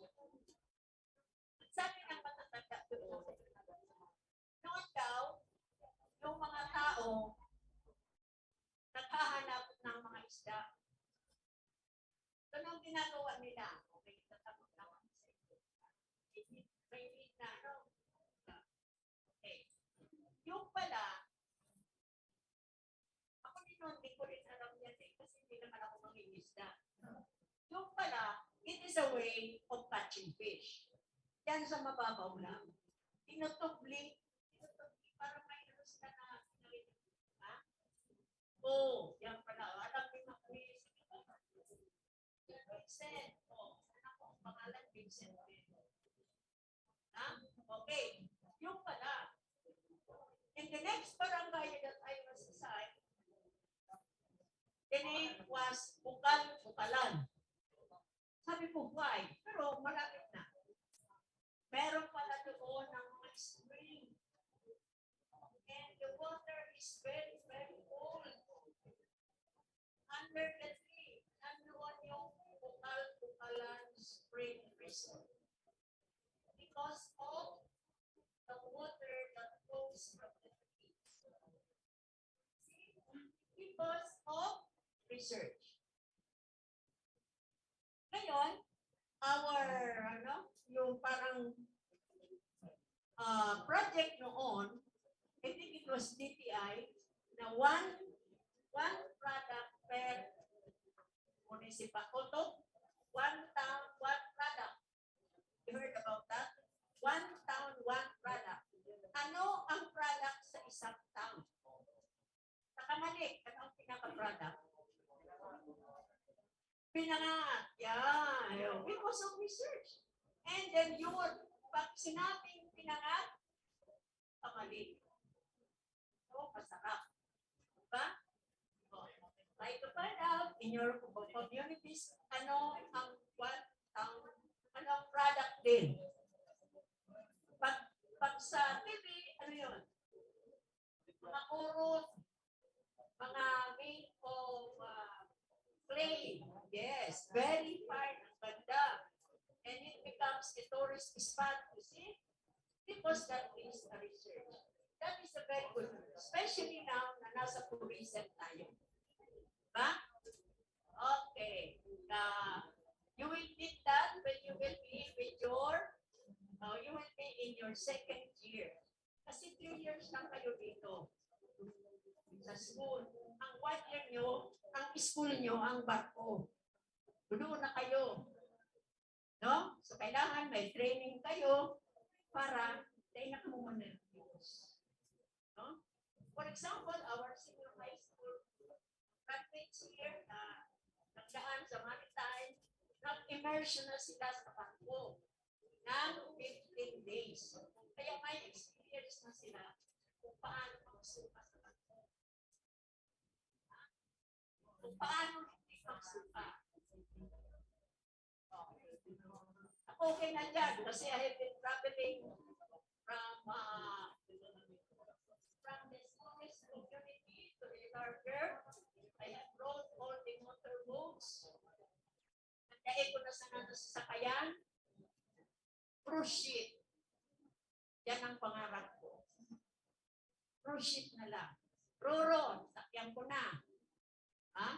At sabi ng matatanda doon, noon daw, yung mga tao naghahanap ng mga isda. So, nung ginagawa nila, okay, tatamot naman sa ito. May need na, no? Okay. Yung pala, ako din noon, hindi ko rin alam yan eh, kasi hindi naman ako mangingisda. Yung pala, it is a way of catching fish. Yan sa mababaw lang. Tinutubli, para may nalus ka na, ha? Oh, yan pala. Alam din ako Vincent. Oh, anak ko ang pangalan, Vincent. Ha? Okay. Yung pala. In the next barangay that I was assigned, the name was Bukalan. Sabi ko, why? Pero malapit na. Meron pala doon ng mga spring. And the water is very, very cold. Under the tree, nandoon yung Bukalan Spring Resort. Because of the water that flows from the trees. Because of research. Ngayon, our, yung parang project noon, I think it was DTI, na one product per municipal. One town, one product. You heard about that? One town, one product. Ano ang product sa isang town? Nakamali, ano ang pinaka-product? Pinangat. Yeah. Because of research. And then yun, pag sinabing pinangat, kamali. So, masarap. Diba? Try to find out in your communities, ano ang ano ang product din. Pag sa TV, ano yun? Mga urot, mga made of clay. Yes, very fine ang ganda. And it becomes a tourist spot, you see? Because that is a research. That is a very good, especially now na nasa tourism tayo. Diba? Okay. You will need that when you will be with you will be in your second year. Kasi 3 years lang kayo dito sa school. Ang 1 year nyo, ang school nyo, ang barko. Doon na kayo. No? So, kailangan may training kayo para tayo nakamumanervyos. No? For example, our senior high school graduates here na nagdaan sa Maritime, nag-immersion na sila sa barko ng 15 days. Kaya may experience na sila kung paano magsuka sa barko. Kung paano hindi magsuka. Okay na dyan kasi I have been traveling from the smallest community to the larger. I have rode all the motorboats. Nagdaig ko na sa sasakyan. Cruise ship. Yan ang pangarap ko. Cruise ship na lang. Roro, sakyan ko na. Ha?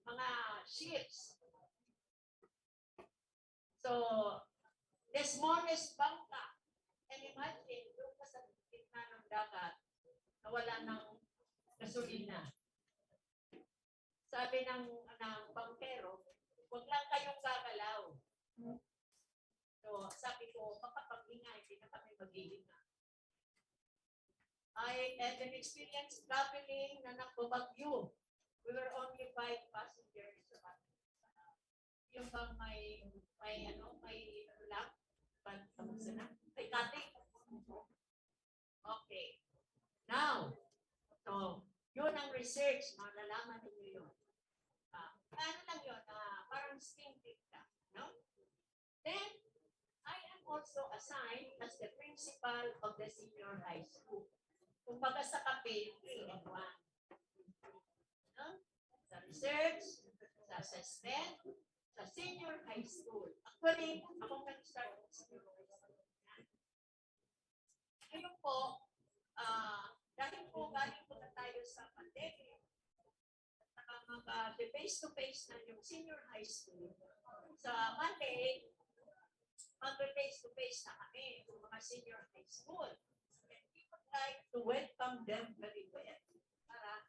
Mga ships. So, the smallest bangka. And imagine, doon ka sa gitna ng dagat, na wala ng gasolina. Sabi ng bangkero, huwag lang kayong gagalaw. So, sabi ko, makapaghinga, hindi na kami maghihinga. I had an experience traveling na nakabagyo. We were only 5 passengers. Yung bang may lang, may cutting. Okay. Now, so, yun ang research, malalaman ninyo yun. Ano lang yun, parang stinking ka, no? Then, I am also assigned as the principal of the senior high school. Kumbaga sa kape, 3 and 1. No? Sa research, sa assessment, sa senior high school. Actually, ako nag-start ng senior high school. Ngayon po, dahil po galing po na tayo sa pandemic, mag-face-to-face na yung senior high school. Sa Monday, mag-face-to-face na kami yung mga senior high school. And we would like to welcome them very well para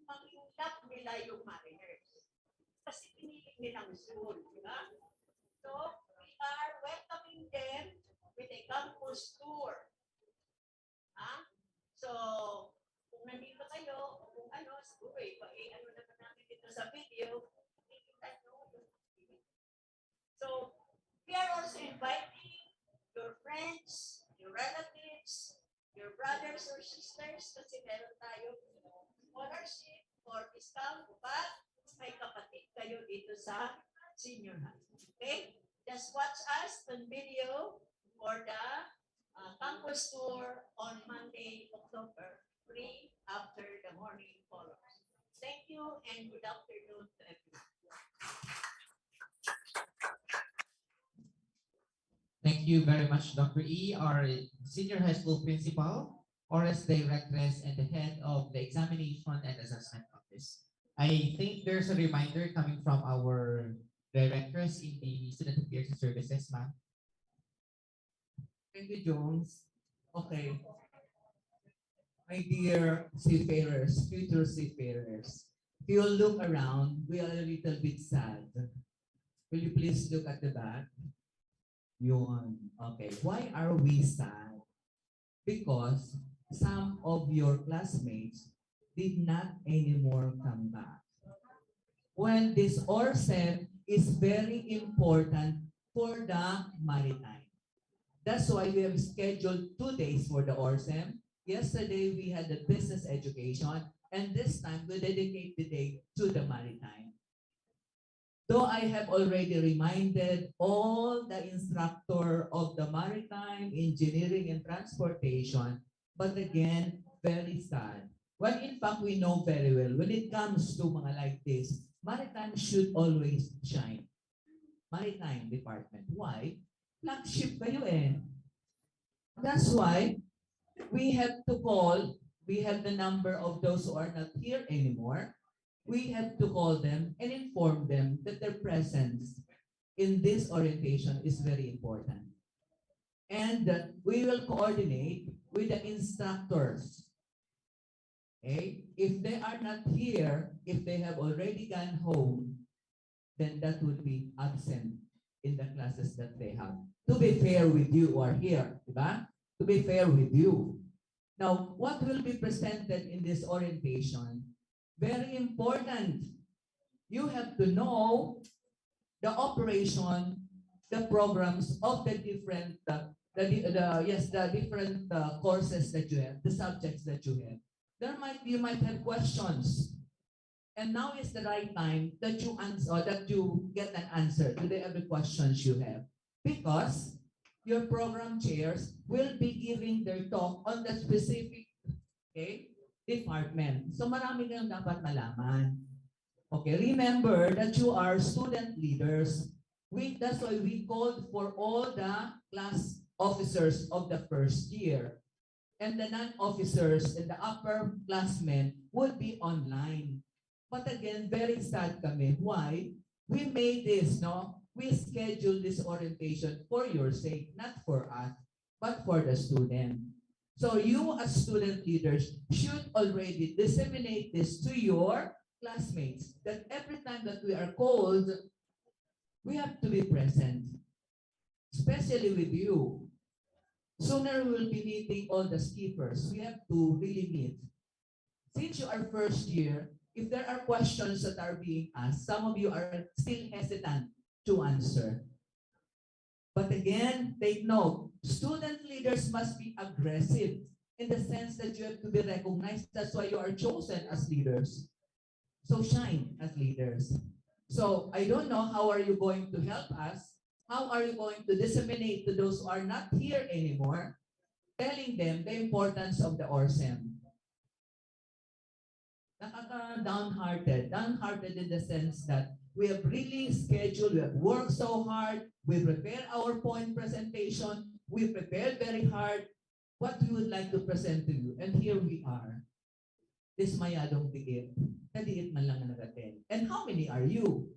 mag-love nila yung mariners. Kasi pinili nilang school, di ba? So, we are welcoming them with a campus tour. So, kung nandito kayo, o kung ano, siguro ano naman namin dito sa video, nakikita nyo inviting your friends, your relatives, your brothers or sisters kasi meron tayo scholarship or discount, but may kapatid kayo dito sa senior high. Okay? Just watch us on video for the campus tour on Monday, October 3 after the morning colors. Thank you and good afternoon to everyone. Thank you very much, Dr. E, our senior high school principal, ORS directress, and the head of the examination and assessment office. I think there's a reminder coming from our directress in the student affairs and services, ma'am. Thank you, Jones. Okay. My dear seafarers, future seafarers, if you look around, we are a little bit sad. Will you please look at the back? Yun. Okay. Why are we sad? Because some of your classmates did not anymore come back. When this Orsem is very important for the maritime. That's why we have scheduled 2 days for the Orsem. Yesterday, we had the business education, and this time we dedicate the day to the maritime. Though I have already reminded all the instructor of the maritime, engineering, and transportation, but again, very sad. When in fact, we know very well, when it comes to mga like this, maritime should always shine. Maritime department. Why? Flagship kayo eh. That's why we have to call, we have the number of those who are not here anymore. We have to call them and inform them that their presence in this orientation is very important. And that we will coordinate with the instructors. Okay? If they are not here, if they have already gone home, then that would be absent in the classes that they have. To be fair with you who are here, diba? To be fair with you. Now, what will be presented in this orientation? Very important. You have to know the operation, the programs of the different, different courses that you have, the subjects that you have. You might have questions, and now is the right time that you answer, that you get an answer to the every questions you have, because your program chairs will be giving their talk on the specific, okay, department. So marami kayong dapat malaman. Okay, remember that you are student leaders. That's why we called for all the class officers of the first year. And the non-officers and the upperclassmen would be online. But again, very sad kami. Why? We made this, no? We scheduled this orientation for your sake, not for us, but for the student. So you as student leaders should already disseminate this to your classmates that every time that we are called, we have to be present, especially with you. Sooner we will be meeting all the skippers. We have to really meet. Since you are first year, if there are questions that are being asked, some of you are still hesitant to answer. But again, take note, student leaders must be aggressive in the sense that you have to be recognized. That's why you are chosen as leaders. So shine as leaders. So I don't know how are you going to help us. How are you going to disseminate to those who are not here anymore, telling them the importance of the Orsem? Downhearted in the sense that we have really scheduled, we have worked so hard, we prepared our point presentation, we prepared very hard what we would like to present to you. And here we are. Dismayadong tigit. Kadiit man lang na nag-attend. And how many are you?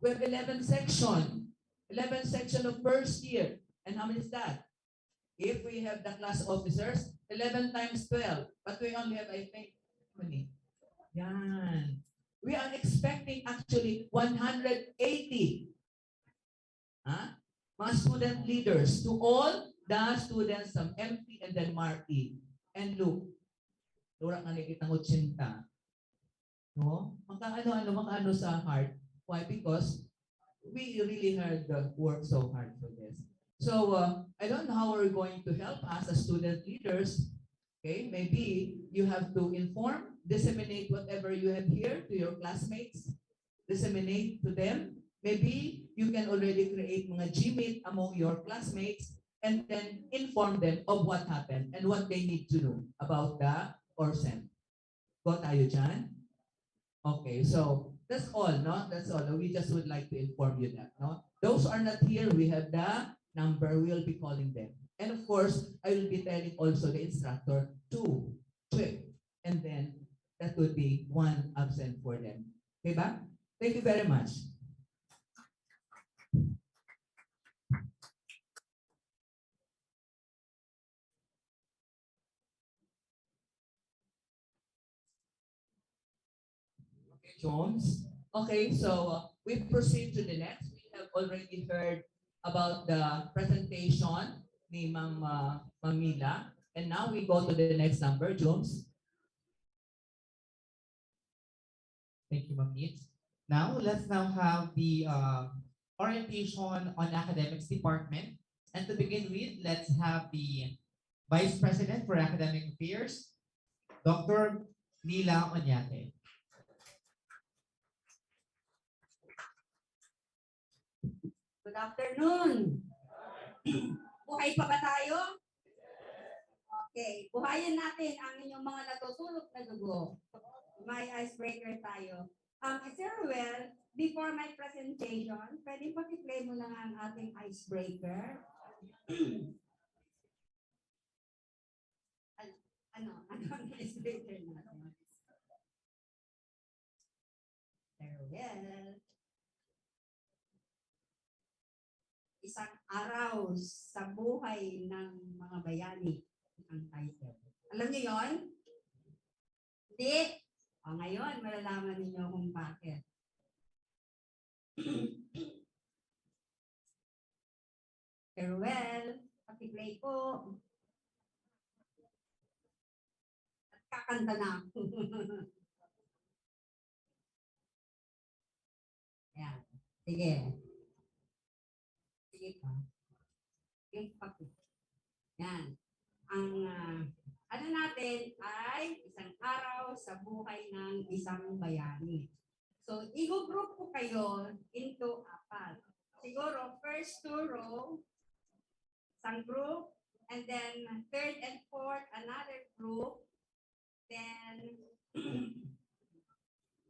We have 11 section. 11 section of first year. And how many is that? If we have the class officers, 11 times 12. But we only have, I think, how many? Yan. We are expecting actually 180 mga student leaders to all the students from MP and then Marty. And look, lura nga nakita ko 80. No? Makaano sa heart. Why? Because we really had worked so hard for this. So I don't know how we're going to help us as student leaders. Okay, maybe you have to inform, disseminate whatever you have here to your classmates, disseminate to them. Maybe you can already create mga Gmeet among your classmates and then inform them of what happened and what they need to do about the Orsem. Go tayo dyan? Okay, so that's all, no? That's all. We just would like to inform you that, no? Those are not here. We have the number. We will be calling them. And of course, I will be telling also the instructor to trip. And then that would be one absent for them. Okay ba? Thank you very much. Okay, Jones. Okay, so we proceed to the next. We have already heard about the presentation ni Ma'am Mila. And now we go to the next number, Jones. Thank you, Ma'am Nitz. Now, let's now have the orientation on academics department. And to begin with, let's have the Vice President for Academic Affairs, Dr. Lila Onyate. Good afternoon. Buhay pa ba tayo? Okay, buhayin natin ang inyong mga natutulog na dugo. May icebreaker tayo. Sir Ruel, before my presentation, pwede pa-play mo lang ang ating icebreaker. Ano ang icebreaker natin? Sir Ruel. Isang araw sa buhay ng mga bayani ang title. Alam niyo yon? Hindi. O ngayon, malalaman niyo kung bakit. Farewell, pati-play po. At kakanta na ako. Yan. Sige. Sige pa. Sige pa. Yan. Ang ano natin ay isang araw sa buhay ng isang bayani. So, i-group ko kayo into 4. Siguro, first 2 row, isang group, and then third and fourth, another group, then 5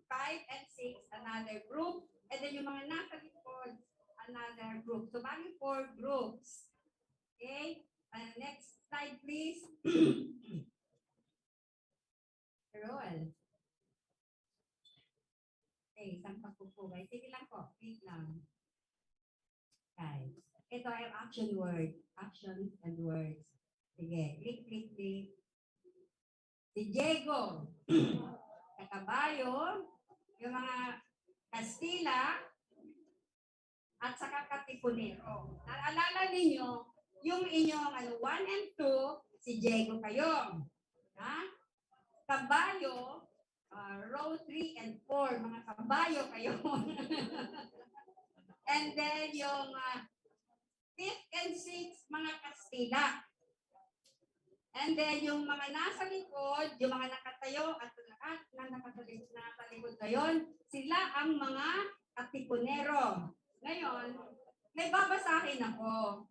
and 6, another group, and then yung mga nasa likod, another group. So, bali 4 groups. Okay? Next slide, please. Roll. Okay, isang pagpupugay. Sige lang po. Wait lang. Okay. Ito ay action word. Actions and words. Sige. Click, click, click. Si Diego. Kakabayo. Yung mga Kastila. At saka Katipunero. Naalala ninyo, yung inyong 1 and 2, si Diego kayo. Ha? Kabayo, row 3 and 4, mga kabayo kayo. And then yung 5th and 6th, mga Kastila. And then yung mga nasa likod, yung mga nakatayo at nasa likod ngayon, sila ang mga Katipunero. Ngayon, may babasahin ako.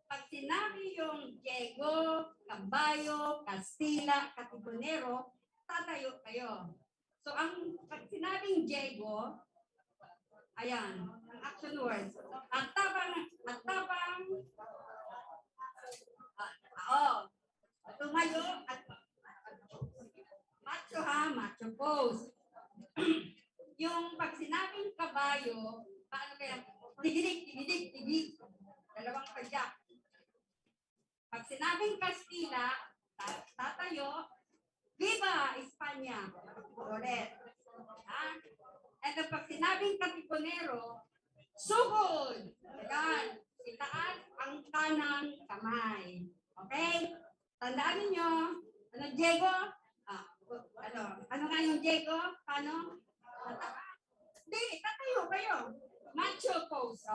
Pag sinabi yung Diego, Kabayo, Kastila, Katipunero, tatayo kayo. So, pag sinabing Diego, ayan, ang action words. At tabang, tumayo, at macho ha, macho pose. Yung pag sinabing Kabayo, paano kaya? Tigidig. Dalawang padyak. Pag sinabing Kastila, tatayo, Viva Espanya! Ulit. And pag sinabing Katipunero, sugod! Yan. Itaas ang kanang kamay. Okay? Tandaan ninyo. Ano, Diego? Ano nga yung Diego? Paano? Hindi, tatayo kayo. Macho pose.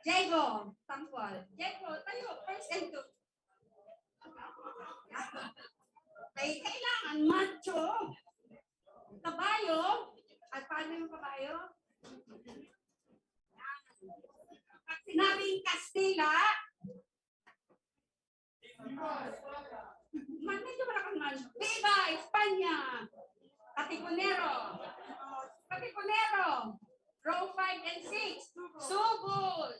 Diego, sample. Diego, listen to. Ay, kailangan macho. Kabayo. At paano yung kabayo? Pag sinabing Kastila, medyo malakas man. Viva España! Katipunero! Katipunero! Row 5 and 6. Subol!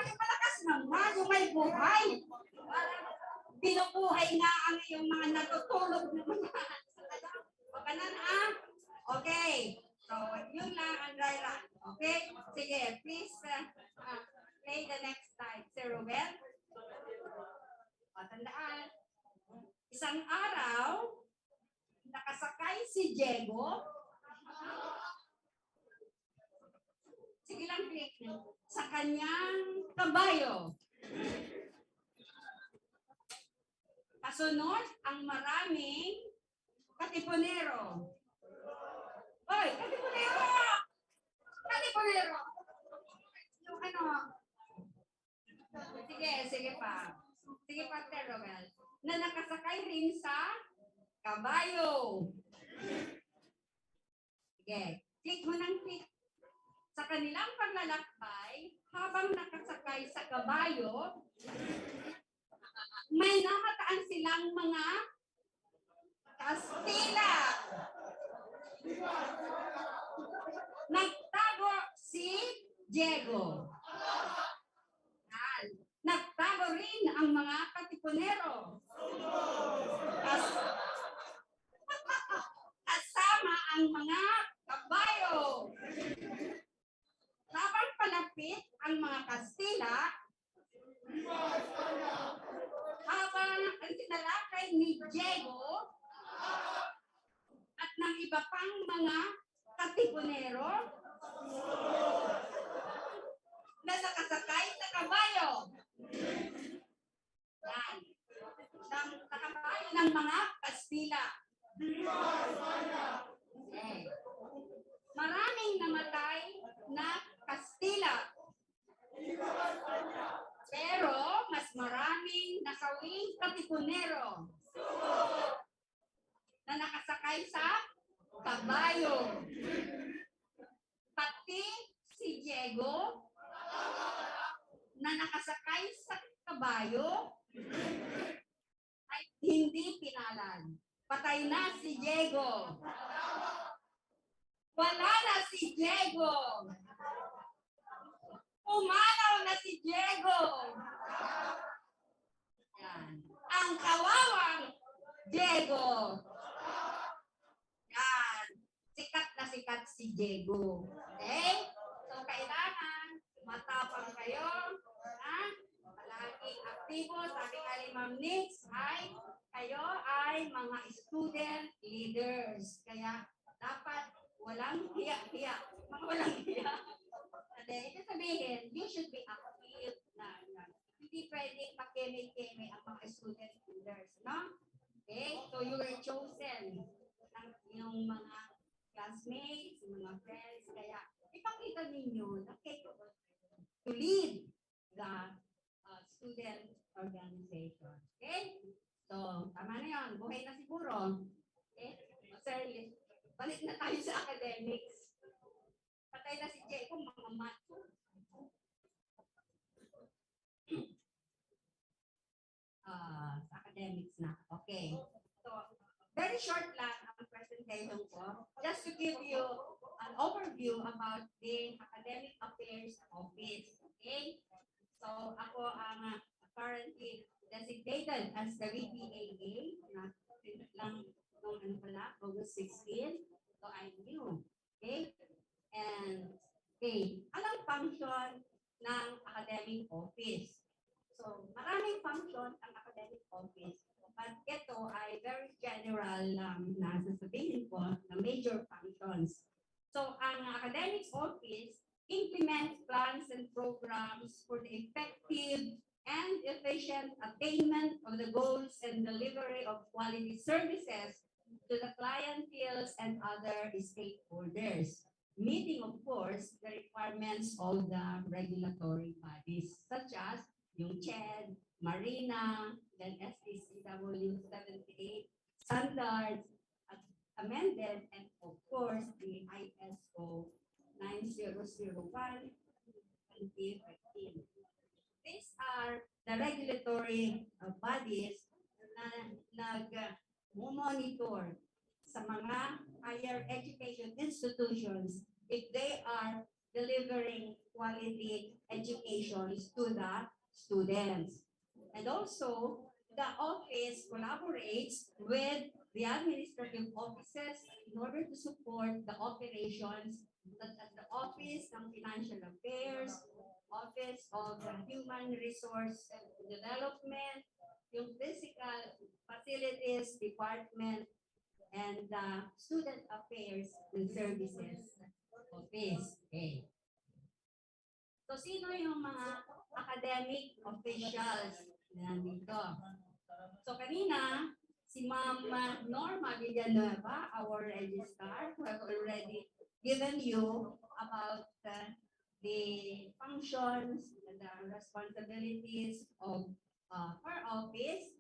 Yung malakas naman, yung may buhay. Binubuhay nga ang yung mga natutulog na mga. O ganun ah? Okay. So, yun lang ang dry run. Okay? Sige, please play the next slide. Sir Ruben. Tandaan. Isang araw, nakasakay si Diego. Sige lang, click. Sa kanyang kabayo. Kasunod ang maraming katipunero. Oy, katipunero! Katipunero! Yung ano? Sige pa. Sige pa, Terrell. Na nakasakay rin sa kabayo. Sige. Click mo ng click. Sa kanilang paglalakbay, habang nakasakay sa kabayo, may nakataan silang mga Kastila. Nagtago si Diego. Nagtago rin ang mga katipunero. Kasama ang mga kabayo. Habang palapit ang mga Kastila, habang ang tinalakay ni Diego at ng iba pang mga katipunero na nakasakay sa kabayo. Yan. Sa kabayo ng mga Kastila. Okay. Maraming namatay na Kastila. Pero mas maraming nasawing katipunero na nakasakay sa kabayo. Pati si Diego na nakasakay sa kabayo ay hindi pinalan. Patay na si Diego. Wala na si Diego. Umalaw na si Diego. Yan. Ang kawawang Diego. Yan. Sikat si Diego. Okay? So, kailangan matapang kayo. Ha? Palaging aktibo. Sabi nga ni Ma'am Nix, kayo ay mga student leaders. Kaya, dapat walang hiya-hiya. Mga walang hiya. Ibig sabihin, you should be active na. Hindi pwedeng makeme-keme ang mga student leaders, no? Okay? So, you were chosen ng yung mga classmates, yung mga friends. Kaya, ipakita ninyo na capable to lead the student organization. Okay? So, tama na yun. Buhay na siguro. Okay? Sir, balik na tayo sa academics. Patay na si Diego, mga macho. Sa academics na. Okay. So, very short lang ang presentation ko. Just to give you an overview about the Academic Affairs Office. Okay? So, ako ang currently designated as the VPAA na lang nung August 16. So, I'm new. Okay? And, okay, anong function ng academic office? So, maraming function ang academic office. But ito ay very general lang na sasabihin ko na major functions. So, ang academic office implements plans and programs for the effective and efficient attainment of the goals and delivery of quality services to the clienteles and other stakeholders. meeting, of course, the requirements of the regulatory bodies, such as yung CHED, Marina, then STCW 78 standards, amended, and of course, the ISO 9001 2015. These are the regulatory bodies na nag-monitor sa mga higher education institutions if they are delivering quality educations to the students. And also, the office collaborates with the administrative offices in order to support the operations such as the Office ng Financial Affairs, Office of Human Resource Development, yung Physical Facilities Department, and the Student Affairs and Services Office. Okay. So, sino yung mga academic officials na nandito? So, kanina, si Ma'am Norma Villanueva, our registrar, who have already given you about the functions and the responsibilities of her office.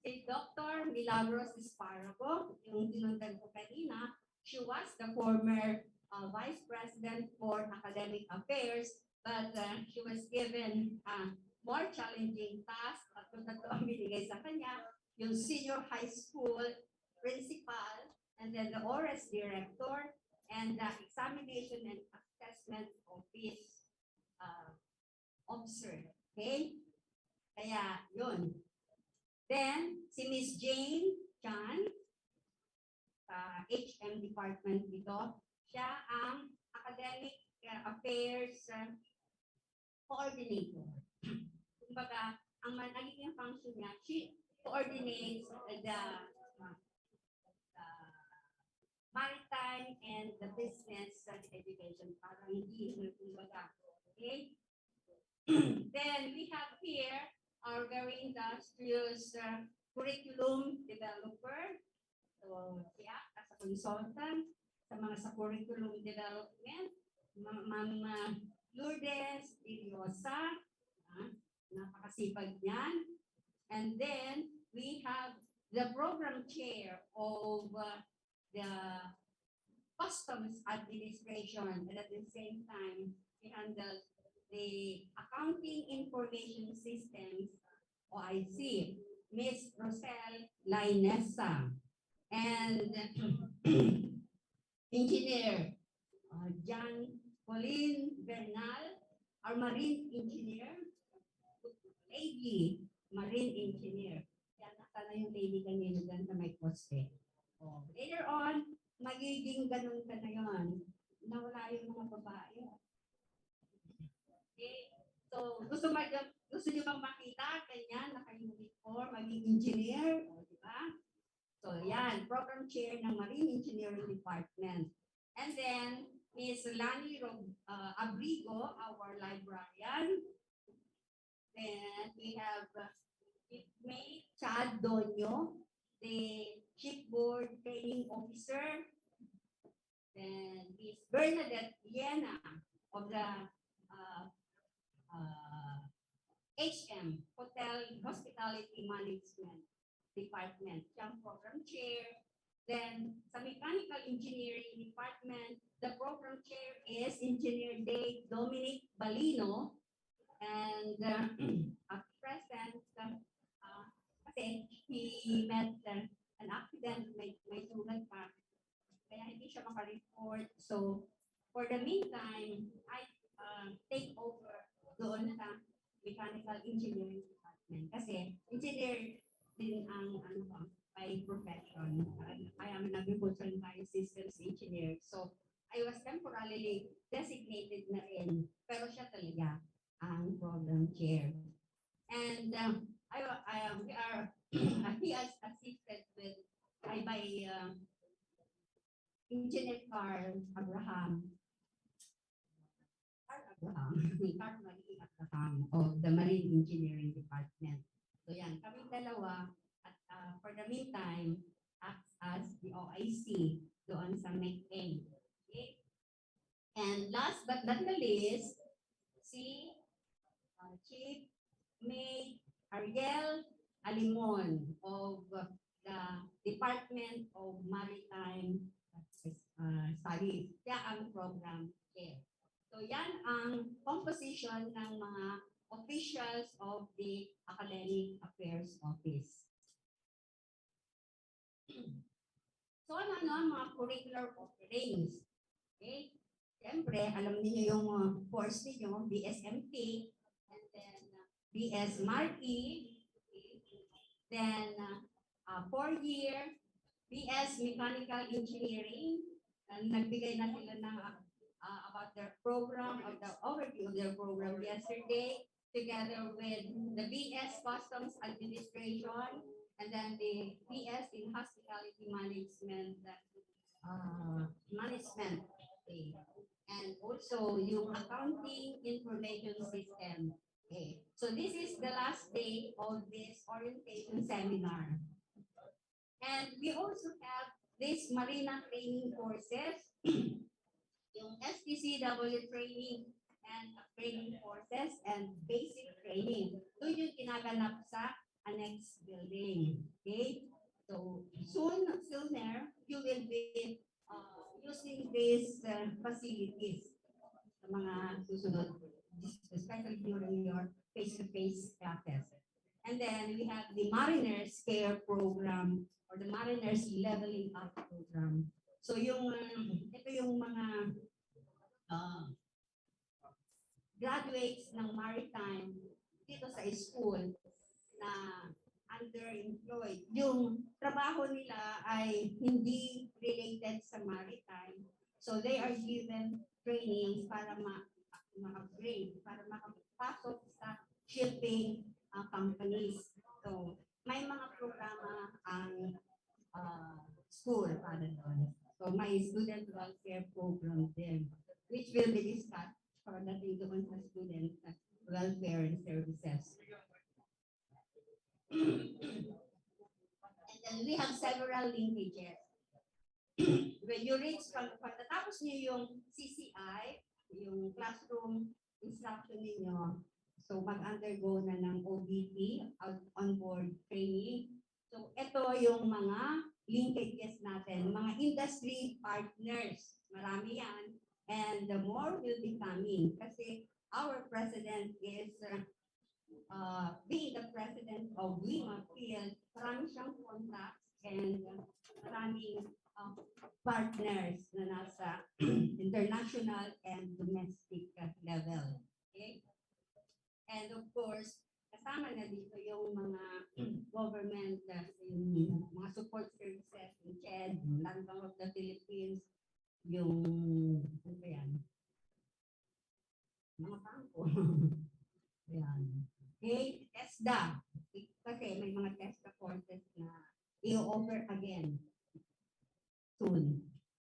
Si Dr. Milagros Esparago, yung tinundan ko kanina, she was the former Vice President for Academic Affairs, but she was given more challenging task at kung ang binigay sa kanya, yung Senior High School Principal, and then the ORS Director, and the Examination and Assessment Office Officer. Okay? Kaya, yun. Then, si Miss Jane Chan, sa HM Department dito, siya ang Academic Affairs Coordinator. Kumbaga, ang nagiging function niya, she coordinates the maritime and the business education. Parang hindi, kumbaga. Okay? Then, we have here our very industrious curriculum developer. So, siya, as a consultant sa mga sa curriculum development, Ma'am Lourdes Iliosa, napakasipag niyan. And then, we have the program chair of the Customs Administration, and at the same time, he handles the Accounting Information Systems, OIC, Ms. Rosel Lainesa, and Engineer John Pauline Bernal, our Marine Engineer, lady Marine Engineer. Yan, nakala yung lady kanina dyan sa may poste. Oh, later on, magiging ganun ka na yun. Nawala yung mga babae. Okay. So, gusto niyo bang makita ganyan, naka-uniform, maging engineer, o, di ba? So, yan, program chair ng Marine Engineering Department. And then, Ms. Lani Abrigo, our librarian. Then, we have May Chad Donyo, the shipboard training officer. Then, Ms. Bernadette Viena of the HM, Hotel Hospitality Management Department, siyang program chair. Then, sa Mechanical Engineering Department, the program chair is Engineer Dave Dominic Balino. And at present, kasi he met an accident, may sugat pa. Kaya hindi siya makareport. So, for the meantime, I take over doon sa Mechanical Engineering Department. Kasi engineer din ang by profession. I am an agricultural and biosystems engineer. So, I was temporarily designated na rin. Pero siya talaga ang program chair. And he has assisted with by Engineer Carl Abraham of the Marine Engineering Department. So yan, kami dalawa at for the meantime, acts as the OIC doon sa MECA. Okay? And last but not the least, si Chief May Ariel Alimon of the Department of Maritime Studies. Siya ang program chair. So yan ang composition ng mga officials of the Academic Affairs Office. So ano ang mga curricular offerings? Okay? Siyempre, alam niyo yung course niyo, BSMT, and then BS Marquee, then 4-year BS Mechanical Engineering, nagbigay na sila ng about their program, or the overview of their program yesterday, together with the BS Customs Administration, and then the BS in Hospitality Management, and also yung Accounting Information System. Okay. So this is the last day of this orientation seminar. And we also have this marina training courses, yung STCW training and training courses and basic training. Ito yung ginaganap sa annex building. Okay? So sooner, you will be using these facilities sa mga susunod, especially during your face-to-face classes. And then we have the Mariners Care Program or the Mariners Leveling Up Program. So yung ito yung mga graduates ng maritime dito sa school na underemployed. Yung trabaho nila ay hindi related sa maritime. So they are given trainings para ma-upgrade, para makapasok sa shipping companies. So may mga programa ang school para doon. So may student welfare program din, which will be discussed pagdating doon sa student welfare and services. And then we have several linkages. When you reach, pagkatapos niyo yung CCI, yung classroom instruction niyo, so mag-undergo na ng OBT, on-board training. So ito yung mga linkages natin, mga industry partners. Marami yan. And the more will be coming. Kasi our president is being the president of Lima Field, marami siyang contacts and maraming partners na nasa international and domestic level. Okay? And of course, kasama na dito yung mga government, yung mga support services, yung CHED, yung Land Bank of the Philippines, yung, ano ba yan? Mga bangko. Ayan. Okay, TESDA. Kasi may mga TESDA courses na i-offer again soon.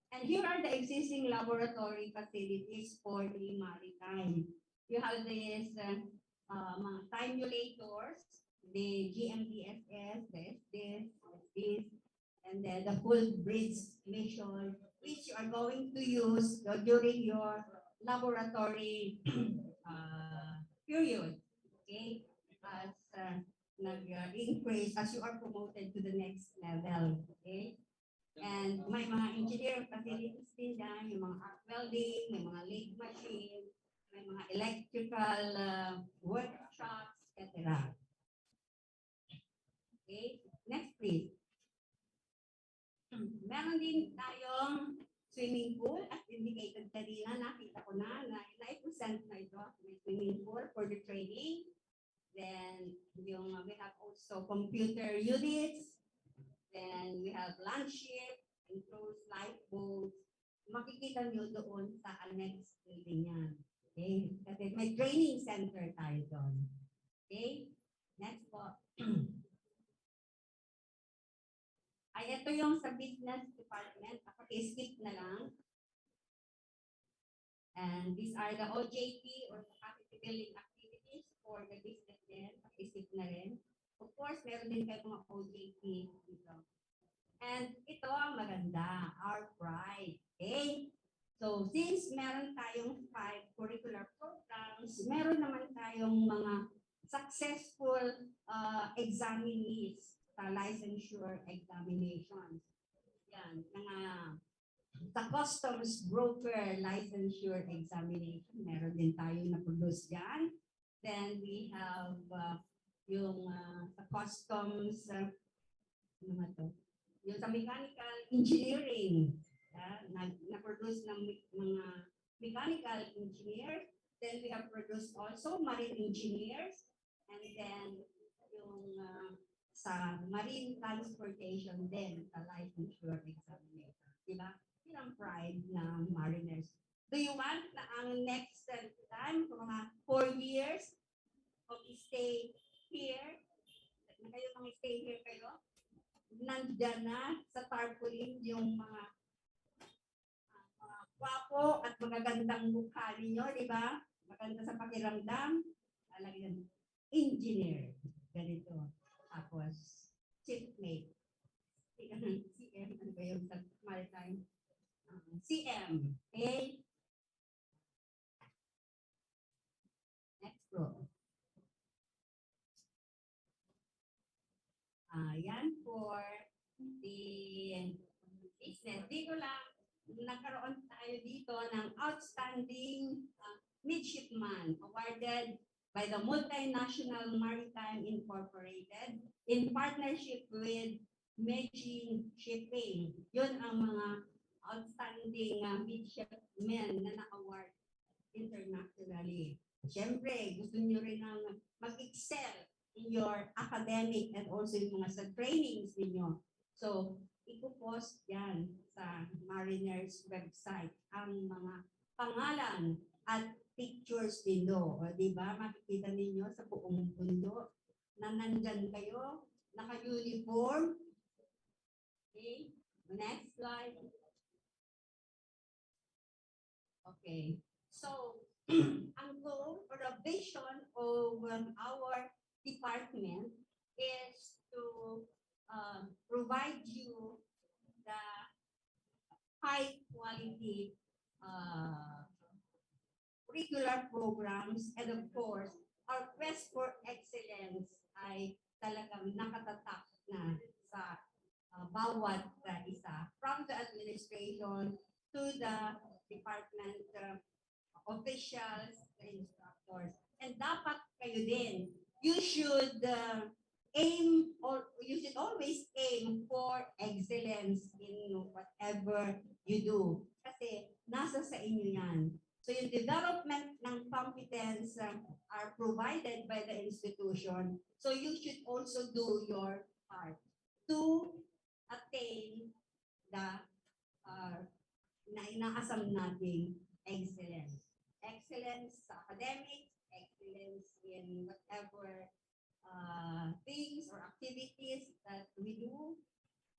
And here are the existing laboratory facilities for the maritime. You have this mga simulators, the GMDSS, this, and then the full bridge mission, which you are going to use during your laboratory period. Okay, as nag-increase as you are promoted to the next level. Okay, and may mga engineering facilities din dyan, yung mga arc welding, may mga lathe machine, may mga electrical workshops, etc. Okay, next please. Meron din tayong swimming pool as indicated kanina, nakita ko na i-present na ito, may swimming pool for the training. Then yung we have also computer units. Then we have lunch ship, enclosed lifeboats. Makikita nyo doon sa annex building yan. Okay? Kasi may training center tayo doon. Okay? Next po. Ay, ito yung sa business department. Skip na lang. And these are the OJT or capacity building activities for the business din. Skip na rin. Of course, meron din kayo mga OJT dito. And ito ang maganda, our pride. Okay? So since meron tayong 5 curricular programs, meron naman tayong mga successful examinees sa licensure examinations. Yan, mga sa customs broker licensure examination, meron din tayong na-produce dyan. Then we have yung sa customs, ano ba to? Yung sa mechanical engineering, na-produce ng mga mechanical engineers. Then we have produced also marine engineers. And then yung sa marine transportation din, sa licensure examination. Diba? Yun ang pride ng mariners. Do you want na ang next time, mga 4 years of stay here, na kayo mga stay here kayo, nandyan na sa tarpaulin yung mga gwapo at magagandang mukha ninyo, di ba? Maganda sa pakiramdam. Talagang engineer. Ganito. Tapos, shipmate. CM, ano ba yung sa maritime? CM. Okay? Next row. Yan for the business. Dito lang, nagkaroon tayo dito ng outstanding midshipman awarded by the Multinational Maritime Incorporated in partnership with Medjing Shipping. Yun ang mga outstanding midshipmen na na-award internationally. Siyempre, gusto nyo rin ang mag-excel in your academic and also yung mga sa trainings ninyo. So, ipopost yan sa Mariners website ang mga pangalan at pictures ninyo. O, diba? Makikita ninyo sa buong mundo na nandyan kayo, naka-uniform. Okay? Next slide. Okay. So, ang goal or the vision of our department is to provide you the high quality curricular programs, and of course, our quest for excellence ay talagang nakatatak na sa bawat isa, from the administration to the department officials, the instructors. And dapat kayo din, you should aim, or you should always aim for excellence in whatever you do. Kasi nasa sa inyo yan. So yung development ng competence are provided by the institution. So you should also do your part to attain the na inaasam nating excellence. Excellence sa academics, excellence in whatever things or activities that we do.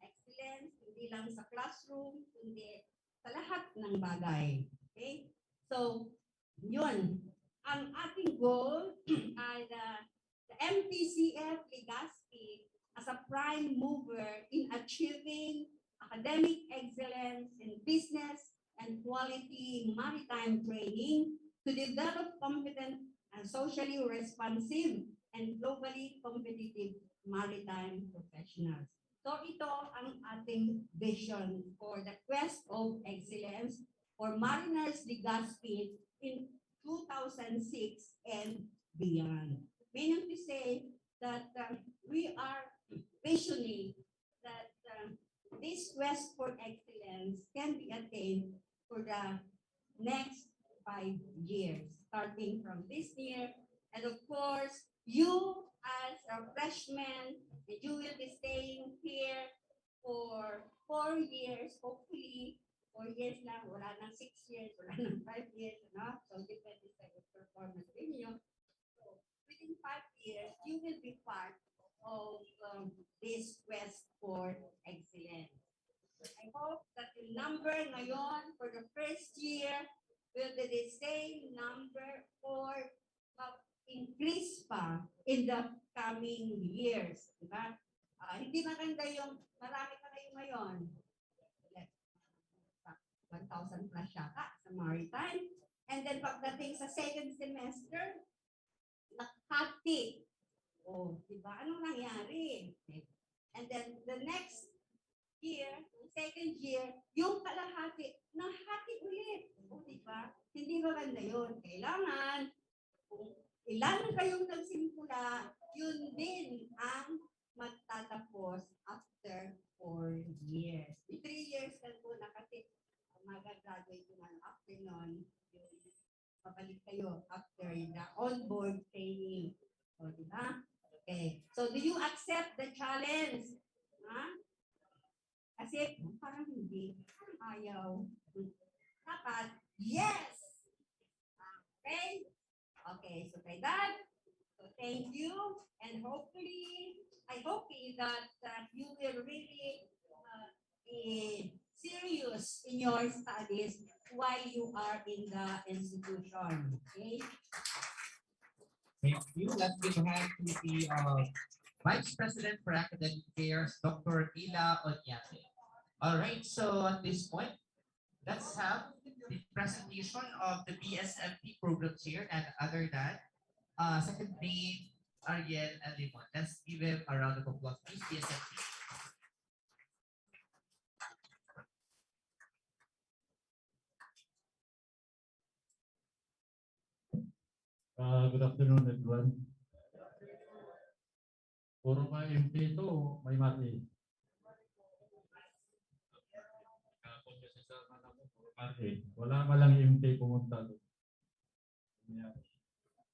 Excellence, hindi lang sa classroom, kundi sa lahat ng bagay. Okay? So, yun. Ang ating goal ay the MTCF Legazpi as a prime mover in achieving academic excellence in business and quality maritime training to develop competent and socially responsive and globally competitive maritime professionals. So ito ang ating vision for the quest of excellence for Mariners Legazpi in 2006 and beyond. Meaning to say that we are visioning that this quest for excellence can be attained for the next 5 years, starting from this year. And of course, you as a freshman, you will be staying here for 4 years, hopefully 4 years lang, wala nang 6 years, wala nang 5 years, no? So depende sa performance ninyo. So within 5 years, you will be part of this quest for excellence. I hope that the number ngayon for the first year will be the same number or increase pa in the coming years. Diba? Hindi maganda yung marami pa kayo ngayon. 1,000 plus yata sa Maritime. And then pagdating sa second semester, nakati. Oh, di ba? Anong nangyari? And then the next year, second year, yung kalahati, nahati ulit. O, di ba? Hindi maganda yun. Kailangan, kung ilan kayong nagsimula, yun din ang magtatapos after 4 years. 3 years lang po na kasi mag-graduate nyo na after nun, yung babalik kayo after the on-board training. O, di ba? Okay. So, do you accept the challenge? Ha? Kasi parang hindi. Parang ayaw. Dapat, yes! Okay? Okay, so kay that, so thank you. And hopefully, I hope that you will really be serious in your studies while you are in the institution. Okay? Thank you. Let's give a hand to the Vice President for Academic Affairs, Dr. Ila Onyate. All right, so at this point, let's have the presentation of the BSMP programs here, and other than second name, Ariel and Limon. Let's give him a round of applause, please, BSMP. Good afternoon, everyone. Puro ka MP ito, may mati. Wala malang MP pumunta doon.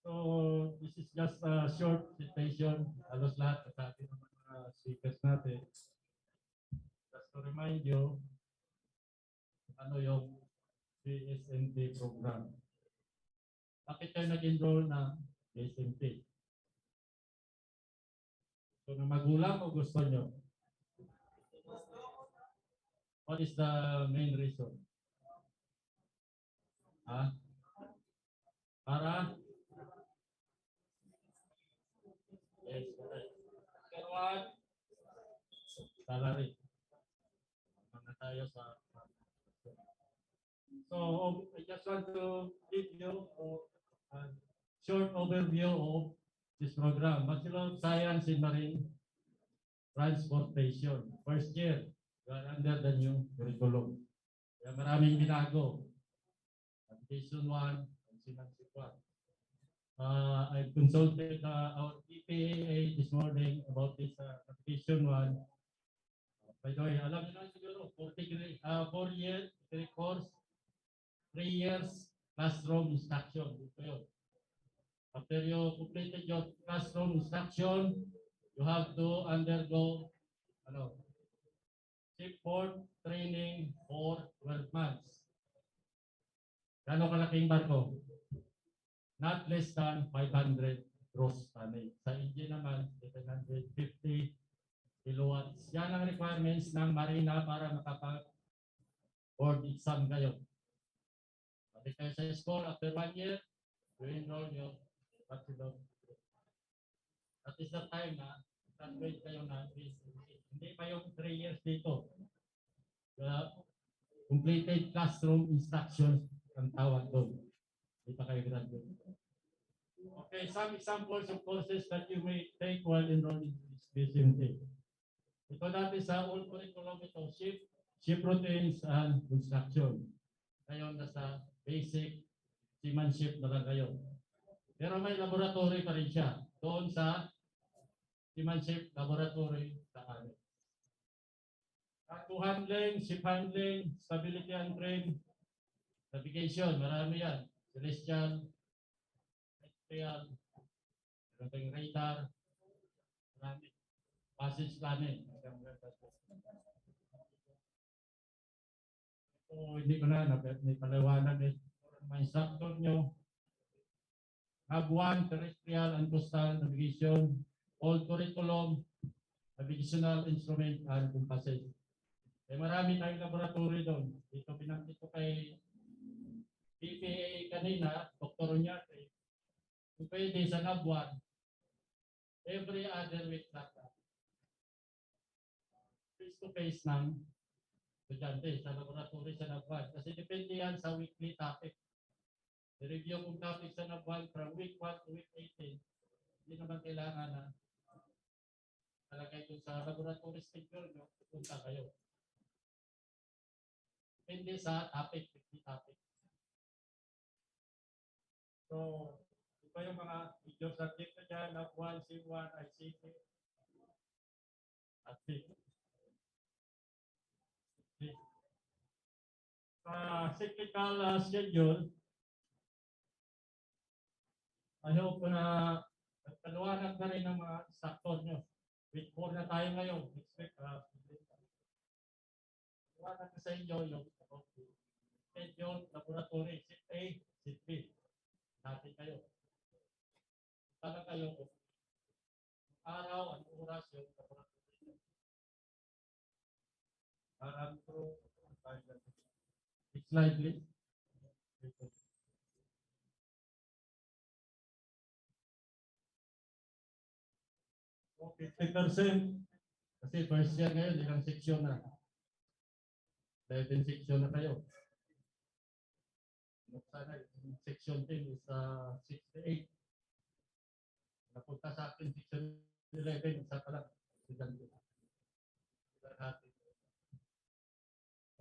So, this is just a short citation. Halos lahat nasabi ng mga speakers natin. Just to remind you, ano yung BSMP program. Bakit kayo nag-enroll ng BSMP? So, na magulang o gusto nyo? What is the main reason? Ha? Para? Yes, correct. Second one, salary. Mga tayo sa... So, I just want to give you a short overview of this program. Bachelor of Science in Marine Transportation. First year, we are under the new curriculum. Kaya maraming binago. Application 1, and Semantic 1. I've consulted our EPAA this morning about this application 1. By the way, alam niyo na siguro, 4-year degree course, 3 years classroom instruction. Dito yun. After you completed your classroom instruction, you have to undergo shipboard training for 12 months. Gano'ng kalaking barko? Not less than 500 gross tonnage. Sa engine naman, 750 kilowatts. Yan ang requirements ng Marina para makapag-board exam kayo. Pati kayo sa school, after 1 year, you enroll your bachelor. That is the time na graduate kayo na hindi pa yung 3 years dito. Completed classroom instructions ang tawag doon. Hindi pa kayo graduate. Okay, some examples of courses that you may take while enrolling in this BSMT. Ito natin sa all curriculum ito, ship routines and construction. Ngayon nasa basic seamanship na lang kayo. Pero may laboratory pa rin siya. Doon sa seamanship laboratory sa amin. Cargo handling, ship handling, stability and crane, navigation, marami yan. Celestial, industrial, radar, marami. Passage planning. So, hindi ko na paliwanag eh. Mga instructor nyo, have 1 terrestrial and coastal navigation, all curriculum, navigational instrument and compasses. Eh, marami tayong laboratory doon. Dito pinanggit ko kay PPA kanina, Dr. Onyate. Kung pwede sa NAB 1, every other week lang. Face-to-face ng estudyante sa laboratory sa NAB1. Kasi depende yan sa weekly topic. I-review kung topic sa NAB1 from week 1 to week 18. Hindi naman kailangan na talagay doon sa laboratory schedule nyo, punta kayo. Depende sa topic, weekly topic. So, ito yung mga video subject na dyan, NAB1, C1, ICT, at C. Cyclical schedule, I hope na nagkaluwanag na rin ng mga instructor nyo. Week 4 na tayo ngayon. Next week, luwanag na sa inyo yung schedule, laboratory, Sept A, Sept B. Natin kayo. Para kayo, araw, ang oras yung laboratory. Parang through, next slide, please. So, 50%. Kasi first year ngayon, ilang section na. 11 section na kayo. Sana yung section 10 is 68. Napunta sa akin section 11, isa pa lang.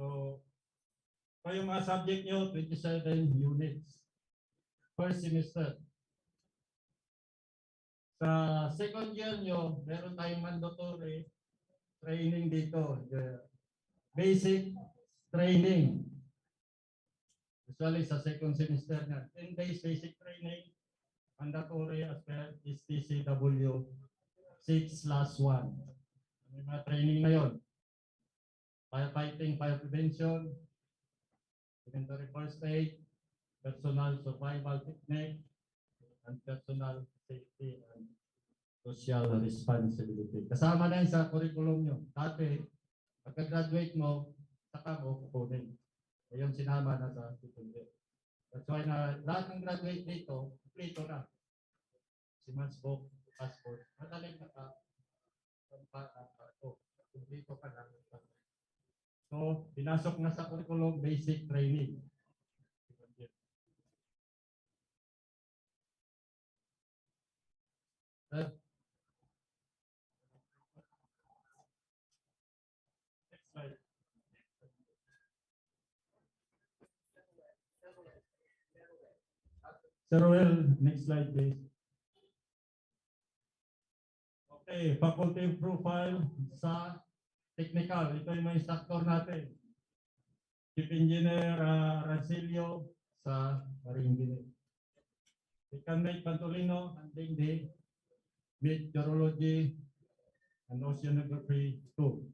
So, yung mga subject nyo, 27 units. First semester. Sa second year nyo, meron tayong mandatory training dito. The basic training. Usually sa second semester na. 10 days basic training. Mandatory as per is TCW 6/1. May mga training ngayon. Firefighting, fire prevention, elementary first aid, personal survival technique, and personal safety and social responsibility. Kasama na yun sa curriculum nyo. Dati, pagka-graduate mo, saka mo kukunin. Ngayon sinama na sa second year. That's why na lahat ng graduate dito, kompleto na. Si Mansbook, passport, madaling kompleto ka na. So, pinasok na sa curriculum basic training. Next slide. Sir Will, next slide please. Okay, faculty profile sa technical. Ito yung mga instructor natin. Chief Engineer Rancilio sa Marine Engineering. Decanate Pantolino, handling the meteorology and oceanography 2.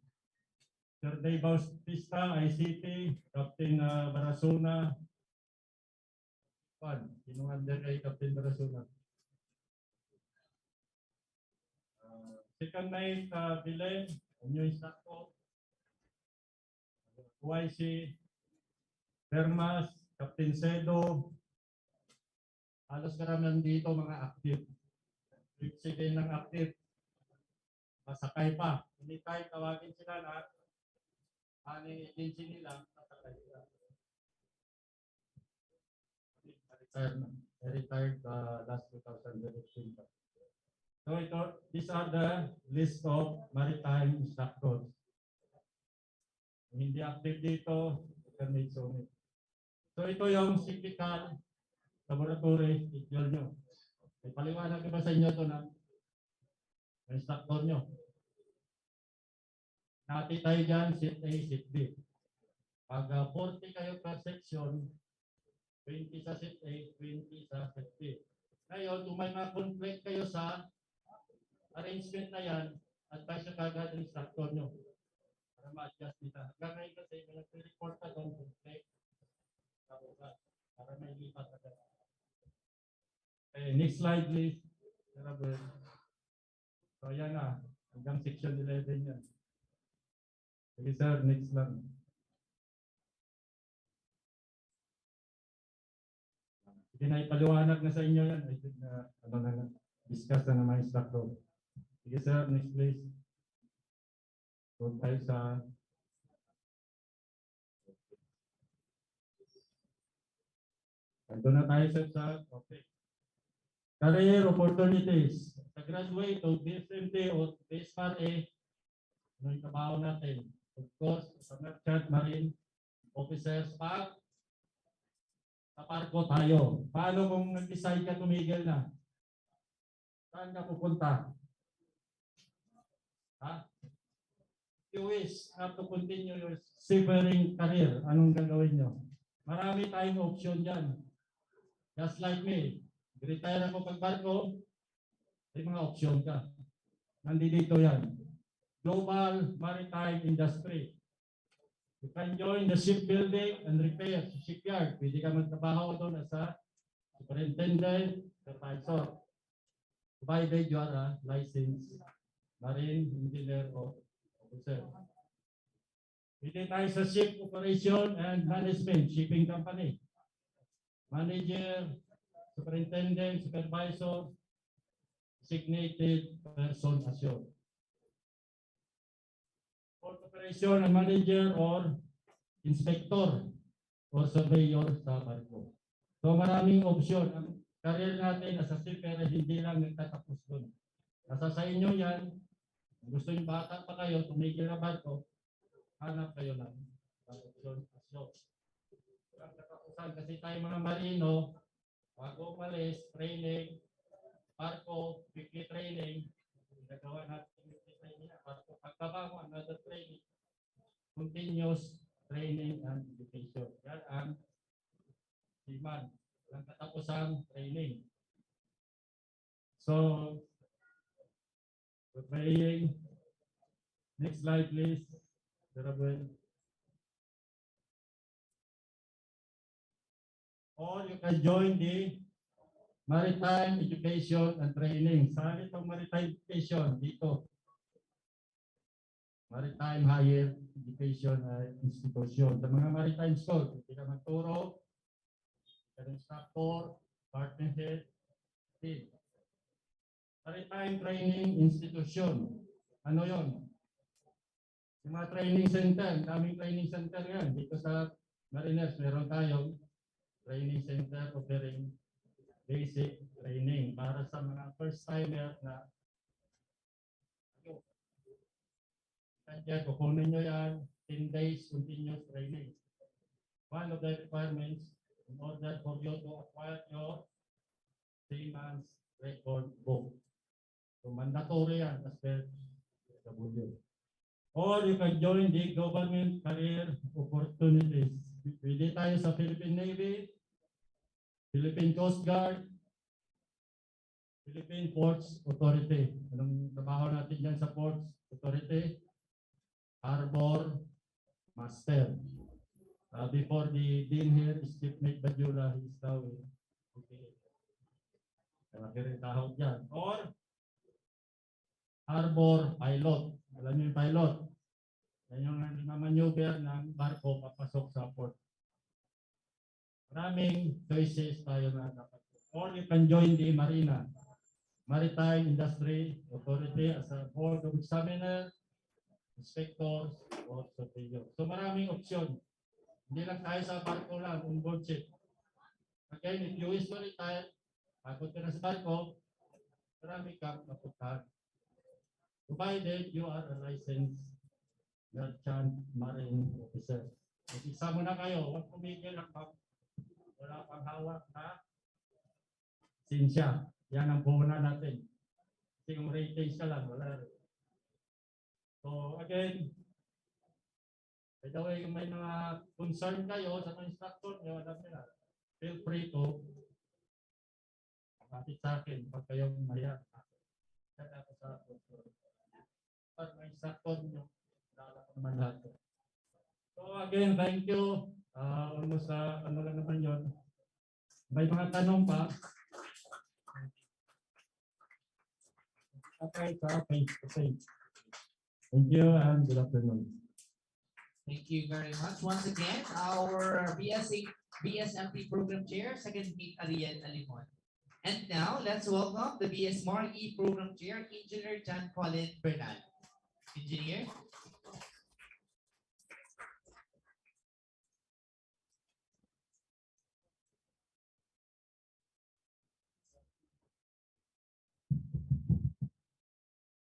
Sir Dave Bautista, ICT, Captain Barasuna. Sino under kay Captain Barasuna? Second night, Bilen, new instructor. YC, Bermas, Captain Sedo. Halos karamihan dito mga active. Sige ng active. Masakay pa. Hindi tayo tawagin sila na aning agency nila, masakay sila. Retired last 2017. So these are the list of maritime instructors. Hindi active dito, you can make so many. So ito yung cyclical laboratory schedule nyo. May paliwanag ba sa inyo ito na instructor nyo? Nati tayo dyan, Sept A, Sept B. Pag 40 kayo per section, 20 sa Sept A, 20 sa Sept B. Ngayon, kung may mga conflict kayo sa arrangement na yan, advise nyo kagad ang instructor nyo para ma-adjust nila. Hanggang ngayon kasi, may nag-report na doon conflict para may lipat agad. Okay, next slide please. So yan na, hanggang section 11 yan. Sige sir, next lang. Sige na, ipaliwanag na sa inyo yan. I think na, discuss na naman instructor. Sige sir, next please. Doon tayo sa Ando na tayo sa okay. Career opportunities. Sa graduate o BSMT o BSRA, ano yung trabaho natin? Of course, sa merchant marine officers, sa barko tayo. Paano kung nag-decide ka tumigil na? Saan ka pupunta? Ha? You wish not to continue your seafaring career, anong gagawin nyo? Marami tayong option dyan. Just like me, retire ako pag barko, may mga option ka. Nandito yan. Global Maritime Industry. You can join the shipbuilding and repair shipyard. Pwede ka magtrabaho doon as a superintendent, supervisor. Provided you are a licensed marine engineer or officer. Pwede tayo sa ship operation and management, shipping company. Manager, superintendent, supervisor, designated person assured. Port operation and manager or inspector or surveyor sa barko. So maraming option. Ang career natin as a seafarer hindi lang nagtatapos doon. Nasa sa inyo yan. Gusto yung bata pa kayo, tumigil na barko, hanap kayo ng option assured. Kasi tayo mga marino, bago umalis, training, barko, weekly training, nagawa natin weekly training, barko, pagkaba mo, another training, continuous training and education. Yan ang siman, ang katapusang training. So, praying. Next slide, please. Or you can join the Maritime Education and Training. Saan itong Maritime Education? Dito. Maritime Higher Education Institution. Sa mga maritime school, hindi ka magturo, instructor, partner head, team. Maritime Training Institution. Ano yon? Yung mga training center, daming training center yan. Dito sa Mariners, meron tayong training center offering basic training para sa mga first timer na kanya kukunin nyo yan 10 days continuous training. One of the requirements in order for you to acquire your 3 months record book. So mandatory yan as per W. Or you can join the government career opportunities. Pwede tayo sa Philippine Navy, Philippine Coast Guard, Philippine Ports Authority. Anong trabaho natin dyan sa Ports Authority? Harbor Master. Before the Dean here is Chief Mate Badula, he is now okay. Malaki rin tahog dyan. Or Harbor Pilot. Alam niyo yung pilot? Yan yung namamaneuver ng barko papasok sa port. Maraming choices tayo na dapat. Or you can join the Marina, Maritime Industry Authority as a board of examiner, inspectors, or surveyor. So maraming option. Hindi lang tayo sa barko lang, on board ship. Again, if you wish to retire, pagod ka na sa barko, marami kang mapuntahan. Provided you are a licensed merchant marine officer. Mag-isa mo na kayo, huwag pumigil ang wala pang hawak na sinsya. Yan ang puhunan natin. Kasi kung ratings ka lang, wala rin. So again, by the way, kung may mga concern kayo sa mga instructor nyo, alam nila, feel free to kapatid sa akin pag kayong maya. Kaya ako sa pag may instructor nyo, wala ko naman lahat. So again, thank you. Almost ano lang naman yun. May mga tanong pa. Okay, sa face-to-face. Thank you and good afternoon. Thank you very much. Once again, our BSMP Program Chair, Second Meet Ariel Alimon. And now, let's welcome the BSMRE Program Chair, Engineer John Colin Bernal. Engineer.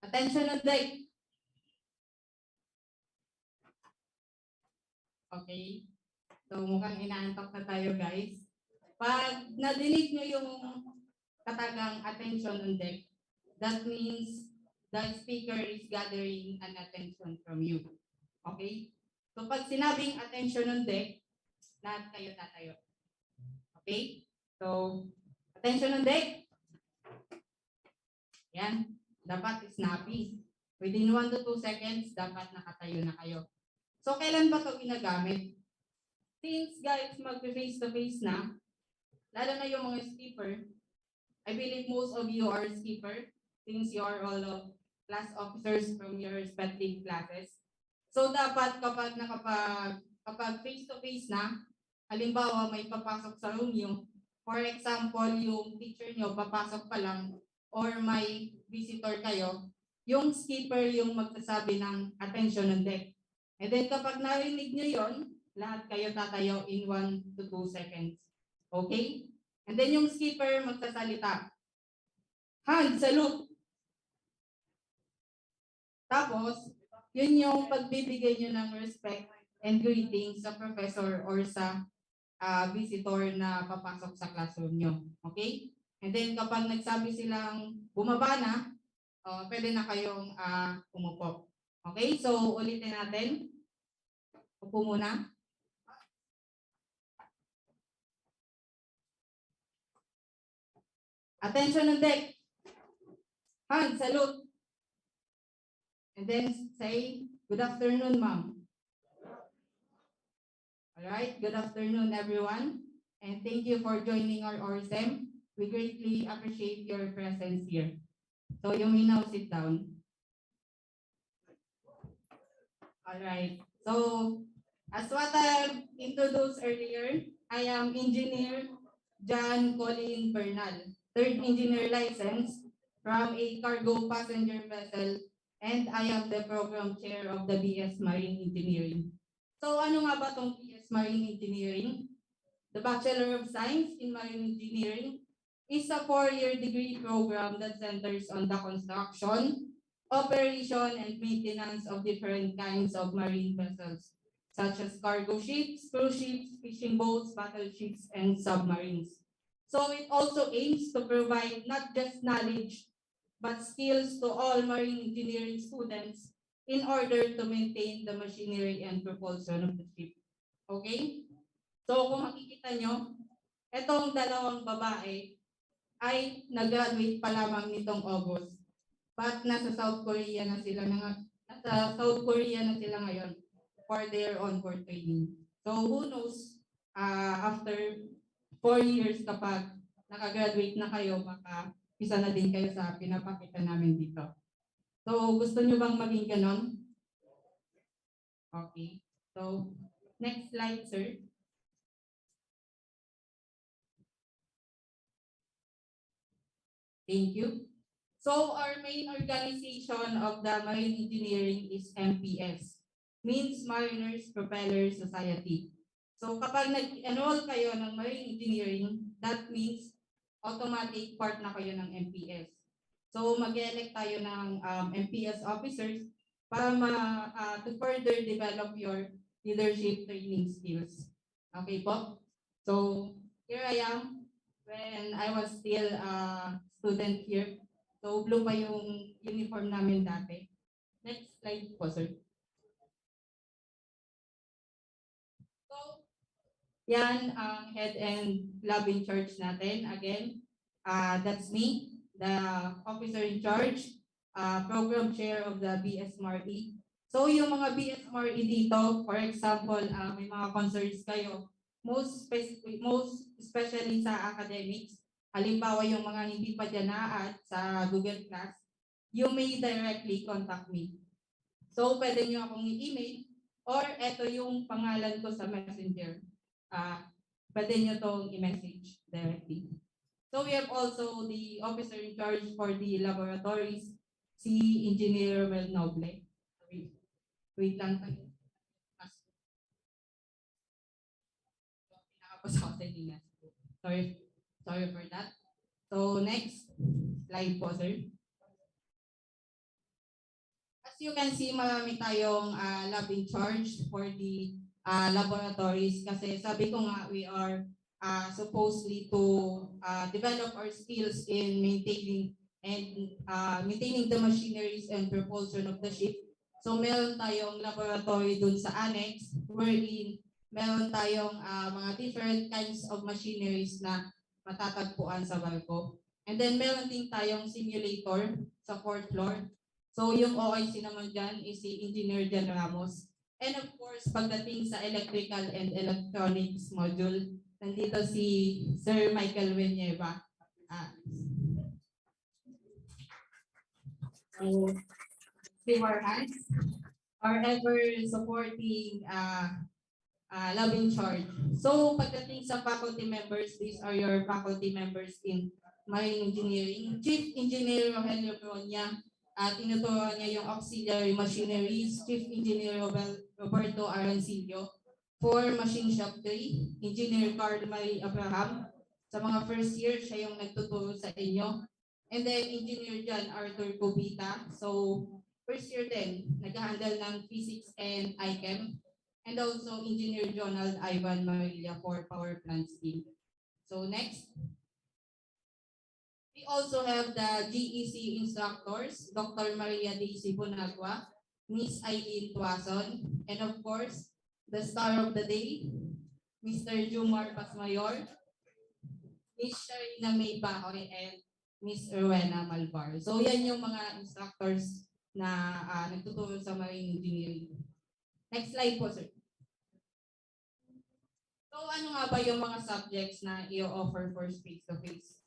Attention on deck. Okay. So mukhang inaantok na tayo guys. Pag nadinig nyo yung katagang attention on deck, that means the speaker is gathering an attention from you. Okay? So pag sinabing attention on deck, lahat kayo tatayo. Okay? So, attention on deck. Yan. Dapat snappy. Within 1 to 2 seconds, dapat nakatayo na kayo. So, kailan ba ito ginagamit? Since guys, mag-face-to-face na, lalo na yung mga skipper, I believe most of you are skipper since you are all class officers from your respective classes. So, dapat kapag face-to-face na, halimbawa may papasok sa room nyo, for example, yung teacher nyo papasok pa lang, or may visitor kayo, yung skipper yung magsasabi ng attention on deck. And then kapag narinig nyo yon, lahat kayo tatayo in 1 to 2 seconds. Okay? And then yung skipper magsasalita. Hand, salute! Tapos, yun yung pagbibigay nyo ng respect and greetings sa professor or sa visitor na papasok sa classroom nyo. Okay? And then kapag nagsabi silang bumaba na, pwede na kayong umupo. Okay? So, ulitin natin. Upo muna. Attention on deck. Hand, salute. And then say, good afternoon, ma'am. All right, good afternoon, everyone. And thank you for joining our Orsem. We greatly appreciate your presence here. So you may now sit down. All right. So as what I introduced earlier, I am Engineer John Colin Bernal, third engineer license from a cargo passenger vessel, and I am the program chair of the BS Marine Engineering. So ano nga ba itong BS Marine Engineering? The Bachelor of Science in Marine Engineering is a 4-year degree program that centers on the construction, operation, and maintenance of different kinds of marine vessels, such as cargo ships, cruise ships, fishing boats, battleships, and submarines. So it also aims to provide not just knowledge, but skills to all marine engineering students in order to maintain the machinery and propulsion of the ship. Okay? So kung makikita nyo, itong dalawang babae ay nag-graduate pa lamang nitong August. But nasa South Korea na sila ngayon for their onboard training. So who knows, after 4 years kapag nakagraduate na kayo, baka isa na din kayo sa pinapakita namin dito. So gusto nyo bang maging ganon? Okay. So next slide, sir. Thank you. So our main organization of the marine engineering is MPS, means Mariners Propeller Society. So kapag nag-enroll kayo ng marine engineering, that means automatic part na kayo ng MPS. So mag-elect tayo ng MPS officers para to further develop your leadership training skills. Okay po? So here I am when I was still a student here. So blue pa yung uniform namin dati. Next slide po, sir. So yan ang head and lab in charge natin. Again, that's me, the officer in charge, program chair of the BSMRE. So yung mga BSMRE dito, for example, may mga concerns kayo, most especially sa academics, halimbawa yung mga hindi pa dyan na-add sa Google Class, you may directly contact me. So pwede nyo akong i-email or eto yung pangalan ko sa messenger. Pwede nyo tong i-message directly. So we have also the officer in charge for the laboratories, si Engineer Well Noble. Wait lang tayo. Sorry for that. So next slide po, sir. As you can see, marami tayong lab in charge for the laboratories kasi sabi ko nga we are supposedly to develop our skills in maintaining the machineries and propulsion of the ship. So meron tayong laboratory dun sa annex wherein meron tayong mga different kinds of machineries na matatagpuan sa barko. And then meron din tayong simulator sa 4th floor. So yung OIC naman dyan is si Engineer Jan Ramos. And of course, pagdating sa electrical and electronics module, nandito si Sir Michael Villanueva. So, give our hands are ever supporting lab in charge. So pagdating sa faculty members, these are your faculty members in Marine Engineering. Chief Engineer Rogelio Bronya, tinuturuan niya yung auxiliary machineries. Chief Engineer Roberto Arancillo. For Machine Shop 3, Engineer Carl Marie Abraham. Sa mga first year, siya yung nagtuturo sa inyo. And then Engineer John Arthur Cubita. So first year din, nag-handle ng physics and IChem. And also Engineer Jonald Ivan Maria for power plants team. So next. We also have the GEC instructors, Dr. Maria Daisy Bonagua, Miss Eileen Tuason, and of course, the star of the day, Mr. Jumar Pasmayor, Miss Sharina May Bahoy, and Miss Rowena Malvar. So yan yung mga instructors na nagtuturo sa marine engineering. Next slide po, sir. So ano nga ba yung mga subjects na i-offer for face-to-face?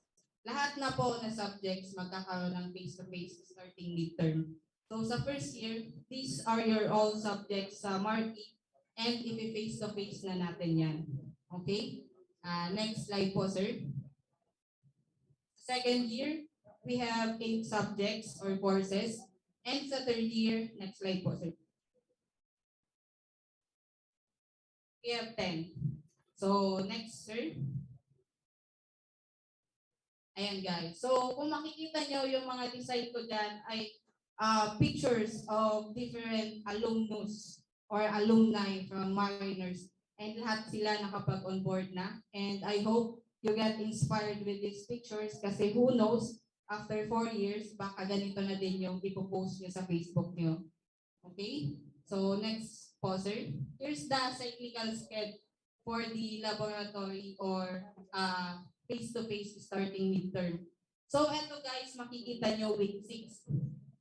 Lahat na po na subjects magkakaroon ng face-to-face starting midterm. So sa first year, these are your all subjects sa Marty and i-face-to-face na natin yan. Okay? Next slide po, sir. Second year, we have 8 subjects or courses. And sa third year, next slide po, sir. We have 10. So next, sir. Ayan guys. So kung makikita nyo yung mga design ko dyan ay pictures of different alumnus or alumni from mariners. And lahat sila nakapag-on board na. And I hope you get inspired with these pictures kasi who knows, after 4 years, baka ganito na din yung ipopost nyo sa Facebook nyo. Okay? So next po, sir. Here's the cyclical schedule for the laboratory or face-to-face starting midterm. So eto guys, makikita nyo week 6.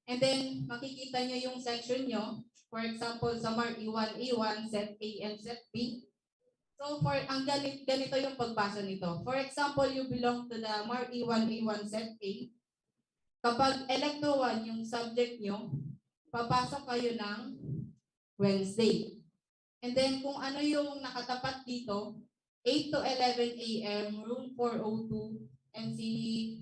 And then makikita nyo yung section nyo. For example, sa Mark E1, A1, Set A, and Set B. So for ang ganito yung pagbasa nito. For example, you belong to the Mark E1, A1, Set A. Kapag Electro 1 yung subject nyo, papasok kayo ng Wednesday. And then kung ano yung nakatapat dito, 8 to 11 a.m., room 402, and si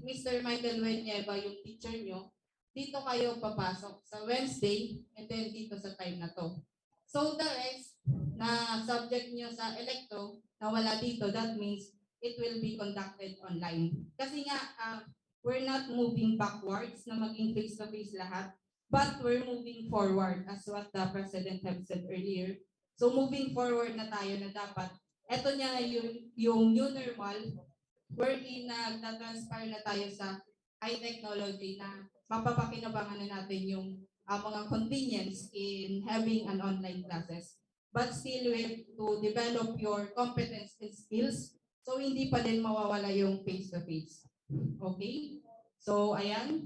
Mr. Michael Villanueva, yung teacher nyo, dito kayo papasok sa Wednesday, and then dito sa time na to. So the rest na subject nyo sa electro, na wala dito, that means it will be conducted online. Kasi nga, we're not moving backwards na maging face-to-face lahat, but we're moving forward as what the President have said earlier. So moving forward na tayo na dapat ito niya yung new normal wherein nagtatranspire na tayo sa high technology na mapapakinabangan na natin yung mga convenience in having an online classes. But still we have to develop your competence and skills so hindi pa din mawawala yung face-to-face. Okay? So ayan,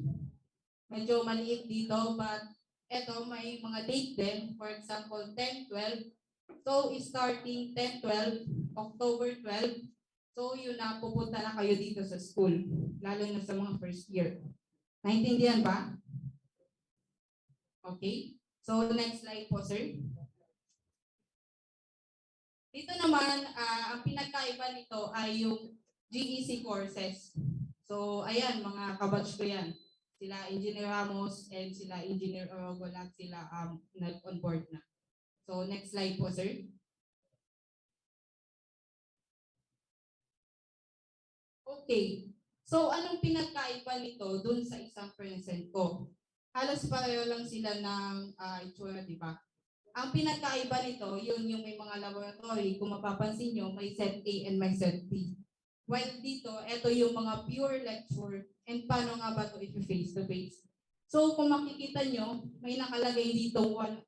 medyo maliit dito but ito may mga date din. For example, 10-12. So, starting 10-12, October 12, so yun na, pupunta na kayo dito sa school, lalo na sa mga first year. Naintindihan ba? Okay. So, next slide po, sir. Dito naman, ang pinagkaiba nito ay yung GEC courses. So, ayan, mga kabatch ko yan. Sila Engineer Ramos and sila Engineer Orogo, lahat sila nag-on board na. So, next slide po, sir. Okay. So, anong pinagkaiba nito dun sa isang present ko? halos pareho lang sila ng itsura, di ba? Ang pinagkaiba nito, yun yung may mga laboratory, kung mapapansin nyo, may set A and may set B. While dito, ito yung mga pure lecture and paano nga ba ito if face-to-face. So kung makikita nyo, may nakalagay dito 1.5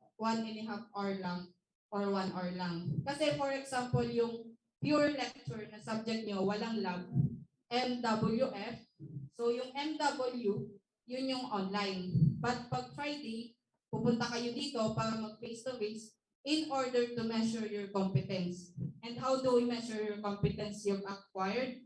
hour lang or 1 hour lang. Kasi for example, yung pure lecture na subject nyo, walang lab, MWF. So yung MW, yun yung online. But pag Friday, pupunta kayo dito para mag face-to-face in order to measure your competence. And how do we measure your competence you've acquired?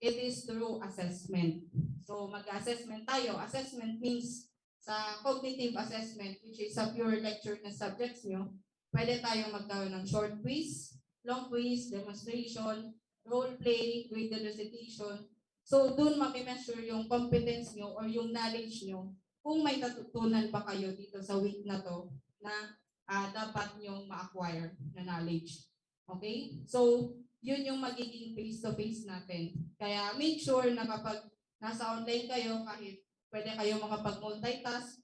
It is through assessment. So mag-assessment tayo. Assessment means sa cognitive assessment, which is sa pure lecture na subjects nyo, pwede tayong magkaroon ng short quiz, long quiz, demonstration, role play, graded recitation. So dun mami-measure yung competence nyo or yung knowledge nyo kung may natutunan ba kayo dito sa week na to na dapat nyong ma-acquire na knowledge. Okay? So, yun yung magiging face-to-face natin. Kaya make sure na kapag nasa online kayo, kahit pwede kayo makapag-multitask,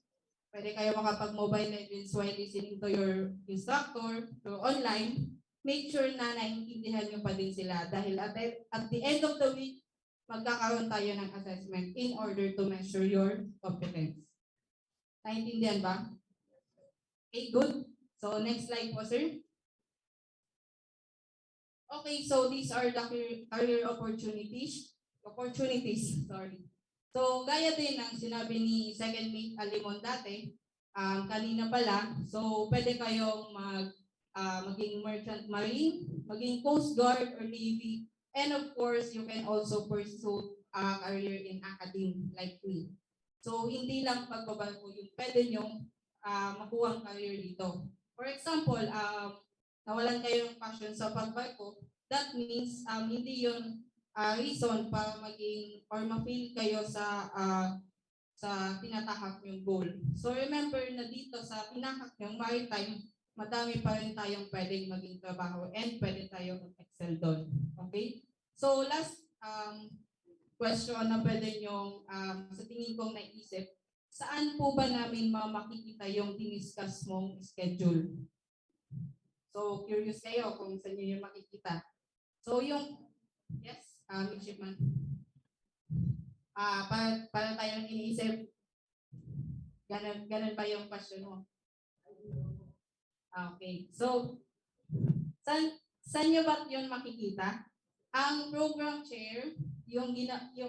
pwede kayo makapag-mobile legends while listening to your instructor through online, make sure na naiintindihan nyo pa din sila. Dahil at the end of the week, magkakaroon tayo ng assessment in order to measure your competence. Naiintindihan ba? Okay, good. So, next slide po, sir. Okay, so these are the career opportunities. Sorry. So, gaya din ng sinabi ni Second Mate Alimon dati, kanina pala, so pwede kayong maging merchant marine, maging coast guard or navy, and of course, you can also pursue a career in academe like me. So, hindi lang pagbabarko yung pwede nyong makuha ang career dito. For example, nawalan kayo ng passion sa pagbarko, that means hindi yun reason para maging or ma-fail kayo sa tinatahak yung goal. So remember na dito sa tinahak yung maritime, madami pa rin tayong pwedeng maging trabaho and pwede tayong mag-excel doon. Okay? So last question na pwede nyong sa tingin kong naisip, saan po ba namin makikita yung diniscuss mong schedule? So, curious kayo kung saan nyo yung makikita. So, yung, yes, midshipman. Para tayong iniisip, ganun ba yung question mo? Okay. So, saan nyo ba yun makikita? Ang program chair,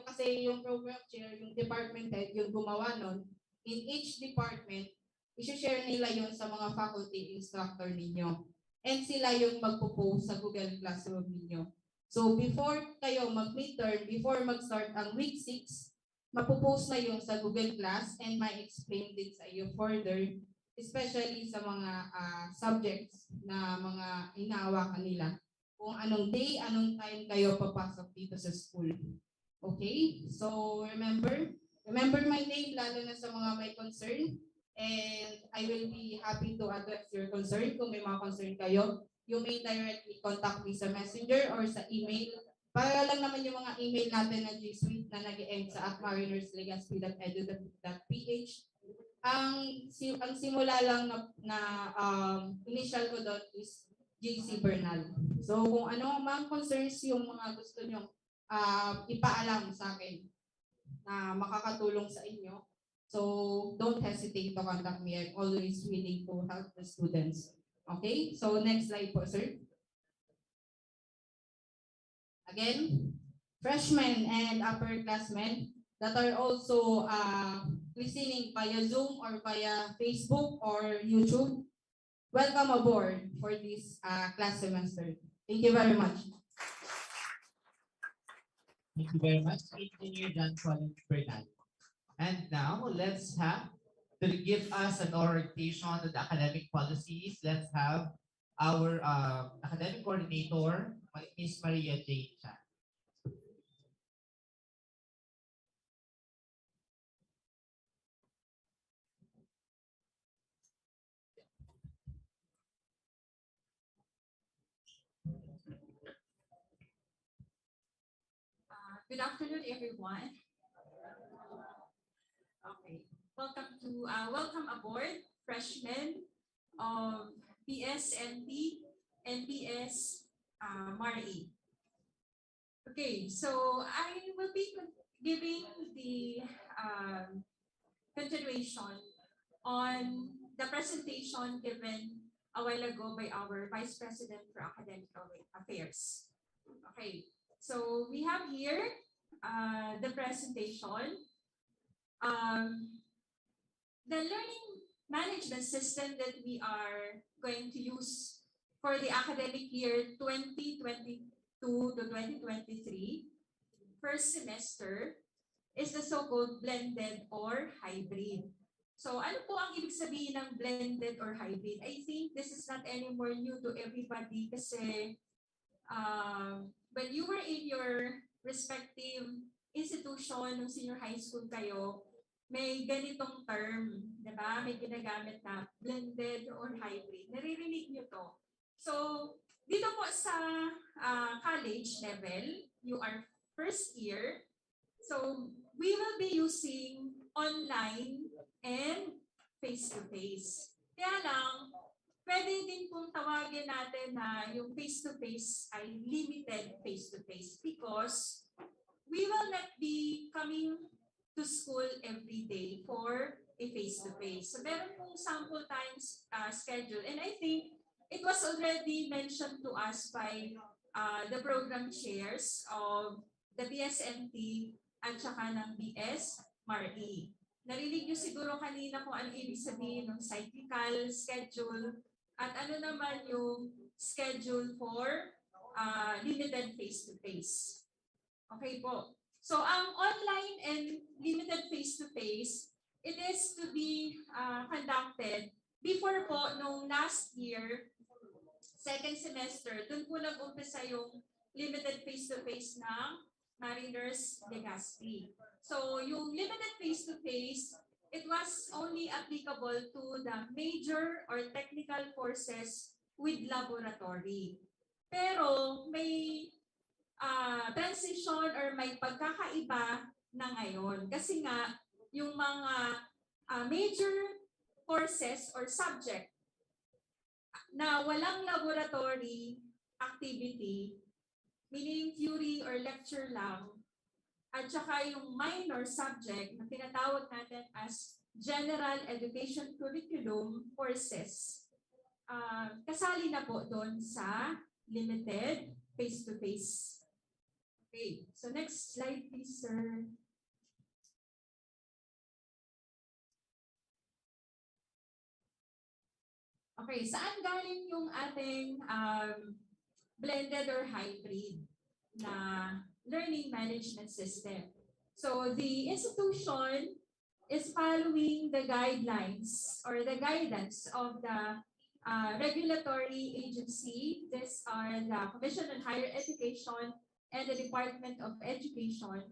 kasi yung program chair, yung department head, yung gumawa nun, in each department, i-share nila yun sa mga faculty instructor ninyo. And sila yung magpo-post sa Google Classroom ninyo. So before kayo mag-midterm, before mag-start ang week 6, mapopost na yung sa Google Class and may explain din sa iyo further, especially sa mga subjects na mga inaawakan nila. Kung anong day, anong time kayo papasok dito sa school. Okay? So remember my name, lalo na sa mga may concern. And I will be happy to address your concern. Kung may mga concern kayo, you may directly contact me sa messenger or sa email. Para lang naman yung mga email natin na G Suite na nag-end sa @marinerslegacy.edu.ph. Ang simula lang na initial ko doon is JC Bernal. So kung ano mga concerns yung mga gusto nyo ipaalam sa akin na makakatulong sa inyo, so don't hesitate to contact me. I'm always willing to help the students. Okay, so next slide po, sir. Again, freshmen and upperclassmen that are also listening via Zoom or via Facebook or YouTube, welcome aboard for this class semester. Thank you very much. Thank you very much, Engineer John Colin Bernal. And now, let's have, to give us an orientation on the academic policies, let's have our academic coordinator, Ms. Maria Jane Chan. Good afternoon, everyone. Okay. welcome aboard freshmen of BSMT and BS MARE. Okay, so I will be giving the continuation on the presentation given a while ago by our Vice President for Academic Affairs. Okay, so we have here the presentation. The learning management system that we are going to use for the academic year 2022 to 2023, first semester, is the so-called blended or hybrid. So ano po ang ibig sabihin ng blended or hybrid? I think this is not anymore new to everybody kasi when you were in your respective institution, nung senior high school kayo, may ganitong term, di ba? May ginagamit na blended or hybrid. Naririnig nyo to. So, dito po sa college level, you are first year. So, we will be using online and face-to-face. Kaya lang, pwede din pong tawagin natin na yung face-to-face ay limited face-to-face because we will not be coming to school every day for a face-to-face. So meron pong sample times schedule. And I think it was already mentioned to us by the program chairs of the BSMT at saka ng BS MARE. Narinig nyo siguro kanina kung ano ibig sabihin ng cyclical schedule at ano naman yung schedule for limited face-to-face. Okay po. So ang online and limited face-to-face, it is to be conducted before po nung last year, second semester, dun po nag-umpisa yung limited face-to-face ng Mariners Legazpi. So yung limited face-to-face, it was only applicable to the major or technical courses with laboratory. Pero may transition or may pagkakaiba na ngayon. Kasi nga, yung mga major courses or subject na walang laboratory activity, meaning theory or lecture lang, at saka yung minor subject na tinatawag natin as general education curriculum courses, kasali na po doon sa limited face-to-face. Okay, so next slide please, sir. Okay, saan galing yung ating blended or hybrid na learning management system? So the institution is following the guidelines or the guidance of the regulatory agency. These are the Commission on Higher Education and the Department of Education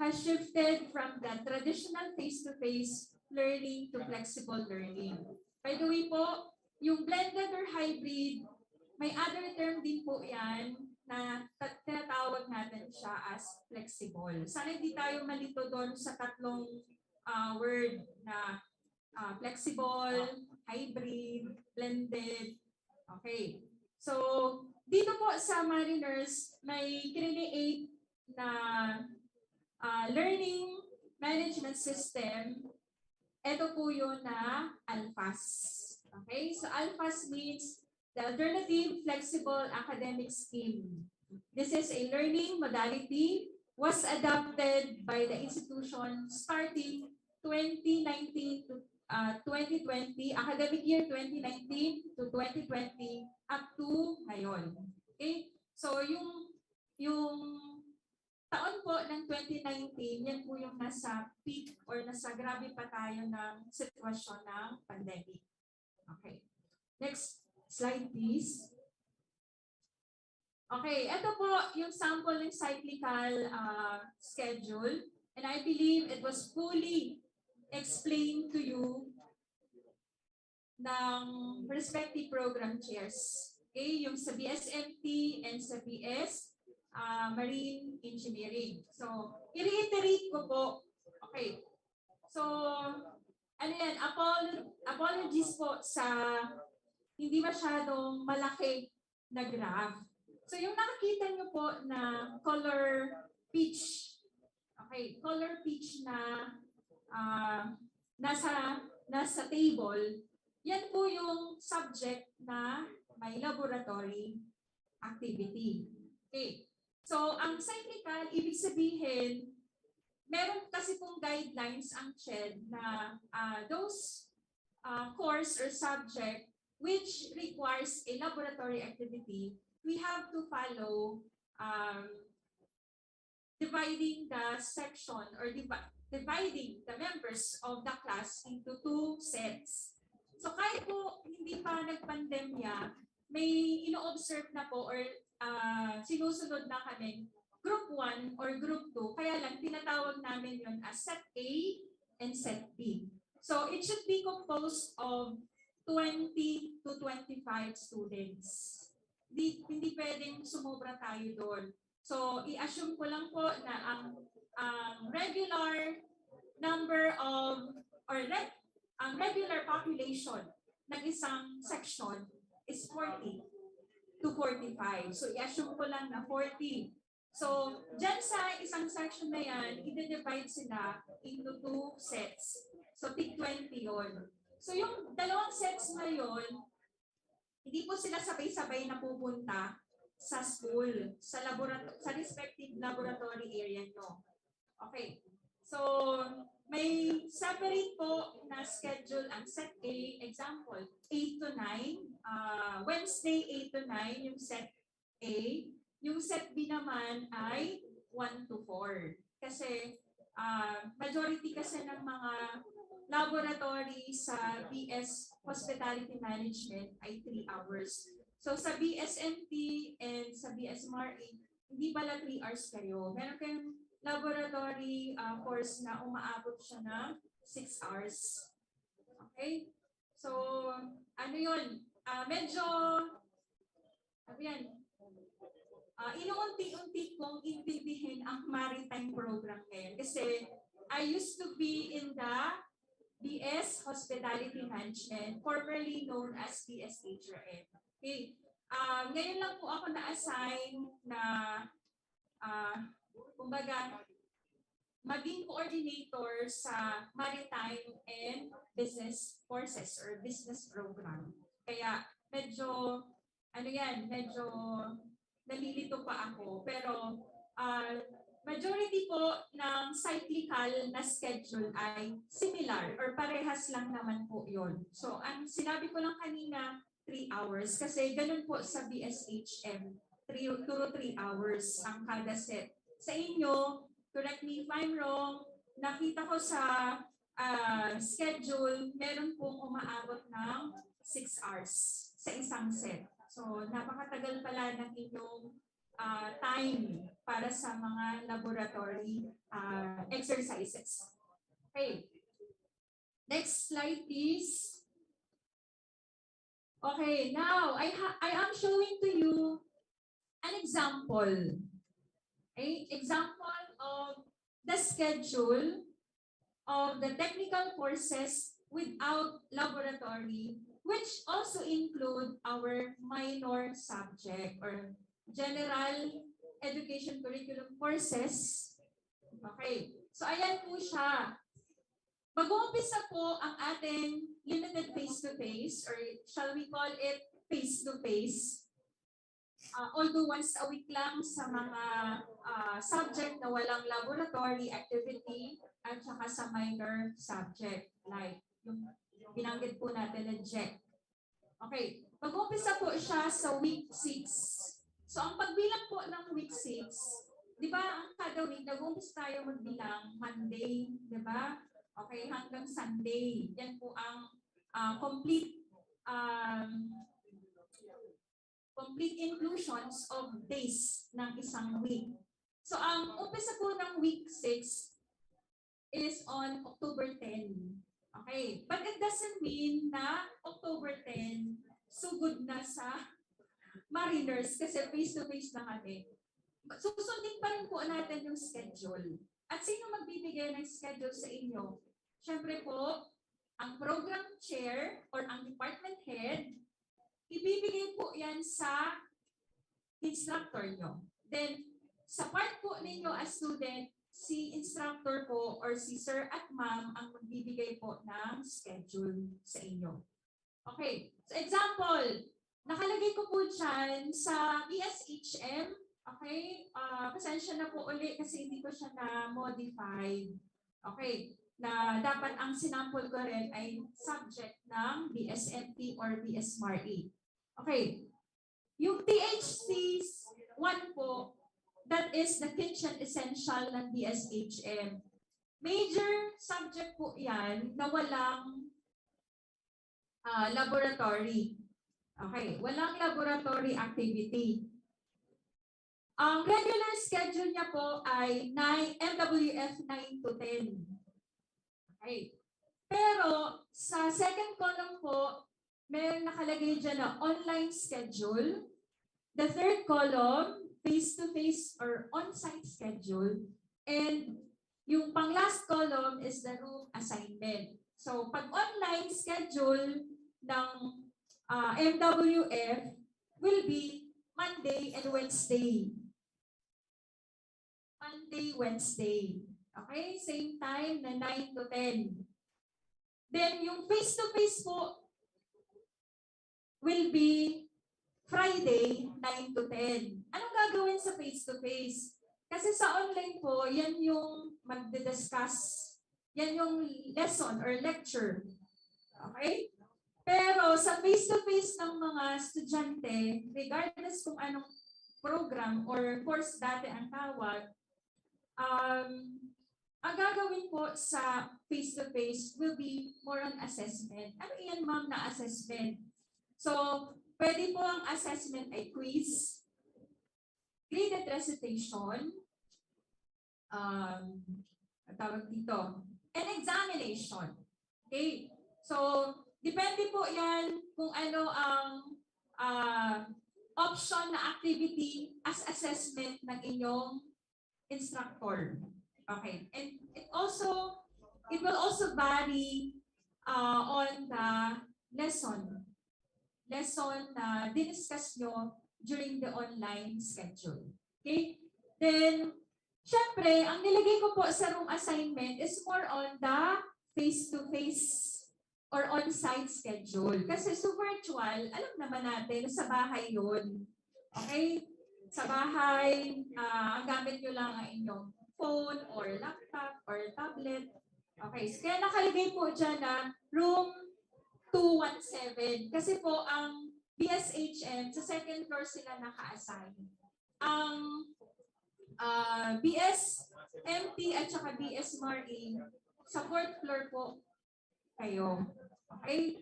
has shifted from the traditional face-to-face learning to flexible learning. By the way po, yung blended or hybrid, may other term din po yan na tinatawag natin siya as flexible. Sana hindi tayo malito doon sa tatlong word na flexible, hybrid, blended. Okay. So, dito po sa Mariners, may create na learning management system. Ito po yun na ALFAS. Okay, so ALFAS means the Alternative Flexible Academic Scheme. This is a learning modality was adopted by the institution starting 2019 to 2020, academic year 2019 to 2020 up to ngayon. Okay? So yung taon po ng 2019, yan po yung nasa peak or nasa grabe pa tayo ng sitwasyon ng pandemic. Okay. Next slide please. Okay, ito po yung sample ng cyclical schedule, and I believe it was fully explained to you ng respective program chairs. Okay, yung sa BSMT and sa BS Marine Engineering. So, i-reiterate ko po. Okay. So, ano yan, apologies po sa hindi masyadong malaki na graph. So yung nakikita nyo po na color peach, okay, color peach na nasa table, yan po yung subject na may laboratory activity. Okay. So ang cyclical, ibig sabihin, meron kasi pong guidelines ang CHED na those course or subject which requires a laboratory activity, we have to follow dividing the section or dividing the members of the class into 2 sets. So kahit po hindi pa nagpandemya, may ino-observe na po or sinusunod na kami Group 1 or Group 2, kaya lang tinatawag namin yun as Set A and Set B. So it should be composed of 20 to 25 students. Hindi pwedeng sumobra tayo doon. So i-assume ko lang po na ang regular number of ang regular population ng isang section is 40 to 45. So i-assume ko lang na 40. So dyan sa isang section na yan, i-divide sila into 2 sets. So tig 20 yun. So yung dalawang sets na yun, hindi po sila sabay-sabay na pupunta sa school, sa respective laboratory area nyo. Okay. So may separate po na schedule ang Set A, example, 8 to 9. Wednesday, 8 to 9, yung Set A. Yung Set B naman ay 1 to 4. Kasi majority kasi ng mga laboratory sa BS Hospitality Management ay 3 hours. So sa BSMT and sa BSMRE, hindi pala 3 hours kayo. Meron kayong laboratory course na umaabot siya ng 6 hours. Okay? So, ano yun? Medyo, ano yan? Inuunti-unti kong intindihin ang maritime program ngayon. Kasi I used to be in the BS Hospitality Management, formerly known as BS HRM. Okay. Ngayon lang po ako na-assign na kumbaga, maging coordinator sa maritime and business courses or business program. Kaya medyo, medyo nalilito pa ako. Pero majority po ng cyclical na schedule ay similar or parehas lang naman po yun. So ang sinabi ko lang kanina, 3 hours kasi ganun po sa BSHM, 2 to 3 hours ang kada set. Sa inyo, correct me if I'm wrong, nakita ko sa schedule, meron pong umaabot ng 6 hours sa isang set. So napakatagal pala ng inyong time para sa mga laboratory exercises. Okay. Next slide, please. Okay, now I am showing to you an example. Okay, example of the schedule of the technical courses without laboratory, which also include our minor subject or general education curriculum courses. Okay, so ayan po siya. Mag-uumpisa po ang ating limited face-to-face or shall we call it face-to-face. Although once a week lang sa mga subject na walang laboratory activity at saka sa minor subject like yung binanggit po natin na JEC. Okay, mag-uumpisa po siya sa week 6. So ang pagbilang po ng week 6, di ba ang kada week nag-uumpisa tayo magbilang Monday, di ba? Okay, hanggang Sunday. Yan po ang complete inclusions of days ng isang week. So ang umpisa po ng week 6 is on October 10. Okay, but it doesn't mean na October 10 sugod na sa Mariners kasi face-to-face na kami. Susundin pa rin po natin yung schedule. At sino magbibigay ng schedule sa inyo? Siyempre po, Ang program chair or ang department head, ibibigay po yan sa instructor nyo. Then, sa part po ninyo as student, si instructor po or si sir at ma'am ang magbibigay po ng schedule sa inyo. Okay, so example, nakalagay ko po dyan sa ESHM. Okay, pasensya na po ulit kasi hindi ko siya na-modify. Okay, na dapat ang sinample ko rin ay subject ng BSMT or BSMRE. Okay, yung THC's 1 po, that is the kitchen essential ng BSHM. Major subject po yan na walang laboratory. Okay, walang laboratory activity. Ang regular schedule niya po ay MWF 9 to 10. Okay. Pero sa second column po, may nakalagay dyan na online schedule. The third column, face-to-face or on-site schedule. And yung pang-last column is the room assignment. So pag online schedule ng MWF will be Monday and Wednesday. Monday, Wednesday. Okay? Same time na 9 to 10. Then yung face-to-face po will be Friday, 9 to 10. Anong gagawin sa face-to-face? Kasi sa online po, yan yung magdi-discuss. Yan yung lesson or lecture. Okay? Pero sa face-to-face ng mga estudyante, regardless kung anong program or course dati ang tawag, ang gagawin po sa face-to-face will be more on assessment. Ano yan, ma'am, na assessment? So, pwede po ang assessment ay quiz, graded recitation, tawag dito, and examination. Okay? So, depende po yan kung ano ang option na activity as assessment ng inyong instructor. Okay. And it will also vary on the lesson na diniscuss nyo during the online schedule. Okay? Then, syempre, ang nilagay ko po sa room assignment is more on the face-to-face or on-site schedule. Kasi sa virtual, alam naman natin, sa bahay yun. Okay? Sa bahay, ang gamit nyo lang ang inyong phone or laptop or tablet. Okay, so kaya nakalagay po dyan na room 217. Kasi po ang BSHM, sa second floor sila naka-assign. Ang BSMT at saka BSMRE, sa fourth floor po kayo. Okay?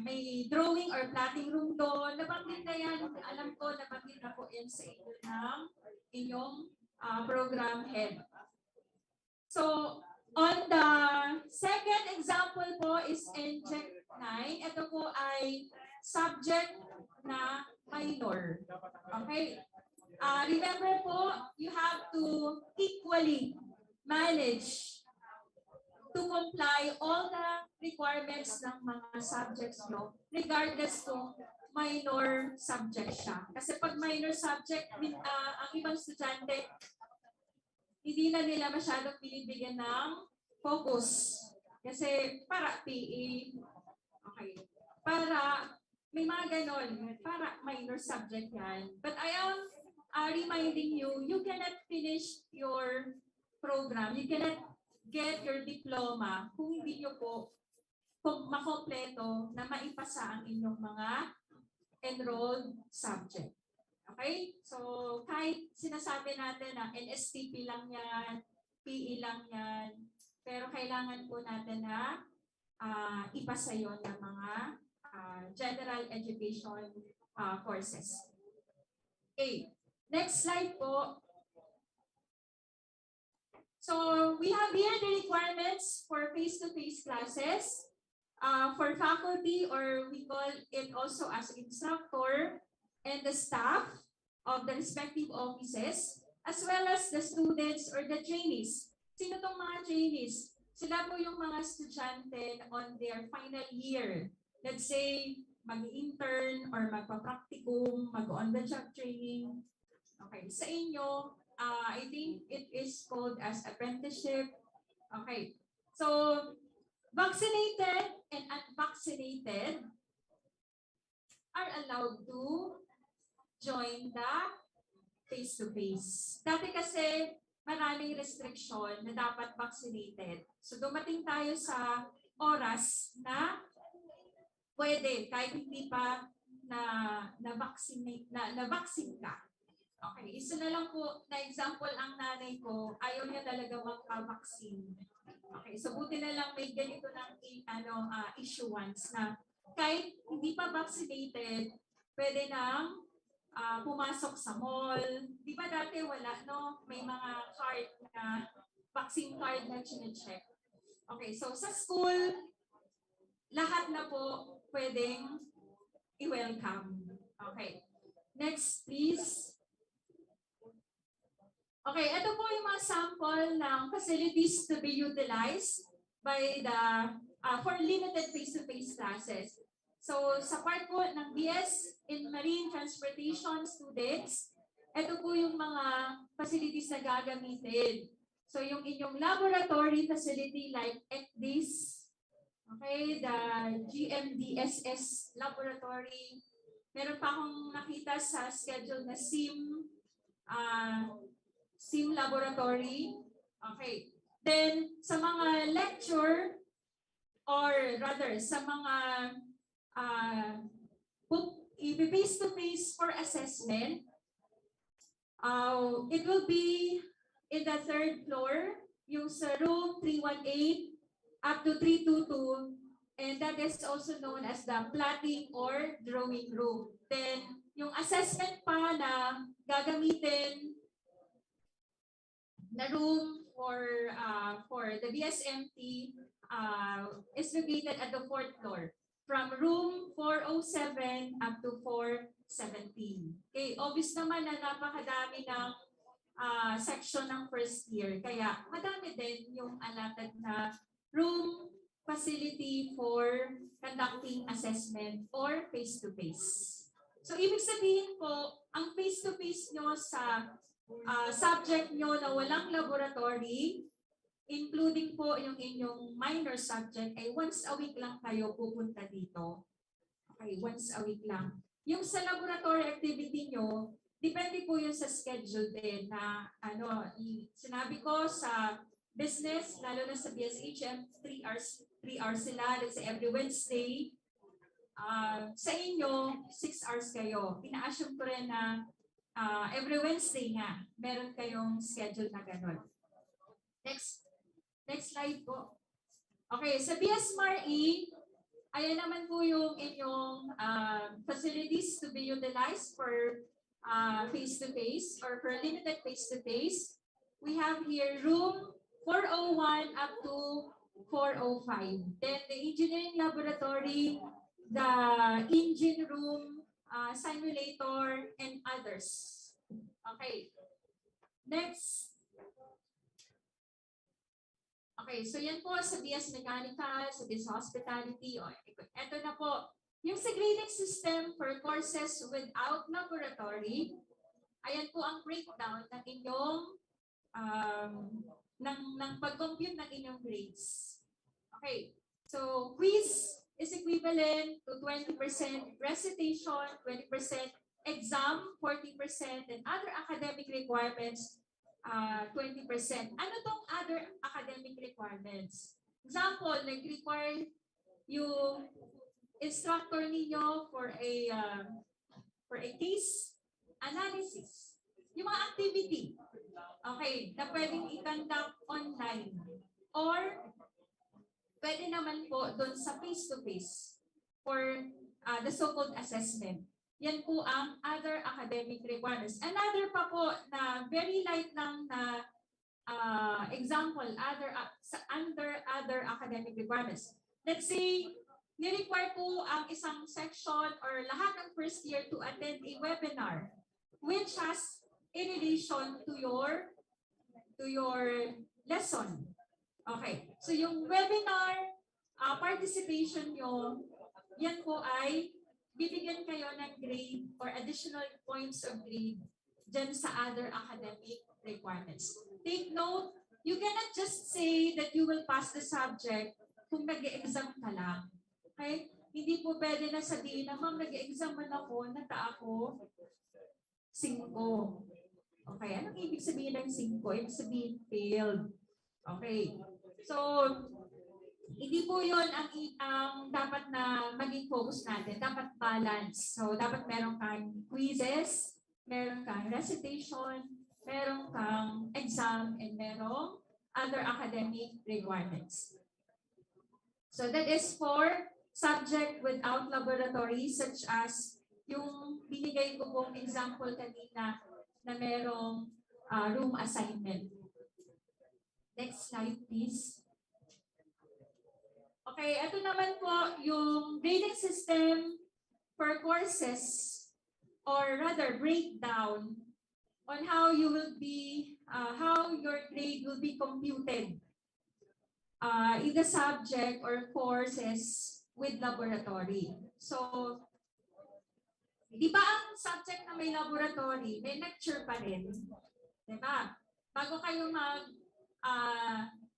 May drawing or plotting room doon. Nabanggit na yan. Alam ko, nabanggit na po yan sa inyo ng inyong program head. So, on the second example po is NJEC 9. Ito po ay subject na minor. Okay? Remember po, you have to equally manage to comply all the requirements ng mga subjects nyo, regardless kung minor subject siya. Kasi pag minor subject, ang ibang estudyante, hindi na nila masyadong binibigyan ng focus. Kasi para PE, okay, para may mga ganon, para minor subject yan. But I am reminding you, you cannot finish your program, you cannot get your diploma kung hindi nyo po makompleto na maipasa ang inyong mga enrolled subject. Okay? So, kahit sinasabi natin na NSTP lang yan, PE lang yan, pero kailangan po natin na ipasa yon ng mga general education courses. Okay. Next slide po. So, we have here the requirements for face-to-face classes. For faculty, or we call it also as instructor, and the staff of the respective offices, as well as the students or the trainees. Sino tong mga trainees? Sila po yung mga estudyante on their final year. Let's say, mag-intern or magpa-practicum, mag-on-the-job training. Okay, sa inyo, I think it is called as apprenticeship. Okay, so vaccinated and unvaccinated are allowed to join the face-to-face. Dati kasi maraming restriction na dapat vaccinated. So dumating tayo sa oras na pwede kahit hindi pa na vaccine ka. Okay, isa na lang po na example ang nanay ko, ayaw niya talaga magpa-vaccine. Okay, so buti na lang may ganito ng issuance na kahit hindi pa vaccinated, pwede nang pumasok sa mall. Di ba dati wala, no? May mga card na, vaccine card na chine-check. Okay, so sa school, lahat na po pwedeng i-welcome. Okay, next please. Okay, ito po yung mga sample ng facilities to be utilized by the for limited face-to-face classes. So sa part po ng BS in Marine Transportation students, ito po yung mga facilities na gagamitin. So yung inyong laboratory facility like ECDIS, okay, the GMDSS laboratory. Meron pa akong nakita sa schedule na SIM laboratory. Okay. Then, sa mga lecture, or rather, sa mga face-to-face for assessment, it will be in the third floor, yung sa room 318 up to 322, and that is also known as the plotting or drawing room. Then, yung assessment pa na gagamitin the room for the BSMT is located at the fourth floor, from room 407 up to 417. Okay, obvious naman na napakadami ng section ng first year, kaya madami din yung allotted na room facility for conducting assessment or face-to-face. So ibig sabihin po, ang face-to-face nyo sa subject nyo na walang laboratory, including po yung inyong minor subject, ay once a week lang kayo pupunta dito. Okay, once a week lang. Yung sa laboratory activity nyo, depende po yun sa schedule din na sinabi ko sa business, lalo na sa BSHM, 3 hours sila, let's say every Wednesday. Sa inyo, 6 hours kayo. Ina-assume ko rin na every Wednesday nga, meron kayong schedule na gano'n. Next slide po. Okay, sa BSMRE, ayan naman po yung inyong facilities to be utilized for face-to-face or for limited face-to-face. We have here room 401 up to 405. Then the engineering laboratory, the engine room, simulator, and others. Okay. Next. Okay, so yan po sa BS Mechanical, sa BS Hospitality. Ito na po. Yung sa grading system for courses without laboratory, ayan po ang breakdown ng inyong ng pag-compute ng inyong grades. Okay. So quiz is equivalent to 20% recitation, 20% exam, 40%, and other academic requirements, 20%. Ano tong other academic requirements? Example, nag-require yung instructor ninyo for a case analysis. Yung mga activity, okay, na pwedeng i-conduct online. Or pwede naman po doon sa face-to-face for the so-called assessment. Yan po ang other academic requirements. Another pa po na very light lang na example, under other academic requirements. Let's say, ni-require po ang isang section or lahat ng first year to attend a webinar which has in relation to your lesson. Okay. So yung webinar participation nyo, yan po ay bibigyan kayo ng grade or additional points of grade dyan sa other academic requirements. Take note, you cannot just say that you will pass the subject kung nag-exam ka lang. Okay? Hindi po pwede na sabihin na, ma'am, nag-exam man ako, nata ako 5. Okay, anong ibig sabihin ng 5? Ibig sabihin failed. Okay. So, hindi po yun ang dapat na maging focus natin. Dapat balance. So, dapat meron kang quizzes, meron kang recitation, meron kang exam, and merong other academic requirements. So, that is for subject without laboratory, such as yung binigay ko pong example kanina na merong room assignment. Next slide, please. Okay, ito naman po yung grading system for courses, or rather breakdown on how you will be, how your grade will be computed in the subject or courses with laboratory. So, di ba ang subject na may laboratory, may lecture pa rin? Diba? Bago kayo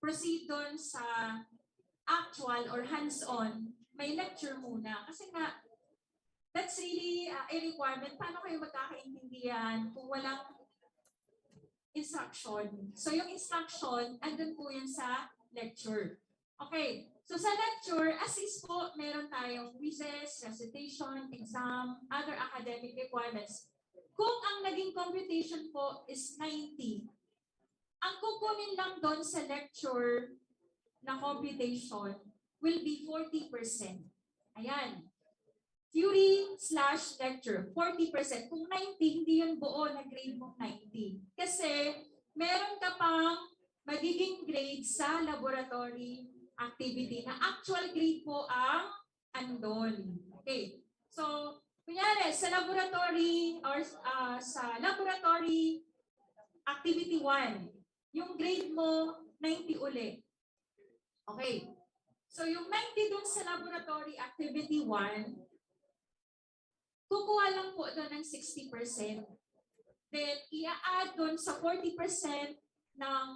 proceed doon sa actual or hands-on, may lecture muna. Kasi nga, that's really a requirement. Paano kayo magkakaintindihan kung walang instruction? So yung instruction, andun po yun sa lecture. Okay, so sa lecture, as is po, meron tayong quizzes, recitation, exam, other academic requirements. Kung ang naging computation po is 90, ang kukunin lang doon sa lecture na computation will be 40%. Ayan. Theory/lecture, 40%. Kung 90, hindi yun buo na grade mo 90. Kasi meron ka pang magiging grade sa laboratory activity na actual grade po ang andon. Okay. So, kunyari, sa laboratory or sa laboratory activity 1, yung grade mo 90 uli. Okay. So, yung 90 dun sa laboratory activity 1, kukuha lang po doon ng 60%. Then, i-add doon sa 40% ng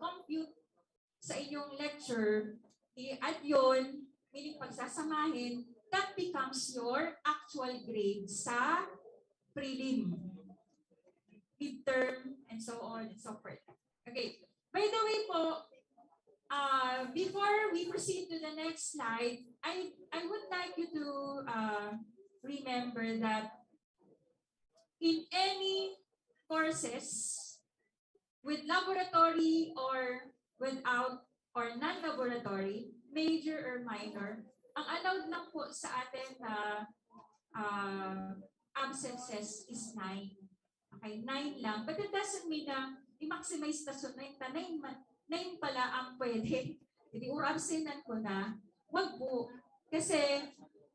compute sa inyong lecture, i-add yun, meaning pagsasamahin, that becomes your actual grade sa prelim, midterm, and so on and so forth. Okay. By the way po, before we proceed to the next slide, I would like you to remember that in any courses with laboratory or without or non-laboratory, major or minor, ang allowed lang po sa atin na absences is 9. Okay, 9 lang. But it doesn't mean na i-maximize na so 9 pala ang pwede. Hindi, or absentan ko na. Wag po. Kasi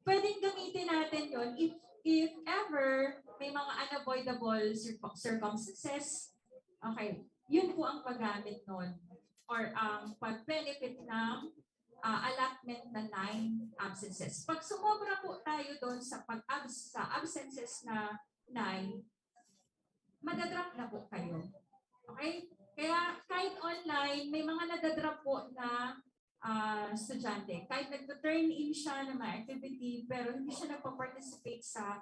pwedeng gamitin natin yon if ever may mga unavoidable circumstances. Okay, yun po ang paggamit nun. Or ang pag-benefit ng allotment na 9 absences. Pag sumobra po tayo doon sa absences na 9, madadrop na po kayo. Okay? Kaya kahit online, may mga nadadrop po na estudyante. Kahit nag-turn in siya ng mga activity, pero hindi siya nagpa-participate sa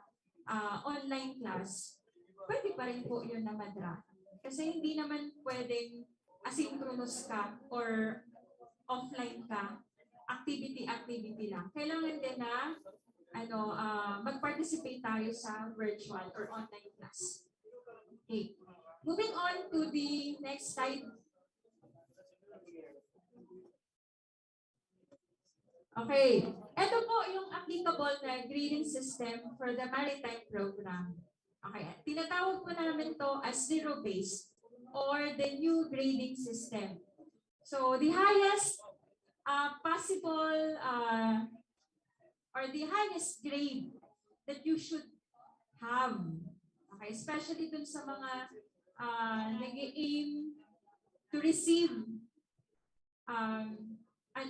online class, pwede pa rin po yun na madrop. Kasi hindi naman pwedeng asynchronous ka or offline ka, activity lang. Kailangan din na mag-participate tayo sa virtual or online class. Okay. Moving on to the next slide. Okay. Ito po yung applicable na grading system for the Maritime program. Okay. Tinatawag po namin to as zero-based or the new grading system. So the highest possible or the highest grade that you should have, okay, especially dun sa mga nag-aim to receive an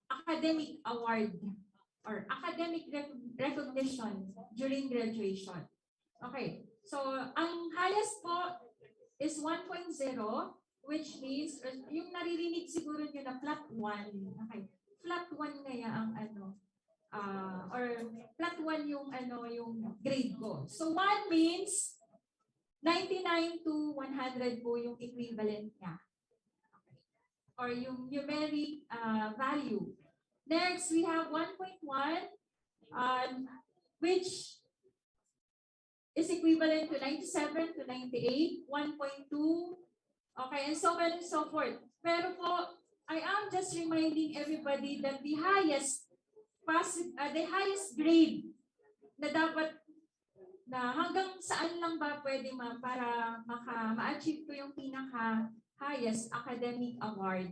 academic award or academic recognition during graduation. Okay, so ang highest po is 1.0, which means yung naririnig siguro nyo na flat 1. Okay, flat 1 ngaya ang or flat 1 yung yung grade ko. So 1 means 99 to 100 po yung equivalent niya. Okay. Or yung numeric value. Next, we have 1.1, which is equivalent to 97 to 98, 1.2, okay, and so on and so forth. Pero po, I am just reminding everybody that the highest grade na dapat na hanggang saan lang ba pwede para ma-achieve ko yung pinaka-highest academic award.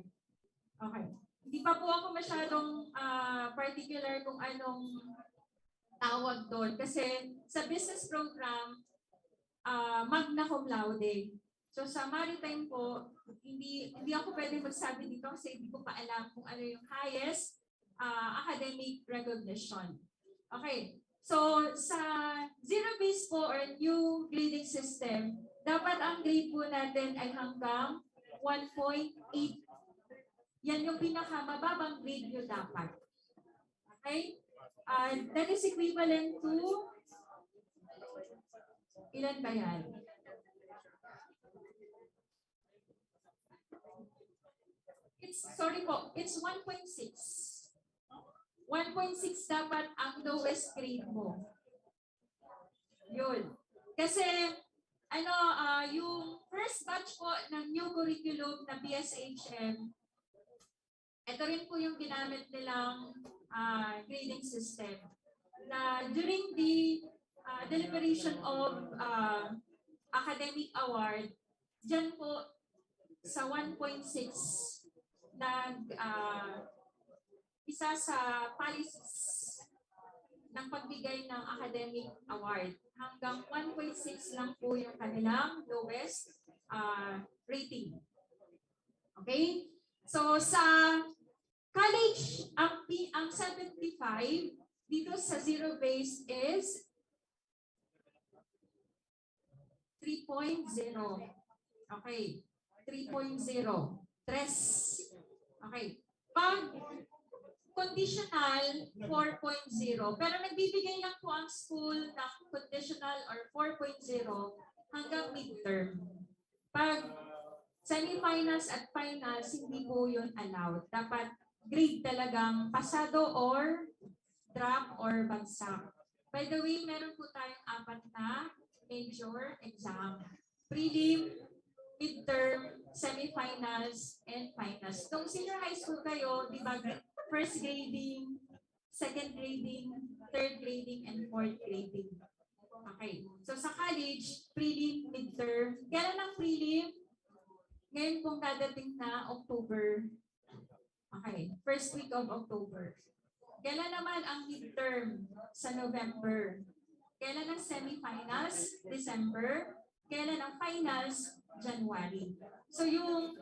Okay. Hindi pa po ako masyadong particular kung anong tawag doon. Kasi sa business program, magna cum laude. So sa maritime po, hindi ako pwede magsabi dito kasi hindi ko pa alam kung ano yung highest academic recognition. Okay. So sa zero-based po or new grading system, dapat ang grade po natin ay hanggang 1.8. Yan yung pinakamababang grade nyo dapat. Okay? That is equivalent to, ilan ba yan? It's 1.6. 1.6 dapat ang lowest grade mo. Yun. Kasi, yung first batch po ng new curriculum na BSHM, ito rin po yung ginamit nilang grading system. Na during the deliberation of academic award, dyan po sa 1.6 isa sa policies ng pagbigay ng academic award. Hanggang 1.6 lang po yung kanilang lowest rating. Okay? So sa college, ang 75 dito sa zero base is 3.0. Okay. 3.0. Tres. Okay. Pag conditional, 4.0. Pero nagbibigay lang po ang school ng conditional or 4.0 hanggang midterm. Pag semifinals at finals, hindi po yun allowed. Dapat grade talagang pasado or drop or bagsak. By the way, meron po tayong 4 na major exam. Prelim, midterm, semifinals, and finals. Kung senior high school kayo, di ba, first grading, second grading, third grading, and fourth grading. Okay. So sa college, prelim, midterm. Kailan ang prelim? Ngayon pong dadating na October. Okay. First week of October. Kailan naman ang midterm? Sa November. Kailan ang semifinals? December. Kailan ang finals? January. So yung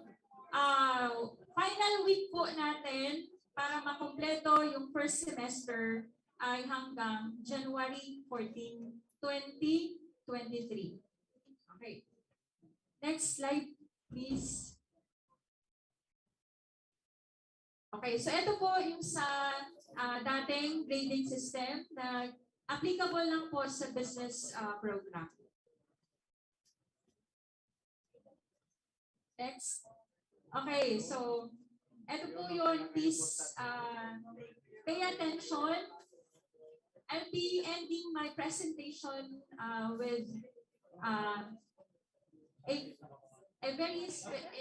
final week po natin para makumpleto yung first semester ay hanggang January 14, 2023. Okay. Next slide, please. Okay, so ito po yung sa dating grading system na applicable lang po sa business program. Next. Okay, so ito po yun. Please pay attention. I'll be ending my presentation with a very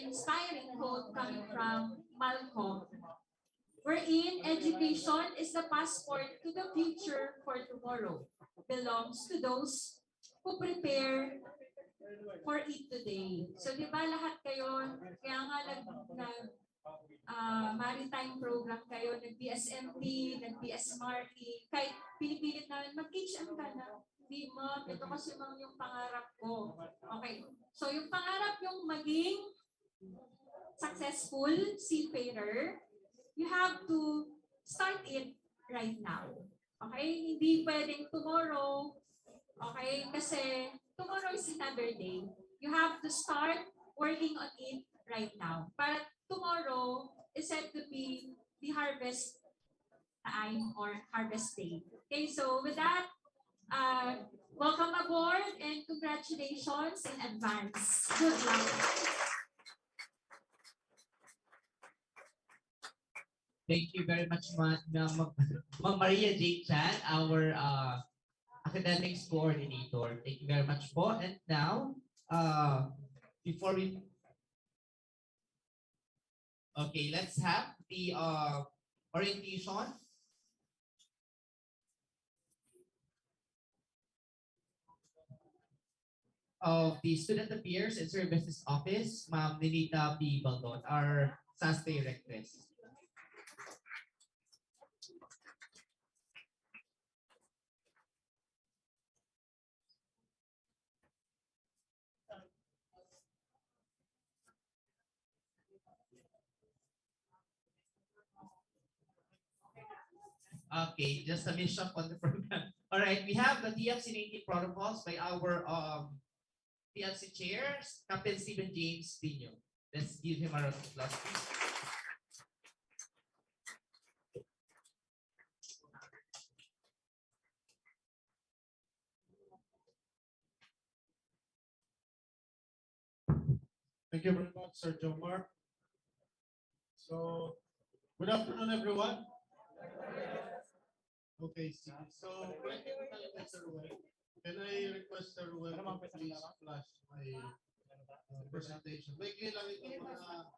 inspiring quote coming from Malcolm, wherein education is the passport to the future for tomorrow, belongs to those who prepare for it today. So di ba lahat kayo, kaya nga maritime program kayo, nag-BSMP, nag-BSMRE, kahit pinipilit namin, mag-HM ka na. Di mo, ito kasi yung pangarap ko. Okay. So yung pangarap yung maging successful seafarer, you have to start it right now. Okay? Hindi pwedeng tomorrow. Okay? Kasi tomorrow is another day. You have to start working on it right now. But tomorrow is said to be the harvest time or harvest day. Okay, so with that, welcome aboard and congratulations in advance. Good luck. Thank you very much, Ma'am Maria J. Chan, our academics coordinator. Thank you very much po. And now, before we... Okay, let's have the orientation of the Student Affairs and Services Office, Ma'am Ninita P. Baldon, our SAS Directress. Okay, just a mission on the program. All right, we have the TFC 19 protocols by our TFC chair, Captain Stephen James Pino. Let's give him a round of applause, please. Thank you very much, Sir Jomar. So, good afternoon, everyone. Okay, so can I request Sir Ruel to please flash my presentation? Maikli lang ito mga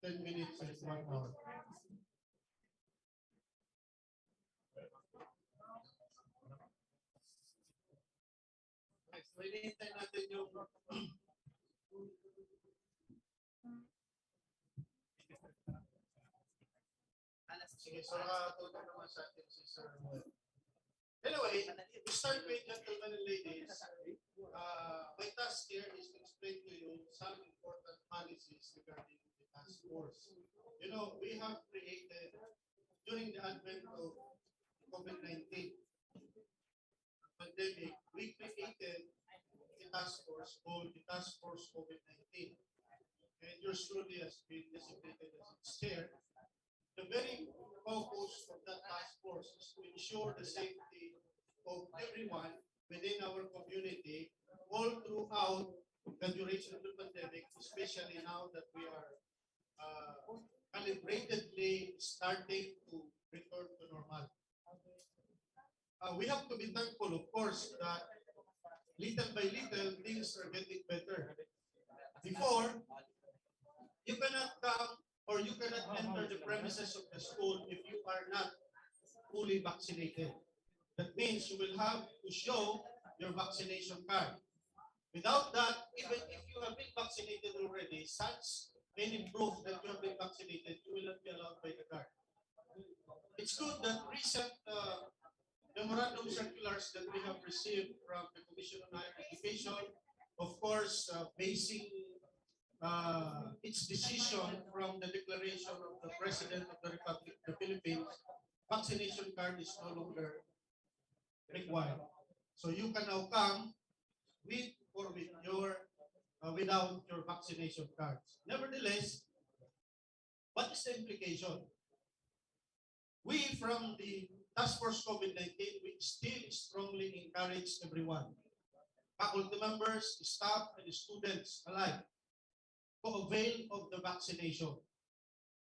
10 minutes and 1 hour. Next, so hinihintay natin yung sige, so nakatulong naman sa atin si Sir Ruel. Anyway, to start with, gentlemen and ladies, my task here is to explain to you some important policies regarding the task force. You know, we have created, during the advent of COVID-19 pandemic, we created a task force called the Task Force COVID-19. And yours truly has been designated as its chair. The very focus of that task force is to ensure the safety of everyone within our community all throughout the duration of the pandemic, especially now that we are calibratedly starting to return to normal. We have to be thankful, of course, that little by little things are getting better. Before, you cannot come or you cannot enter the premises of the school if you are not fully vaccinated. That means you will have to show your vaccination card. Without that, even if you have been vaccinated already, such any proof that you have been vaccinated, you will not be allowed by the guard. It's good that recent memorandum circulars that we have received from the Commission on Higher Education, of course, basing its decision from the declaration of the President of the Republic of the Philippines, vaccination card is no longer required. So you can now come with or with your without your vaccination cards. Nevertheless, what is the implication? We from the Task Force COVID-19, we still strongly encourage everyone, faculty members, staff, and students alike, to avail of the vaccination.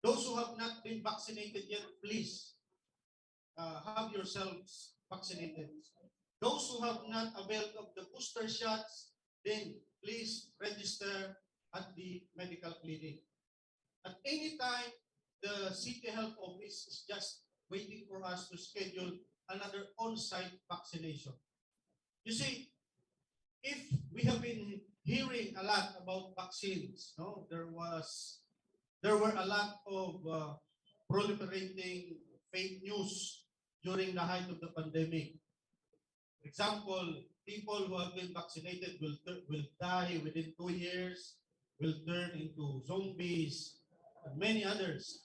Those who have not been vaccinated yet, please have yourselves vaccinated. Those who have not availed of the booster shots, then please register at the medical clinic. At any time, the City Health Office is just waiting for us to schedule another on-site vaccination. You see, if we have been hearing a lot about vaccines, no, there were a lot of proliferating fake news during the height of the pandemic. For example, people who have been vaccinated will die within 2 years, will turn into zombies, and many others.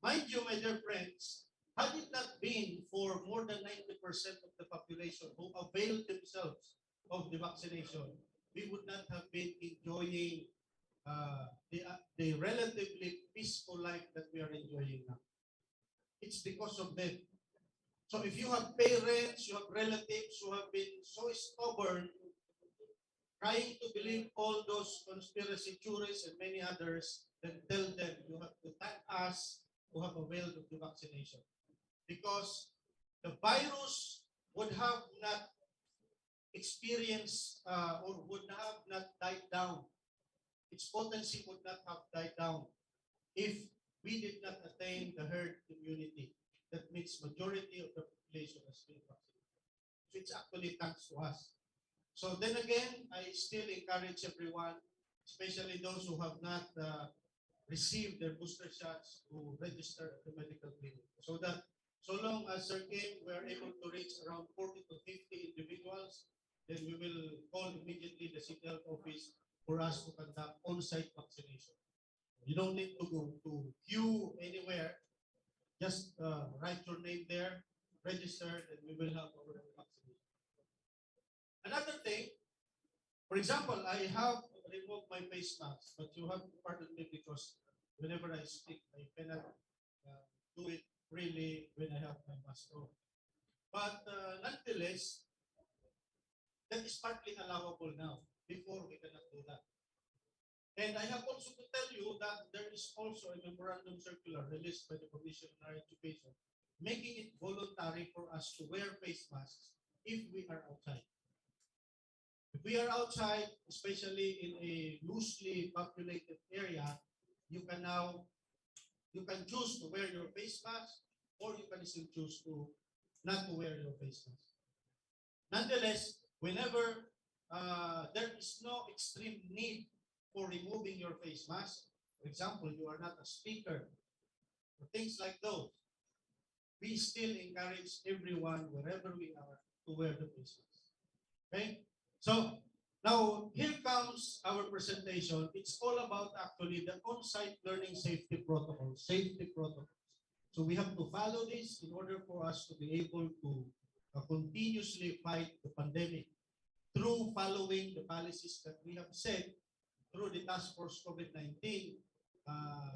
Mind you, my dear friends, had it not been for more than 90% of the population who availed themselves of the vaccination, we would not have been enjoying the relatively peaceful life that we are enjoying now. It's because of them. So if you have parents, you have relatives who have been so stubborn, trying to believe all those conspiracy theories and many others, then tell them you have to thank us who have availed of the vaccination. Because the virus would have not experienced or would have not died down. Its potency would not have died down if we did not attain the herd immunity. That means majority of the population has been vaccinated. So it's actually thanks to us. So then again, I still encourage everyone, especially those who have not received their booster shots, to register at the medical clinic. So that so long as Sir Kim, we are able to reach around 40 to 50 individuals, then we will call immediately the city health office for us to conduct on-site vaccination. You don't need to go to queue anywhere. Just write your name there, register, and we will have our vaccination. Another thing, for example, I have removed my face mask, but you have to pardon me because whenever I speak, I cannot do it really when I have my mask on. But nonetheless, that is partly allowable now. Before, we cannot do that. And I have also to tell you that there is also a memorandum circular released by the Commission on Higher Education, making it voluntary for us to wear face masks if we are outside. If we are outside, especially in a loosely populated area, you can choose to wear your face mask, or you can still choose to not to wear your face mask. Nonetheless, whenever there is no extreme need for removing your face mask, for example, you are not a speaker, or things like those, we still encourage everyone, wherever we are, to wear the face mask. Okay? So, now, here comes our presentation. It's all about actually the on-site learning safety protocols. So we have to follow this in order for us to be able to continuously fight the pandemic through following the policies that we have set through the Task Force COVID-19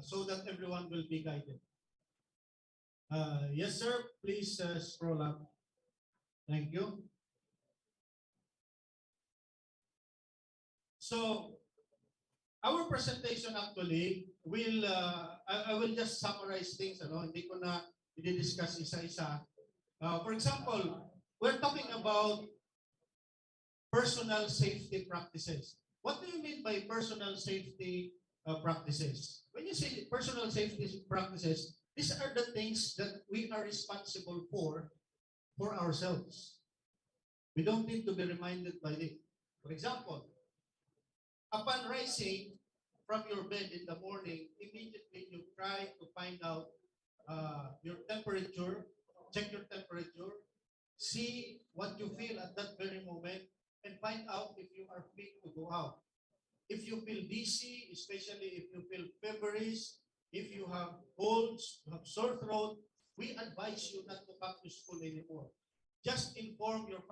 so that everyone will be guided. Yes, sir. Please scroll up. Thank you. So, our presentation actually will, I will just summarize things, hindi ko na i-discuss isa-isa. For example, we're talking about personal safety practices. What do you mean by personal safety practices? When you say personal safety practices, these are the things that we are responsible for ourselves. We don't need to be reminded by it. For example, upon rising from your bed in the morning, immediately you try to find out your temperature, check your temperature, see what you feel at that very moment, and find out if you are fit to go out. If you feel dizzy, especially if you feel feverish, if you have colds, you have sore throat, we advise you not to come to school anymore. Just inform your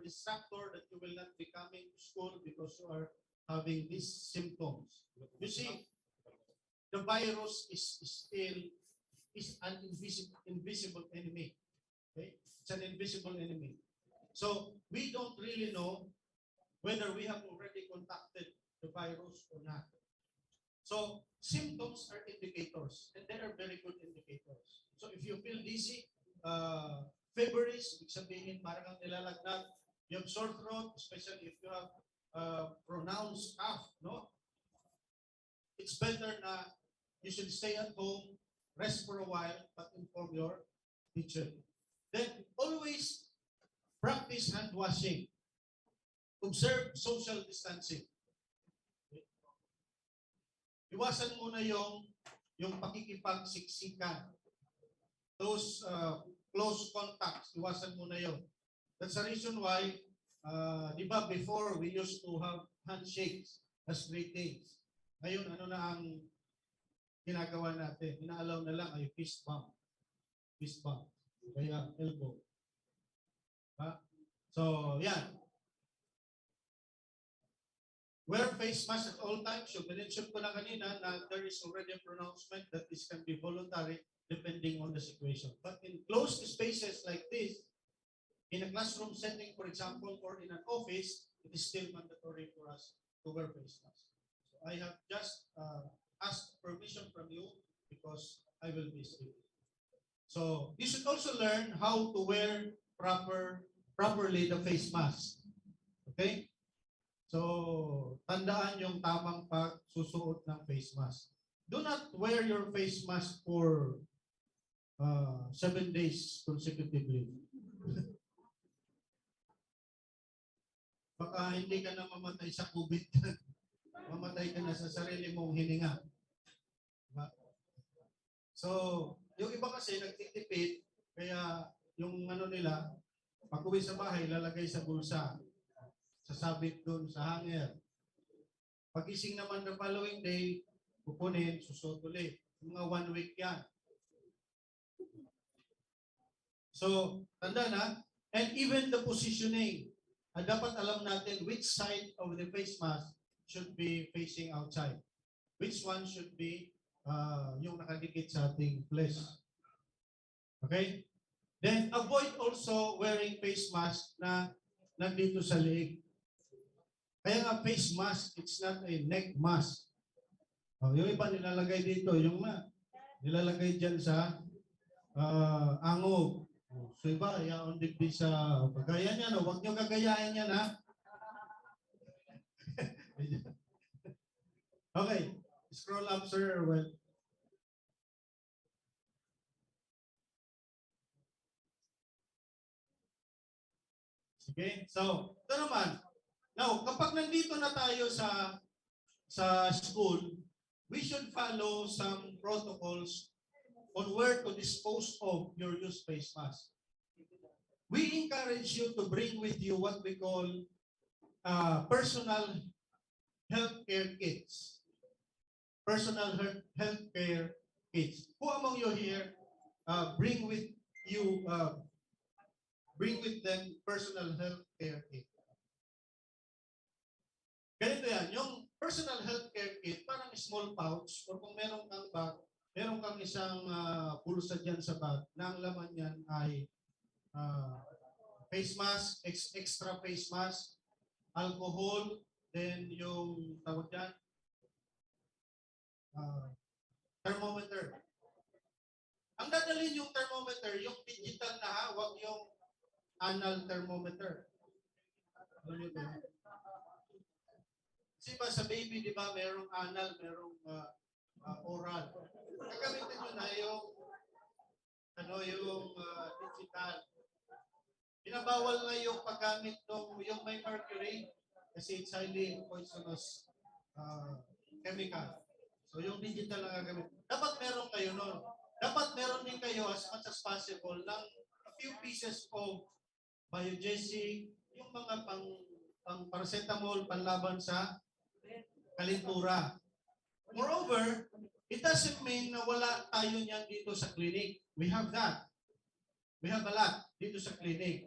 instructor that you will not be coming to school because you are having these symptoms. You see, the virus is an invisible enemy. Okay? It's an invisible enemy. So we don't really know whether we have already contacted the virus or not. So symptoms are indicators, and they are very good indicators. So if you feel dizzy, feverish, ibig sabihin parang ang nilalagnat, you have sore throat, especially if you have pronounced cough, no? It's better na you should stay at home, rest for a while, but inform your teacher. Then always practice hand washing. Observe social distancing. Iwasan muna yung pakikipagsiksikan. Those close contacts, iwasan muna yon. That's the reason why, di ba, before we used to have handshakes as greetings. Ngayon, ano na ang ginagawa natin. Inaalaw na lang ay fist bump. Fist bump. Kaya elbow. Ha? So, yan. Wear face mask at all times. So, mention ko na kanina na there is already a pronouncement that this can be voluntary depending on the situation. But in closed spaces like this, in a classroom setting, for example, or in an office, it is still mandatory for us to wear face mask. So I have just asked permission from you because I will be speaking. So you should also learn how to wear properly the face mask. Okay? So, tandaan yung tamang pagsusuot ng face mask. Do not wear your face mask for 7 days consecutively. Baka hindi ka na mamatay sa COVID. Mamatay ka na sa sarili mong hininga. Diba? So, yung iba kasi nagtitipid, kaya yung ano nila, pag-uwi sa bahay, lalagay sa bulsa. Sasabit doon sa hanger. Pag-ising naman the following day, kukunin, susot ulit. Mga 1 week yan. So, tanda na. And even the positioning. Dapat alam natin which side of the face mask should be facing outside. Which one should be yung nakadikit sa ating flesh. Okay? Then, avoid also wearing face mask na nandito sa leeg. Kaya nga face mask, it's not a neck mask. Yung iba nilalagay dito, yung nilalagay dyan sa angog. So iba, yaon digdi sa kagaya niya, no? Huwag nyo kagayahin yan, ha? Okay, scroll up, sir. Well, sige, so, ito naman. Now, kapag nandito na tayo sa school, we should follow some protocols on where to dispose of your used face mask. We encourage you to bring with you what we call personal healthcare kits. Personal healthcare kits. Who among you here bring with them personal healthcare kit? Ganito yan, yung personal healthcare kit, parang small pouch, or kung meron kang bag, meron kang isang pulsa dyan sa bag, na ang laman yan ay face mask, extra face mask, alcohol, then yung tawag dyan, thermometer. Ang dadalhin yung thermometer, yung digital na ha, huwag yung anal thermometer. Ano yun? Kasi ba sa baby, di ba, merong anal, merong oral. Gagamitin nyo na yung digital. Pinabawal na yung paggamit ng yung may mercury kasi it's highly poisonous chemical. So yung digital na gagamit. Dapat meron kayo nun. Dapat meron din kayo as much as possible ng a few pieces of biogesic, yung mga pang paracetamol, panlaban sa kalintura. Moreover, it doesn't mean na wala tayo niyan dito sa clinic. We have that. We have a lot dito sa clinic.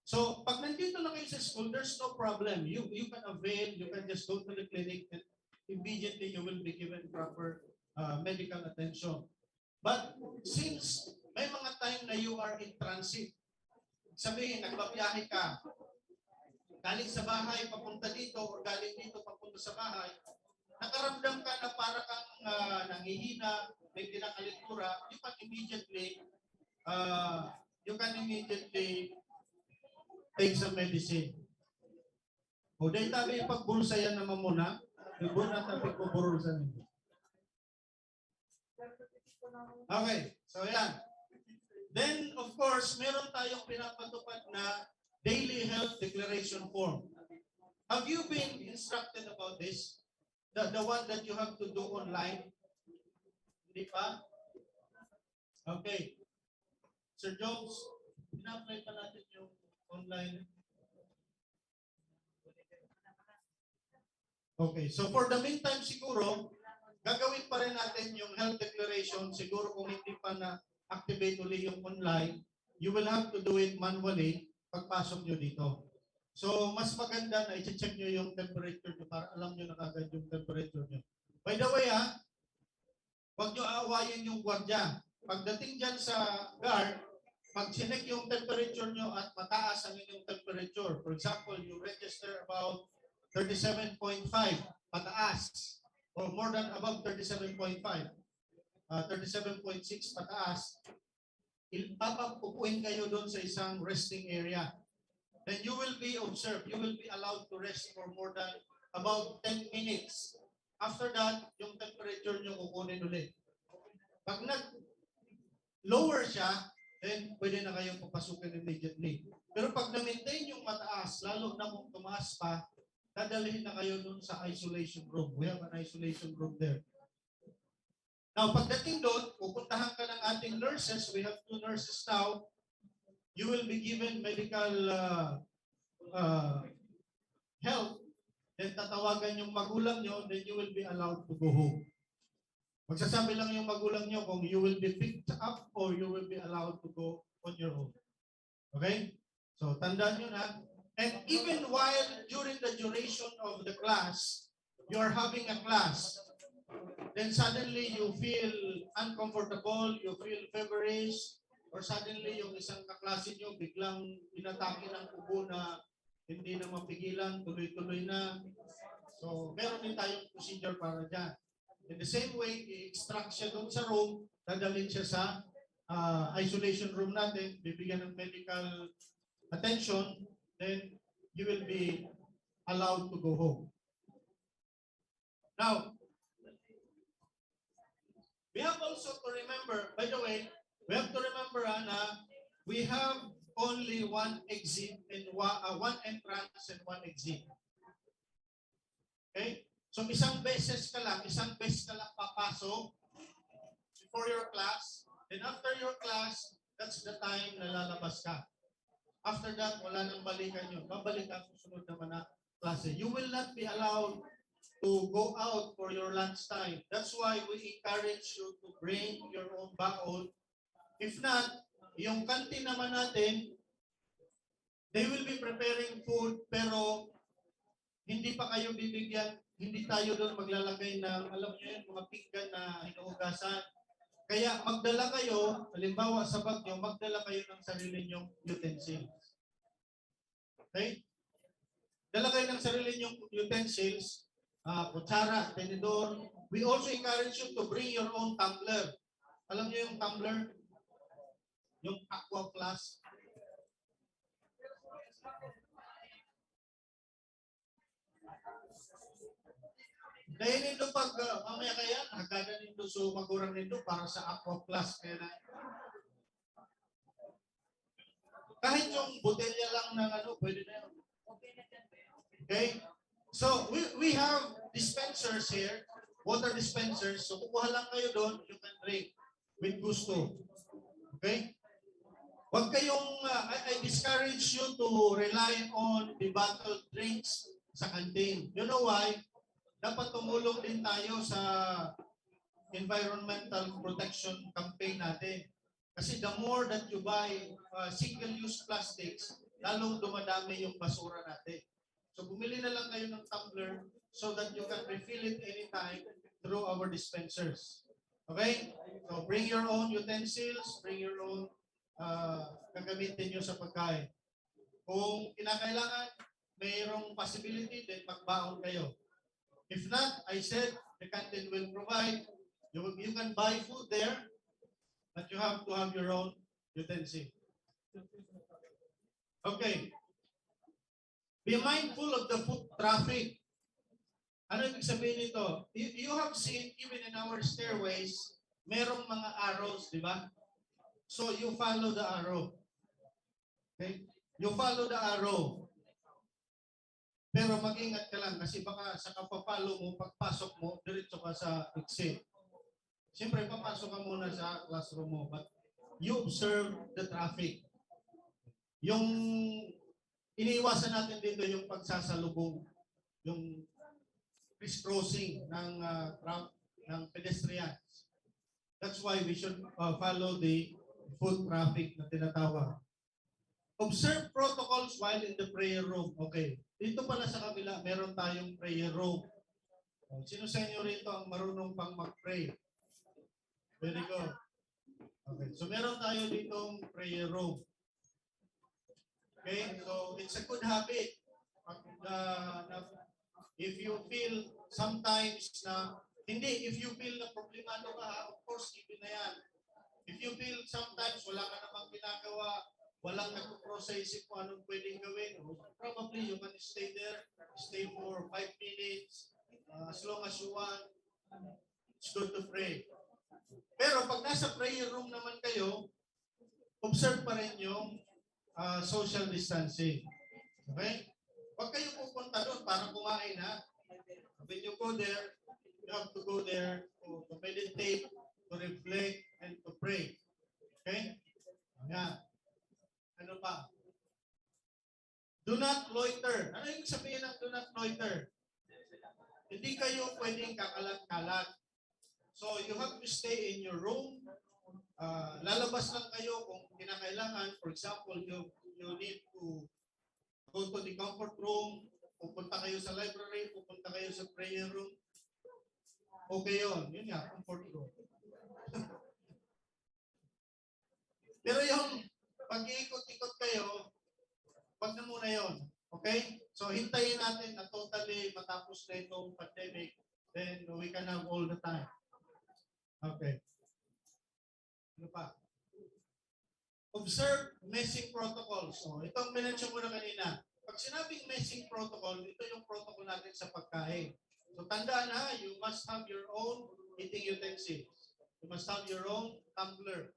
So, pag nandito na kayo sa school, there's no problem. You can avail, you can just go to the clinic and immediately you will be given proper medical attention. But since may mga time na you are in transit, sabihin, nagbabiyahe ka, galing sa bahay, papunta dito, or galing dito, papunta sa bahay, nakaramdam ka na para kang nanghihina, may kinakalintura, you can immediately take some medicine. O dahil tabi ipagbulsa yan naman muna, ibon na tabi ko burulsa ninyo. Okay, so yan. Then, of course, meron tayong pinapatupad na daily health declaration form. Have you been instructed about this? The one that you have to do online? Hindi pa? Okay. Sir Jones, ina-apply pa natin yung online. Okay, so for the meantime siguro, gagawin pa rin natin yung health declaration. Siguro kung hindi pa na-activate uli yung online, you will have to do it manually pagpasok nyo dito. So, mas maganda na i-check nyo yung temperature nyo para alam nyo na kagad yung temperature nyo. By the way, huwag nyo aawayin yung gwardiya. Pagdating dyan sa guard, pag sinek yung temperature nyo at mataas ang inyong temperature, for example, you register about 37.5, pataas, or more than above 37.5, 37.6 pataas, papapupuin kayo doon sa isang resting area. Then you will be observed. You will be allowed to rest for more than about 10 minutes. After that, yung temperature nyo kukunin ulit. Pag nag-lower siya, then pwede na kayong papasukin immediately. Pero pag na-maintain yung mataas, lalo na kung tumaas pa, dadalhin na kayo dun sa isolation room. We have an isolation room there. Now, pagdating doon, pupuntahan ka ng ating nurses. We have 2 nurses now. You will be given medical help. Then tatawagan yung magulang nyo, then you will be allowed to go home. Magsasabi lang yung magulang nyo kung you will be picked up or you will be allowed to go on your own. Okay? So, tandaan nyo na. And even while during the duration of the class, you are having a class, then suddenly you feel uncomfortable, you feel feverish, or suddenly yung isang kaklase nyo biglang inatake ng ubo na hindi na mapigilan, tuloy-tuloy na. So, meron din tayong procedure para dyan. In the same way, i-extract siya doon sa room, dadalhin siya sa isolation room natin, bibigyan ng medical attention, then you will be allowed to go home. Now, we have also to remember, by the way, we have to remember na we have only one exit and one entrance and one exit. Okay? So isang beses ka lang papasok before your class. Then after your class, that's the time na lalabas ka. After that, wala nang balikan yun. Babalik ka susunod naman na klase. You will not be allowed to go out for your lunch time. That's why we encourage you to bring your own baon. If not, yung canteen naman natin, they will be preparing food pero hindi pa kayo bibigyan, hindi tayo doon maglalagay ng, alam niyo yun, mga pinggan na hinuhugasan. Kaya magdala kayo, halimbawa sa bag nyo, magdala kayo ng sarili nyong utensils. Okay? Dala kayo ng sarili nyong utensils, kutsara, tenedor. We also encourage you to bring your own tumbler. Alam niyo yung tumbler? Yung aqua plus. Dahil nito pag mamaya kaya, hagada nito so magurang nito para sa aqua plus. Kaya na. Kahit yung botelya lang ng pwede na yun. Okay? So, we have dispensers here, water dispensers. So, kukuha lang kayo doon, you can drink with gusto. Okay? Huwag kayong, I discourage you to rely on the bottled drinks sa canteen. You know why? Dapat tumulong din tayo sa environmental protection campaign natin. Kasi the more that you buy single-use plastics, lalong dumadami yung basura natin. So bumili na lang kayo ng tumbler so that you can refill it anytime through our dispensers. Okay? So bring your own utensils, bring your own gagamitin nyo sa pagkain. Kung kinakailangan, mayroong possibility, then magbaon kayo. If not, I said, the canteen will provide. You can buy food there, but you have to have your own utensil. Okay. Be mindful of the foot traffic. Ano ibig sabihin nito? You have seen, even in our stairways, merong mga arrows, di ba? So you follow the arrow. Okay? You follow the arrow. Pero mag-ingat ka lang kasi baka sa kapapalo mo, pagpasok mo, diretso ka sa exit. Siyempre, papasok ka muna sa classroom mo, but you observe the traffic. Yung iniiwasan natin dito yung pagsasalubong, yung crisscrossing ng ng pedestrians. That's why we should follow the foot traffic na tinatawag. Observe protocols while in the prayer room. Okay. Dito pala sa kabila, meron tayong prayer room. Sino sa inyo rito ang marunong pang mag-pray? Very good. Okay. So meron tayo ditong prayer room. Okay. So it's a good habit. If you feel sometimes na, hindi, if you feel na problemado ka, of course, ibig na yan. If you feel sometimes wala ka namang ginagawa, walang nagpo-process kung anong pwedeng gawin, probably you can stay there, stay for 5 minutes, as long as you want. It's good to pray. Pero pag nasa prayer room naman kayo, observe pa rin yung social distancing. Okay? Huwag kayo pupunta doon para kumain, ha? When you go there, you have to go there to meditate, to reflect, and to pray. Okay? Ayan. Ano pa? Do not loiter. Ano yung sabihin ng do not loiter? Hindi kayo pwedeng kakalat-kalat. So you have to stay in your room. Lalabas lang kayo kung kinakailangan. For example, you need to go to the comfort room, pupunta kayo sa library, pupunta kayo sa prayer room. Okay yun. Yun nga, comfort room. Pero yung pag-iikot-ikot kayo, wag na muna yun. Okay? So, hintayin natin na totally matapos na itong pandemic, then we can have all the time. Okay. Ano pa? Observe messing protocols. So, itong minensyon ko na kanina. Pag sinabing messing protocol, ito yung protocol natin sa pagkain. So, tandaan ha, you must have your own eating utensils. You must have your own tumbler.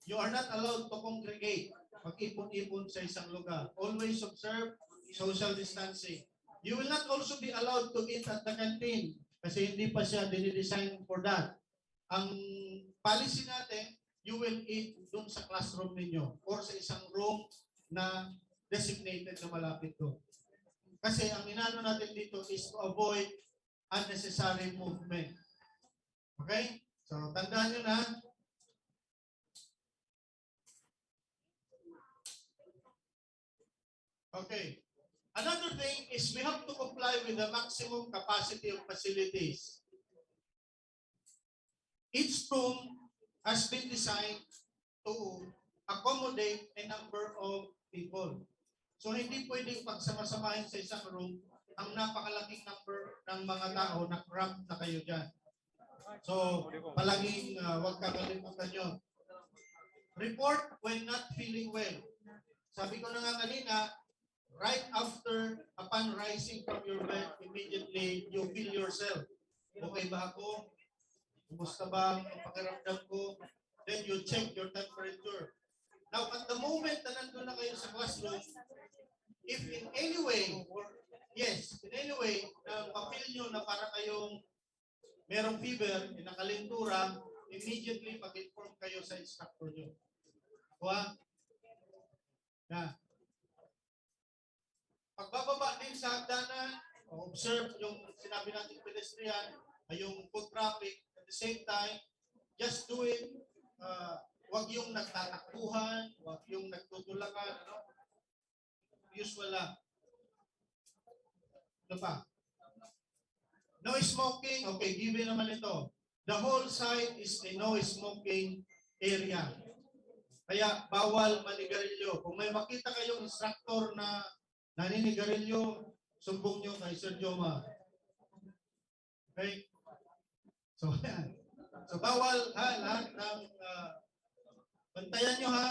You are not allowed to congregate, mag-ipon-ipon sa isang lugar. Always observe social distancing. You will not also be allowed to eat at the canteen kasi hindi pa siya dinidesign for that. Ang policy natin, you will eat dun sa classroom ninyo or sa isang room na designated na malapit doon. Kasi ang inano natin dito is to avoid unnecessary movement. Okay? So, tandaan nyo na, okay. Another thing is we have to comply with the maximum capacity of facilities. Each room has been designed to accommodate a number of people. So hindi pwedeng pagsamasamahin sa isang room ang napakalaking number ng mga tao na cramp na kayo dyan. So palaging huwag kakalimutan nyo. Report when not feeling well. Sabi ko na nga kanina, right after, upon rising from your bed, immediately you feel yourself. Okay ba ako? Kumusta ba ang pakiramdam ko? Then you check your temperature. Now, at the moment na nandun na kayo sa classroom, if in any way, in any way, na ma-feel nyo na para kayong merong fever, nakalintura, immediately mag-inform kayo sa instructor nyo. Kuha? Na. Pagbababa din sa hagdanan, observe yung sinabi natin pedestrian, yung foot traffic, at the same time, just do it. Wag yung nagtatakbuhan, wag yung nagtutulakan, usual lang. Ano pa? No smoking, okay, given naman ito. The whole site is a no smoking area. Kaya bawal manigarilyo. Kung may makita kayong instructor na naninigarilyo, sumbong nyo kay Sir Joma. Okay? So, yan. So, bawal ha, lahat ng bantayan nyo ha,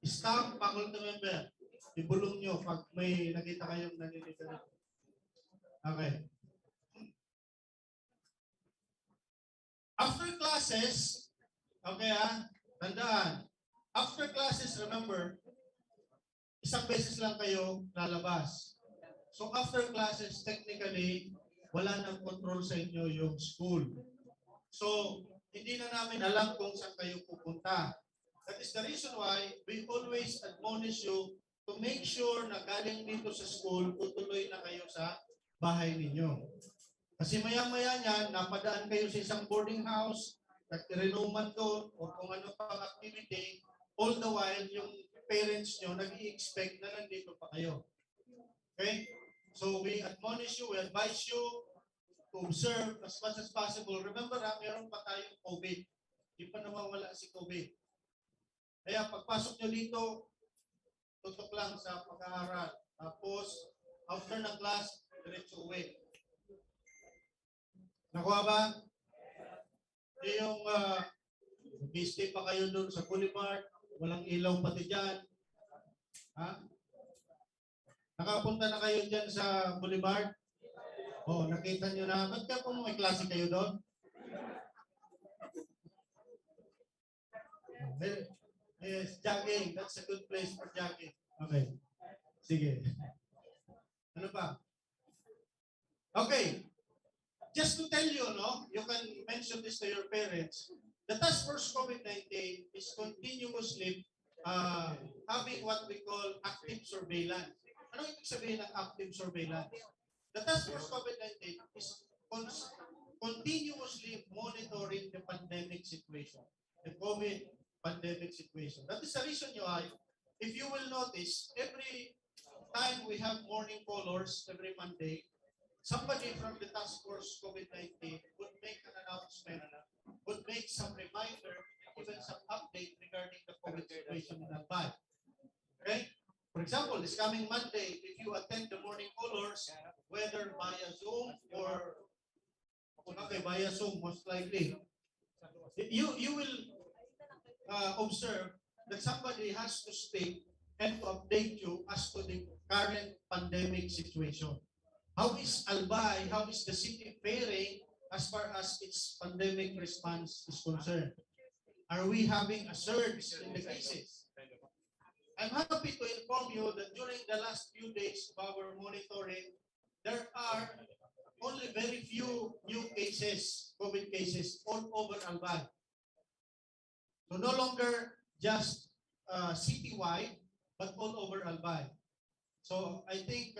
staff, faculty member. Ibulong nyo pag may nakita kayong naninigarilyo. Okay. After classes, okay ha, tandaan, after classes, remember, isang beses lang kayo lalabas. So after classes, technically, wala nang control sa inyo yung school. So, hindi na namin alam kung saan kayo pupunta. That is the reason why we always admonish you to make sure na galing dito sa school, tutuloy na kayo sa bahay ninyo. Kasi maya-maya niyan, napadaan kayo sa isang boarding house, nag-renuman doon, o kung ano pang activity, all the while, yung parents nyo nag-i-expect na nandito pa kayo. Okay? So we admonish you, we advise you to observe as much as possible. Remember meron pa tayong COVID. Hindi pa nawawala si COVID. Kaya pagpasok nyo dito, tutok lang sa pag-aaral. Tapos, after ng class, diretso uwi. Nakuha ba? Yung stay pa kayo doon sa boulevard, walang ilaw pati dyan. Ha? Nakapunta na kayo dyan sa boulevard? Oh, nakita nyo na. Ba't ka kung may klase kayo doon? Yes, jogging. That's a good place for jogging. Okay. Sige. Ano pa? Okay. Just to tell you, no, you can mention this to your parents. The Task Force COVID-19 is continuously having what we call active surveillance. Ano ibig sabihin ng active surveillance? The Task Force COVID-19 is continuously monitoring the pandemic situation, the COVID pandemic situation. That is the reason why, if you will notice, every time we have morning callers every Monday, somebody from the Task Force COVID-19 would make an announcement, would make some reminder, even some update regarding the COVID situation in Albay. Okay? For example, this coming Monday, if you attend the morning callers, whether via Zoom or via Zoom, most likely, you will observe that somebody has to speak and to update you as to the current pandemic situation. How is Albay, how is the city faring as far as its pandemic response is concerned? Are we having a surge in the cases? I'm happy to inform you that during the last few days of our monitoring, there are only very few new cases, COVID cases, all over Albay. So no longer just citywide, but all over Albay. So I think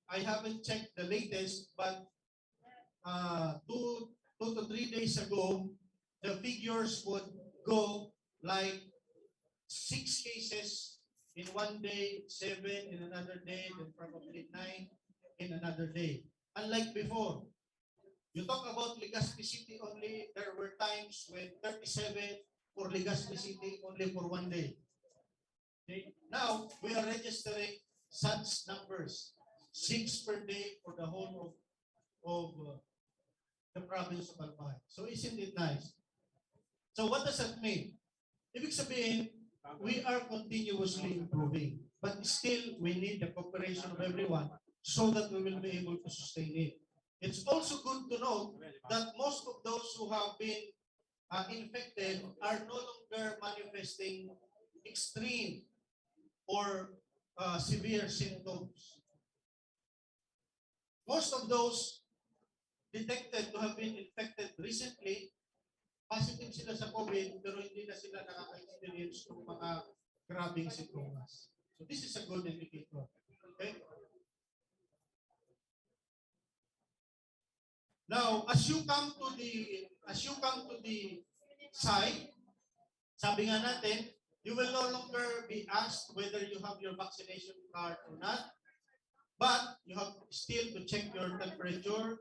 I haven't checked the latest, but 2 to 3 days ago, the figures would go like 6 cases in one day, 7 in another day, then probably 9 in another day. Unlike before, you talk about Legazpi City only, there were times when 37 for Legazpi City only for one day. Okay? Now, we are registering such numbers, 6 per day for the whole of the province of Albay. So isn't it nice? So what does that mean? Ibig sabihin, we are continuously improving, but still we need the cooperation of everyone so that we will be able to sustain it. It's also good to note that most of those who have been infected are no longer manifesting extreme or severe symptoms. Most of those detected to have been infected recently, positive sila sa COVID, pero hindi na sila nakaka-experience ng mga grabing sintomas. So this is a good indicator. Okay? Now, as you come to the site, sabi nga natin, you will no longer be asked whether you have your vaccination card or not, but you have still to check your temperature,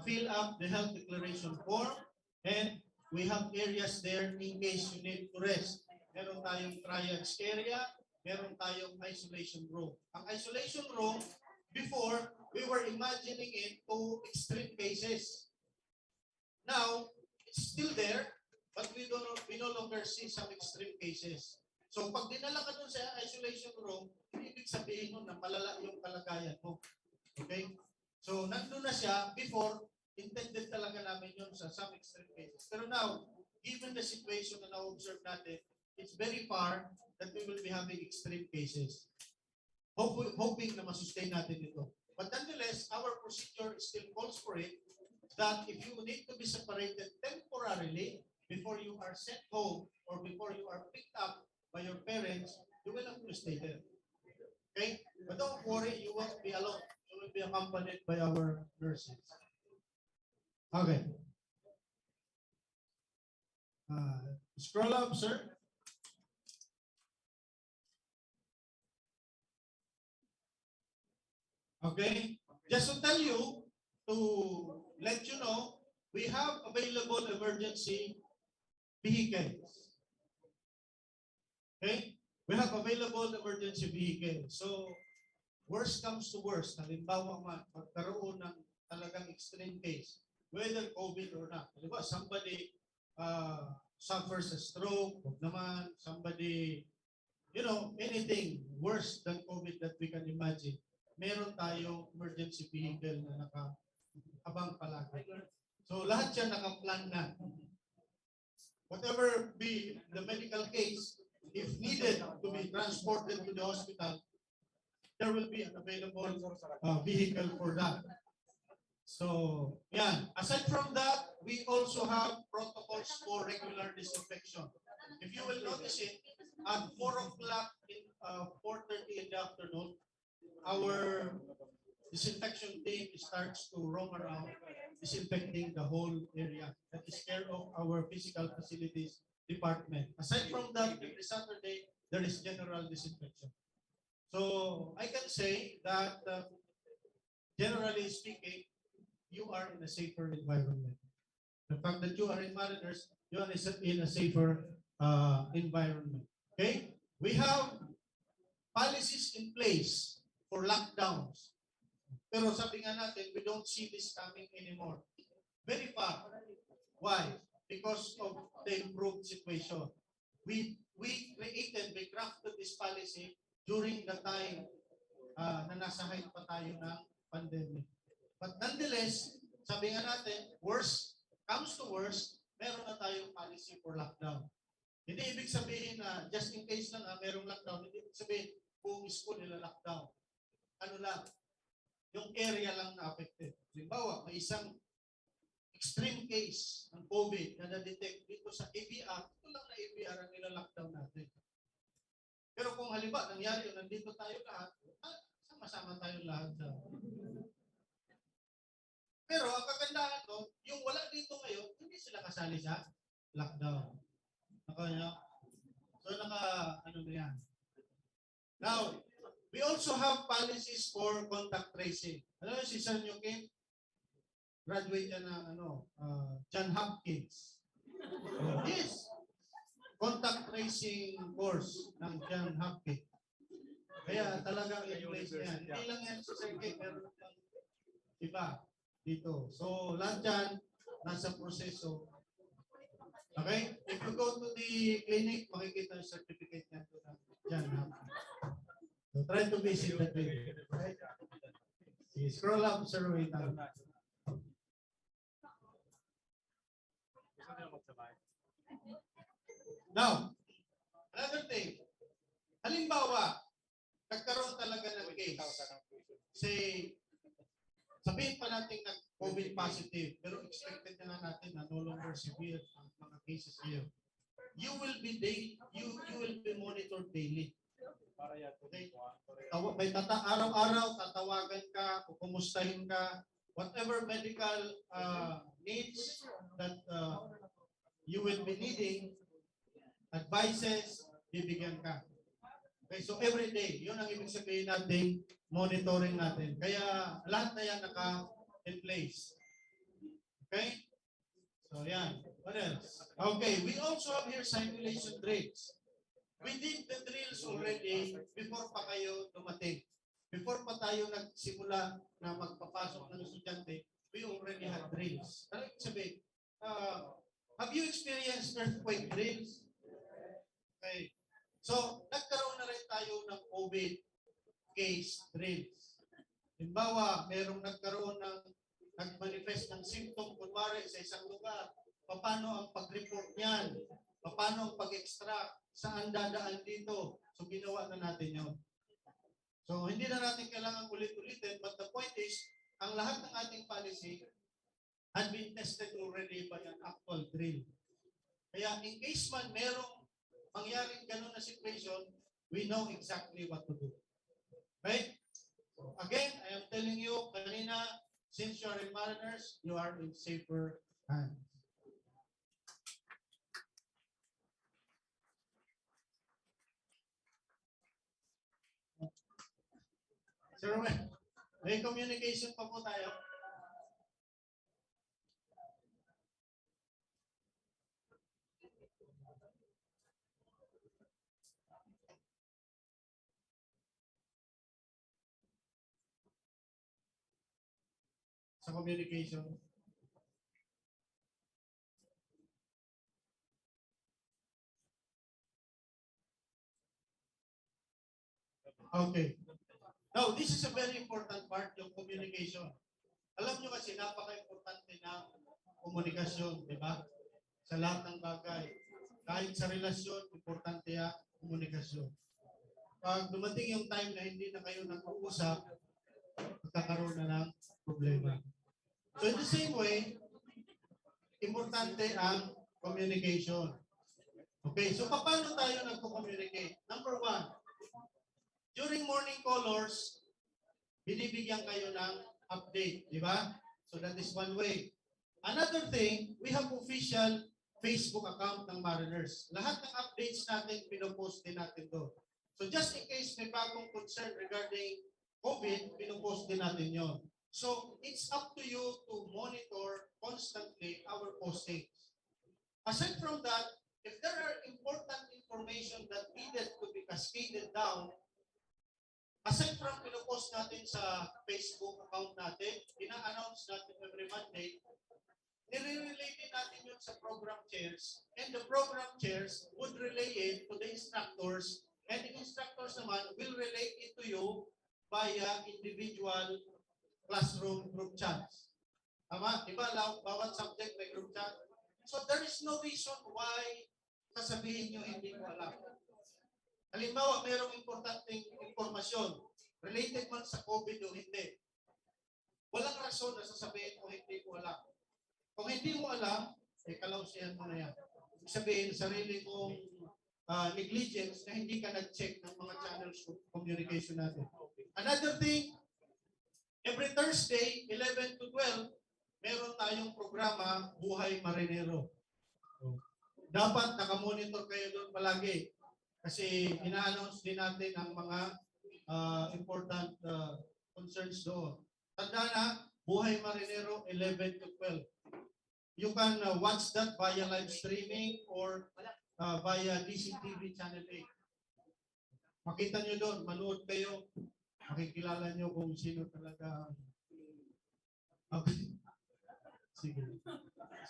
fill up the health declaration form, and we have areas there in case you need to rest. Meron tayong triage area, meron tayong isolation room. Ang isolation room, before, we were imagining it to extreme cases. Now, it's still there, but we no longer see some extreme cases. So pag dinala ka dun sa isolation room, ibig sabihin nun na malala yung kalagayan mo. Okay? So nandun na siya, before, intended talaga namin yun sa some extreme cases. Pero now, given the situation na na-observe natin, it's very far that we will be having extreme cases. Hoping na masustain natin ito. But nonetheless, our procedure still calls for it that if you need to be separated temporarily before you are sent home or before you are picked up by your parents, you will have to stay there. Okay? But don't worry, you won't be alone. You will be accompanied by our nurses. Okay. Scroll up, sir. Okay. Just to tell you, to let you know, we have available emergency vehicles. Okay? We have available emergency vehicles. So, worst comes to worst, halimbawa man, magkaroon ng talagang extreme case, whether COVID or not. Halimbawa, somebody suffers a stroke, huwag naman, somebody, anything worse than COVID that we can imagine, meron tayong emergency vehicle na nakaabang palagi. So, lahat yan nakaplan na. Whatever be the medical case, if needed to be transported to the hospital, there will be an available vehicle for that. So, yeah. Aside from that, we also have protocols for regular disinfection. If you will notice it, at 4 o'clock, 4:30 in the afternoon, our disinfection team starts to roam around, disinfecting the whole area. That is care of our physical facilities department. Aside from that, every Saturday, there is general disinfection. So I can say that, generally speaking, you are in a safer environment. The fact that you are in Mariners, you are in a safer environment. Okay? We have policies in place for lockdowns. Pero sabi nga natin, we don't see this coming anymore. Very far. Why? Because of the improved situation. We crafted this policy during the time na nasa height pa tayo ng pandemic. But nonetheless, sabi nga natin, worst comes to worst, meron na tayong policy for lockdown. Hindi ibig sabihin na just in case lang merong lockdown, hindi ibig sabihin buong school nila lockdown. Ano lang, yung area lang na affected. Halimbawa, may isang extreme case ng COVID na na-detect dito sa ABR, ito lang na ABR ang nila-lockdown natin. Pero kung halimbawa, nangyari yun, nandito tayo lahat, sama-sama tayo lahat. Pero ang kagandahan doon, yung wala dito ngayon, hindi sila kasali sa lockdown. So ano na yan. Now, we also have policies for contact tracing. Alam mo si Sir Kim? Graduate yan ng John Hopkins. Yes. Contact tracing course ng John Hopkins. Kaya talagang i-place yan. Hindi lang yan si Sir Kim, meron ng iba dito. So, lahat yan nasa proseso. Okay? If you go to the clinic, makikita yung certificate niya to ng John Hopkins. So, try to visit the clinic. Right? Scroll up, sir. Wait lang. Now, another thing. Halimbawa, nagkaroon talaga ng case. Say, sabihin pa natin na COVID positive, pero expected na natin na no longer severe ang mga cases here. You will be monitored daily. Okay? Araw-araw tatawagan ka, kukumustahin ka, whatever medical needs that you will be needing, advices, bibigyan ka. Okay, so every day, yun ang ibig sabihin natin, monitoring natin. Kaya lahat na yan naka-in place. Okay? So yan. What else? Okay, we also have here simulation drills. We did the drills already before pa kayo dumating. Before pa tayo nagsimula na magpapasok ng estudyante, we already had drills. Ano ibig sabihin? Have you experienced earthquake drills? Okay. So, nagkaroon na rin tayo ng COVID case drills. Halimbawa, merong nag-manifest ng symptom, kunwari sa isang lugar, paano ang pag-report niyan? Paano ang pag-extract? Saan dadaan dito? So, ginawa na natin yun. So, hindi na natin kailangan ulit-ulitin, but the point is, ang lahat ng ating policy had been tested already by an actual drill. Kaya, in case man merong mangyaring ganun na situation, we know exactly what to do. Right? So again, I am telling you, kanina, Since you are in Mariners, you are in safer hands. Sir Ruben, may communication pa po tayo. Sa communication. Okay. Now, this is a very important part, yung communication. Alam nyo kasi, napaka-importante ng komunikasyon, di ba? Sa lahat ng bagay. Kahit sa relasyon, importante ang komunikasyon. Pag dumating yung time na hindi na kayo nag-uusap, magkakaroon na ng problema. So in the same way, importante ang communication. Okay, so paano tayo nagko-communicate? Number one, during morning colors, binibigyan kayo ng update, di ba? So that is one way. Another thing, we have official Facebook account ng Mariners. Lahat ng updates natin, pinopost din natin doon. So just in case may bagong concern regarding COVID, pinopost din natin yon. So it's up to you to monitor constantly our postings. Aside from that, if there are important information that needed to be cascaded down, aside from pinopost natin sa Facebook account natin, ina-announce natin every Monday, nire-relate natin yun sa program chairs, and the program chairs would relay it to the instructors, and the instructors naman will relate it to you via individual classroom group chats. Tama? Diba? Bawat subject may group chat. So there is no reason why sasabihin nyo hindi mo alam. Halimbawa, mayroong importanteng impormasyon related man sa COVID o hindi. Walang rason na sasabihin mo hindi mo alam. Kung hindi mo alam, kalausihan mo na yan. Ibig sabihin, sarili mong negligence na hindi ka nag-check ng mga channels of communication natin. Another thing, every Thursday, 11 to 12, meron tayong programa, Buhay Marinero. Dapat nakamonitor kayo doon palagi. Kasi ina-announce din natin ang mga important concerns doon. Tanda na, Buhay Marinero, 11 to 12. You can watch that via live streaming or via DCTV Channel 8. Makita nyo doon, manood kayo, makikilala nyo kung sino talaga. Okay. Sige.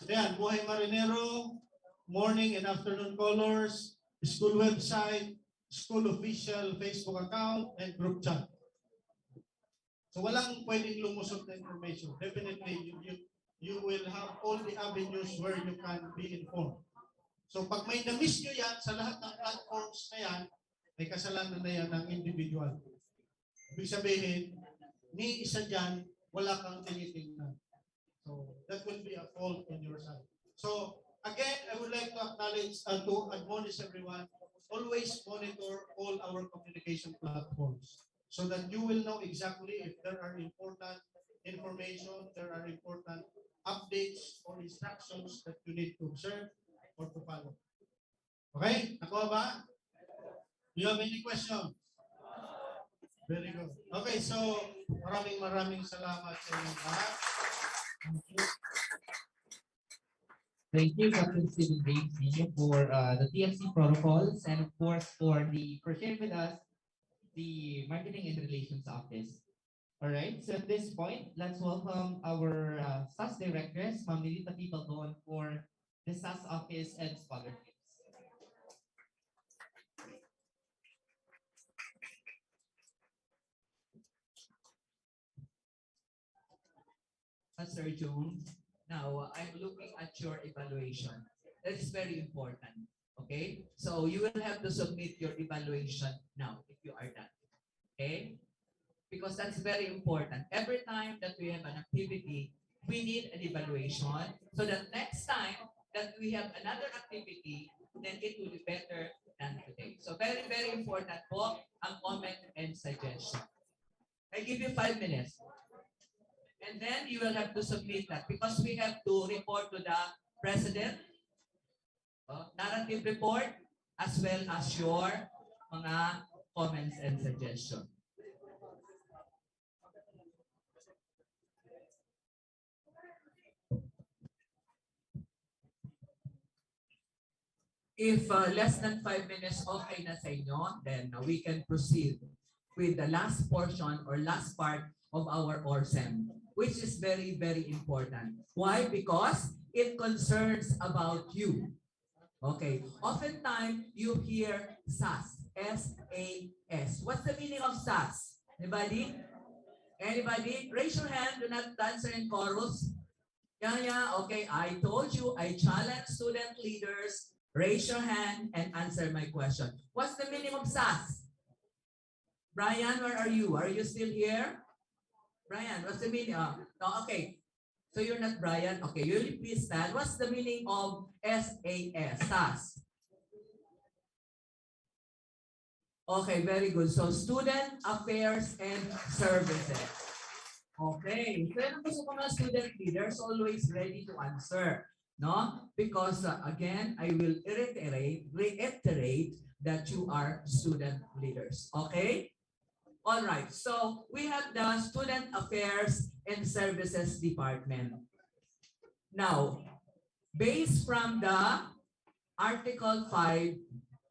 So yan, Buhay Marinero, morning and afternoon colors, school website, school official Facebook account, and group chat. So walang pwedeng lumusot na information. Definitely, you will have all the avenues where you can be informed. So pag may na-miss nyo yan sa lahat ng platforms na yan, may kasalanan na yan ng individual. Ibig sabihin, ni isa dyan, wala kang tinitingnan. So that will be a fault on your side. So again, I would like to acknowledge and to admonish everyone, always monitor all our communication platforms so that you will know exactly if there are important information, there are important updates or instructions that you need to observe or to follow. Okay? Nakuha ba? Do you have any question? Very good. Okay, so maraming salamat sa inyong lahat. Thank you, Captain Steven James Sr. for the TFC protocols and of course for sharing with us the Marketing and Relations Office. All right, so at this point, let's welcome our SAS directors, Ma'am Nilita Pipalbon, for the SAS office and scholarships. Sir Jones, now I'm looking at your evaluation. That is very important. Okay, so you will have to submit your evaluation now if you are done. Okay, because that's very important. Every time that we have an activity, we need an evaluation so that next time that we have another activity, then it will be better than today. So very important po ang comment and suggestion. I give you 5 minutes. And And then you will have to submit that because we have to report to the president, narrative report, as well as your mga comments and suggestions. If less than 5 minutes okay na sa inyo, then we can proceed with the last portion or last part of our Orsem, which is very, very important. Why? Because it concerns about you. Okay. Oftentimes, you hear SAS, S-A-S. What's the meaning of SAS? Anybody? Anybody? Raise your hand. Do not answer in chorus. Yeah. Okay. I told you, I challenge student leaders. Raise your hand and answer my question. What's the meaning of SAS? Brian, where are you? Are you still here? Brian, what's the meaning? No, okay. So you're not Brian. Okay, you please stand. What's the meaning of SAS? SAS. Okay, very good. So Student Affairs and Services. Okay. So yung gusto ko mga student leaders always ready to answer. No? Because again, I will reiterate that you are student leaders. Okay? All right. So we have the Student Affairs and Services Department. Now, based from the Article 5,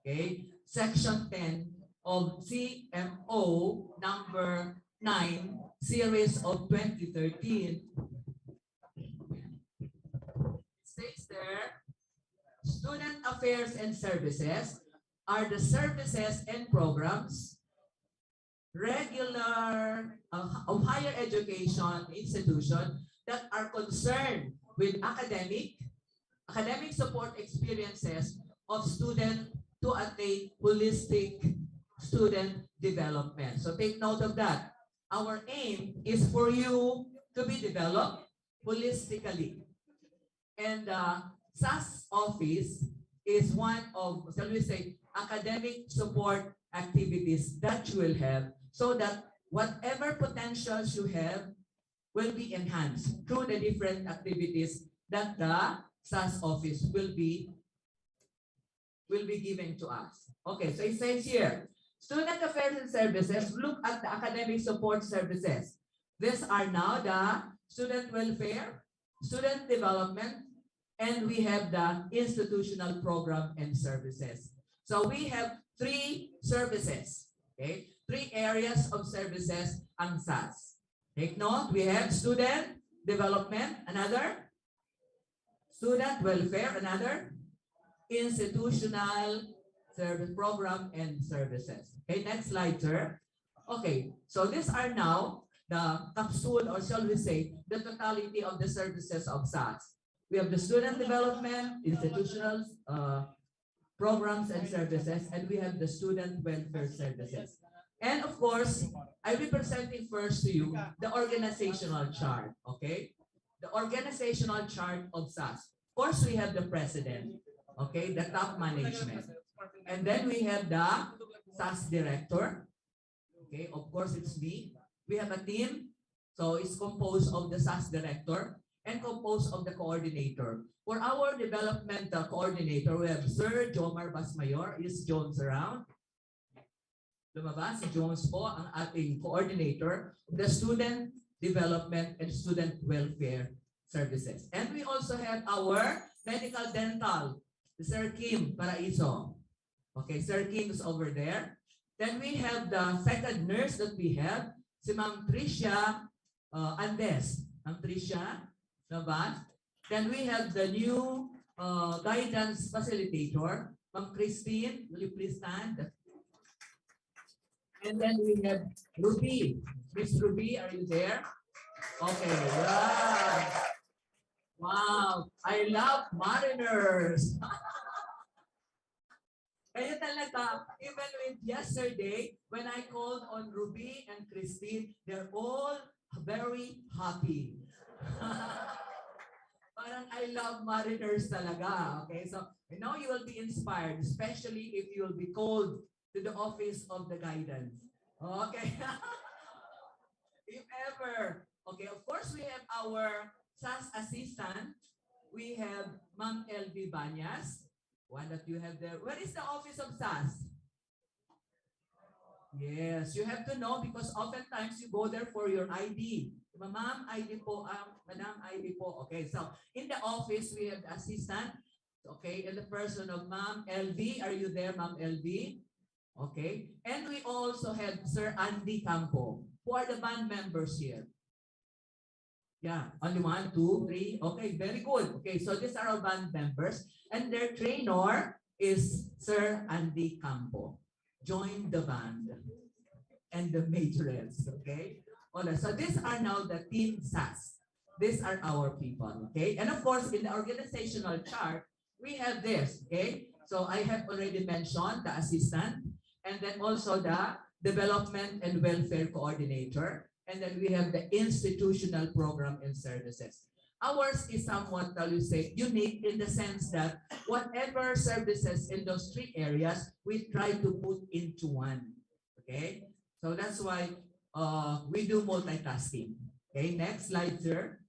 okay, Section 10 of CMO number 9, series of 2013, states there, Student Affairs and Services are the services and programs regular of higher education institution that are concerned with academic support experiences of students to attain holistic student development. So take note of that. Our aim is for you to be developed holistically. And SAS office is one of, shall we say, academic support activities that you will have so that whatever potentials you have will be enhanced through the different activities that the SAS office will be giving to us. Okay, so it says here, Student Affairs and Services, look at the academic support services. These are now the student welfare, student development, and we have the institutional program and services. So we have 3 services, okay? 3 areas of services ang SAS. Take note, we have student development, another, student welfare, another, institutional service program and services. Okay, next slide, sir. Okay, so these are now the capsule, or shall we say, the totality of the services of SAS. We have the student development, institutional programs and services, and we have the student welfare services. And of course, I'll be presenting first to you the organizational chart, okay? The organizational chart of SAS. Of course, we have the president, okay, the top management. And then we have the SAS director, okay, of course, it's me. We have a team, so it's composed of the SAS director and composed of the coordinator. For our development coordinator, we have Sir Jomar Basmayor. Is Jones around? Lumabas, si Jones po ang ating coordinator of the student development and student welfare services. And we also have our medical dental, Sir Kim Paraiso. Okay, Sir Kim is over there. Then we have the second nurse that we have, si Ma'am Tricia Andes. Ma'am Tricia Navas. Then we have the new guidance facilitator, Ma'am Christine. Will you please stand? And then we have Ruby. Miss Ruby, are you there? Okay, yeah. Wow, I love mariners. Kaya talaga, even with yesterday, when I called on Ruby and Christine, they're all very happy. Parang I love mariners talaga. Okay, so you know you will be inspired, especially if you will be called to the office of the guidance. Okay. If ever Okay, of course, we have our SAS assistant. We have Ma'am LB Banyas, one that you have there. Where is the office of SAS? Yes, you have to know because oftentimes you go there for your ID. Ma'am, ID po, Madam, ID po. Okay, so in the office, we have the assistant. Okay, and the person of Ma'am LV. Are you there, Ma'am LV? Okay, and we also have Sir Andy Campo. Who are the band members here? Yeah, only 1, 2, 3. Okay, very good. Okay, so these are our band members. And their trainer is Sir Andy Campo. Join the band and the majorettes, okay? Alright, so these are now the team SAS. These are our people, okay? And of course, in the organizational chart, we have this, okay? So I have already mentioned the assistant, and then also the development and welfare coordinator, and then we have the institutional program and services. Ours is somewhat, shall you say, unique in the sense that whatever services in those 3 areas, we try to put into one. Okay? So that's why we do multitasking. Okay, next slide, sir.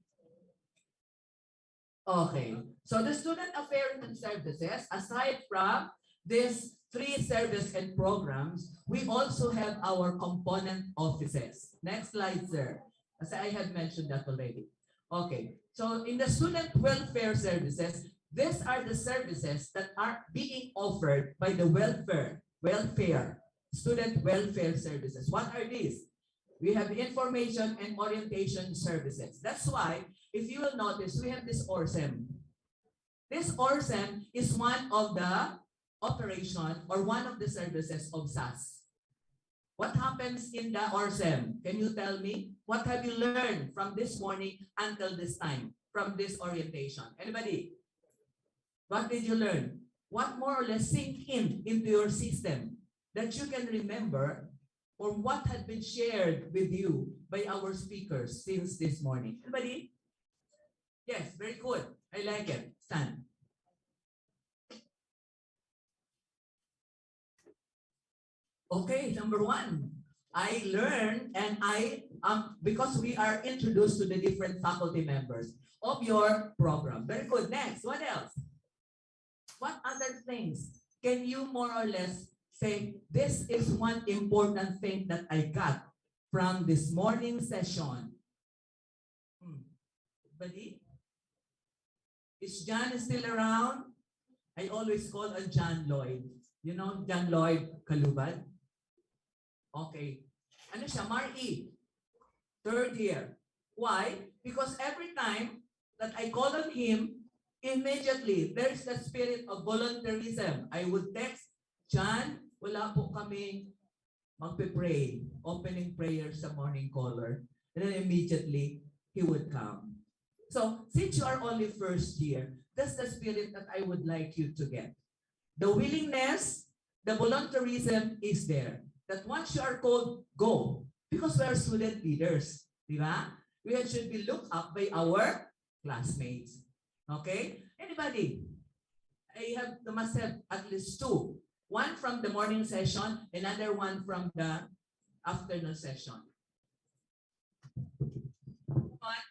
Okay, so the student affairs and services, aside from these 3 service and programs, we also have our component offices. Next slide, sir. As I have mentioned that already. Okay, so in the student welfare services, these are the services that are being offered by the student welfare services. What are these? We have information and orientation services. That's why, if you will notice, we have this Orsem. This Orsem is one of the operation or one of the services of SAS. What happens in the Orsem? Can you tell me? What have you learned from this morning until this time, from this orientation? Anybody? What did you learn? What more or less sink into your system that you can remember, or what had been shared with you by our speakers since this morning? Anybody? Yes, very good. I like it. Stand. Okay, number 1, I learned and because we are introduced to the different faculty members of your program. Very good. Next, what else? What other things can you more or less say, this is one important thing that I got from this morning session? Buddy? Is John still around? I always call on John Lloyd. You know John Lloyd Kalubad? Okay. Ano siya? Mar-E. 3rd year. Why? Because every time that I call on him, immediately, there's the spirit of volunteerism. I would text, John, wala po kami magpe-pray, opening prayer sa morning caller. And then immediately, he would come. So, since you are only 1st year, that's the spirit that I would like you to get. The willingness, the volunteerism is there. That once you are called, go. Because we are student leaders. Di ba? We should be looked up by our classmates. Okay? Anybody? Must have at least 2. One from the morning session, another one from the afternoon session. One.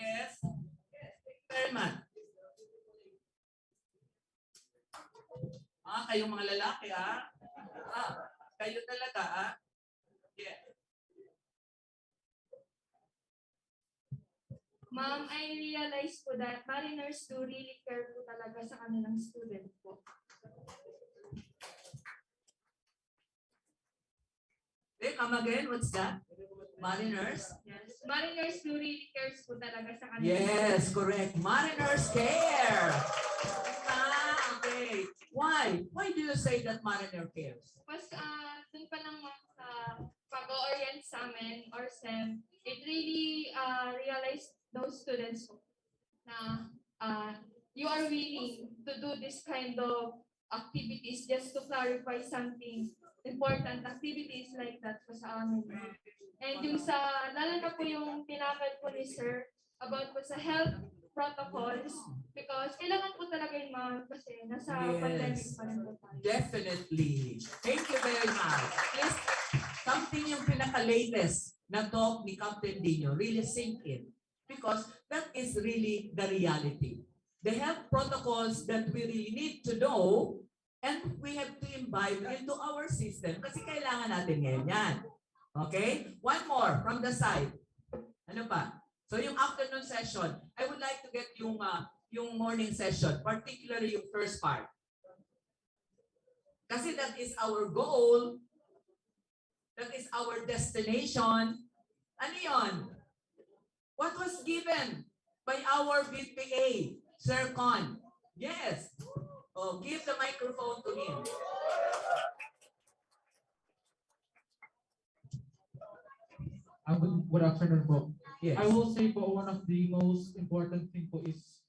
Yes? Yes, thank you very much. Kayong mga lalaki, kayo talaga, Yeah. Ma'am, I realized po that mariners do really care po talaga sa kanilang student po. Come again, what's that? Mariners? Yes, mariners do really cares po talaga sa kanilang Yes, correct. Mariners care. Okay. Why? Why do you say that mariner cares? Mas dun pa lang sa pag-orient sa amin, Orsem, it really realized those students na you are willing to do this kind of activities just to clarify something important, activities like that po sa amin. And yung lalo na po yung tinakal po ni Sir about po sa health protocols, because kailangan po talaga yung mga kasi nasa pandemic pa rin po tayo. Definitely. Thank you very much. Please come natin yung pinaka-latest na talk ni Captain Dino really sink in. Because that is really the reality. The health protocols that we really need to know and we have to imbibe into our system kasi kailangan natin ngayon yan. Okay? One more from the side. Ano pa? So yung afternoon session, I would like to get yung morning session, particularly yung first part. Kasi that is our goal. That is our destination. Ano yon? What was given by our BPA, Sir Con? Yes. Oh, give the microphone to him. Good afternoon po. Yes. I will say po one of the most important thing po is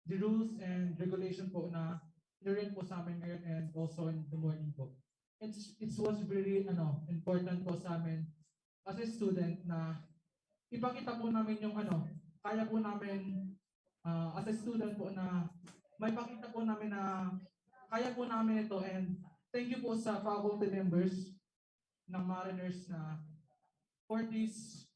the rules and regulation po na nirin po sa amin ngayon and also in the morning po. It was very important po sa amin as a student na ipakita po namin yung kaya po namin as a student po na may pakita po namin na kaya po namin ito and thank you po sa faculty members ng Mariners na for this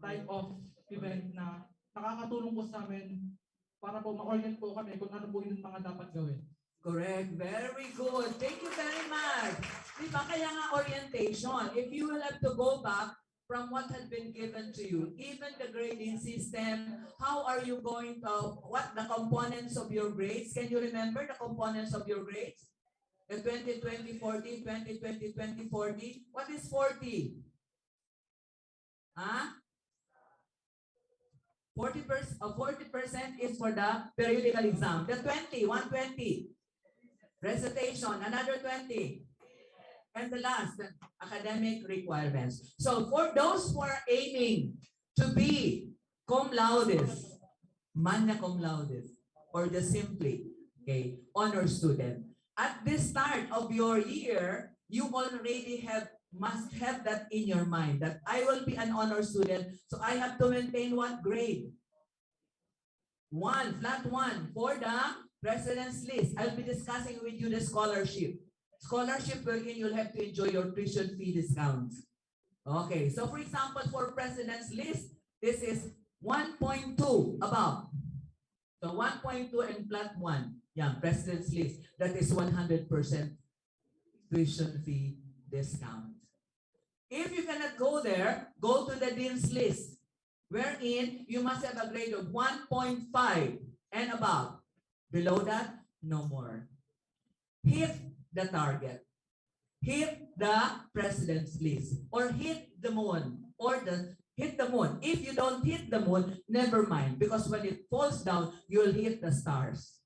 type of event na nakakatulong po sa amin para po ma-orient po kami kung ano po yung mga dapat gawin. Correct. Very good. Thank you very much. Diba kaya nga orientation, if you will have to go back from what had been given to you, even the grading system, how are you going to, what the components of your grades? Can you remember the components of your grades? The 2020, 40, 2020, 20, 40. What is 40? Huh? 40% is for the periodical exam. The 20, 120. Recitation, another 20. And the last, the academic requirements. So for those who are aiming to be cum laude, magna cum laude, or just simply honor student, at the start of your year, you already must have that in your mind that I will be an honor student, so I have to maintain what grade? 1, flat 1 for the president's list. I'll be discussing with you the scholarship. Scholarship wherein you'll have to enjoy your tuition fee discounts. Okay, so for example, for president's list, this is 1.2 above. So 1.2 and flat 1, yeah, president's list. That is 100% tuition fee discount. If you cannot go there, go to the dean's list, wherein you must have a grade of 1.5 and above. Below that, no more. Hit the target. Hit the president's list. Or hit the moon. Hit the moon. If you don't hit the moon, never mind. Because when it falls down, you'll hit the stars.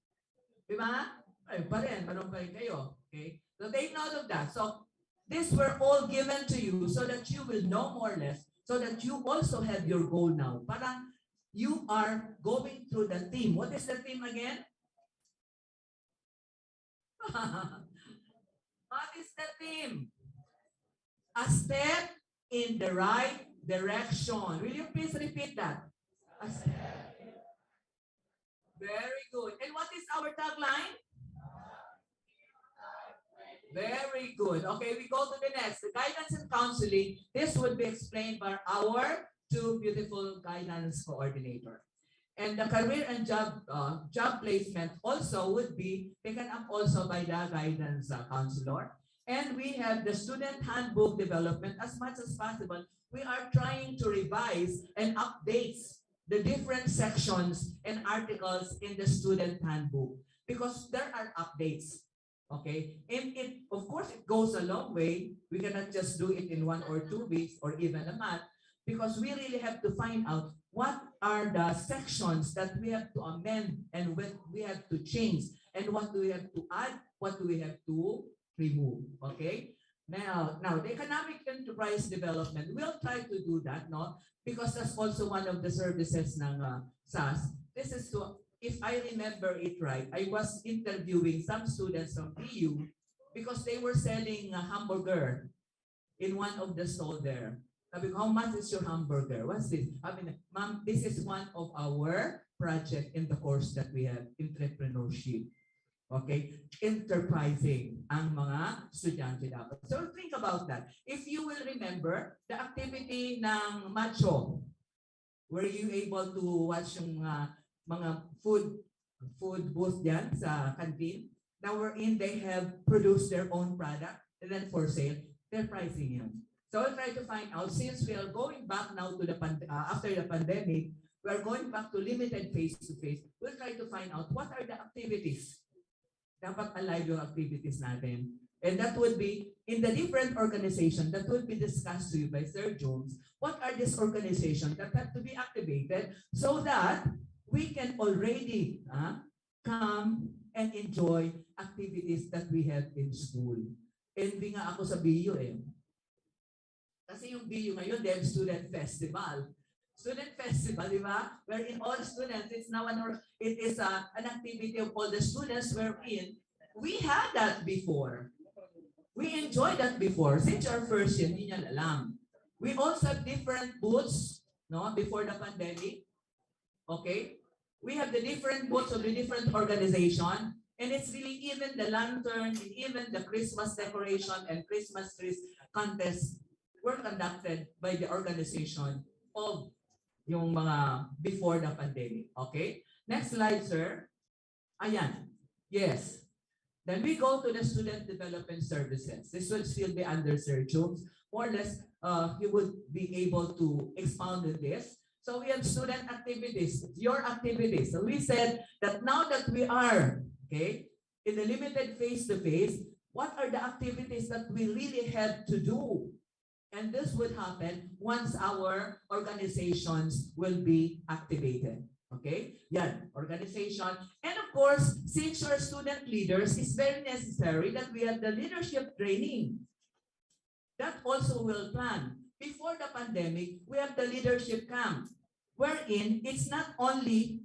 Diba? Ay, pa rin. Meron pa rin kayo. Okay? So take note of that. So, these were all given to you so that you will know more or less, so that you also have your goal now. Parang you are going through the theme. What is the theme again? What is the theme? A step in the right direction. Will you please repeat that? A step. Very good. And what is our tagline? Very good. Okay, we go to the next. The guidance and counseling. This would be explained by our two beautiful guidance coordinator. And the career and job placement also would be taken up also by the guidance counselor. And we have the student handbook development. As much as possible, we are trying to revise and update the different sections and articles in the student handbook because there are updates. Okay, and of course it goes a long way. We cannot just do it in 1 or 2 weeks or even a month because we really have to find out what are the sections that we have to amend and what we have to change and what do we have to add, what do we have to remove. Okay, now the economic enterprise development, we'll try to do that, no, because that's also one of the services ng SAS. This is to, if I remember it right, I was interviewing some students from PU because they were selling a hamburger in one of the stalls there. Sabi ko, how much is your hamburger? What's this? I mean, ma'am, this is one of our project in the course that we have, entrepreneurship. Okay? Enterprising ang mga estudyante dapat. So think about that. If you will remember, the activity ng Macho, were you able to watch yung mga food booth dyan sa canteen? Now wherein they have produced their own product and then for sale, they're pricing yun. So I'll try to find out, since we are going back now to the after the pandemic, we are going back to limited face-to-face, we'll try to find out what are the activities. Dapat alive yung activities natin. And that would be, in the different organizations, that would be discussed to you by Sir Jones, what are these organizations that have to be activated so that we can already come and enjoy activities that we have in school. Envy nga ako sa BU eh. Kasi yung BU ngayon, they have student festival. Student festival, di ba? Wherein all students, it's now an activity of all the students wherein we had that before. We enjoyed that before. Since our first year, hindi niya alam. We also have different booths, no, before the pandemic. Okay? We have the different booths of the different organization. And it's really even the lantern, and even the Christmas decoration and Christmas trees contest were conducted by the organization of yung mga before the pandemic. Okay? Next slide, sir. Ayan. Yes. Then we go to the student development services. This will still be under Sir Jones. More or less, he would be able to expound on this. So we have student activities, your activities. So we said that now that we are, okay, in the limited face-to-face, what are the activities that we really have to do? And this would happen once our organizations will be activated. Okay? Yan, organization. And of course, since you're student leaders, it's very necessary that we have the leadership training. That also will plan. Before the pandemic, we have the leadership camp, wherein it's not only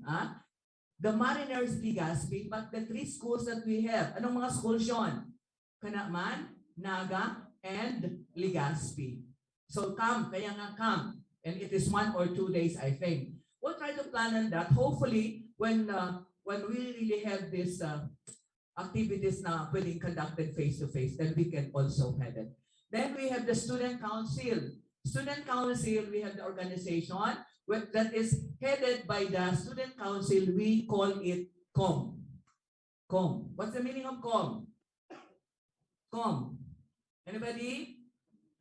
the Mariners Legazpi, but the 3 schools that we have. Anong mga schools yun? Kanaman, Naga, and Legazpi. So come, kaya nga come. And it is 1 or 2 days, I think. We'll try to plan on that. Hopefully, when we really have these activities na pwedeng conducted face-to-face, then we can also have it. Then we have the student council. Student council, we have the organization that is headed by the student council. We call it COM. COM. What's the meaning of COM? COM. Anybody?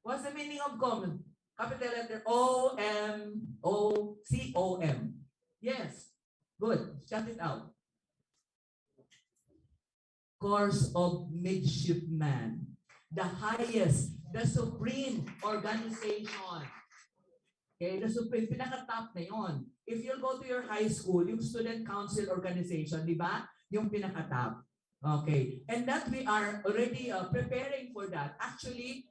What's the meaning of COM? Capital letter O-M-O-C-O-M. Yes. Good. Shout it out. Course of Midshipman. The highest, the supreme organization. Okay, the supreme, pinaka-top na yun. If you go to your high school, yung student council organization, di ba? Yung pinaka-top. Okay, and that we are already preparing for that. Actually,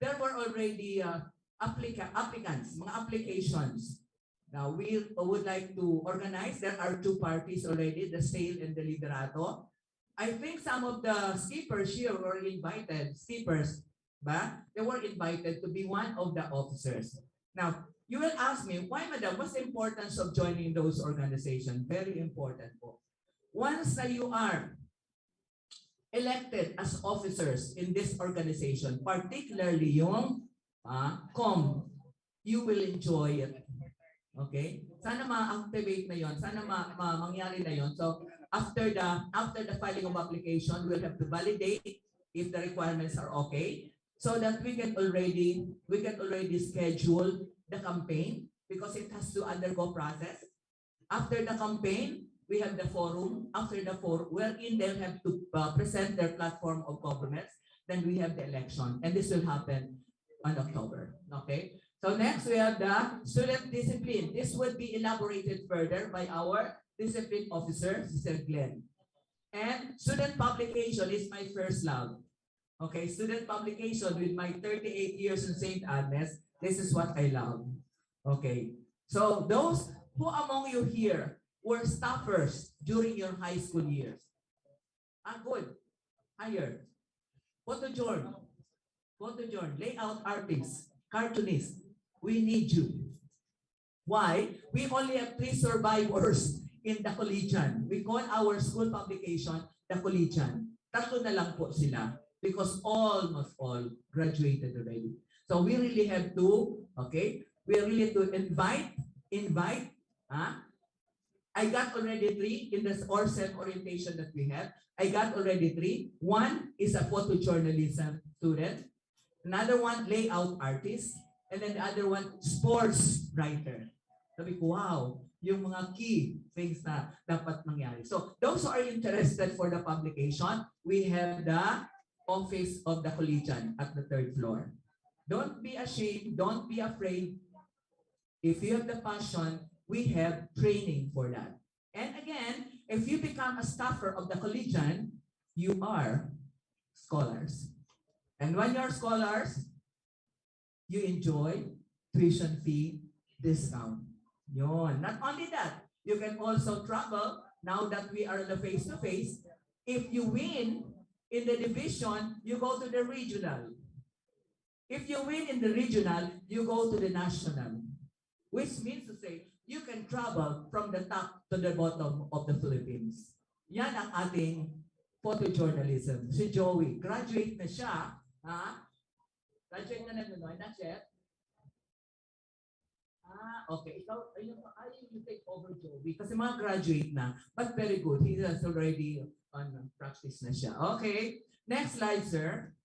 there were already applicants, mga applications. Now, we would like to organize. There are 2 parties already, the sale and the liberato. I think some of the skippers here were invited, skippers, ba? They were invited to be one of the officers. Now, you will ask me, why, madam, what's the importance of joining those organizations? Very important po. Once that you are elected as officers in this organization, particularly yung COM, you will enjoy it. Okay? Sana ma-activate na yon, sana mangyari na yon. So after the filing of application, we'll have to validate if the requirements are okay, so that we can already schedule the campaign, because it has to undergo process. After the campaign, we have the forum. After the forum, wherein they'll have to present their platform of governance. Then we have the election, and this will happen on October. Okay. So next we have the student discipline. This would be elaborated further by our discipline officer, Mr. Glenn. And student publication is my first love. Okay, student publication with my 38 years in St. Agnes. This is what I love. Okay. So those who among you here were staffers during your high school years? Good. Hired. Photojourn. Layout artists. Cartoonists. We need you. Why? We only have 3 survivors in the collegian. We call our school publication the collegian. Tatlo na lang po sila because almost all graduated already. So we really have to, okay, we really to invite, I got already 3 in this Orsem orientation that we have. I got already 3. One is a photojournalism student. Another one, layout artist. And then the other one, sports writer. Sabi ko, wow, yung mga key things na dapat mangyari. So those who are interested for the publication, we have the office of the collegian at the 3rd floor. Don't be ashamed. Don't be afraid. If you have the passion, we have training for that. And again, if you become a staffer of the collegian, you are scholars. And when you're scholars, you enjoy tuition fee discount. Yon. Not only that, you can also travel now that we are in the face-to-face. If you win in the division, you go to the regional. If you win in the regional, you go to the national. Which means to say, you can travel from the top to the bottom of the Philippines. Yan ang ating photojournalism. Si Joey, graduate na siya. Ha? Graduate na nanonoy, not yet? Okay. Ikaw, ayun, you take over Joey. Kasi mga graduate na. But very good. He has already on practice na siya. Okay. Next slide, sir.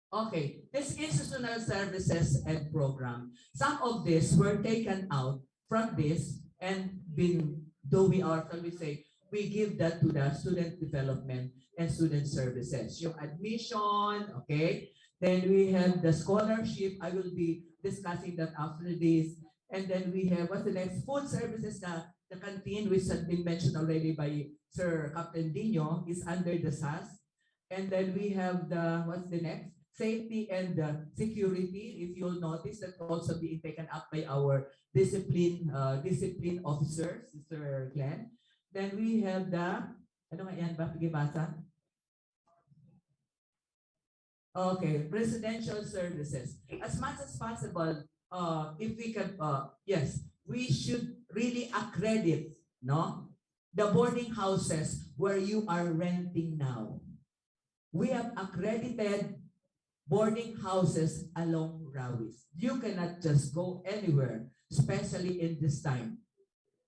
Okay, this institutional services and program. Some of this were taken out from this and been, though we are, shall we say, we give that to the student development and student services. Yung admission, okay? Then we have the scholarship. I will be discussing that after this. And then we have, what's the next? Food services, the canteen, which has been mentioned already by Sir Captain Dino, is under the SAS. And then we have the, what's the next? Safety and security. If you'll notice, that also being taken up by our discipline officer, Sister Glenn. Then we have the, ano nga yan ba? Pagibasa? Okay, residential services. As much as possible, if we can, yes, we should really accredit, no, the boarding houses where you are renting now. We have accredited boarding houses along Rawis. You cannot just go anywhere, especially in this time.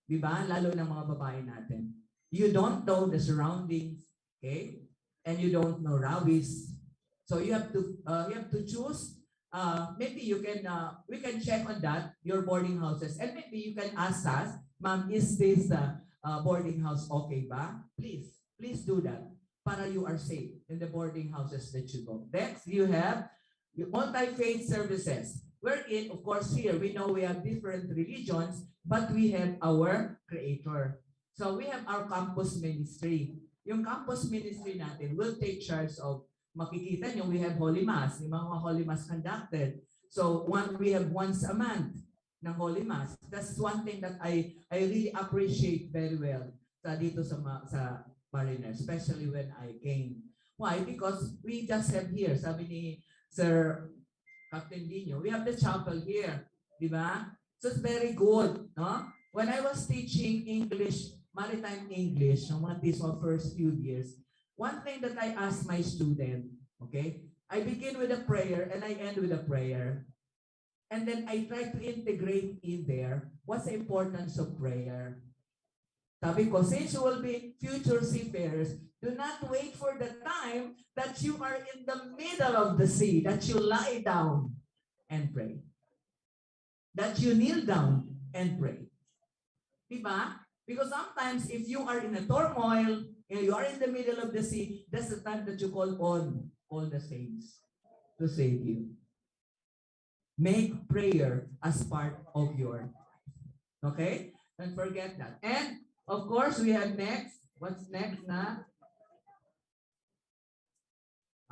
Diba? Lalo ng mga babae natin. You don't know the surroundings, okay? And you don't know Rawis. So you have to choose. Maybe you can, we can check on that, your boarding houses. And maybe you can ask us, ma'am, is this boarding house okay ba? Please do that. Para you are safe in the boarding houses that you go. Next, you have your multi-faith services. Wherein, of course, here we know we have different religions, but we have our Creator. So we have our campus ministry. Yung campus ministry natin will take charge of, makikita nyo, we have Holy Mass, yung mga Holy Mass conducted. So we have once a month ng Holy Mass. That's one thing that I really appreciate very well dito sa Mariner, especially when I came. Why? Because we just have here, sabi ni Sir Captain Dino, we have the chapel here, di ba? So it's very good, no? When I was teaching English, Maritime English, no, mga these first few years, one thing that I ask my student, okay, I begin with a prayer and I end with a prayer. And then I try to integrate in there what's the importance of prayer. Sabi ko, since you will be future seafarers, do not wait for the time that you are in the middle of the sea, that you lie down and pray. That you kneel down and pray. Diba? Because sometimes if you are in a turmoil, you are in the middle of the sea, that's the time that you call on all the saints to save you. Make prayer as part of your, okay? Don't forget that. And of course, we have next. What's next na?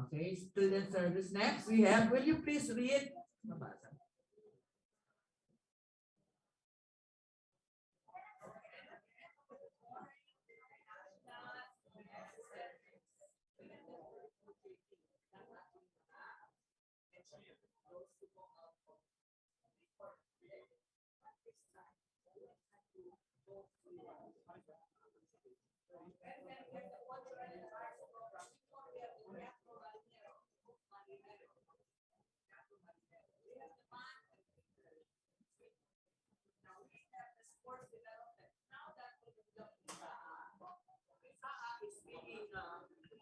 Okay, student service. Next, we have, will you please read? Mabasa.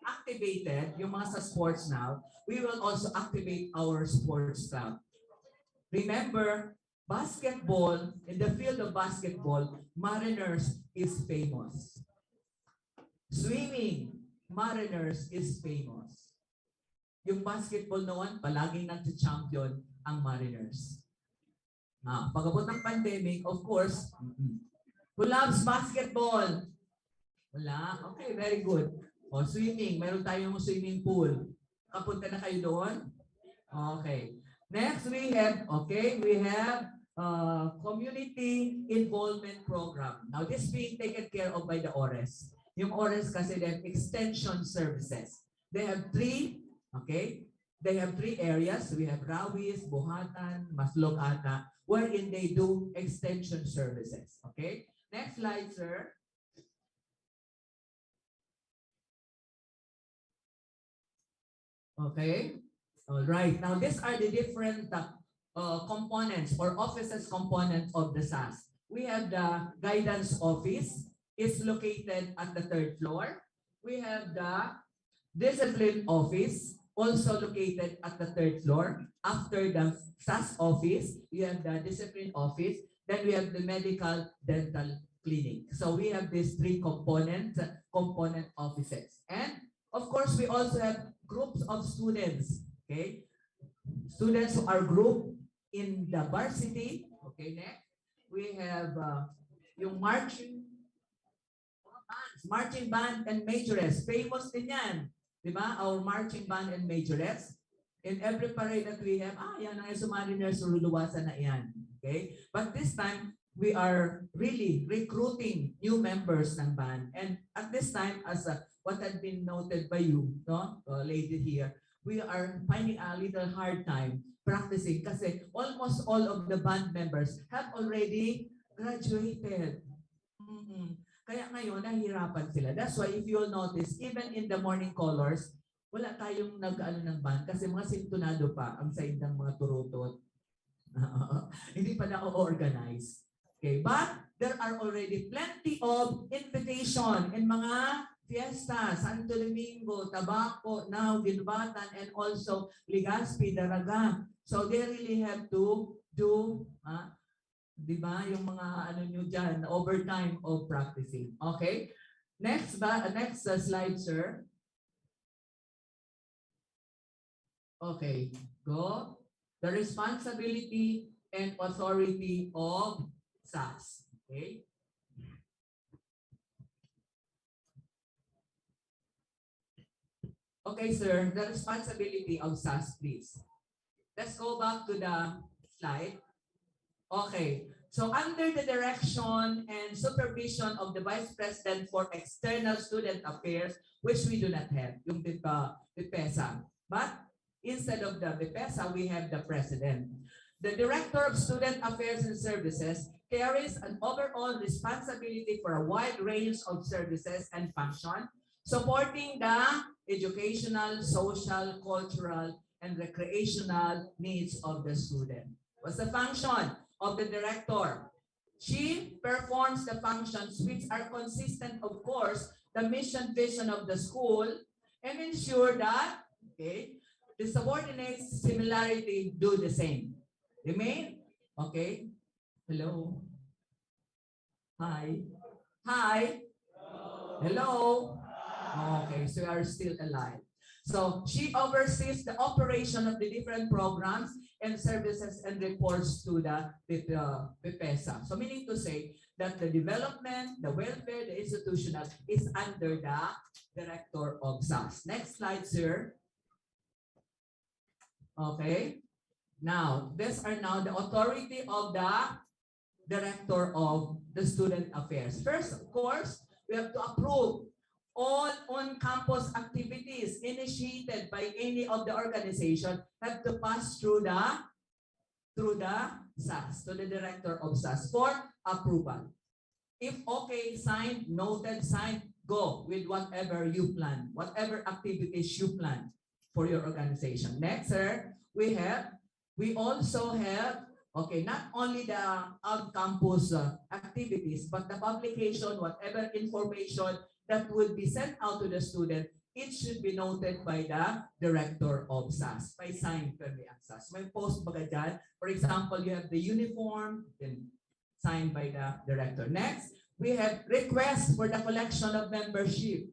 activated, yung mga sa sports now, we will also activate our sports club. Remember, basketball, in the field of basketball, Mariners is famous. Swimming, Mariners is famous. Yung basketball noon, palaging nag-champion ang Mariners. Pagabot ng pandemic, of course, who loves basketball? Wala? Okay, very good. O, swimming, meron tayong swimming pool. Kapunta na kayo doon? Okay. Next, we have community involvement program. Now, this being taken care of by the ORES. Yung ORES kasi they have extension services. They have three areas. We have Rawis, Buhatan, Maslog Ata, wherein they do extension services. Okay? Next slide, sir. Okay? All right. Now, these are the different components or offices components of the SAS. We have the guidance office. It's located at the 3rd floor. We have the discipline office, also located at the 3rd floor. After the SAS office, we have the discipline office. Then we have the medical dental clinic. So we have these three component offices. And of course, we also have groups of students. Okay, students who are grouped in the varsity. Okay, next we have yung marching band and majoress. Famous din yan. Diba? Our marching band and majoress. In every parade that we have, yan ang Mariners, luluwasan na yan. Okay? But this time, we are really recruiting new members ng band. And at this time, as what had been noted by you, lady here, we are finding a little hard time practicing kasi almost all of the band members have already graduated. Kaya ngayon, nahihirapan sila. That's why if you'll notice, even in the morning colors, wala tayong nag-ano ng band kasi mga sintonado pa ang side ng mga turutot. Hindi pa na-organize. Okay, but there are already plenty of invitation in mga fiesta, Santo Domingo, Tabaco, now Ginbatan, and also Legazpi, Daraga. So they really have to do di ba? Yung mga ano nyo dyan, overtime of practicing. Okay? Next slide, sir. Okay. Go. The responsibility and authority of SAS. Okay? Okay, sir. The responsibility of SAS, please. Let's go back to the slide. Okay, so under the direction and supervision of the Vice President for External Student Affairs, which we do not have, yung BPESA. But instead of the BPESA, we have the President. The Director of Student Affairs and Services carries an overall responsibility for a wide range of services and functions, supporting the educational, social, cultural, and recreational needs of the student. What's the function of the director? She performs the functions which are consistent, of course, the mission vision of the school and ensure that the subordinates similarity do the same. Remain? Okay. Hello. Hi. Hi. Hello. Okay, so we are still alive. So she oversees the operation of the different programs and services and reports to the BPESA. So meaning to say that the development, the welfare, the institutional is under the director of SAS. Next slide, sir. Okay. Now, these are now the authority of the director of the student affairs. First, of course, we have to approve all on-campus activities initiated by any of the organization have to pass through the SAS, to the director of SAS for approval. If okay, signed, noted, signed, go with whatever you plan, whatever activities you plan for your organization. Next, sir, we also have not only the on-campus activities, but the publication, whatever information that would be sent out to the student it should be noted by the director of SAS. By sign permi ang SAS. May post baga dyan. For example, you have the uniform, then signed by the director. Next, we have requests for the collection of membership.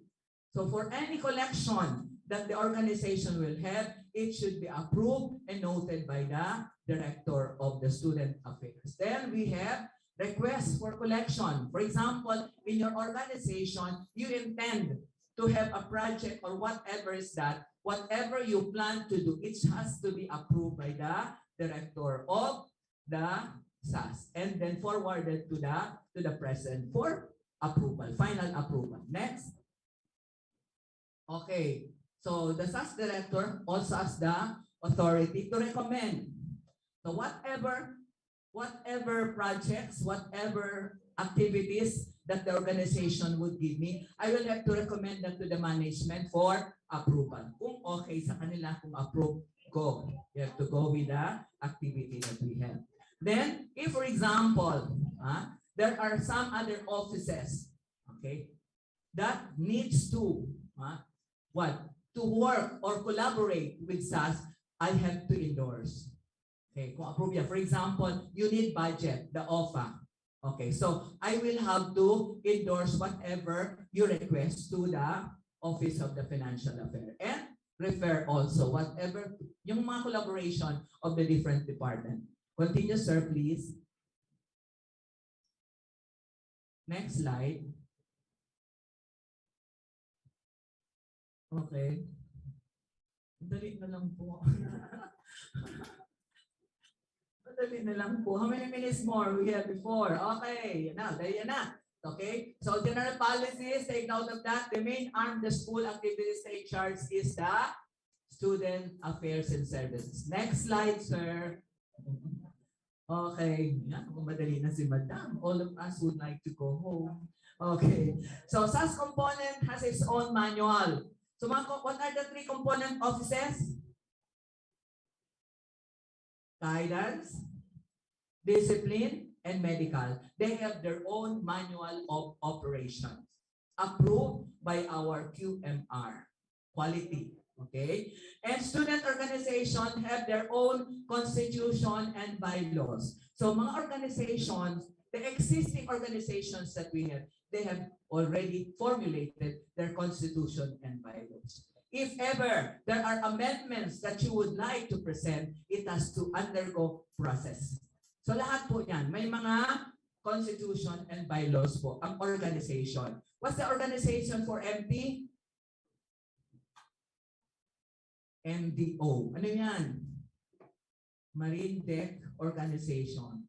So for any collection that the organization will have, it should be approved and noted by the director of the student affairs. Then we have requests for collection. For example, in your organization, you intend to have a project or whatever is that, whatever you plan to do, it has to be approved by the director of the SAS and then forwarded to the president for approval, final approval. Next. Okay, so the SAS director also has the authority to recommend. So whatever projects, whatever activities that the organization would give me, I will have to recommend that to the management for approval. Kung okay sa kanila, kung approve, go. You have to go with the activity that we have. Then, if for example, there are some other offices, okay, that needs to, to work or collaborate with SAS, I have to endorse. Okay, kung approve yan. For example, you need budget, the OFA. Okay, so I will have to endorse whatever you request to the Office of the Financial Affairs and refer also whatever, yung mga collaboration of the different departments. Continue, sir, please. Next slide. Okay. Dali na lang po. Dali na lang po. How many minutes more we have before? Okay. Now, dali na. Okay. So, general policies, take note of that. The main arm of the school activities take charge is the Student Affairs and Services. Next slide, sir. Okay. Yan, kung madali na si Madam. All of us would like to go home. Okay. So, SAS component has its own manual. So, what are the three component offices? Guidance, discipline, and medical. They have their own manual of operations approved by our QMR, quality. Okay? And student organizations have their own constitution and bylaws. So mga organizations, the existing organizations that we have, they have already formulated their constitution and bylaws. If ever there are amendments that you would like to present, it has to undergo process. So lahat po yan, may mga constitution and bylaws po ang organization. What's the organization for MP? MDO. Ano yan? Marine Deck Organization.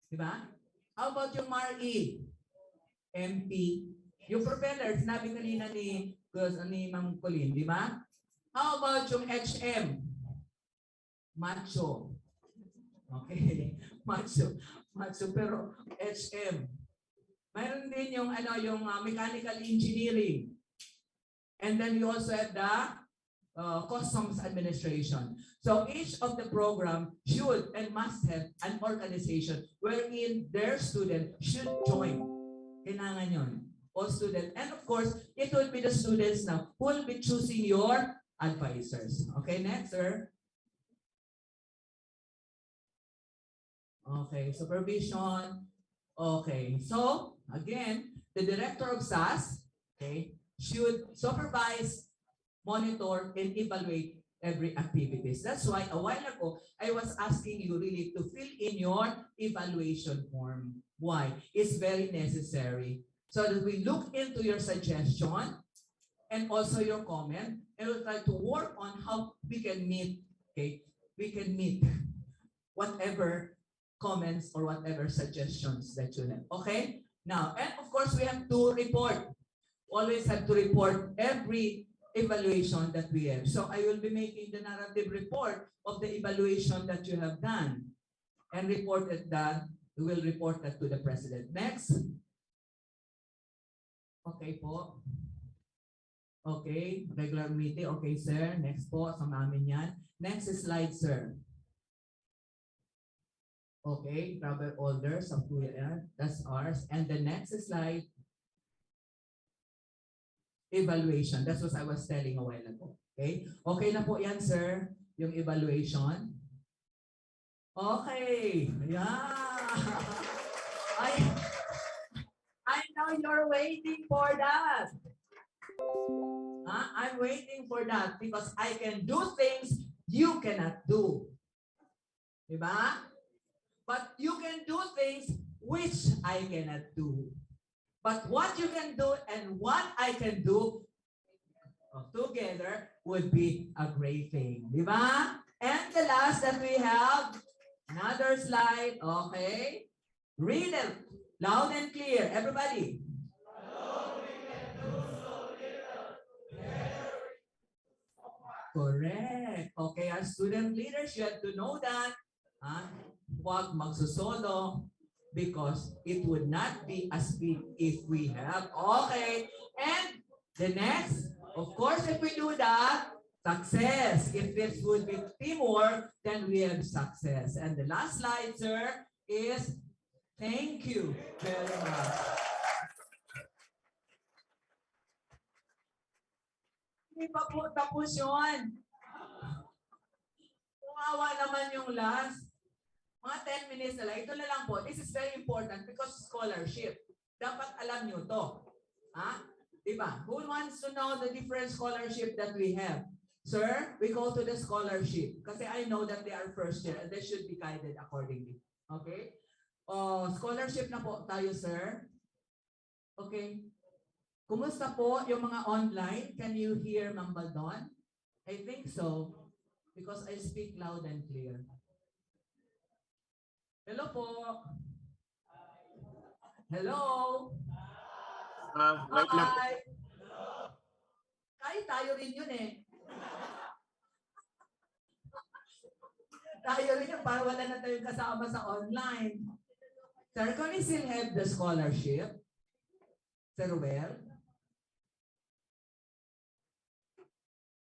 Diba? How about yung MARE? MP. Yung propeller, sinabi kanina ni Ma'am Colleen, di ba? How about yung HM? Macho. Okay. Macho pero HM. Mayroon din yung mechanical engineering. And then you also have the customs administration. So each of the program should and must have an organization wherein their student should join. Kailangan yun. All students. And of course, it will be the students now who will be choosing your advisors. Okay, next, sir. Okay, supervision. Okay, so again, the director of SAS, okay, should supervise, monitor, and evaluate every activities. That's why a while ago, I was asking you really to fill in your evaluation form. Why? It's very necessary. So that we look into your suggestion and also your comment, and we'll try to work on how we can meet, okay? We can meet whatever comments or whatever suggestions that you have. Okay? Now, and of course, we have to report. Always have to report every evaluation that we have. So I will be making the narrative report of the evaluation that you have done and reported that. We will report that to the president. Next. Okay po. Okay, regular meeting. Okay, sir. Next po, sa namin yan. Next slide, sir. Okay, travel orders of Kuya. That's ours. And the next slide. evaluation. That's what I was telling a while ago. Okay? Okay na po yan, sir, yung evaluation. Okay. Yeah. I know you're waiting for that. I'm waiting for that because I can do things you cannot do. Diba? But you can do things which I cannot do. But what you can do and what I can do together would be a great thing. Diba? And the last that we have, another slide. Okay. Read it loud and clear. Everybody. Correct. Okay, as student leaders, you have to know that. Huwag magsusolo because it would not be as big if we have. Okay. And the next, of course, if we do that, success. If this would be teamwork, then we have success. And the last slide, sir, is thank you very much. Hindi pa po tapos yun. Kumawa naman yung last. Mga 10 minutes na lang. Ito na lang po. This is very important because scholarship. Dapat alam nyo to. Diba? Who wants to know the different scholarship that we have? Sir, we go to the scholarship. Kasi I know that they are first year and they should be guided accordingly. Okay? Scholarship na po tayo, sir. Okay. Kumusta po yung mga online? Can you hear Ma'am Baldon? I think so. Because I speak loud and clear. Hello po. Hello. Hi. Kahit tayo rin yun eh. Tayo rin yun para wala na tayong kasama sa online. Sir, can we still have the scholarship? Sir Well?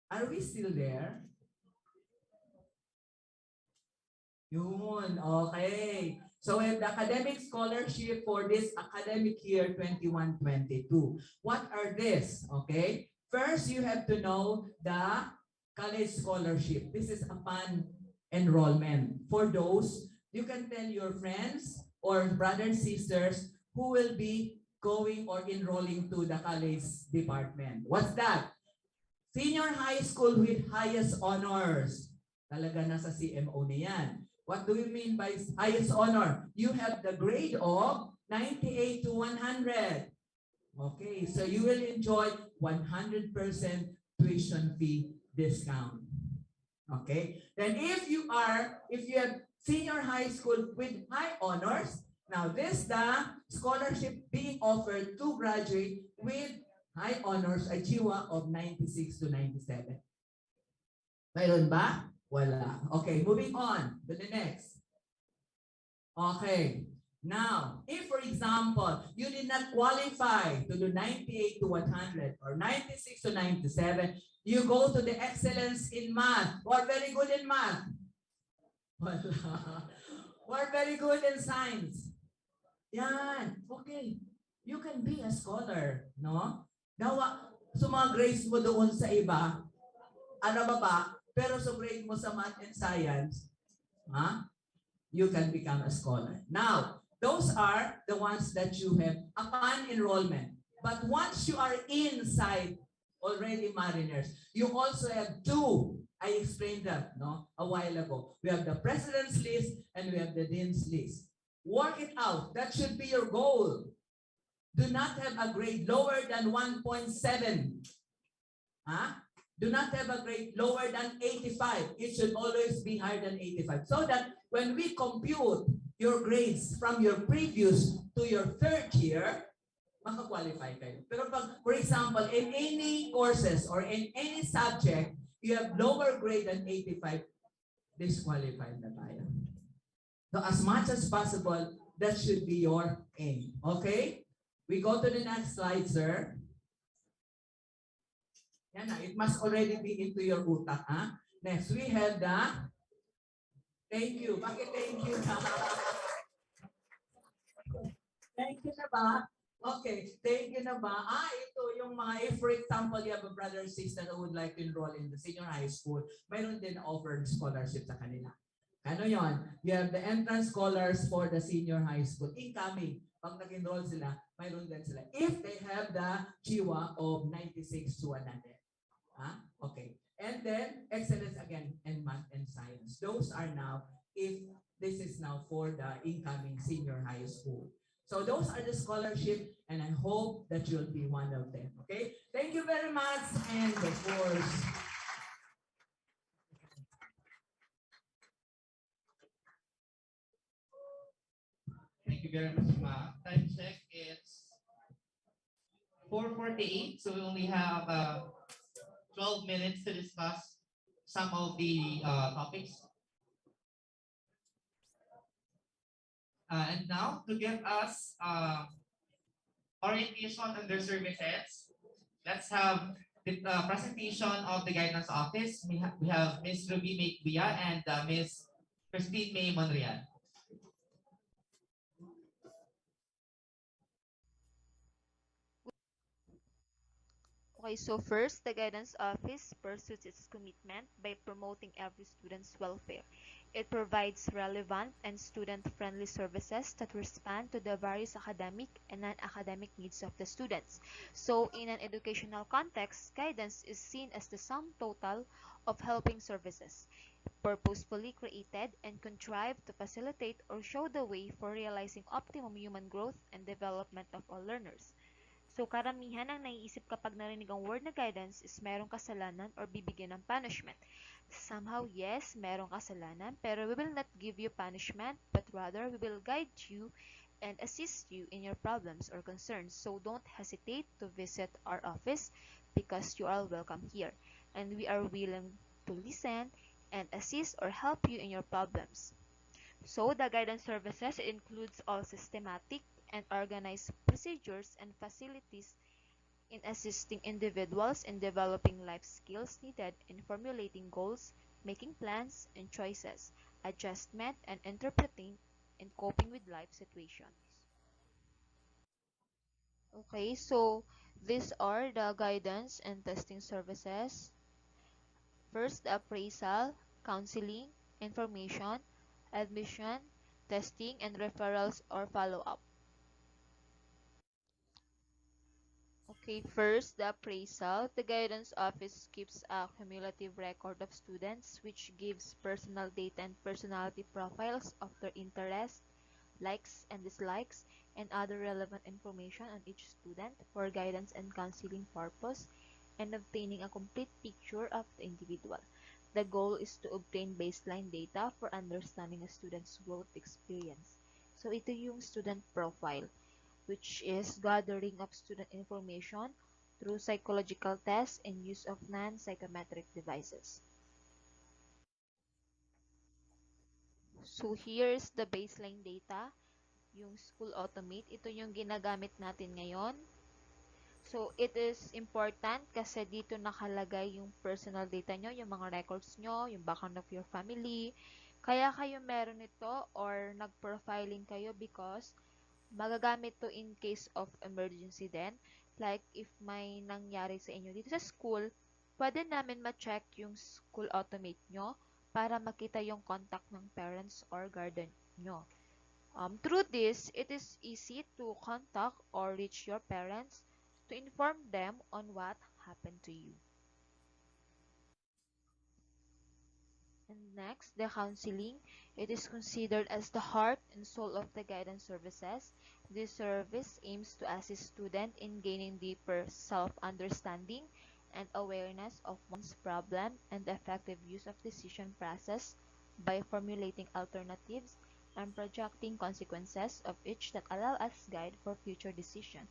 Are we still there? Yun, okay. So we have the academic scholarship for this academic year 21-22. What are this? Okay. First, you have to know the college scholarship. This is upon enrollment. For those, you can tell your friends or brothers, sisters who will be going or enrolling to the college department. What's that? Senior high school with highest honors. Talaga nasa CMO na yan. What do we mean by highest honor? You have the grade of 98 to 100. Okay, so you will enjoy 100% tuition fee discount. Okay, then if you have senior high school with high honors, now this the scholarship being offered to graduate with high honors, a GWA of 96 to 97. Mayroon ba? Wala. Okay, moving on to the next. Okay. Now, if for example, you did not qualify to do 98 to 100 or 96 to 97, you go to the excellence in math or very good in math. Wala. Or very good in science. Yan. Okay. You can be a scholar, no? Dawa, so mga grades mo doon sa iba, ano ba? Pero sa grade mo sa math and science, you can become a scholar. Now, those are the ones that you have upon enrollment. But once you are inside already mariners, you also have two. I explained that a while ago. We have the president's list and we have the dean's list. Work it out. That should be your goal. Do not have a grade lower than 1.7. Do not have a grade lower than 85. It should always be higher than 85. So that when we compute your grades from your previous to your third year, maka-qualify kayo. Pero pag, for example, in any courses or in any subject, you have lower grade than 85, disqualified na tayo. So as much as possible, that should be your aim. Okay? We go to the next slide, sir. Yan na, it must already be into your utak. Next, we have the thank you. Bakit thank you? Thank you na ba? Okay, thank you na ba? Ito yung mga, if for example, you have a brother or sister who would like to enroll in the senior high school, mayroon din offered scholarship sa kanila. Ano yon? You have the entrance scholars for the senior high school. Incoming, pag nag-enroll sila, mayroon din sila. If they have the GWA of 96 to 100. Okay. And then, excellence again in math and science. Those are now, if this is now for the incoming senior high school. So those are the scholarship, and I hope that you'll be one of them. Okay? Thank you very much. And of course, thank you very much, Ma. Time check, it's 4:48, so we only have 12 minutes to discuss some of the topics. And now, to give us orientation on their services, let's have the presentation of the guidance office. We have Ms. Ruby Maybia and Ms. Christine May Monreal. Okay, so first, the Guidance Office pursues its commitment by promoting every student's welfare. It provides relevant and student-friendly services that respond to the various academic and non-academic needs of the students. So, in an educational context, guidance is seen as the sum total of helping services, purposefully created and contrived to facilitate or show the way for realizing optimum human growth and development of all learners. So, karamihan ang naiisip kapag narinig ang word na guidance is merong kasalanan or bibigyan ng punishment. Somehow, yes, merong kasalanan, pero we will not give you punishment, but rather we will guide you and assist you in your problems or concerns. So, don't hesitate to visit our office because you are welcome here. And we are willing to listen and assist or help you in your problems. So, the guidance services includes all systematic and organized procedures and facilities in assisting individuals in developing life skills needed in formulating goals, making plans and choices, adjustment and interpreting and coping with life situations. Okay, so these are the guidance and testing services. First, the appraisal, counseling, information, admission, testing, and referrals or follow-up. Okay, first, the appraisal. The guidance office keeps a cumulative record of students which gives personal data and personality profiles of their interests, likes and dislikes, and other relevant information on each student for guidance and counseling purpose and obtaining a complete picture of the individual. The goal is to obtain baseline data for understanding a student's growth experience. So ito yung student profile, which is gathering of student information through psychological tests and use of non-psychometric devices. So here is the baseline data, yung school automate. Ito yung ginagamit natin ngayon. So it is important kasi dito nakalagay yung personal data nyo, yung mga records nyo, yung background of your family. Kaya kayo meron ito or nag-profiling kayo because magagamit to in case of emergency din. Like, if may nangyari sa inyo dito sa school, pwede namin ma-check yung school automate nyo para makita yung contact ng parents or guardian nyo. Through this, it is easy to contact or reach your parents to inform them on what happened to you. And next, the counseling. It is considered as the heart and soul of the guidance services. This service aims to assist students in gaining deeper self-understanding and awareness of one's problem and the effective use of decision process by formulating alternatives and projecting consequences of each that allow us guide for future decision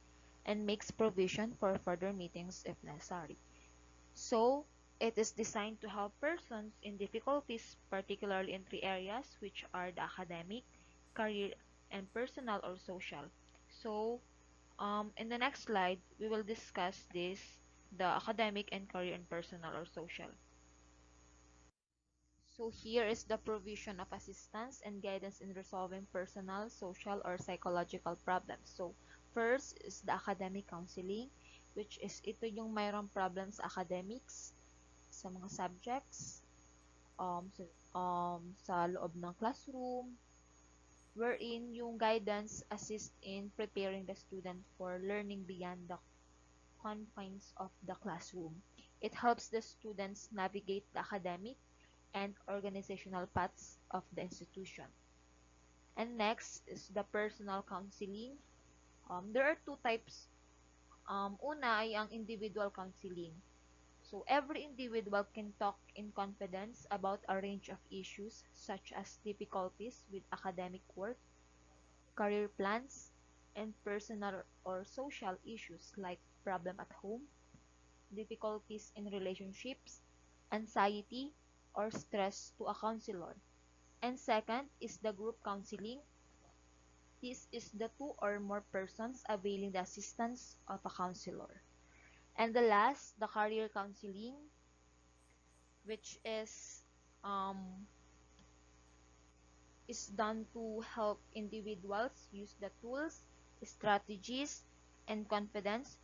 and makes provision for further meetings if necessary. So, it is designed to help persons in difficulties, particularly in three areas, which are the academic, career, and personal or social. So, in the next slide, we will discuss this, the academic and career and personal or social. So here is the provision of assistance and guidance in resolving personal, social, or psychological problems. So First is the academic counseling, which is ito yung mayroong problems sa academics, sa mga subjects, sa loob ng classroom, wherein yung guidance assist in preparing the student for learning beyond the confines of the classroom. It helps the students navigate the academic and organizational paths of the institution. And next is the personal counseling. There are two types. Una ay ang individual counseling. So every individual can talk in confidence about a range of issues such as difficulties with academic work, career plans, and personal or social issues like problem at home, difficulties in relationships, anxiety, or stress to a counselor. And second is the group counseling. This is the two or more persons availing the assistance of a counselor. And the last, the career counseling, which is done to help individuals use the tools, strategies, and confidence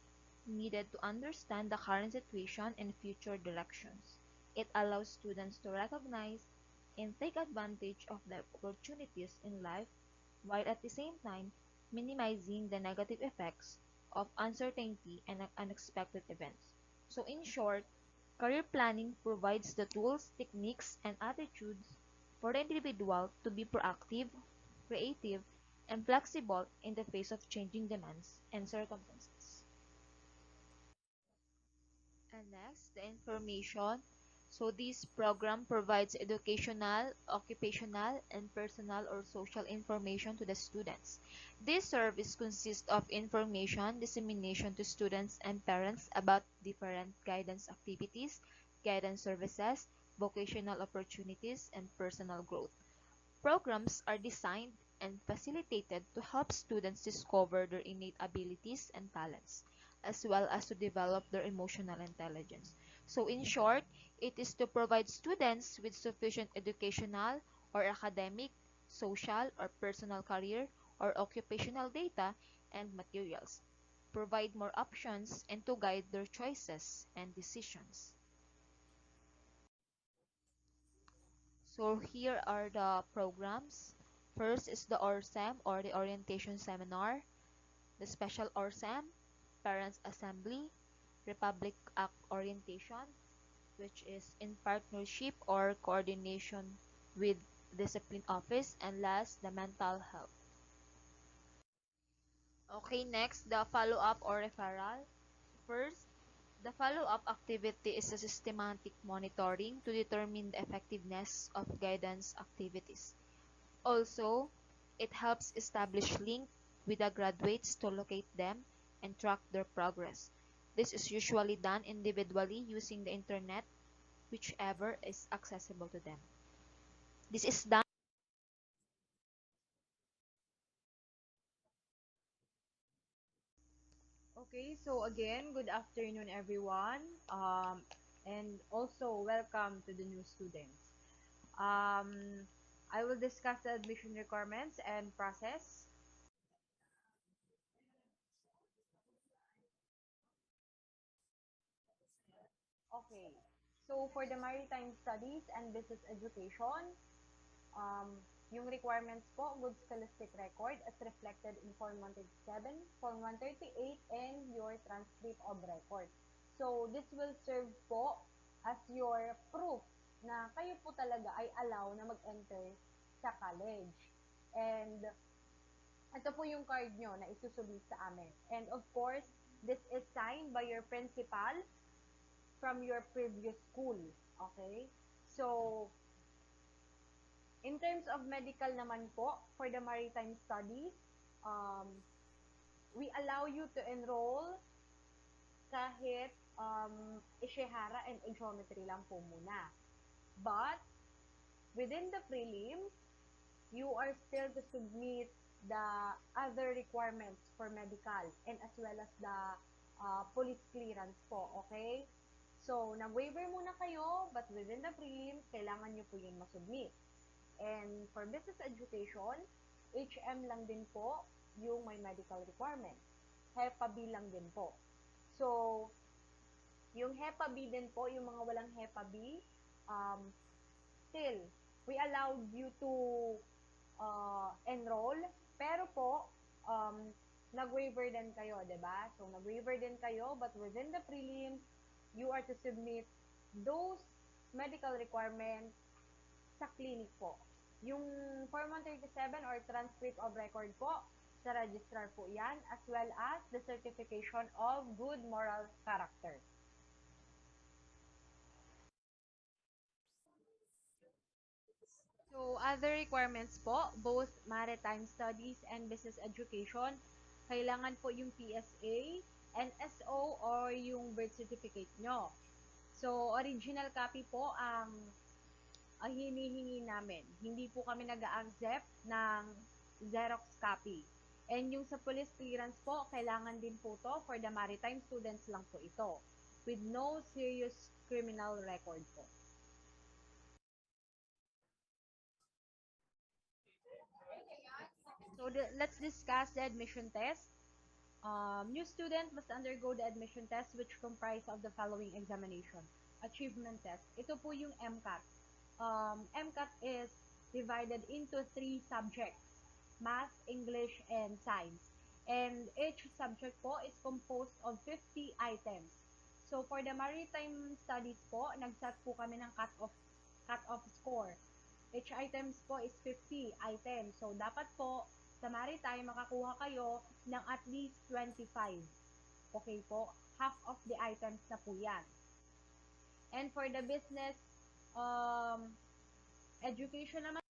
needed to understand the current situation and future directions. It allows students to recognize and take advantage of the opportunities in life while at the same time minimizing the negative effects of uncertainty and unexpected events. So in short, career planning provides the tools, techniques, and attitudes for the individual to be proactive, creative, and flexible in the face of changing demands and circumstances. And next, the information. So this program provides educational, occupational, and personal or social information to the students. This service consists of information dissemination to students and parents about different guidance activities, guidance services, vocational opportunities, and personal growth. Programs are designed and facilitated to help students discover their innate abilities and talents, as well as to develop their emotional intelligence. So in short, it is to provide students with sufficient educational or academic, social or personal career or occupational data and materials, provide more options, and to guide their choices and decisions. So here are the programs. First is the Orsem or the Orientation Seminar, the Special Orsem, Parents Assembly, Republic Act Orientation, which is in partnership or coordination with Discipline Office, and last, the Mental Health. Okay, next, the follow-up or referral. First, the follow-up activity is a systematic monitoring to determine the effectiveness of guidance activities. Also, it helps establish link with the graduates to locate them and track their progress. This is usually done individually using the internet, whichever is accessible to them. This is done. Okay, so again, good afternoon, everyone, and also welcome to the new students. I will discuss the admission requirements and process. Okay, so for the maritime studies and business education, yung requirements po, good scholastic record as reflected in Form 137, Form 138, and your transcript of record. So, this will serve po as your proof na kayo po talaga ay allow na mag-enter sa college. And, ito po yung card nyo na isusubmit sa amin. And of course, this is signed by your principal from your previous school. Okay? So, in terms of medical naman po, for the maritime studies, we allow you to enroll kahit Ishihara and geometry lang po muna. But, within the prelims, you are still to submit the other requirements for medical and as well as the police clearance po, okay? So, nag-waiver muna kayo, but within the prelims, kailangan nyo po yun masubmit. And for business education, HM lang din po yung may medical requirements. HEPA B lang din po. So, yung HEPA B din po, yung mga walang HEPA B, still, we allowed you to enroll, pero po, nag-waiver din kayo, di ba? So, nag-waiver din kayo, but within the prelims, you are to submit those medical requirements sa clinic po. Yung Form 137 or transcript of record po, sa registrar po yan, as well as the certification of good moral character. So, other requirements po, both maritime studies and business education, kailangan po yung PSA, NSO, or yung birth certificate nyo. So, original copy po ang hinihingi namin. Hindi po kami nag-accept ng Xerox copy. And yung sa police clearance po, kailangan din po to for the maritime students lang po ito, with no serious criminal record po. So let's discuss the admission test. New student must undergo the admission test, which comprise of the following examination. Achievement test. Ito po yung MCAT. MCAT is divided into 3 subjects: math, English, and science. And each subject po is composed of 50 items. So for the maritime studies po, nag-set po kami ng cut-off score. Each items po is 50 items. So dapat po sa maritime makakuha kayo ng at least 25. Okay po? Half of the items na po yan. And for the business education naman,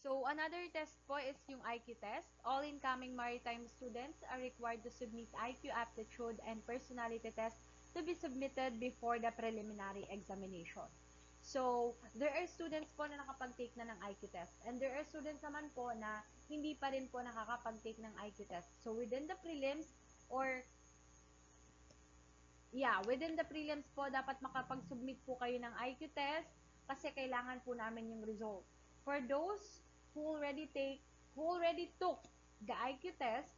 so another test po is yung IQ test. All incoming maritime students are required to submit IQ aptitude and personality test to be submitted before the preliminary examination. So, there are students po na nakapag-take na ng IQ test, and there are students naman po na hindi pa rin po nakakapag-take ng IQ test. So, within the prelims within the prelims po, dapat makapag-submit po kayo ng IQ test kasi kailangan po namin yung result. For those who already took the IQ test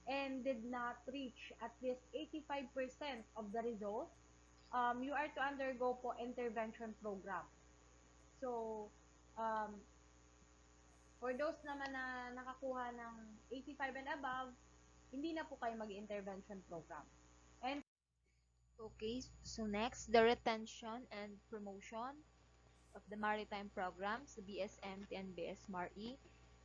and did not reach at least 85% of the result, you are to undergo po intervention program. So, for those naman na nakakuha ng 85 and above, hindi na po kayo mag-intervention program. And Okay, so next, the retention and promotion of the maritime programs, the BSMT and BSMRE.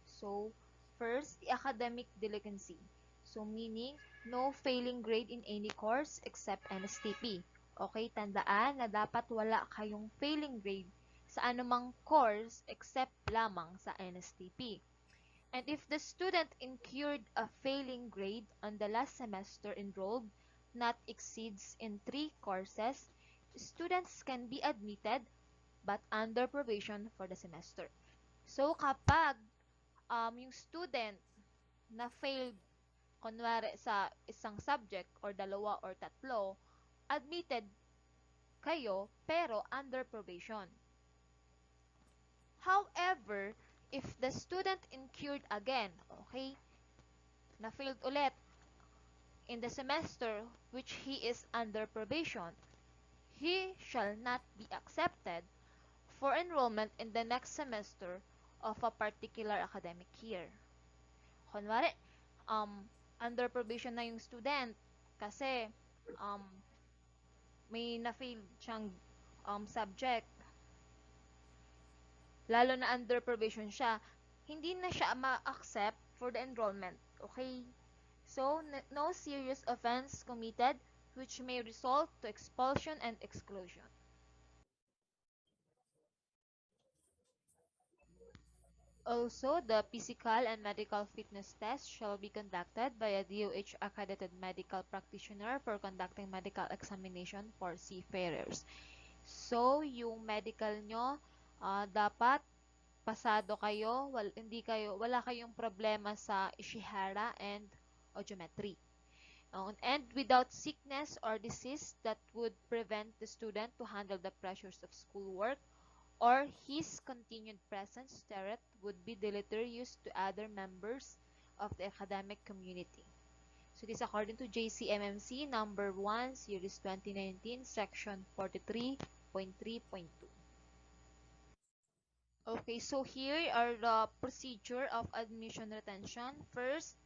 So, first, the academic delinquency. So, meaning, no failing grade in any course except NSTP. Okay, tandaan na dapat wala kayong failing grade sa anumang course except lamang sa NSTP. And if the student incurred a failing grade on the last semester enrolled not exceeds in 3 courses, students can be admitted but under probation for the semester. So, kapag yung student na failed, kunwari sa isang subject or dalawa or tatlo, admitted kayo pero under probation. However, if the student incurred again, okay, na failed ulit in the semester which he is under probation, he shall not be accepted for enrollment in the next semester of a particular academic year. Kunwari, under probation na yung student kasi may na-fail siyang subject. Lalo na under probation siya, hindi na siya ma-accept for the enrollment. Okay? So, no serious offense committed which may result to expulsion and exclusion. Also, the physical and medical fitness test shall be conducted by a DOH accredited medical practitioner for conducting medical examination for seafarers. So, yung medical nyo, dapat pasado kayo, wala kayong problema sa Ishihara and Geometry. And without sickness or disease that would prevent the student to handle the pressures of schoolwork, or his continued presence thereat would be deleterious to other members of the academic community. So this according to JCMMC number 1, series 2019, section 43.3.2. Okay, so here are the procedure of admission retention. First,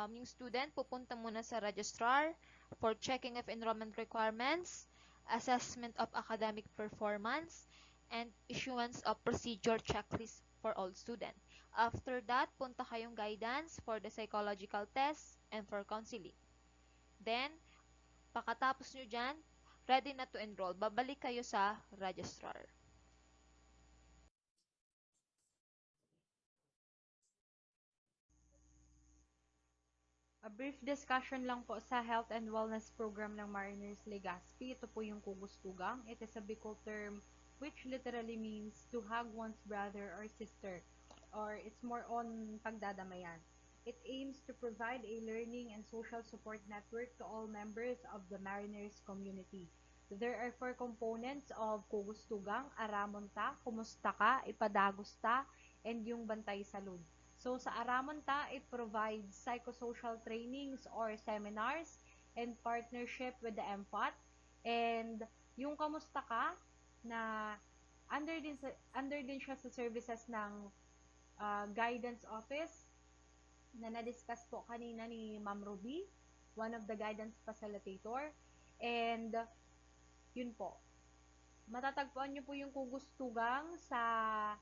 yung student pupunta muna sa registrar for checking of enrollment requirements, assessment of academic performance, and issuance of procedure checklist for all students. After that, punta kayong guidance for the psychological test and for counseling. Then, pagkatapos nyo dyan, ready na to enroll, babalik kayo sa registrar. A brief discussion lang po sa Health and Wellness Program ng Mariners Legazpi. Ito po yung kugustugang. It is a Bicol term which literally means to hug one's brother or sister, or it's more on pagdadamayan. It aims to provide a learning and social support network to all members of the Mariners community. There are 4 components of kugustugang: Aramonta, Kumusta Ka, Ipadagusta, and yung Bantay Salud. So sa Aramonta, it provides psychosocial trainings or seminars in partnership with the MPOT. And yung Kamusta Ka, na under din siya sa services ng guidance office na na-discuss po kanina ni Ma'am Ruby, one of the guidance facilitator. And yun po. Matatagpuan nyo po yung kugustugang sa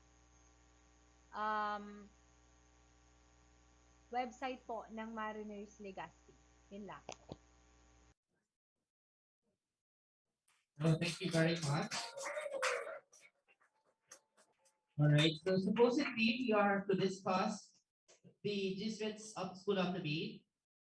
website po ng Mariners Legazpi. Yun lang. Thank you very much. Alright, so supposedly we are to discuss the GSITs of School Automate,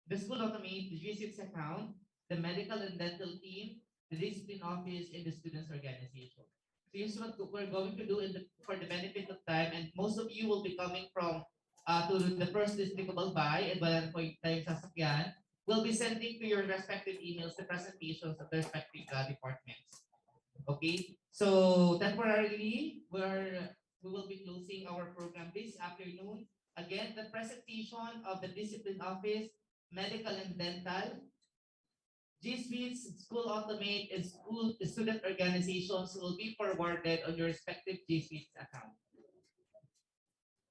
the School Automate, the GSITs account, the medical and dental team, the discipline office, and the students organization. So here's what we're going to do for the benefit of time, and most of you will be coming from to the first district of Albay and Balan Point Time Sasakyan. We'll be sending to your respective emails the presentations of the respective departments. Okay, so temporarily we will be closing our program this afternoon. Again, the presentation of the discipline office, medical and dental, G-Suites, School Automate, and school student organizations will be forwarded on your respective G-Suites account.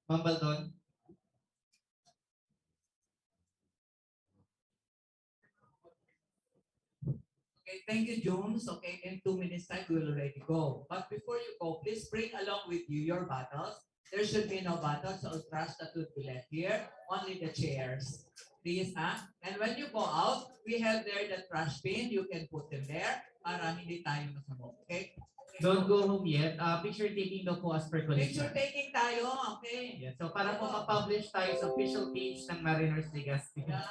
Ma'am Baldon. Okay, thank you, Jones. Okay, in 2 minutes time, we will already go. But before you go, please bring along with you your bottles. There should be no bottles or trash that would be left here, only the chairs. Please, and when you go out, we have there the trash bin. You can put them there para hindi tayo masabog. Okay? Don't go home yet. Picture taking daw po as per collection. Picture taking tayo, okay? Yeah, so para po ma-publish tayo sa official page ng Mariners Legazpi. Yeah.